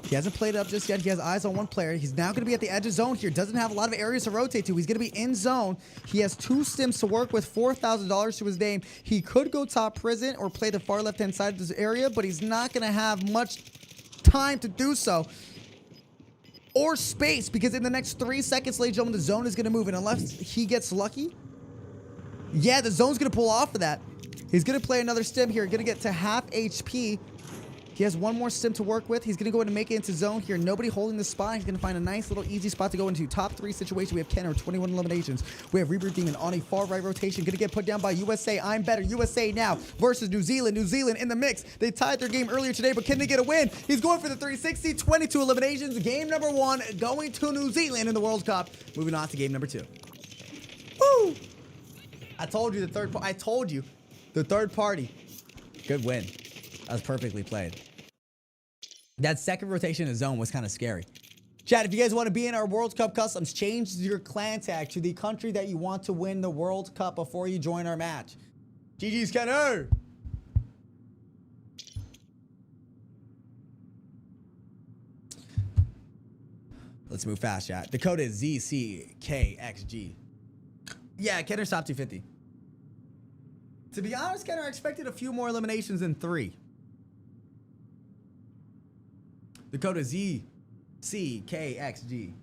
He hasn't played it up just yet. He has eyes on one player. He's now going to be at the edge of zone here. Doesn't have a lot of areas to rotate to. He's going to be in zone. He has 2 stims to work with, $4,000 to his name. He could go top prison or play the far left-hand side of this area, but he's not going to have much time to do so. Or space, because in the next 3 seconds, ladies and gentlemen, the zone is going to move. And unless he gets lucky, yeah, the zone's going to pull off of that. He's going to play another stim here. Going to get to half HP. He has 1 more stim to work with. He's going to go in and make it into zone here. Nobody holding the spot. He's going to find a nice little easy spot to go into. Top 3 situation. We have Kenner, 21 eliminations. We have Rebirth Demon on a far right rotation. Going to get put down by USA. I'm better. USA now versus New Zealand. New Zealand in the mix. They tied their game earlier today, but can they get a win? He's going for the 360. 22 eliminations. Game number 1 going to New Zealand in the World Cup. Moving on to game number 2. Woo! I told you the third party. I told you. The third party. Good win. That was perfectly played. That second rotation in zone was kind of scary. Chat, if you guys want to be in our World Cup customs, change your clan tag to the country that you want to win the World Cup before you join our match. GG's Kenner. Let's move fast, chat. The code is ZCKXG. Yeah, Kenner's top 250. To be honest, Kenner, I expected a few more eliminations than 3. The code is ZCKXG.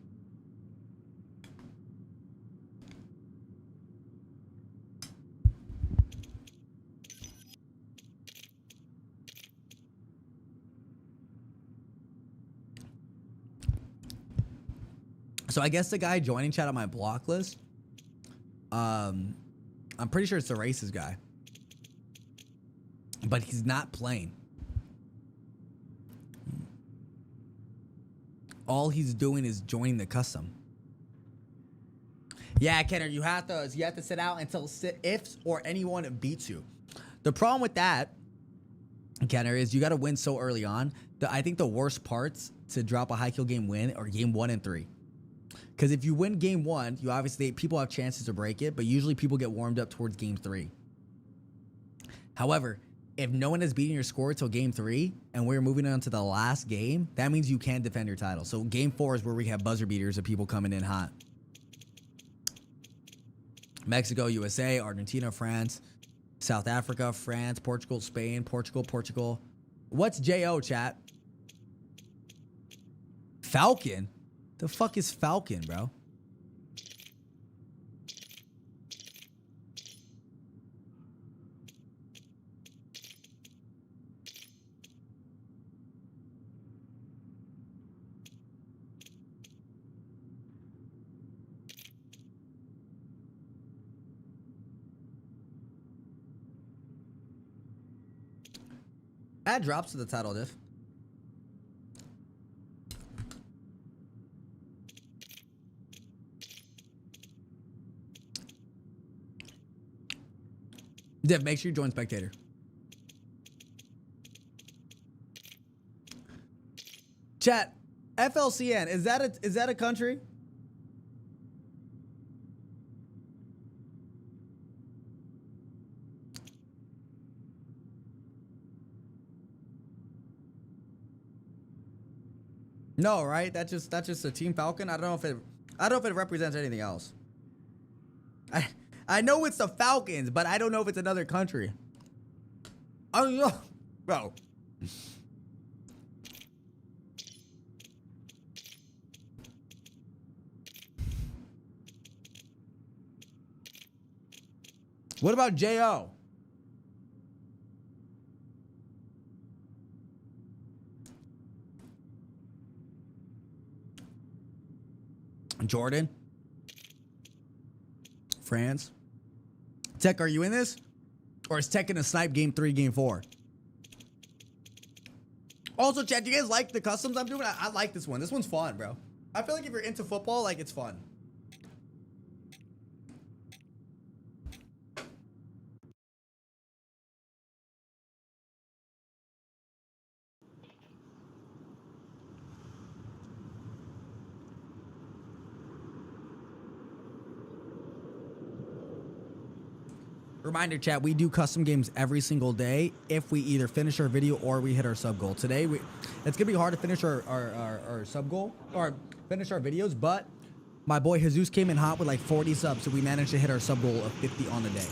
So I guess the guy joining chat on my block list, I'm pretty sure it's the races guy. But he's not playing. All he's doing is joining the custom. Yeah, Kenner, you have to sit out until if or anyone beats you. The problem with that, Kenner, is you got to win so early on. I think the worst parts to drop a high kill game win are game 1 and 3. Because if you win game 1, you obviously people have chances to break it, but usually people get warmed up towards game 3. However, if no one has beaten your score till game 3 and we're moving on to the last game, that means you can defend your title. So game 4 is where we have buzzer beaters of people coming in hot. Mexico, USA, Argentina, France, South Africa, France, Portugal, Spain, Portugal. What's JO, chat? Falcon? The fuck is Falcon, bro? Add drops to the title diff. Div, make sure you join spectator. Chat, FLCN, is that a country? No, right? That's just a Team Falcon. I don't know if it represents anything else. I know it's the Falcons, but I don't know if it's another country. I don't know, bro. What about J.O.? Jordan? France? Tech, are you in this? Or is Tech in a snipe game 3, game 4? Also, chat, do you guys like the customs I'm doing? I like this one. This one's fun, bro. I feel like if you're into football, like, it's fun. Reminder, chat, we do custom games every single day if we either finish our video or we hit our sub goal. Today, it's going to be hard to finish our sub goal or finish our videos, but my boy Jesus came in hot with like 40 subs, so we managed to hit our sub goal of 50 on the day.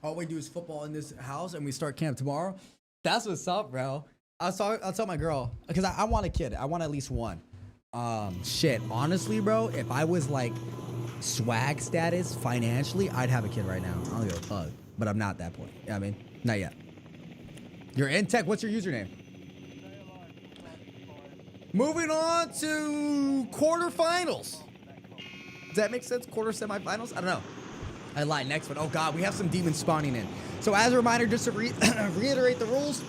All we do is football in this house and we start camp tomorrow. That's what's up, bro. I'll tell my girl, because I want a kid. I want at least one. Shit, honestly, bro, if I was like swag status financially, I'd have a kid right now. I don't give a fuck. But I'm not at that point. You know what I mean? Not yet. You're in tech. What's your username? Moving on to quarterfinals. Does that make sense? Quarter semifinals? I don't know. I lied. Next one. Oh, God. We have some demons spawning in. So, as a reminder, just to reiterate the rules.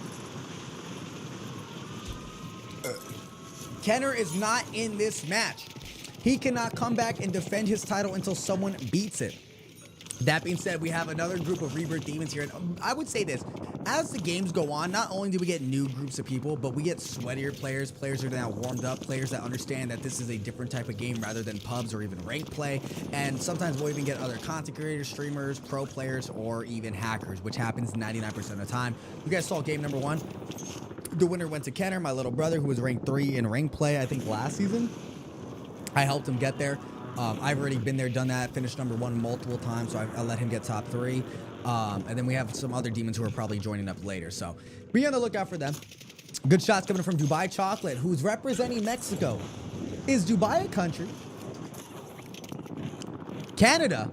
Kenner is not in this match. He cannot come back and defend his title until someone beats it. That being said, we have another group of Rebirth Demons here. And I would say this. As the games go on, not only do we get new groups of people, but we get sweatier players. Players are now warmed up. Players that understand that this is a different type of game rather than pubs or even ranked play. And sometimes we'll even get other content creators, streamers, pro players, or even hackers, which happens 99% of the time. You guys saw game number 1. The winner went to Kenner, my little brother, who was ranked 3 in ranked play, I think, last season. I helped him get there. I've already been there, done that, finished number 1 multiple times, so I let him get top 3. And then we have some other demons who are probably joining up later, so be on the lookout for them. Good shots coming from Dubai Chocolate, who's representing Mexico. Is Dubai a country? Canada?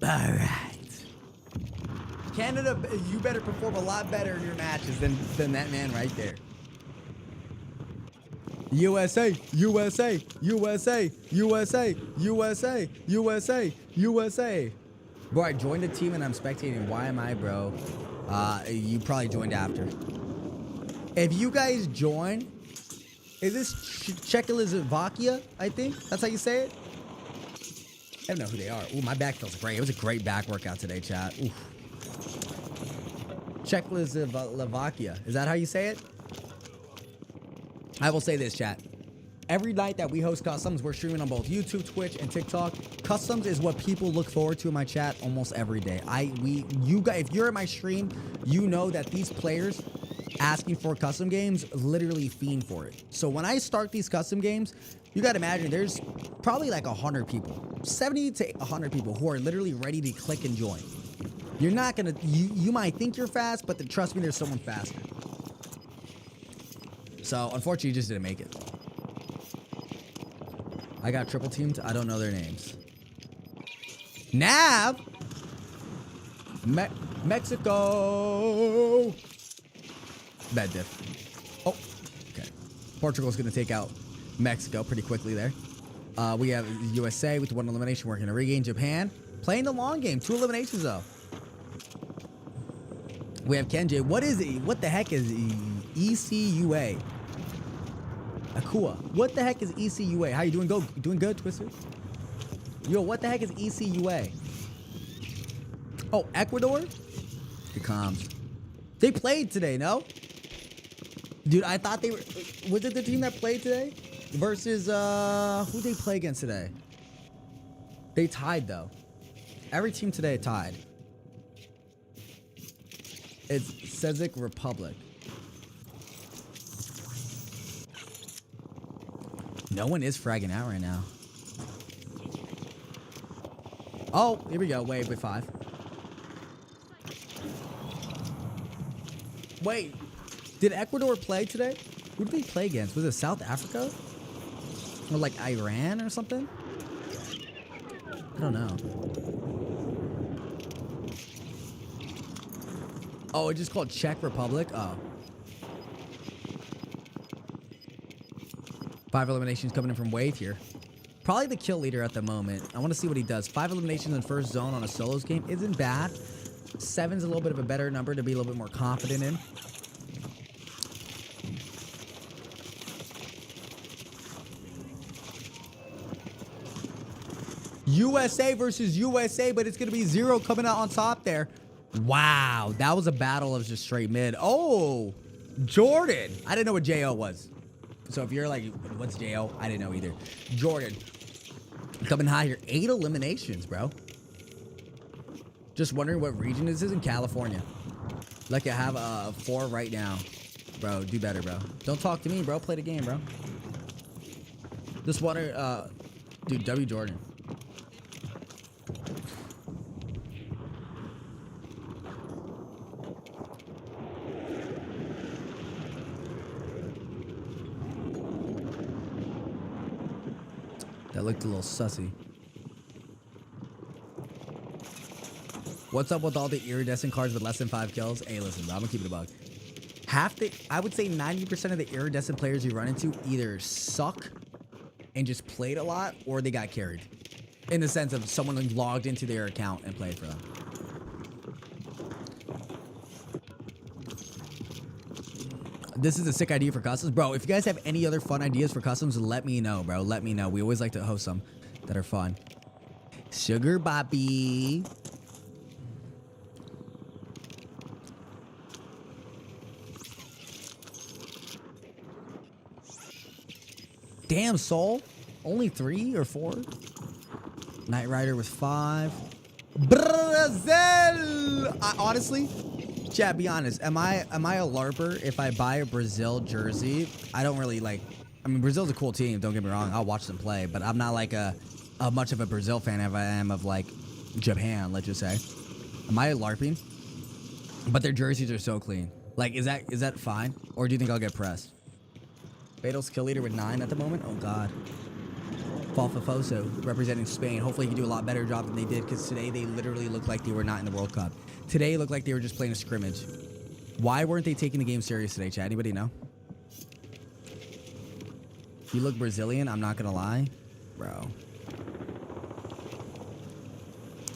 All right. Canada, you better perform a lot better in your matches than that man right there. USA, USA, USA, USA, USA, USA, USA. Bro, I joined a team and I'm spectating. Why am I, bro? You probably joined after. If you guys join, is this Czechoslovakia? I think that's how you say it. I don't know who they are. Ooh, my back feels great. It was a great back workout today, chat. Ooh. Czechoslovakia. Is that how you say it? I will say this, chat. Every night that we host customs, we're streaming on both YouTube, Twitch, and TikTok. Customs is what people look forward to in my chat almost every day. You guys, if you're in my stream, you know that these players asking for custom games literally fiend for it. So when I start these custom games, you gotta imagine there's probably like 100 people, 70 to 100 people who are literally ready to click and join. You're not gonna, you might think you're fast, but trust me, there's someone faster. So unfortunately, you just didn't make it. I got triple teamed. I don't know their names. Nav. Mexico. Bad diff. Oh, okay. Portugal's going to take out Mexico pretty quickly there. We have USA with 1 elimination working to regain Japan. Playing the long game. 2 eliminations, though. We have Kenji. What is it? What the heck is ECUA? Akua. What the heck is ECUA? How you doing? Doing good, Twister? Yo, what the heck is ECUA? Oh, Ecuador? The comms. They played today, no? Dude, I thought they were... Was it the team that played today? Versus, who they play against today? They tied, though. Every team today tied. It's Czech Republic. No one is fragging out right now. Oh, here we go. Wave with 5. Wait, did Ecuador play today? Who did they play against? Was it South Africa? Or like Iran or something? I don't know. Oh, it's just called Czech Republic? Oh. 5 eliminations coming in from Wave here. Probably the kill leader at the moment. I want to see what he does. 5 eliminations in first zone on a solos game isn't bad. 7's a little bit of a better number to be a little bit more confident in. USA versus USA, but it's going to be 0 coming out on top there. Wow, that was a battle of just straight mid. Oh, Jordan. I didn't know what JO was. So if you're like, what's JO? I didn't know either. Jordan. Coming high here. 8 eliminations, bro. Just wondering what region this is in California. Like I have 4 right now. Bro, do better, bro. Don't talk to me, bro. Play the game, bro. Just wonder, dude, W Jordan. That looked a little sussy. What's up with all the iridescent cards with less than 5 kills? Hey, listen, bro, I'm gonna keep it a bug. I would say 90% of the iridescent players you run into either suck and just played a lot, or they got carried. In the sense of someone logged into their account and played for them. This is a sick idea for customs. Bro, if you guys have any other fun ideas for customs, let me know, bro. Let me know. We always like to host some that are fun. Sugar Bobby. Damn, Soul. Only 3 or 4? Knight Rider with 5. Brazil! Honestly... Chat, be honest. Am I a LARPer if I buy a Brazil jersey? I don't really like... I mean, Brazil's a cool team, don't get me wrong. I'll watch them play, but I'm not like a much of a Brazil fan as I am of like Japan, let's just say. Am I LARPing? But their jerseys are so clean. Like, is that fine? Or do you think I'll get pressed? Fatal's kill leader with 9 at the moment? Oh, God. Falfafoso representing Spain. Hopefully he can do a lot better job than they did, because today they literally looked like they were not in the World Cup. Today it looked like they were just playing a scrimmage. Why weren't they taking the game serious today, chat? Anybody know? You look Brazilian, I'm not gonna lie. Bro.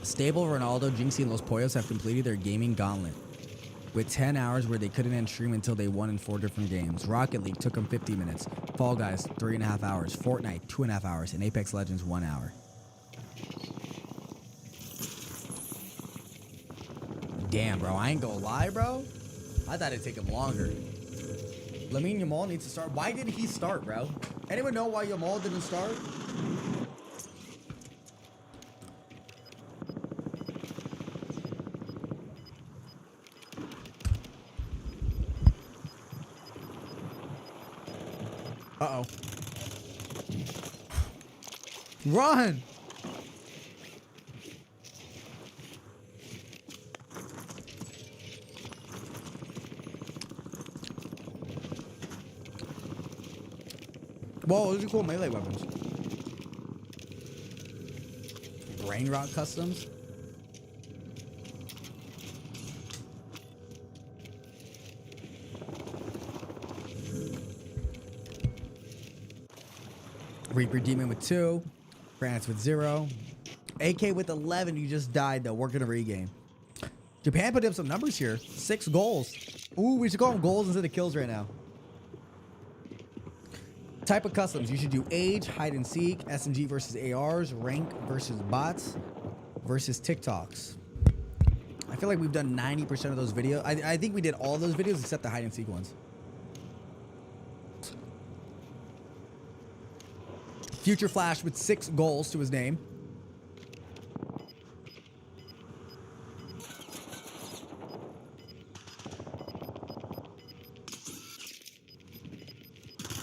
Stable, Ronaldo, Jinxie, and Los Pollos have completed their gaming gauntlet with 10 hours where they couldn't end stream until they won in 4 different games. Rocket League took them 50 minutes. Fall Guys, 3.5 hours. Fortnite, 2.5 hours. And Apex Legends, 1 hour. Damn, bro. I ain't gonna lie, bro. I thought it'd take them longer. Lamine Yamal needs to start. Why didn't he start, bro? Anyone know why Yamal didn't start? Uh-oh. Run! Whoa, those are cool melee weapons. Brain Rot Customs. Reaper Demon with 2. France with 0. AK with 11. You just died, though. We're going to regain. Japan put up some numbers here. 6 goals. Ooh, we should call them goals instead of kills right now. Type of customs. You should do age, hide and seek, SMG versus ARs, rank versus bots, versus TikToks. I feel like we've done 90% of those videos. I think we did all those videos except the hide and seek ones. Future Flash with 6 goals to his name.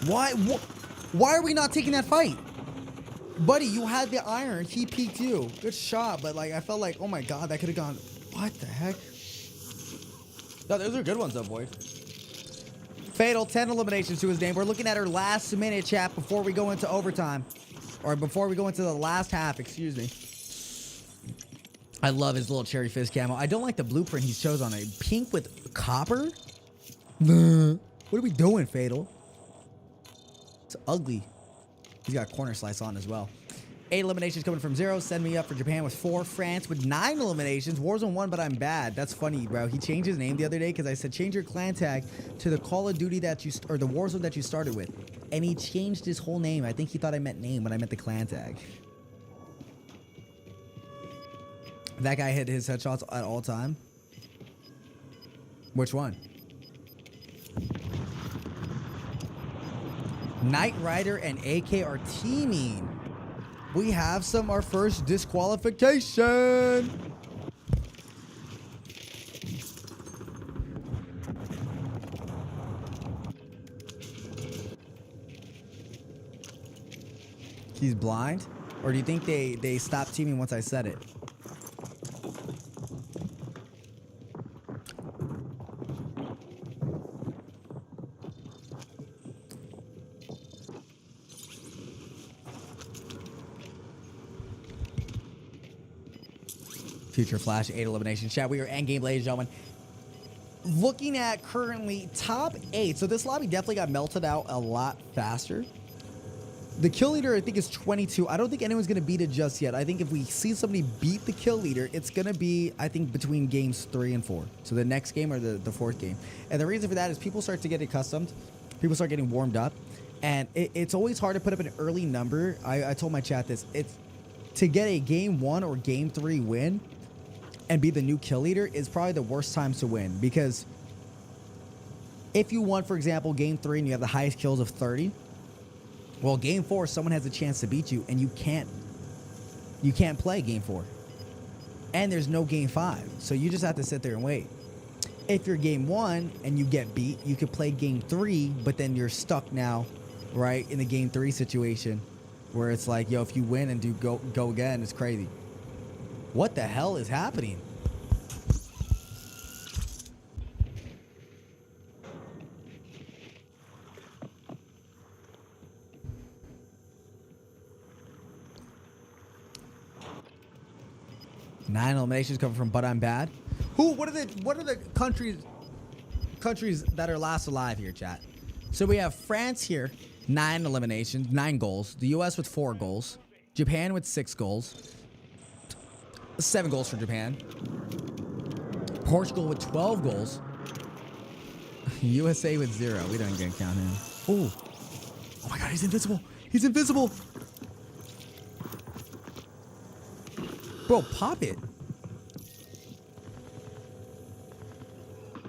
Why are we not taking that fight? Buddy, you had the iron. He peeked you. Good shot, but like I felt like, oh my god, that could have gone. What the heck? No, those are good ones though, boy. Fatal, 10 eliminations to his name. We're looking at our last minute, chat, before we go into overtime. Or before we go into the last half, excuse me. I love his little cherry fizz camo. I don't like the blueprint he chose on it. Pink with copper? What are we doing, Fatal? It's ugly. He's got a corner slice on as well. 8 eliminations coming from 0. Send me up for Japan with 4. France with 9 eliminations. Warzone 1, but I'm bad. That's funny, bro. He changed his name the other day because I said change your clan tag to the Call of Duty that you or the Warzone that you started with, and he changed his whole name. I think he thought I meant name when I meant the clan tag. That guy hit his headshots at all time. Which one? Knight Rider and AK are teaming. We have our first disqualification. He's blind? Or do you think they stopped teaming once I said it? Future Flash, 8 eliminations. Chat, we are endgame, ladies and gentlemen. Looking at currently top 8. So this lobby definitely got melted out a lot faster. The kill leader, I think, is 22. I don't think anyone's going to beat it just yet. I think if we see somebody beat the kill leader, it's going to be, I think, between games 3 and 4. So the next game or the 4th game. And the reason for that is people start to get accustomed. People start getting warmed up. And it's always hard to put up an early number. I told my chat this. It's to get a game 1 or game 3 win and be the new kill leader is probably the worst times to win. Because if you won, for example, game 3 and you have the highest kills of 30, well, game 4, someone has a chance to beat you, and you can't play game 4. And there's no game 5, so you just have to sit there and wait. If you're game 1 and you get beat, you could play game 3, but then you're stuck now, right, in the game 3 situation, where it's like, yo, if you win and do go again, it's crazy. What the hell is happening? Nine eliminations coming from But I'm Bad. What are the countries that are last alive here, chat? So we have France here, 9 eliminations, 9 goals. The US with 4 goals. Japan with 6 goals. 7 goals for Japan. Portugal with 12 goals. USA with 0. We don't even count him. Ooh. Oh my god, he's invisible. He's invisible. Bro, pop it.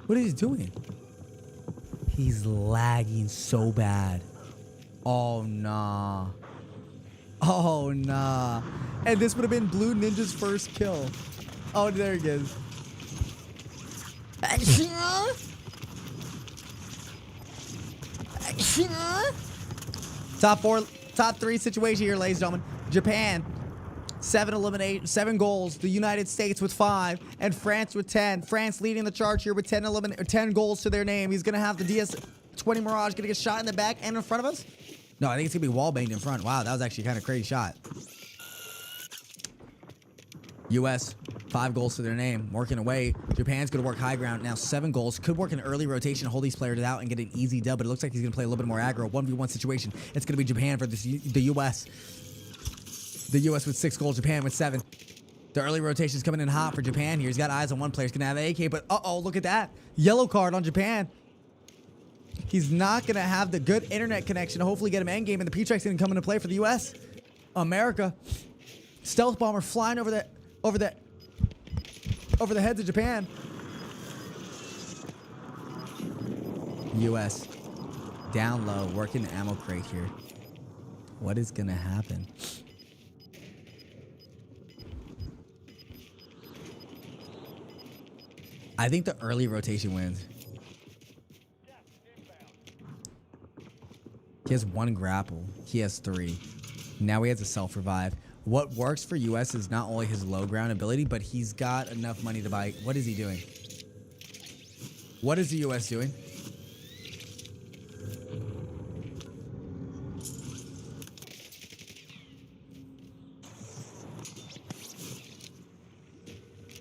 What is he doing? He's lagging so bad. Oh, nah. Oh, nah. And this would have been Blue Ninja's first kill. Oh, there he goes. Top three situation here, ladies and gentlemen. Japan, 7 goals. The United States with 5, and France with 10. France leading the charge here with 10 goals to their name. He's gonna have the DS-20 Mirage gonna get shot in the back and in front of us. No, I think it's gonna be wall banged in front. Wow, that was actually kind of crazy shot. US, 5 goals to their name, working away. Japan's gonna work high ground now. 7 goals, could work an early rotation, hold these players out, and get an easy dub. But it looks like he's gonna play a little bit more aggro. 1v1 situation. It's gonna be Japan versus the US. The US with 6 goals, Japan with 7. The early rotation's coming in hot for Japan here. He's got eyes on one player. He's gonna have AK, but uh-oh, look at that. Yellow card on Japan. He's not gonna have the good internet connection to hopefully get him endgame, and the P-Track's gonna come into play for the US. America. Stealth bomber flying over the heads of Japan. US. Down low, working the ammo crate here. What is gonna happen? I think the early rotation wins. He has 1 grapple. He has 3. Now he has a self-revive. What works for US is not only his low ground ability, but he's got enough money to buy. What is he doing? What is the US doing?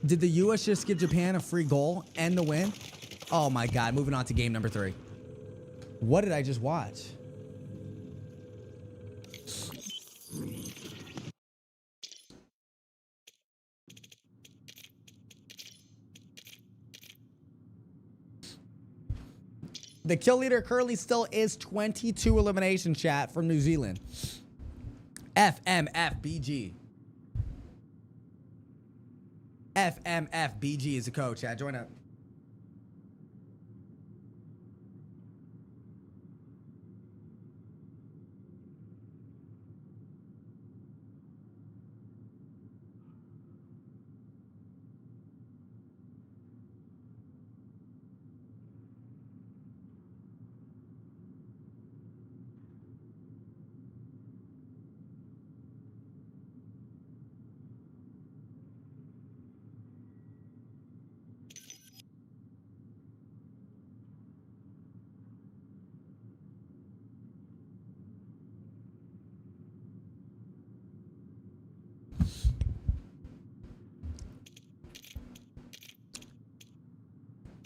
Did the US just give Japan a free goal and the win? Oh my God, moving on to game number 3. What did I just watch? The kill leader currently still is 22 elimination, chat, from New Zealand. FMFBG. FMFBG is the code, chat. Join up.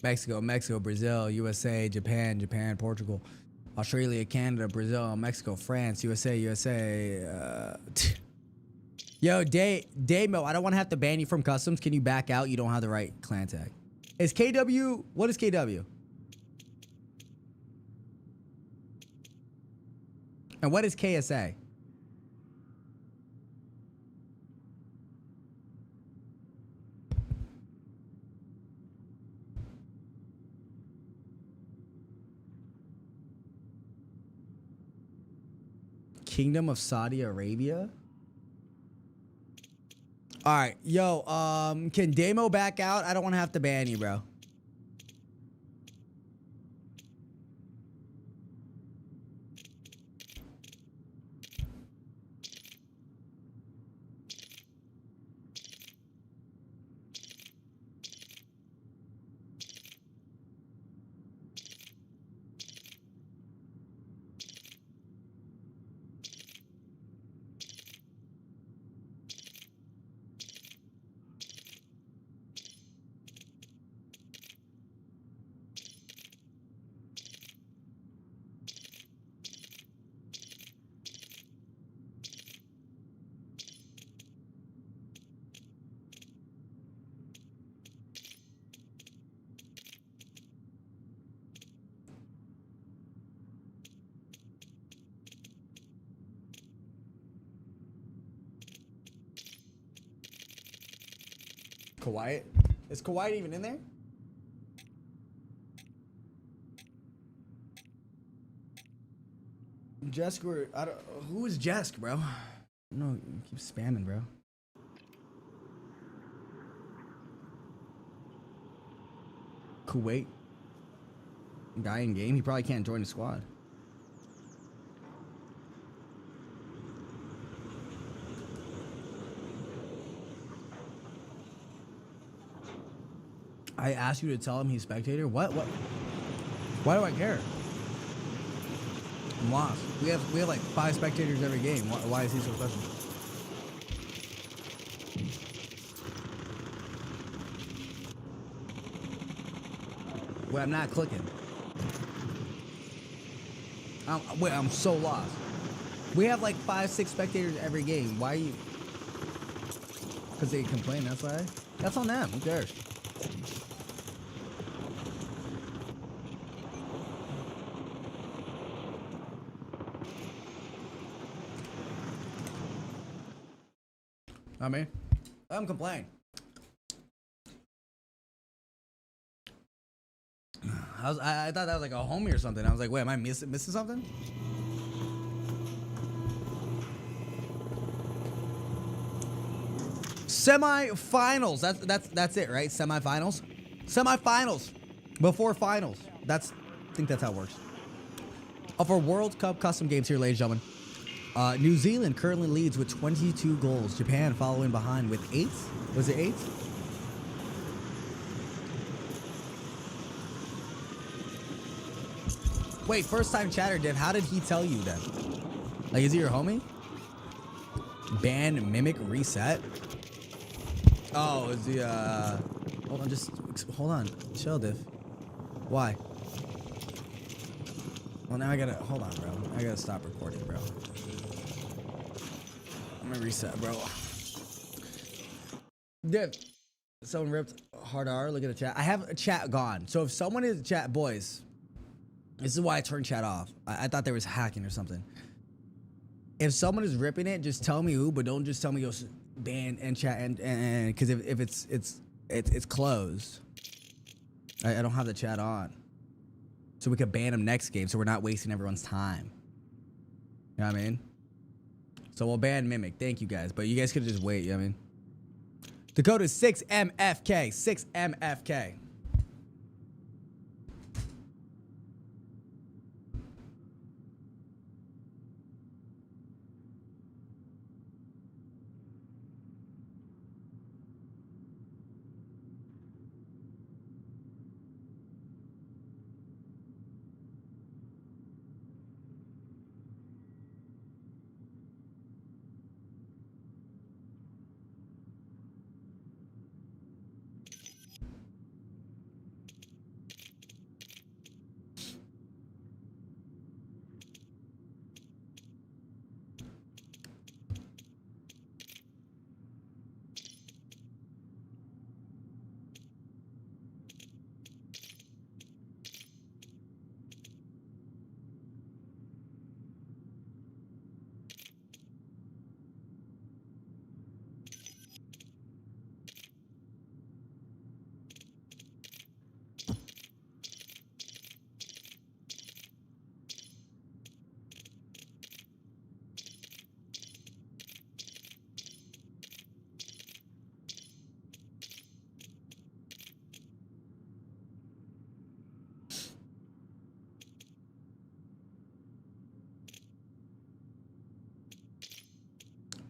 Mexico, Brazil, USA, Japan, Portugal, Australia, Canada, Brazil, Mexico, France, USA. Yo, Damo, I don't want to have to ban you from customs. Can you back out? You don't have the right clan tag. Is KW, what is KW? And what is KSA? Kingdom of Saudi Arabia? All right, yo, can Damo back out? I don't want to have to ban you, bro. Kuwait? Is Kuwait even in there? Jesk or I don't. Who is Jesk, bro? No, you keep spamming, bro. Kuwait. Guy in game. He probably can't join the squad. I asked you to tell him he's spectator. What? Why do I care? I'm lost. We have like 5 spectators every game. Why is he so special? Wait, I'm not clicking. Wait, I'm so lost. We have like 5, 6 spectators every game. Why are you? Because they complain. That's why. That's on them. Who cares? I mean, I'm complaining. I thought that was like a homie or something. I was like, wait, am I missing something? Semi-finals. That's it, right? Semi-finals. Semi-finals before finals. I think that's how it works. For World Cup custom games here, ladies and gentlemen. New Zealand currently leads with 22 goals. Japan following behind with 8. Was it 8? Wait, first time chatter, Div. How did he tell you then? Like, is he your homie? Ban mimic reset. Oh, is he hold on, hold on. Chill, Div. Why? Well, now I gotta hold on, bro. I gotta stop recording, bro. I'm gonna reset, bro. Div. Someone ripped hard R. Look at the chat. I have a chat gone. So if someone is chat, boys. This is why I turned chat off. I thought there was hacking or something. If someone is ripping it, just tell me who, but don't just tell me yo ban and chat and because if it's closed, I don't have the chat on, so we could ban them next game, so we're not wasting everyone's time. You know what I mean? So we'll ban mimic. Thank you guys, but you guys could just wait. You know what I mean? The code is 6MFK. 6MFK.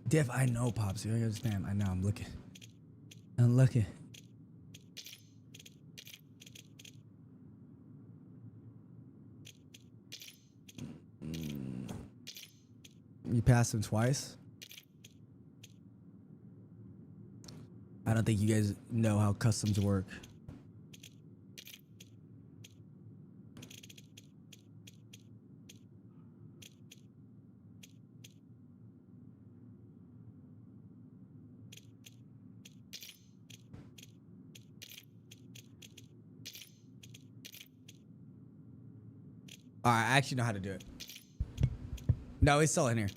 Diff, I know, Pops. You gotta spam. I know. I'm looking. I'm looking. You passed him twice. I don't think you guys know how customs work. All right, I actually know how to do it. No, he's still in here.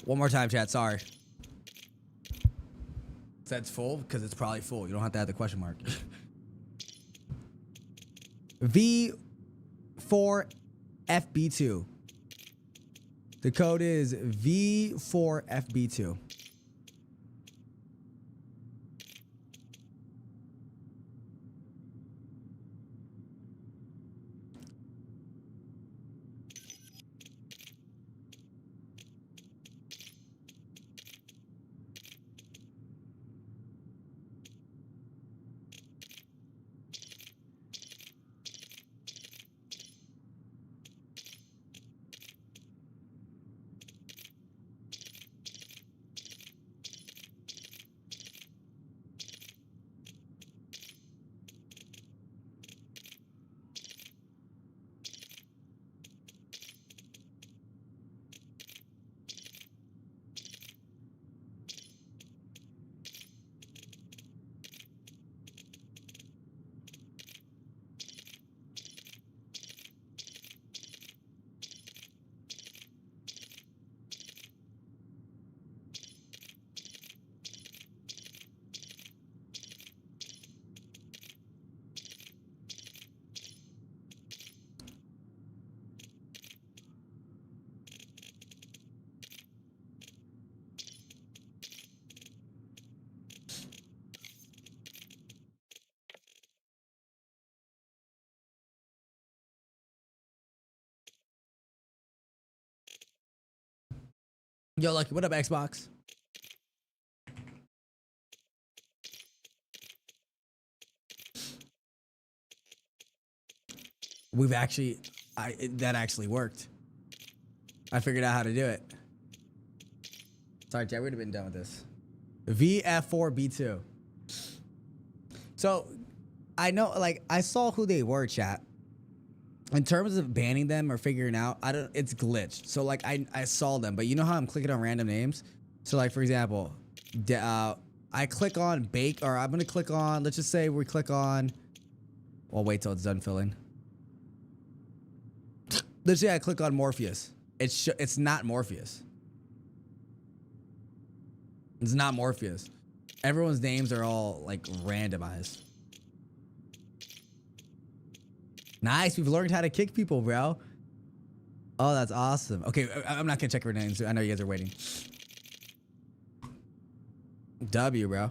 One more time, chat. Sorry. Says full because it's probably full. You don't have to add the question mark. V4FB2. The code is V4FB2. Yo, Lucky, what up, Xbox? We've actually, that actually worked. I figured out how to do it. Sorry, Jay, we would have been done with this. VF4B2. So, I know, like, I saw who they were, chat. In terms of banning them or figuring out, it's glitched. So like I saw them, but you know how I'm clicking on random names? So like for example, I click on bake, or I'm gonna click on, let's just say we click on, well wait till it's done filling. Let's say I click on Morpheus. It's not Morpheus. It's not Morpheus. Everyone's names are all like randomized. Nice, we've learned how to kick people, bro. Oh, that's awesome. Okay, I'm not gonna check your names. I know you guys are waiting. W, bro.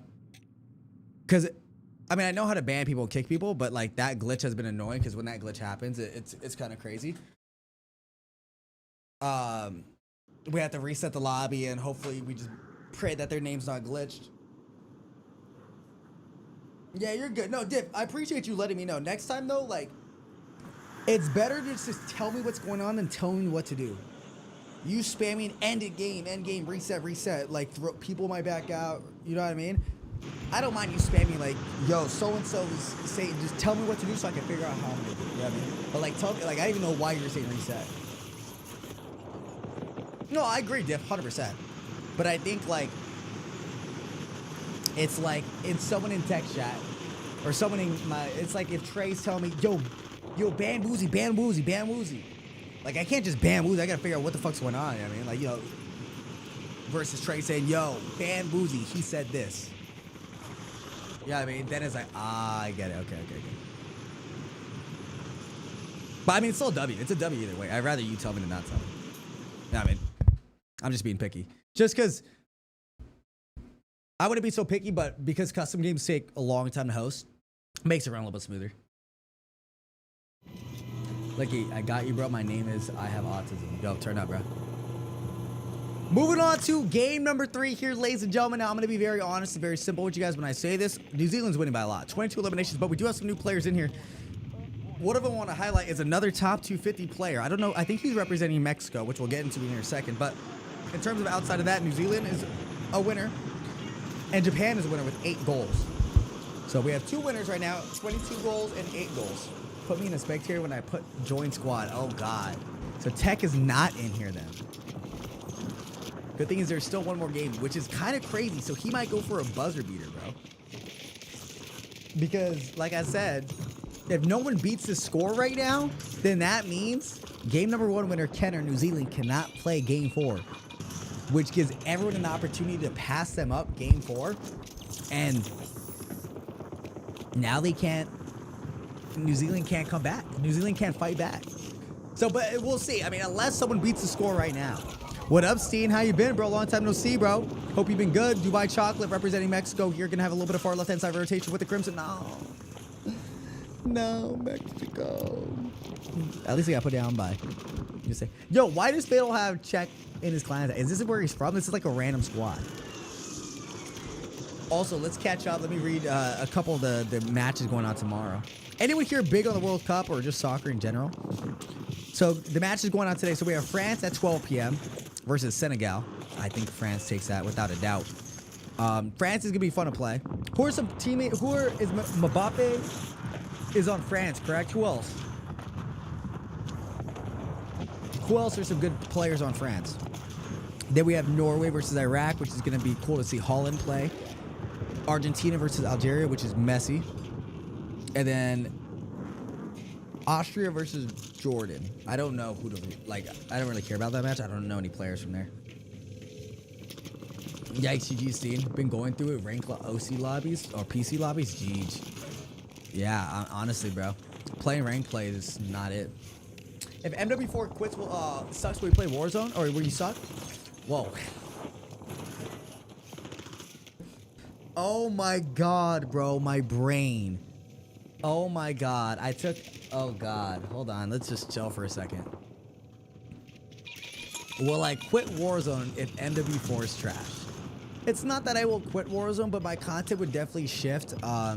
Because, I mean, I know how to ban people and kick people, but like that glitch has been annoying because when that glitch happens, it's kind of crazy. We have to reset the lobby and hopefully we just pray that their name's not glitched. Yeah, you're good. No, Diff, I appreciate you letting me know. Next time though, like, it's better to just tell me what's going on than tell me what to do. You spamming end game, reset, like people might back out, you know what I mean? I don't mind you spamming like, yo, so-and-so is saying, just tell me what to do so I can figure out how I'm gonna do it, you know what I mean? But like, tell me, like, I don't even know why you're saying reset. No, I agree, Diff, 100%. But I think like, it's like, it's someone in text chat, or someone in my, it's like if Trey's telling me, yo, ban Woozy. Like, I can't just ban Woozy. I gotta figure out what the fuck's going on. You know what I mean? Like, yo, versus Trey saying, yo, ban Woozy. He said this. You know what I mean? Then it's like, I get it. Okay. But I mean, it's still a W. It's a W either way. I'd rather you tell me than not tell me. You know what I mean? I'm just being picky. Just because I wouldn't be so picky, but because custom games take a long time to host, makes it run a little bit smoother. Lucky, I got you, bro. My name is I have autism. Yo, turn up, bro. Moving on to game number 3 here, ladies and gentlemen. Now, I'm going to be very honest and very simple with you guys when I say this. New Zealand's winning by a lot. 22 eliminations, but we do have some new players in here. One of them I want to highlight is another top 250 player. I don't know. I think he's representing Mexico, which we'll get into in a second. But in terms of outside of that, New Zealand is a winner. And Japan is a winner with 8 goals. So we have 2 winners right now, 22 goals and 8 goals. Put me in a spectator when I put join squad. Oh, God. So Tech is not in here then. Good thing is there's still one more game, which is kind of crazy. So he might go for a buzzer beater, bro. Because, like I said, if no one beats the score right now, then that means game number 1 winner, Ken or New Zealand, cannot play game 4. Which gives everyone an opportunity to pass them up game 4. And now they can't. New Zealand can't come back. New Zealand can't fight back. So, but we'll see. I mean, unless someone beats the score right now. What up, Steen? How you been, bro? Long time no see, bro. Hope you've been good. Dubai Chocolate representing Mexico. You're gonna have a little bit of far left-hand side rotation with the Crimson. No, Mexico. At least I got put down by. You say, yo, why does Fatal have check in his clan? Is this where he's from? This is like a random squad. Also, let's catch up. Let me read a couple of the matches going on tomorrow. Anyone here big on the World Cup or just soccer in general? So the match is going on today. So we have France at 12 p.m. versus Senegal. I think France takes that without a doubt. France is gonna be fun to play. Who are some teammates? Is Mbappe is on France, correct? Who else? Who else are some good players on France? Then we have Norway versus Iraq, which is gonna be cool to see Holland play. Argentina versus Algeria, which is messy. And then Austria versus Jordan. I don't know who to like. I don't really care about that match. I don't know any players from there. Yikes, GG Steen. Been going through it. Rank OC lobbies or PC lobbies. GG. Yeah, honestly, bro. Playing rank play is not it. If MW4 quits, sucks, will you play Warzone? Or will you suck? Whoa. Oh my god, bro. My brain. Oh my god. Oh god. Hold on. Let's just chill for a second. Will I quit Warzone if MW4 is trash? It's not that I will quit Warzone, but my content would definitely shift.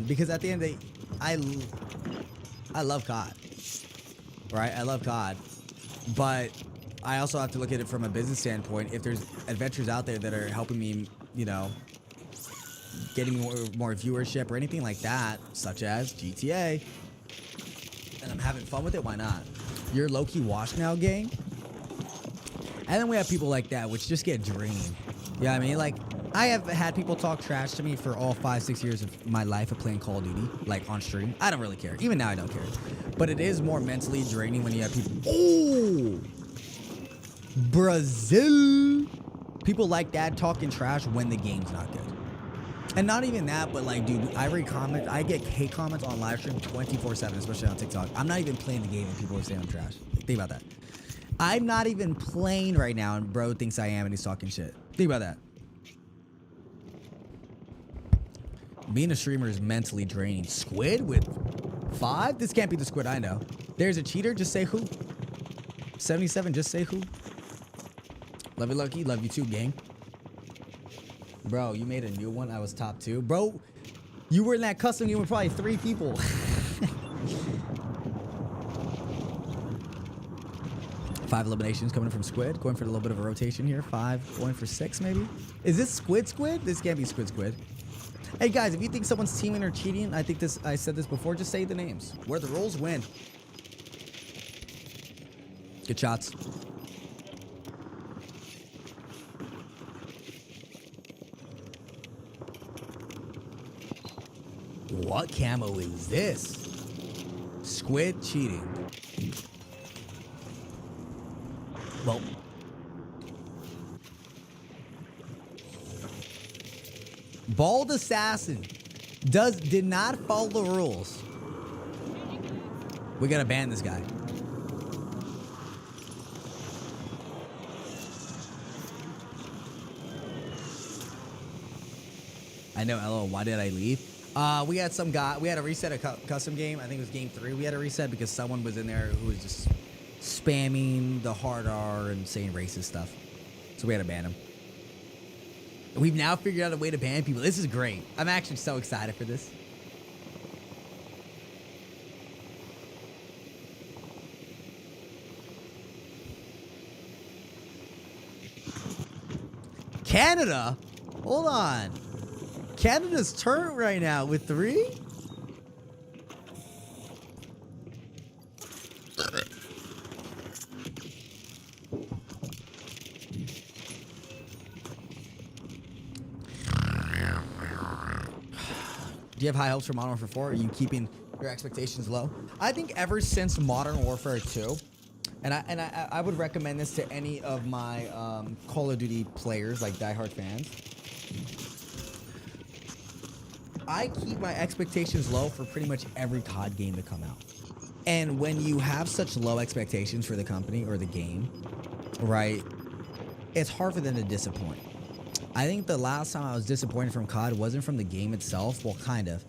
Because at the end of the day, I love COD. Right? I love COD. But I also have to look at it from a business standpoint. If there's adventures out there that are helping me, you know, getting more viewership or anything like that, such as GTA, and I'm having fun with it, why not? You're low-key washed now, gang? And then we have people like that, which just get drained. Yeah, I mean, like, I have had people talk trash to me for all 5-6 years of my life of playing Call of Duty, like on stream. I don't really care. Even now, I don't care. But it is more mentally draining when you have people. Oh, Brazil. People like that talking trash when the game's not good. And not even that, but like, dude, I get hate comments on live stream 24/7, especially on TikTok. I'm not even playing the game and people are saying I'm trash. Think about that. I'm not even playing right now and bro thinks I am and he's talking shit. Think about that. Being a streamer is mentally draining. Squid with 5? This can't be the Squid I know. There's a cheater, just say who. 77, just say who. Love you, Lucky. Love you too, gang. Bro, you made a new one. I was top 2. Bro, you were in that custom game with probably 3 people. 5 eliminations coming from Squid. Going for a little bit of a rotation here. 5 going for 6 maybe. Is this Squid? This can't be Squid. Hey guys, if you think someone's teaming or cheating, I said this before, just say the names. Where the rules win. Good shots. What camo is this? Squid cheating. Well, Bald Assassin did not follow the rules. We gotta ban this guy. I know, LOL, why did I leave? We had some guy, we had to reset a custom game. I think it was game 3. We had to reset because someone was in there who was just spamming the hard R and saying racist stuff. So we had to ban him. We've now figured out a way to ban people. This is great. I'm actually so excited for this. Canada? Hold on. Canada's turret right now with 3? Do you have high hopes for Modern Warfare 4? Are you keeping your expectations low? I think ever since Modern Warfare 2, and I would recommend this to any of my Call of Duty players, like diehard fans. I keep my expectations low for pretty much every COD game to come out. And when you have such low expectations for the company or the game, right, it's hard for them to disappoint. I think the last time I was disappointed from COD wasn't from the game itself. Well, kind of.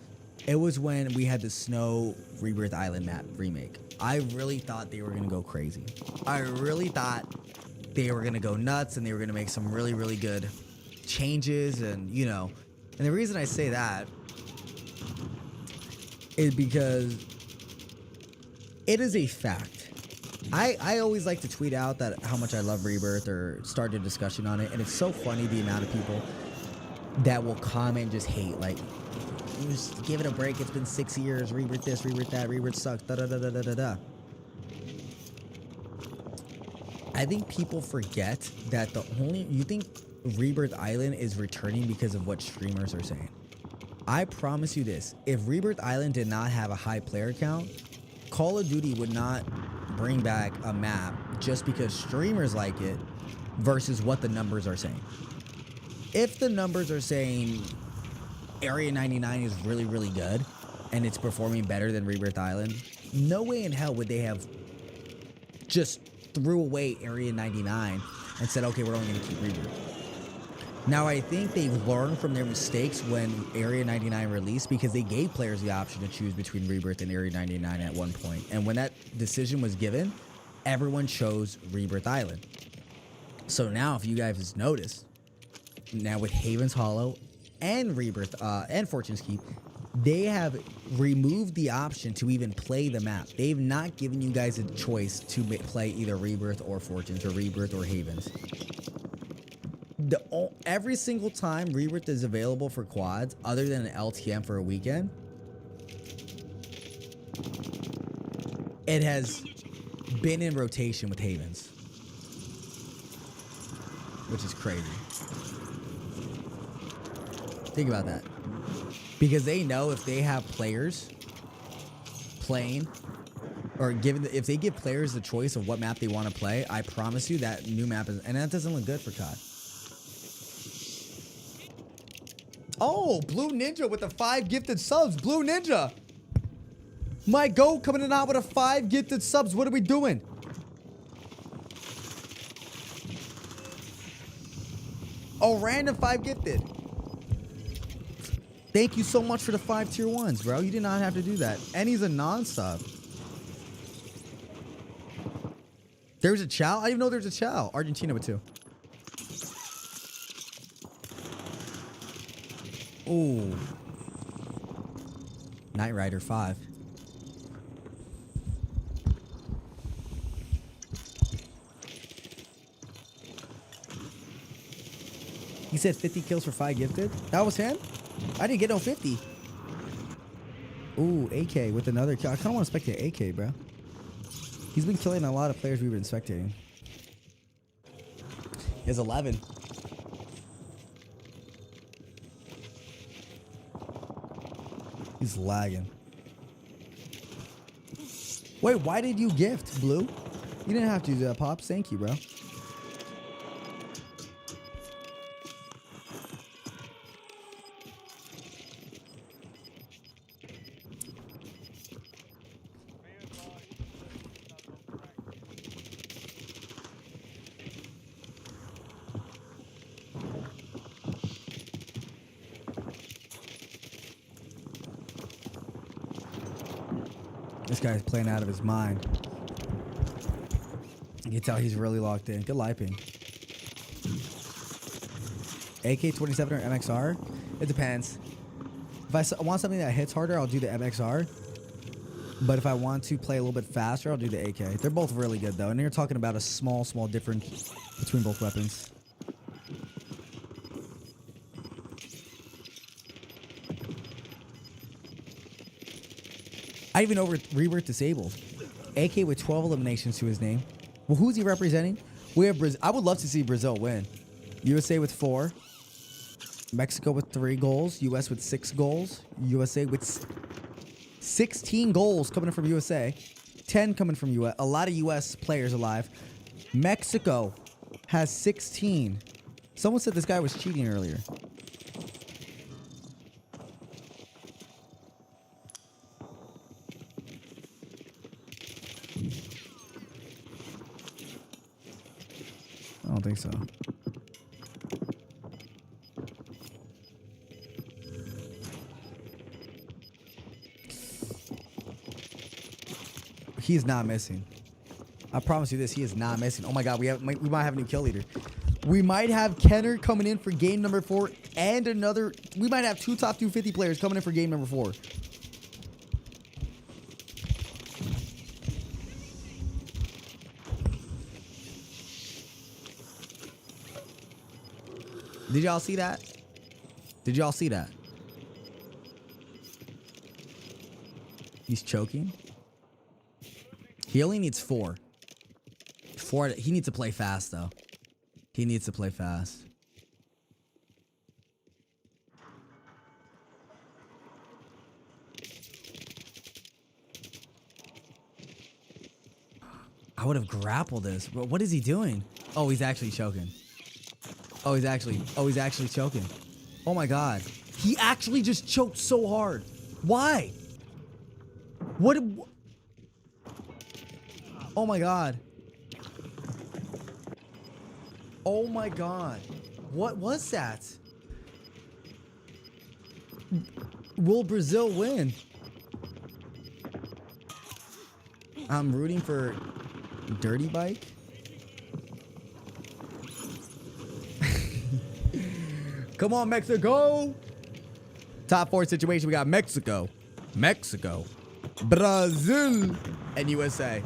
It was when we had the Snow Rebirth Island map remake. I really thought they were going to go crazy. I really thought they were going to go nuts and they were going to make some really, really good changes. And, you know, and the reason I say that is because it is a fact. I always like to tweet out that how much I love Rebirth or start a discussion on it. And it's so funny the amount of people that will comment and just hate. Like, just give it a break. It's been 6 years. Rebirth this, Rebirth that. Rebirth sucks. Da da da da da da da. I think people forget that you think Rebirth Island is returning because of what streamers are saying. I promise you this. If Rebirth Island did not have a high player count, Call of Duty would not bring back a map just because streamers like it versus what the numbers are saying. If the numbers are saying Area 99 is really, really good and it's performing better than Rebirth Island, no way in hell would they have just threw away Area 99 and said, okay, we're only going to keep Rebirth. Now, I think they've learned from their mistakes when Area 99 released because they gave players the option to choose between Rebirth and Area 99 at one point. And when that decision was given, everyone chose Rebirth Island. So now, if you guys notice, now with Haven's Hollow and Rebirth and Fortune's Keep, they have removed the option to even play the map. They've not given you guys a choice to play either Rebirth or Fortunes or Rebirth or Havens. Every single time Rebirth is available for quads, other than an LTM for a weekend, it has been in rotation with Havens, which is crazy. Think about that. Because they know if they have players playing, or if they give players the choice of what map they want to play, I promise you that new map is, and that doesn't look good for COD. Oh, Blue Ninja with the 5 gifted subs. Blue Ninja. My GOAT coming in out with a 5 gifted subs. What are we doing? Oh, random 5 gifted. Thank you so much for the 5 tier 1s, bro. You did not have to do that. And he's a non-sub. There's a Chow? I didn't even know there's a Chow. Argentina with 2. Ooh. Knight Rider 5. He said 50 kills for 5 gifted? That was him? I didn't get no 50. Ooh, AK with another kill. I kind of want to spectate AK, bro. He's been killing a lot of players we've been spectating. He has 11. He's lagging. Wait, why did you gift, Blue? You didn't have to do that, Pops. Thank you, bro. This guy's playing out of his mind. You can tell he's really locked in. Good liping. AK-27 or MXR? It depends. If I want something that hits harder, I'll do the MXR. But if I want to play a little bit faster, I'll do the AK. They're both really good, though. And you're talking about a small difference between both weapons. I even know Rebirth disabled. AK with 12 eliminations to his name. Well, who's he representing? We have Brazil. I would love to see Brazil win. USA with 4. Mexico with 3 goals. US with 6 goals. USA with 16 goals coming from USA. 10 coming from US. A lot of US players alive. Mexico has 16. Someone said this guy was cheating earlier. I don't think so. He's not missing. I promise you this. He is not missing. Oh my God. We might have a new kill leader. We might have Kenner coming in for game number 4 and another. We might have 2 top 250 players coming in for game number 4. Did y'all see that? Did y'all see that? He's choking. He only needs 4. 4. He needs to play fast though. He needs to play fast. I would have grappled this, but what is he doing? Oh, he's actually choking. Oh, he's actually choking. Oh my God. He actually just choked so hard. Why? What? Oh my God. Oh my God. What was that? Will Brazil win? I'm rooting for Dirty Bike. Come on, Mexico. Top 4 situation. We got Mexico, Brazil, and USA.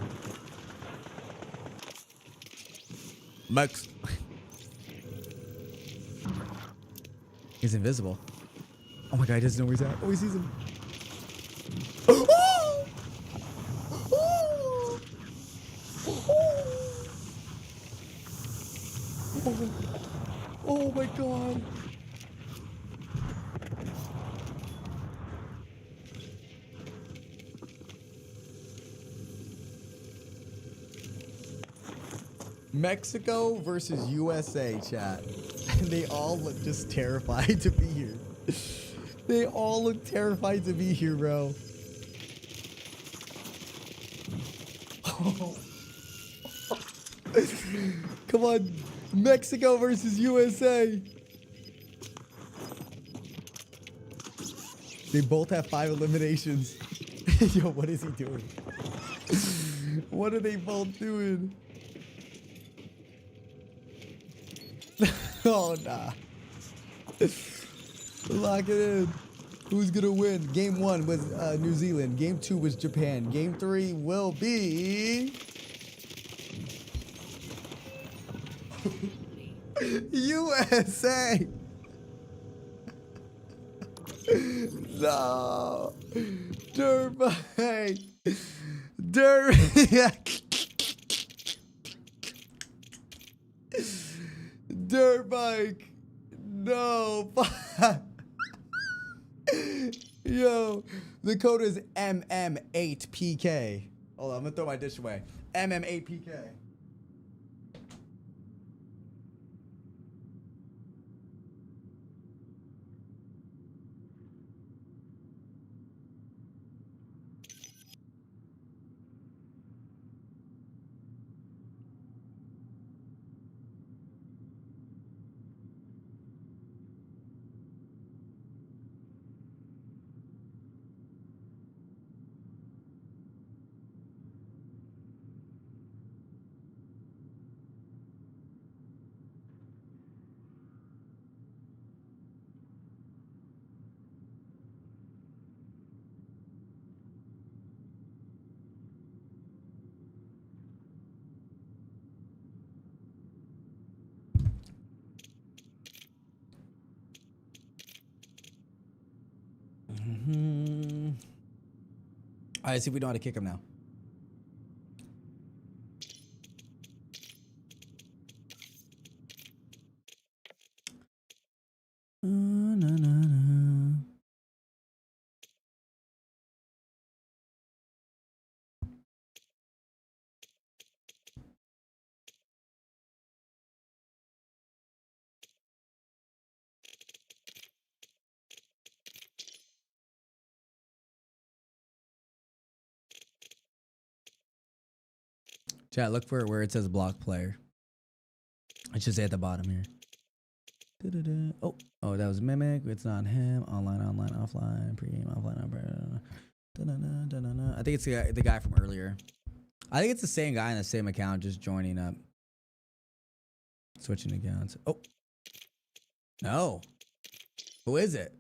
He's invisible. Oh my God, he doesn't know where he's at. Oh, he sees him. Oh! Oh! Oh! Oh my God. Mexico versus USA, chat. And they all look just terrified to be here. They all look terrified to be here, bro. Come on. Mexico versus USA. They both have 5 eliminations. Yo, what is he doing? What are they both doing? Oh, nah. Lock it in. Who's gonna win? Game 1 was New Zealand. Game 2 was Japan. Game 3 will be... USA! No! Dirt bike! Dirt... Dirt bike! No! Yo, the code is MM8PK. Hold on, I'm gonna throw my dish away. MM8PK. All right, see if we know how to kick him now. Chat, look for where it says block player. It should say at the bottom here. Oh, that was Mimic. It's not him. Online, offline, pregame, offline. I think it's the guy from earlier. I think it's the same guy in the same account just joining up. Switching accounts. Oh. No. Who is it?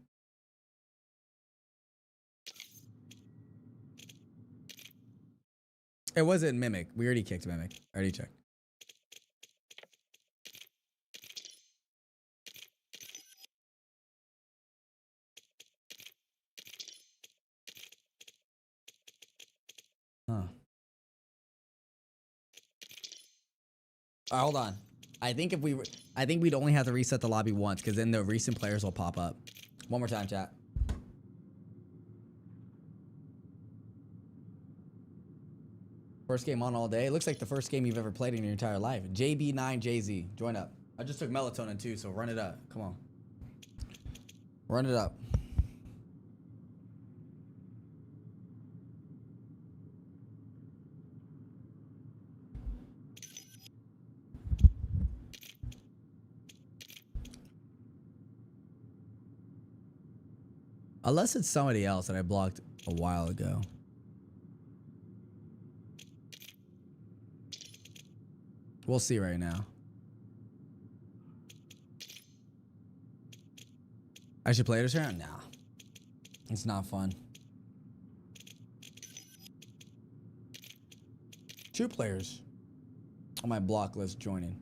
It wasn't Mimic. We already kicked Mimic. I already checked. Huh. All right, hold on. I think we'd only have to reset the lobby once because then the recent players will pop up. One more time, chat. First game on all day. It looks like the first game you've ever played in your entire life. JB9JZ, join up. I just took melatonin too, so run it up. Come on. Run it up. Unless it's somebody else that I blocked a while ago. We'll see right now. I should play this round? Nah. It's not fun. 2 players on my block list joining.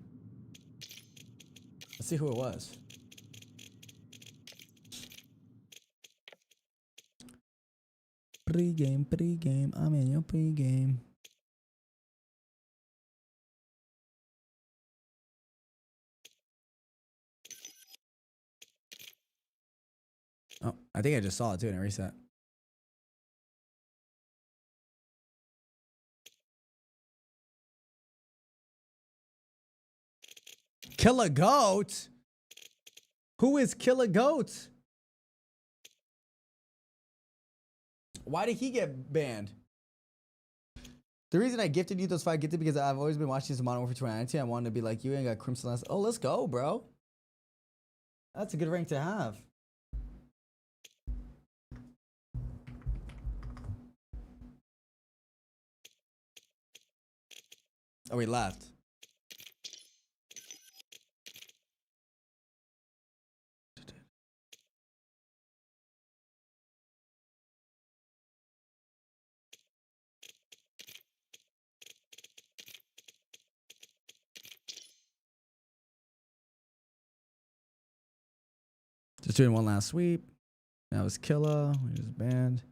Let's see who it was. Pre-game. I'm in your pre-game. Oh, I think I just saw it too and it reset. Kill a goat? Who is Kill a Goat? Why did he get banned? The reason I gifted you those 5 gifted because I've always been watching some Modern Warfare 2019. I wanted to be like you and got Crimson last. Oh, let's go, bro. That's a good rank to have. Oh, he left. Just doing one last sweep. That was Killa. We just banned.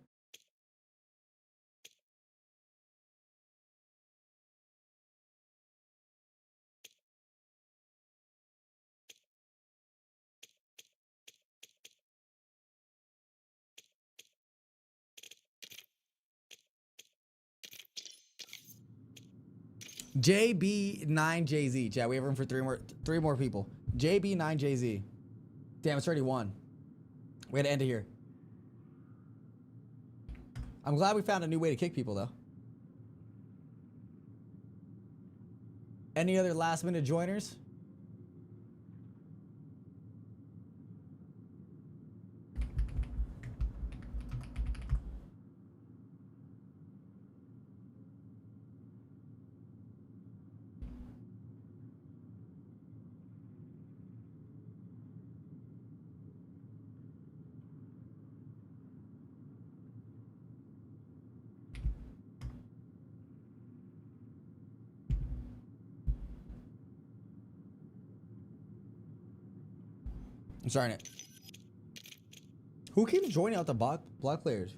JB9JZ. Chat, we have room for three more people. JB9JZ. Damn, it's already 1. We had to end it here. I'm glad we found a new way to kick people, though. Any other last minute joiners? I'm starting it. Who keeps joining out the block players?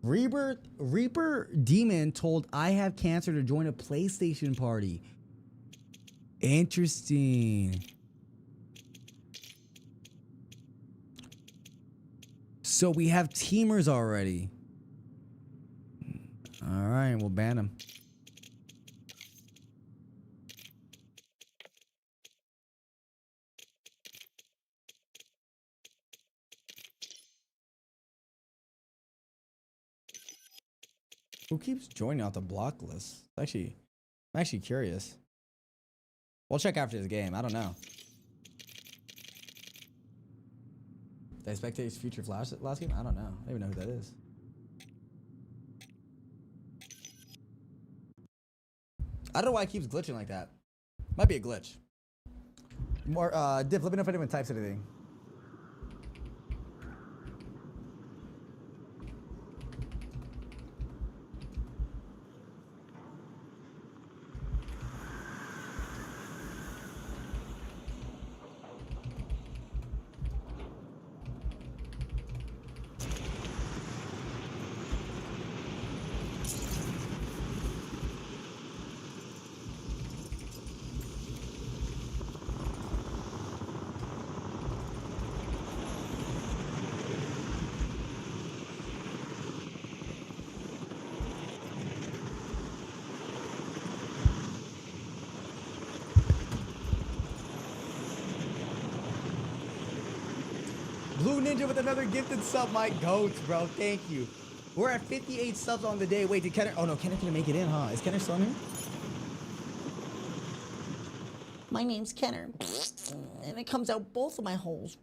Reaper Demon told I have cancer to join a PlayStation party. Interesting. So we have teamers already. All right, we'll ban them. Who keeps joining out the block list? I'm actually curious. We'll check after this game. I don't know. Did I spectate Future Flash last game? I don't know. I don't even know who that is. I don't know why it keeps glitching like that. Might be a glitch. More, Diff, let me know if anyone types anything. Blue Ninja with another gifted sub, my goats, bro. Thank you. We're at 58 subs on the day. Wait, did Kenner? Oh no, Kenner couldn't make it in, huh? Is Kenner still in here? My name's Kenner, and it comes out both of my holes.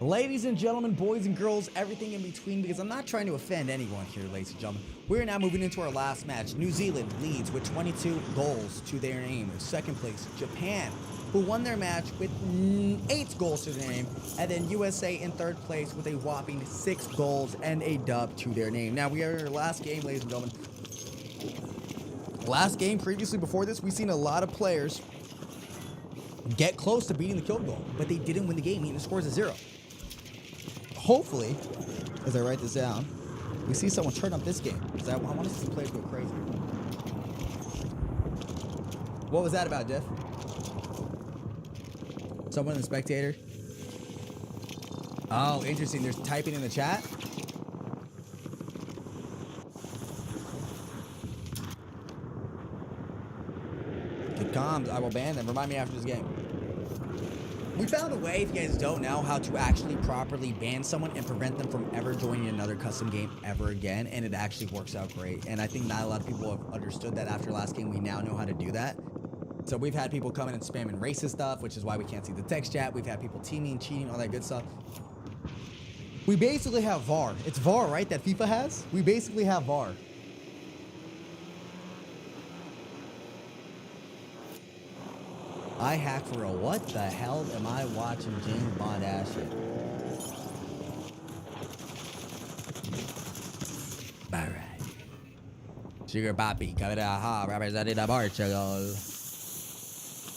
Ladies and gentlemen, boys and girls, everything in between, because I'm not trying to offend anyone here, ladies and gentlemen. We're now moving into our last match. New Zealand leads with 22 goals to their name. In second place, Japan, who won their match with 8 goals to their name. And then USA in third place with a whopping 6 goals and a dub to their name. Now, we are in our last game, ladies and gentlemen. Last game, previously before this, we've seen a lot of players get close to beating the kill goal, but they didn't win the game, meaning the score is a 0. Hopefully, as I write this down, we see someone turn up this game, because I want to see some players go crazy. What was that about, Jeff? Someone in the spectator? Oh, interesting. There's typing in the chat. Good comms. I will ban them. Remind me after this game. We found a way, if you guys don't know, how to actually properly ban someone and prevent them from ever joining another custom game ever again, and it actually works out great. And I think not a lot of people have understood that after last game. We now know how to do that. So we've had people come in and spamming racist stuff, which is why we can't see the text chat. We've had people teaming, cheating, all that good stuff. We basically have VAR. It's VAR, right, that FIFA has? We basically have VAR. I hack for real. What the hell am I watching James Bond ass shit? Alright. Sugar Papi, Cabra, representing Portugal.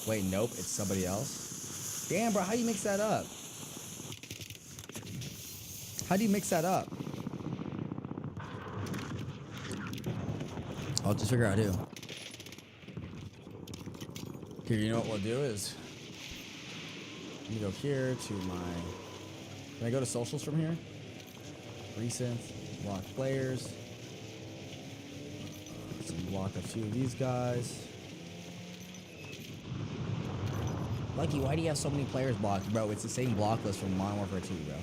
Wait, nope, it's somebody else. Damn, bro, how do you mix that up? How do you mix that up? I'll just figure out who. Here, you know what we'll do is, let me go here to my, can I go to socials from here? Recent, block players. So block a few of these guys. Lucky, why do you have so many players blocked? Bro, it's the same block list from Modern Warfare 2, bro.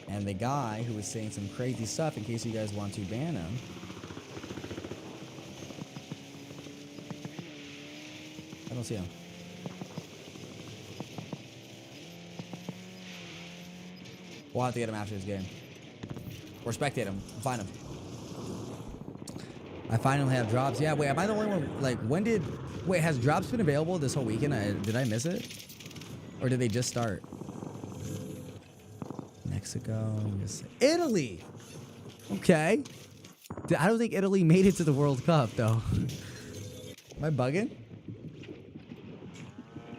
And the guy who was saying some crazy stuff, in case you guys want to ban him, I don't see him. We'll have to get him after this game. Or spectate him. Find him. I finally have drops. Yeah, wait, am I the only one? Like, when did... Wait, has drops been available this whole weekend? Did I miss it? Or did they just start? Mexico. Italy! Okay. I don't think Italy made it to the World Cup, though. Am I bugging?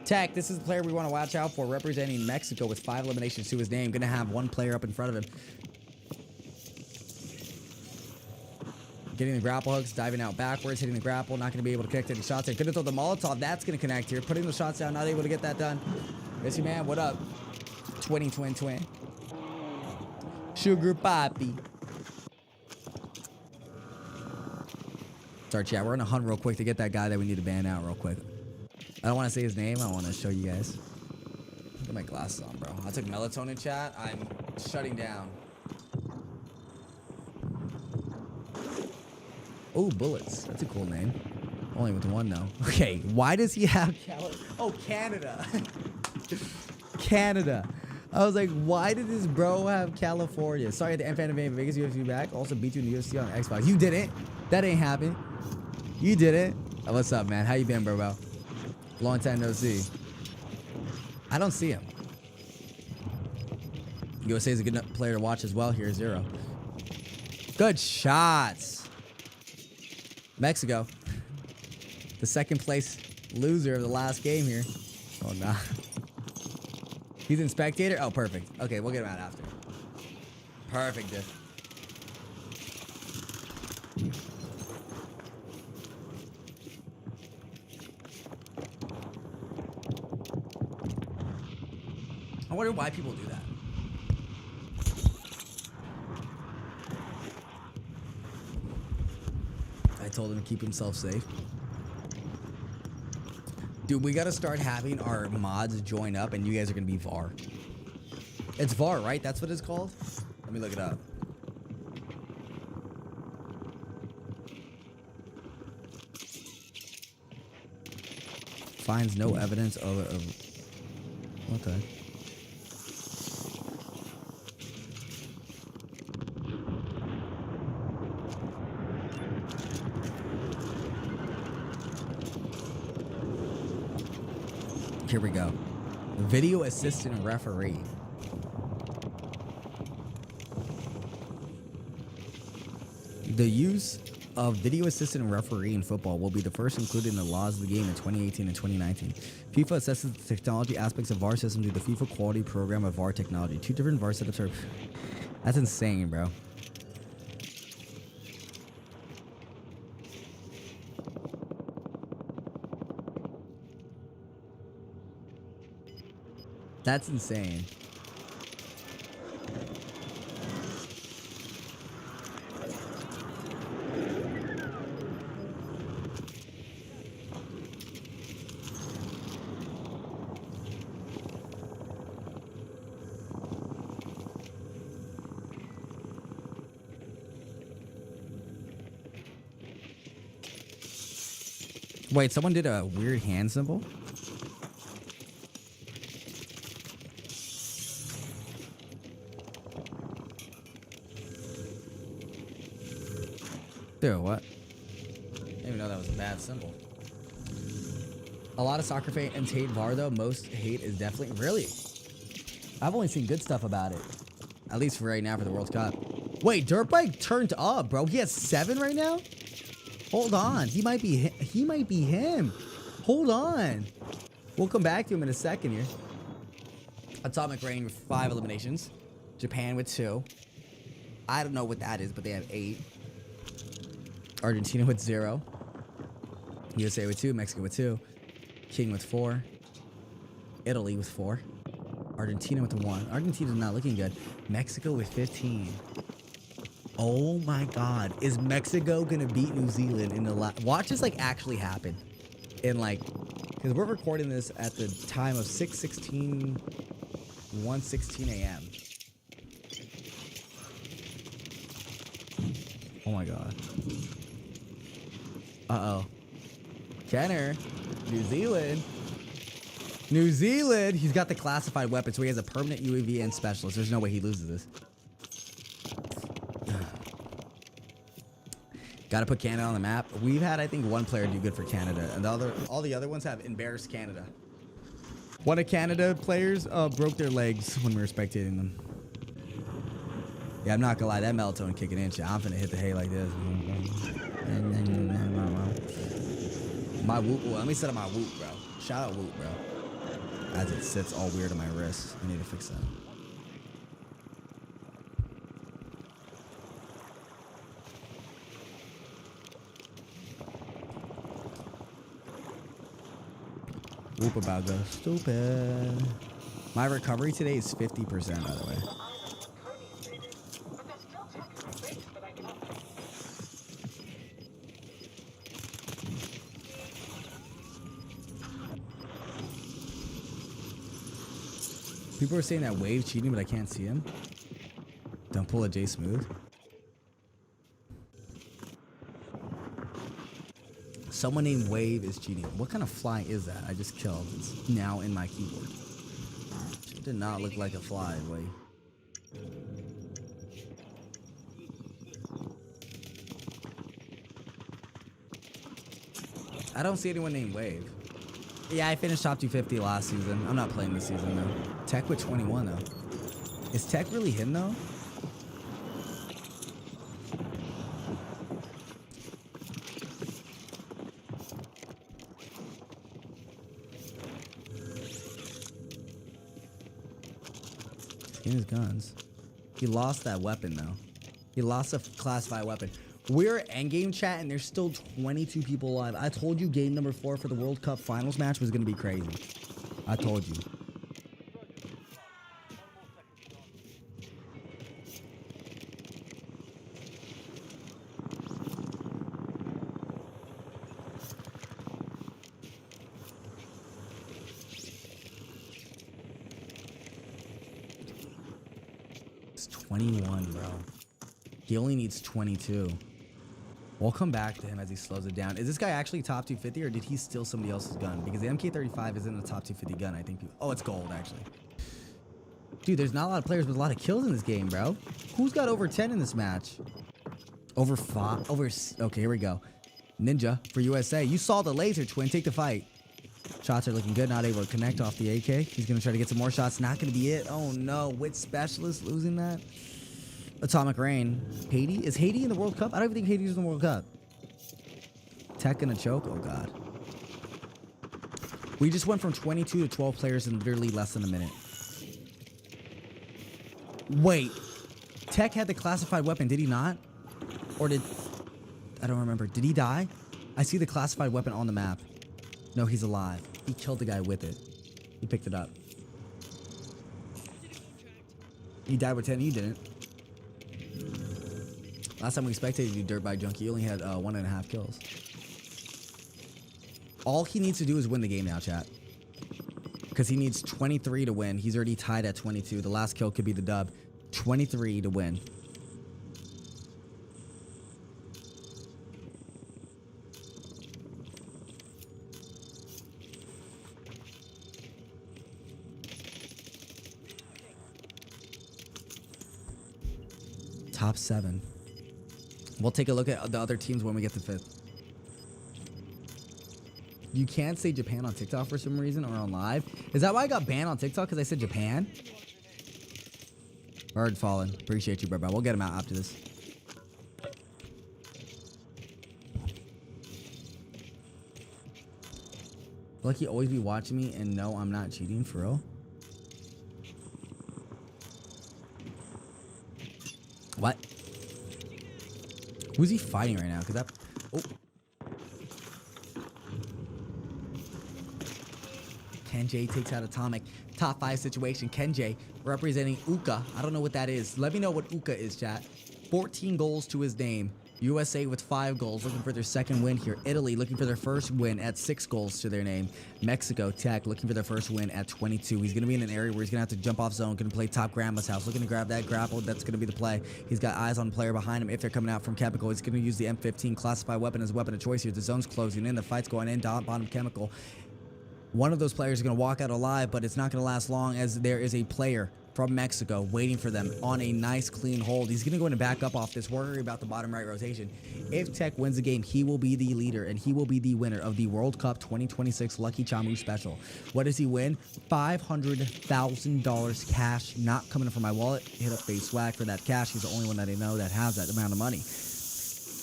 Tech, this is the player we want to watch out for, representing Mexico with 5 eliminations to his name. Gonna have 1 player up in front of him. Getting the grapple hooks, diving out backwards, hitting the grapple, not gonna be able to connect any shots. They're gonna throw the Molotov, that's gonna connect here. Putting the shots down, not able to get that done. Missy man, what up? Twin. Sugar Papi. Sorry, chat, we're gonna hunt real quick to get that guy that we need to ban out real quick. I don't want to say his name. I want to show you guys. Look at my glasses. glasses on, bro. I took melatonin, chat. I'm shutting down. Oh, bullets. That's a cool name. Only with one though. Okay, why does he have Oh, Canada. Canada. I was like, why did this bro have California? Sorry, at the fan of Vegas UFC back. Also beat you in the UFC on Xbox. You didn't. That ain't happen. You didn't. Oh, what's up, man? How you been, bro? Long time no see. I don't see him. USA is a good player to watch as well. Here's 0. Good shots. Mexico. The second place loser of the last game here. Oh, nah. He's in spectator? Oh, perfect. Okay, we'll get him out after. Perfect, dude. I wonder why people do that. I told him to keep himself safe. Dude, we gotta start having our mods join up and you guys are gonna be VAR. It's VAR, right? That's what it's called? Let me look it up. Finds no evidence of okay. Here we go. Video assistant referee. The use of video assistant referee in football will be the first included in the laws of the game in 2018 and 2019. FIFA assesses the technology aspects of VAR system through the FIFA quality program of VAR technology. 2 different VAR setups are... That's insane, bro. That's insane. Wait, someone did a weird hand symbol? Dude, what? I didn't even know that was a bad symbol. A lot of soccer fans hate VAR though. Most hate is definitely... Really? I've only seen good stuff about it. At least for right now for the World Cup. Wait, Dirtbike turned up, bro. He has 7 right now? Hold on. He might be him. Hold on. We'll come back to him in a second here. Atomic Rain with 5 eliminations. Japan with 2. I don't know what that is, but they have 8. Argentina with 0. USA with 2. Mexico with 2. King with 4. Italy with 4. Argentina with 1. Argentina's not looking good. Mexico with 15. Oh my God. Is Mexico going to beat New Zealand in the last... Watch this like actually happen. In like... Because we're recording this at the time of 1:16 a.m. Oh my God. Uh-oh. Kenner. New Zealand. New Zealand. He's got the classified weapon, so he has a permanent UAV and specialist. There's no way he loses this. Got to put Canada on the map. We've had, I think, 1 player do good for Canada, and all the other ones have embarrassed Canada. One of Canada players broke their legs when we were spectating them. Yeah, I'm not gonna lie, that melatonin kicking in. I'm finna hit the hay like this. My whoop. Let me set up my whoop, bro. Shout out whoop, bro. As it sits all weird on my wrist. I need to fix that. Whoop about go stupid. My recovery today is 50%, by the way. People are saying that Wave cheating, but I can't see him. Don't pull a J Smooth. Someone named Wave is cheating. What kind of fly is that? I just killed. It's now in my keyboard. It did not look like a fly, boy. I don't see anyone named Wave. Yeah, I finished top 250 last season. I'm not playing this season though. Tech with 21 though. Is Tech really him though? In his guns. He lost that weapon though. He lost a classified weapon. We're endgame chat and there's still 22 people alive. I told you game number 4 for the World Cup finals match was gonna be crazy. I told you. It's 21, bro. He only needs 22. We'll come back to him as he slows it down. Is this guy actually top 250 or did he steal somebody else's gun? Because the MK35 isn't a top 250 gun, I think. Oh, it's gold, actually. Dude, there's not a lot of players with a lot of kills in this game, bro. Who's got over 10 in this match? Over 5? Okay, here we go. Ninja for USA. You saw the laser, twin. Take the fight. Shots are looking good. Not able to connect off the AK. He's going to try to get some more shots. Not going to be it. Oh, no. Wit Specialist losing that. Atomic Rain. Haiti? Is Haiti in the World Cup? I don't even think Haiti's in the World Cup. Tech gonna choke? Oh, God. We just went from 22 to 12 players in literally less than a minute. Wait. Tech had the classified weapon, did he not? Or did... I don't remember. Did he die? I see the classified weapon on the map. No, he's alive. He killed the guy with it. He picked it up. He died with 10. He didn't. Last time we spectated you, Dirt Bike Junkie, he only had 1.5 kills. All he needs to do is win the game now, chat. Because he needs 23 to win. He's already tied at 22. The last kill could be the dub. 23 to win. Top 7. We'll take a look at the other teams when we get to 5th. You can't say Japan on TikTok for some reason or on live. Is that why I got banned on TikTok? Because I said Japan? Bird Fallen. Appreciate you, bro. We'll get him out after this. Lucky always be watching me and no, I'm not cheating for real. What? Who's he fighting right now? Because that... Oh. Kenjay takes out Atomic. Top 5 situation. Kenjay representing Uka. I don't know what that is. Let me know what Uka is, chat. 14 goals to his name. USA with 5 goals, looking for their second win here. Italy looking for their first win at 6 goals to their name. Mexico, Tech, looking for their first win at 22. He's going to be in an area where he's going to have to jump off zone, going to play top grandma's house, looking to grab that grapple. That's going to be the play. He's got eyes on the player behind him. If they're coming out from Chemical, he's going to use the M15 classified weapon as a weapon of choice here. The zone's closing in. The fight's going in. Bottom Chemical. One of those players is going to walk out alive, but it's not going to last long as there is a player from Mexico waiting for them on a nice clean hold. He's going to go in and back up off this. Worry about the bottom right rotation. If Tech wins the game, he will be the leader and he will be the winner of the World Cup 2026 LuckyChamuu special. What does he win? $500,000 cash not coming from my wallet. Hit up Face Swag for that cash. He's the only one that I know that has that amount of money.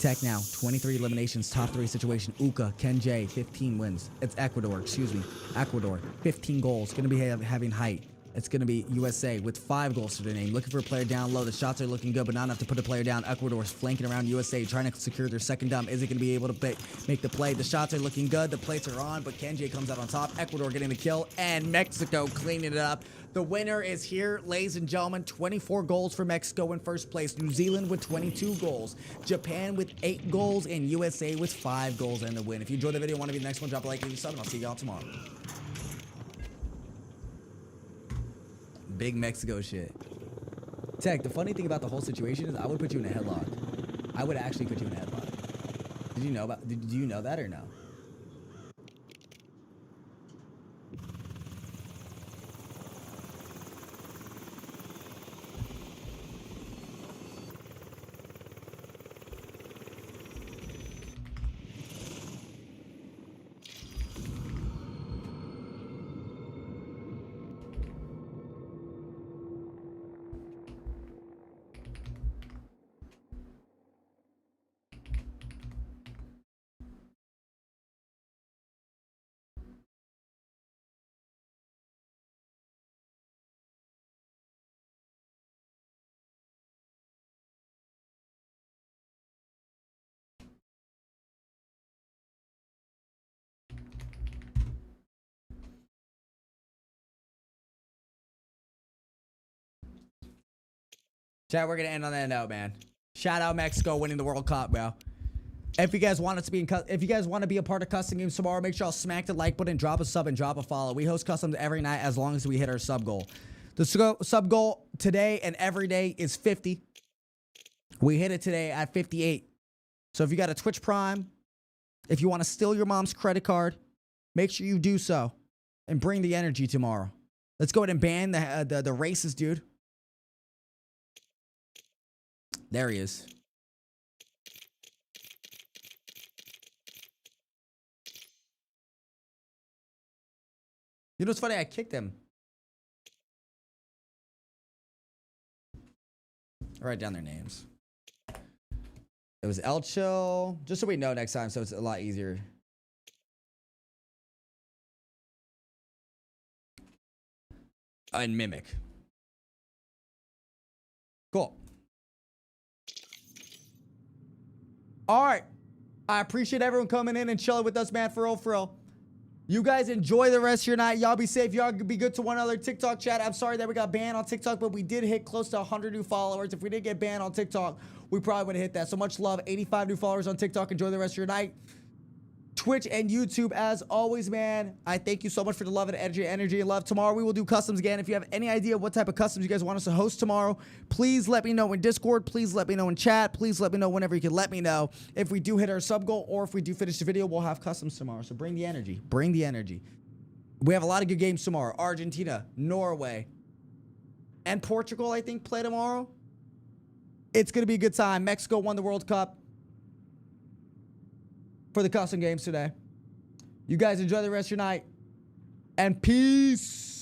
Tech now, 23 eliminations, top 3 situation. Uka, Kenjay, 15 wins. It's Ecuador, excuse me. Ecuador, 15 goals. Going to be having height. It's going to be USA with 5 goals to their name. Looking for a player down low. The shots are looking good, but not enough to put a player down. Ecuador's flanking around USA, trying to secure their second dom. Is it going to be able to make the play? The shots are looking good. The plates are on, but Kenjay comes out on top. Ecuador getting the kill, and Mexico cleaning it up. The winner is here, ladies and gentlemen. 24 goals for Mexico in first place. New Zealand with 22 goals. Japan with 8 goals, and USA with 5 goals and the win. If you enjoyed the video and want to be the next one, drop a like, leave a sub, and I'll see y'all tomorrow. Big Mexico shit. Tech, the funny thing about the whole situation is I would put you in a headlock. I would actually put you in a headlock. Did you know that or no? Chat, we're gonna end on that note, man. Shout out Mexico winning the World Cup, bro. If you guys want us to be if you guys want to be a part of custom games tomorrow, make sure y'all smack the like button, drop a sub, and drop a follow. We host customs every night as long as we hit our sub goal. The sub goal today and every day is 50. We hit it today at 58. So if you got a Twitch Prime, if you want to steal your mom's credit card, make sure you do so and bring the energy tomorrow. Let's go ahead and ban the racist dude. There he is. You know what's funny? I kicked him. I'll write down their names. It was El Chill. Just so we know next time, so it's a lot easier. And Mimic. Cool. All right. I appreciate everyone coming in and chilling with us, man, for real. You guys enjoy the rest of your night. Y'all be safe. Y'all be good to one other. TikTok chat. I'm sorry that we got banned on TikTok, but we did hit close to 100 new followers. If we didn't get banned on TikTok, we probably would have hit that. So much love. 85 new followers on TikTok. Enjoy the rest of your night. Twitch and YouTube, as always, man. I thank you so much for the love and energy and love. Tomorrow we will do customs again. If you have any idea what type of customs you guys want us to host tomorrow, please let me know in Discord. Please let me know in chat. Please let me know whenever you can let me know. If we do hit our sub goal or if we do finish the video, we'll have customs tomorrow. So bring the energy. Bring the energy. We have a lot of good games tomorrow. Argentina, Norway, and Portugal, I think, play tomorrow. It's going to be a good time. Mexico won the World Cup for the custom games today. You guys enjoy the rest of your night. And peace.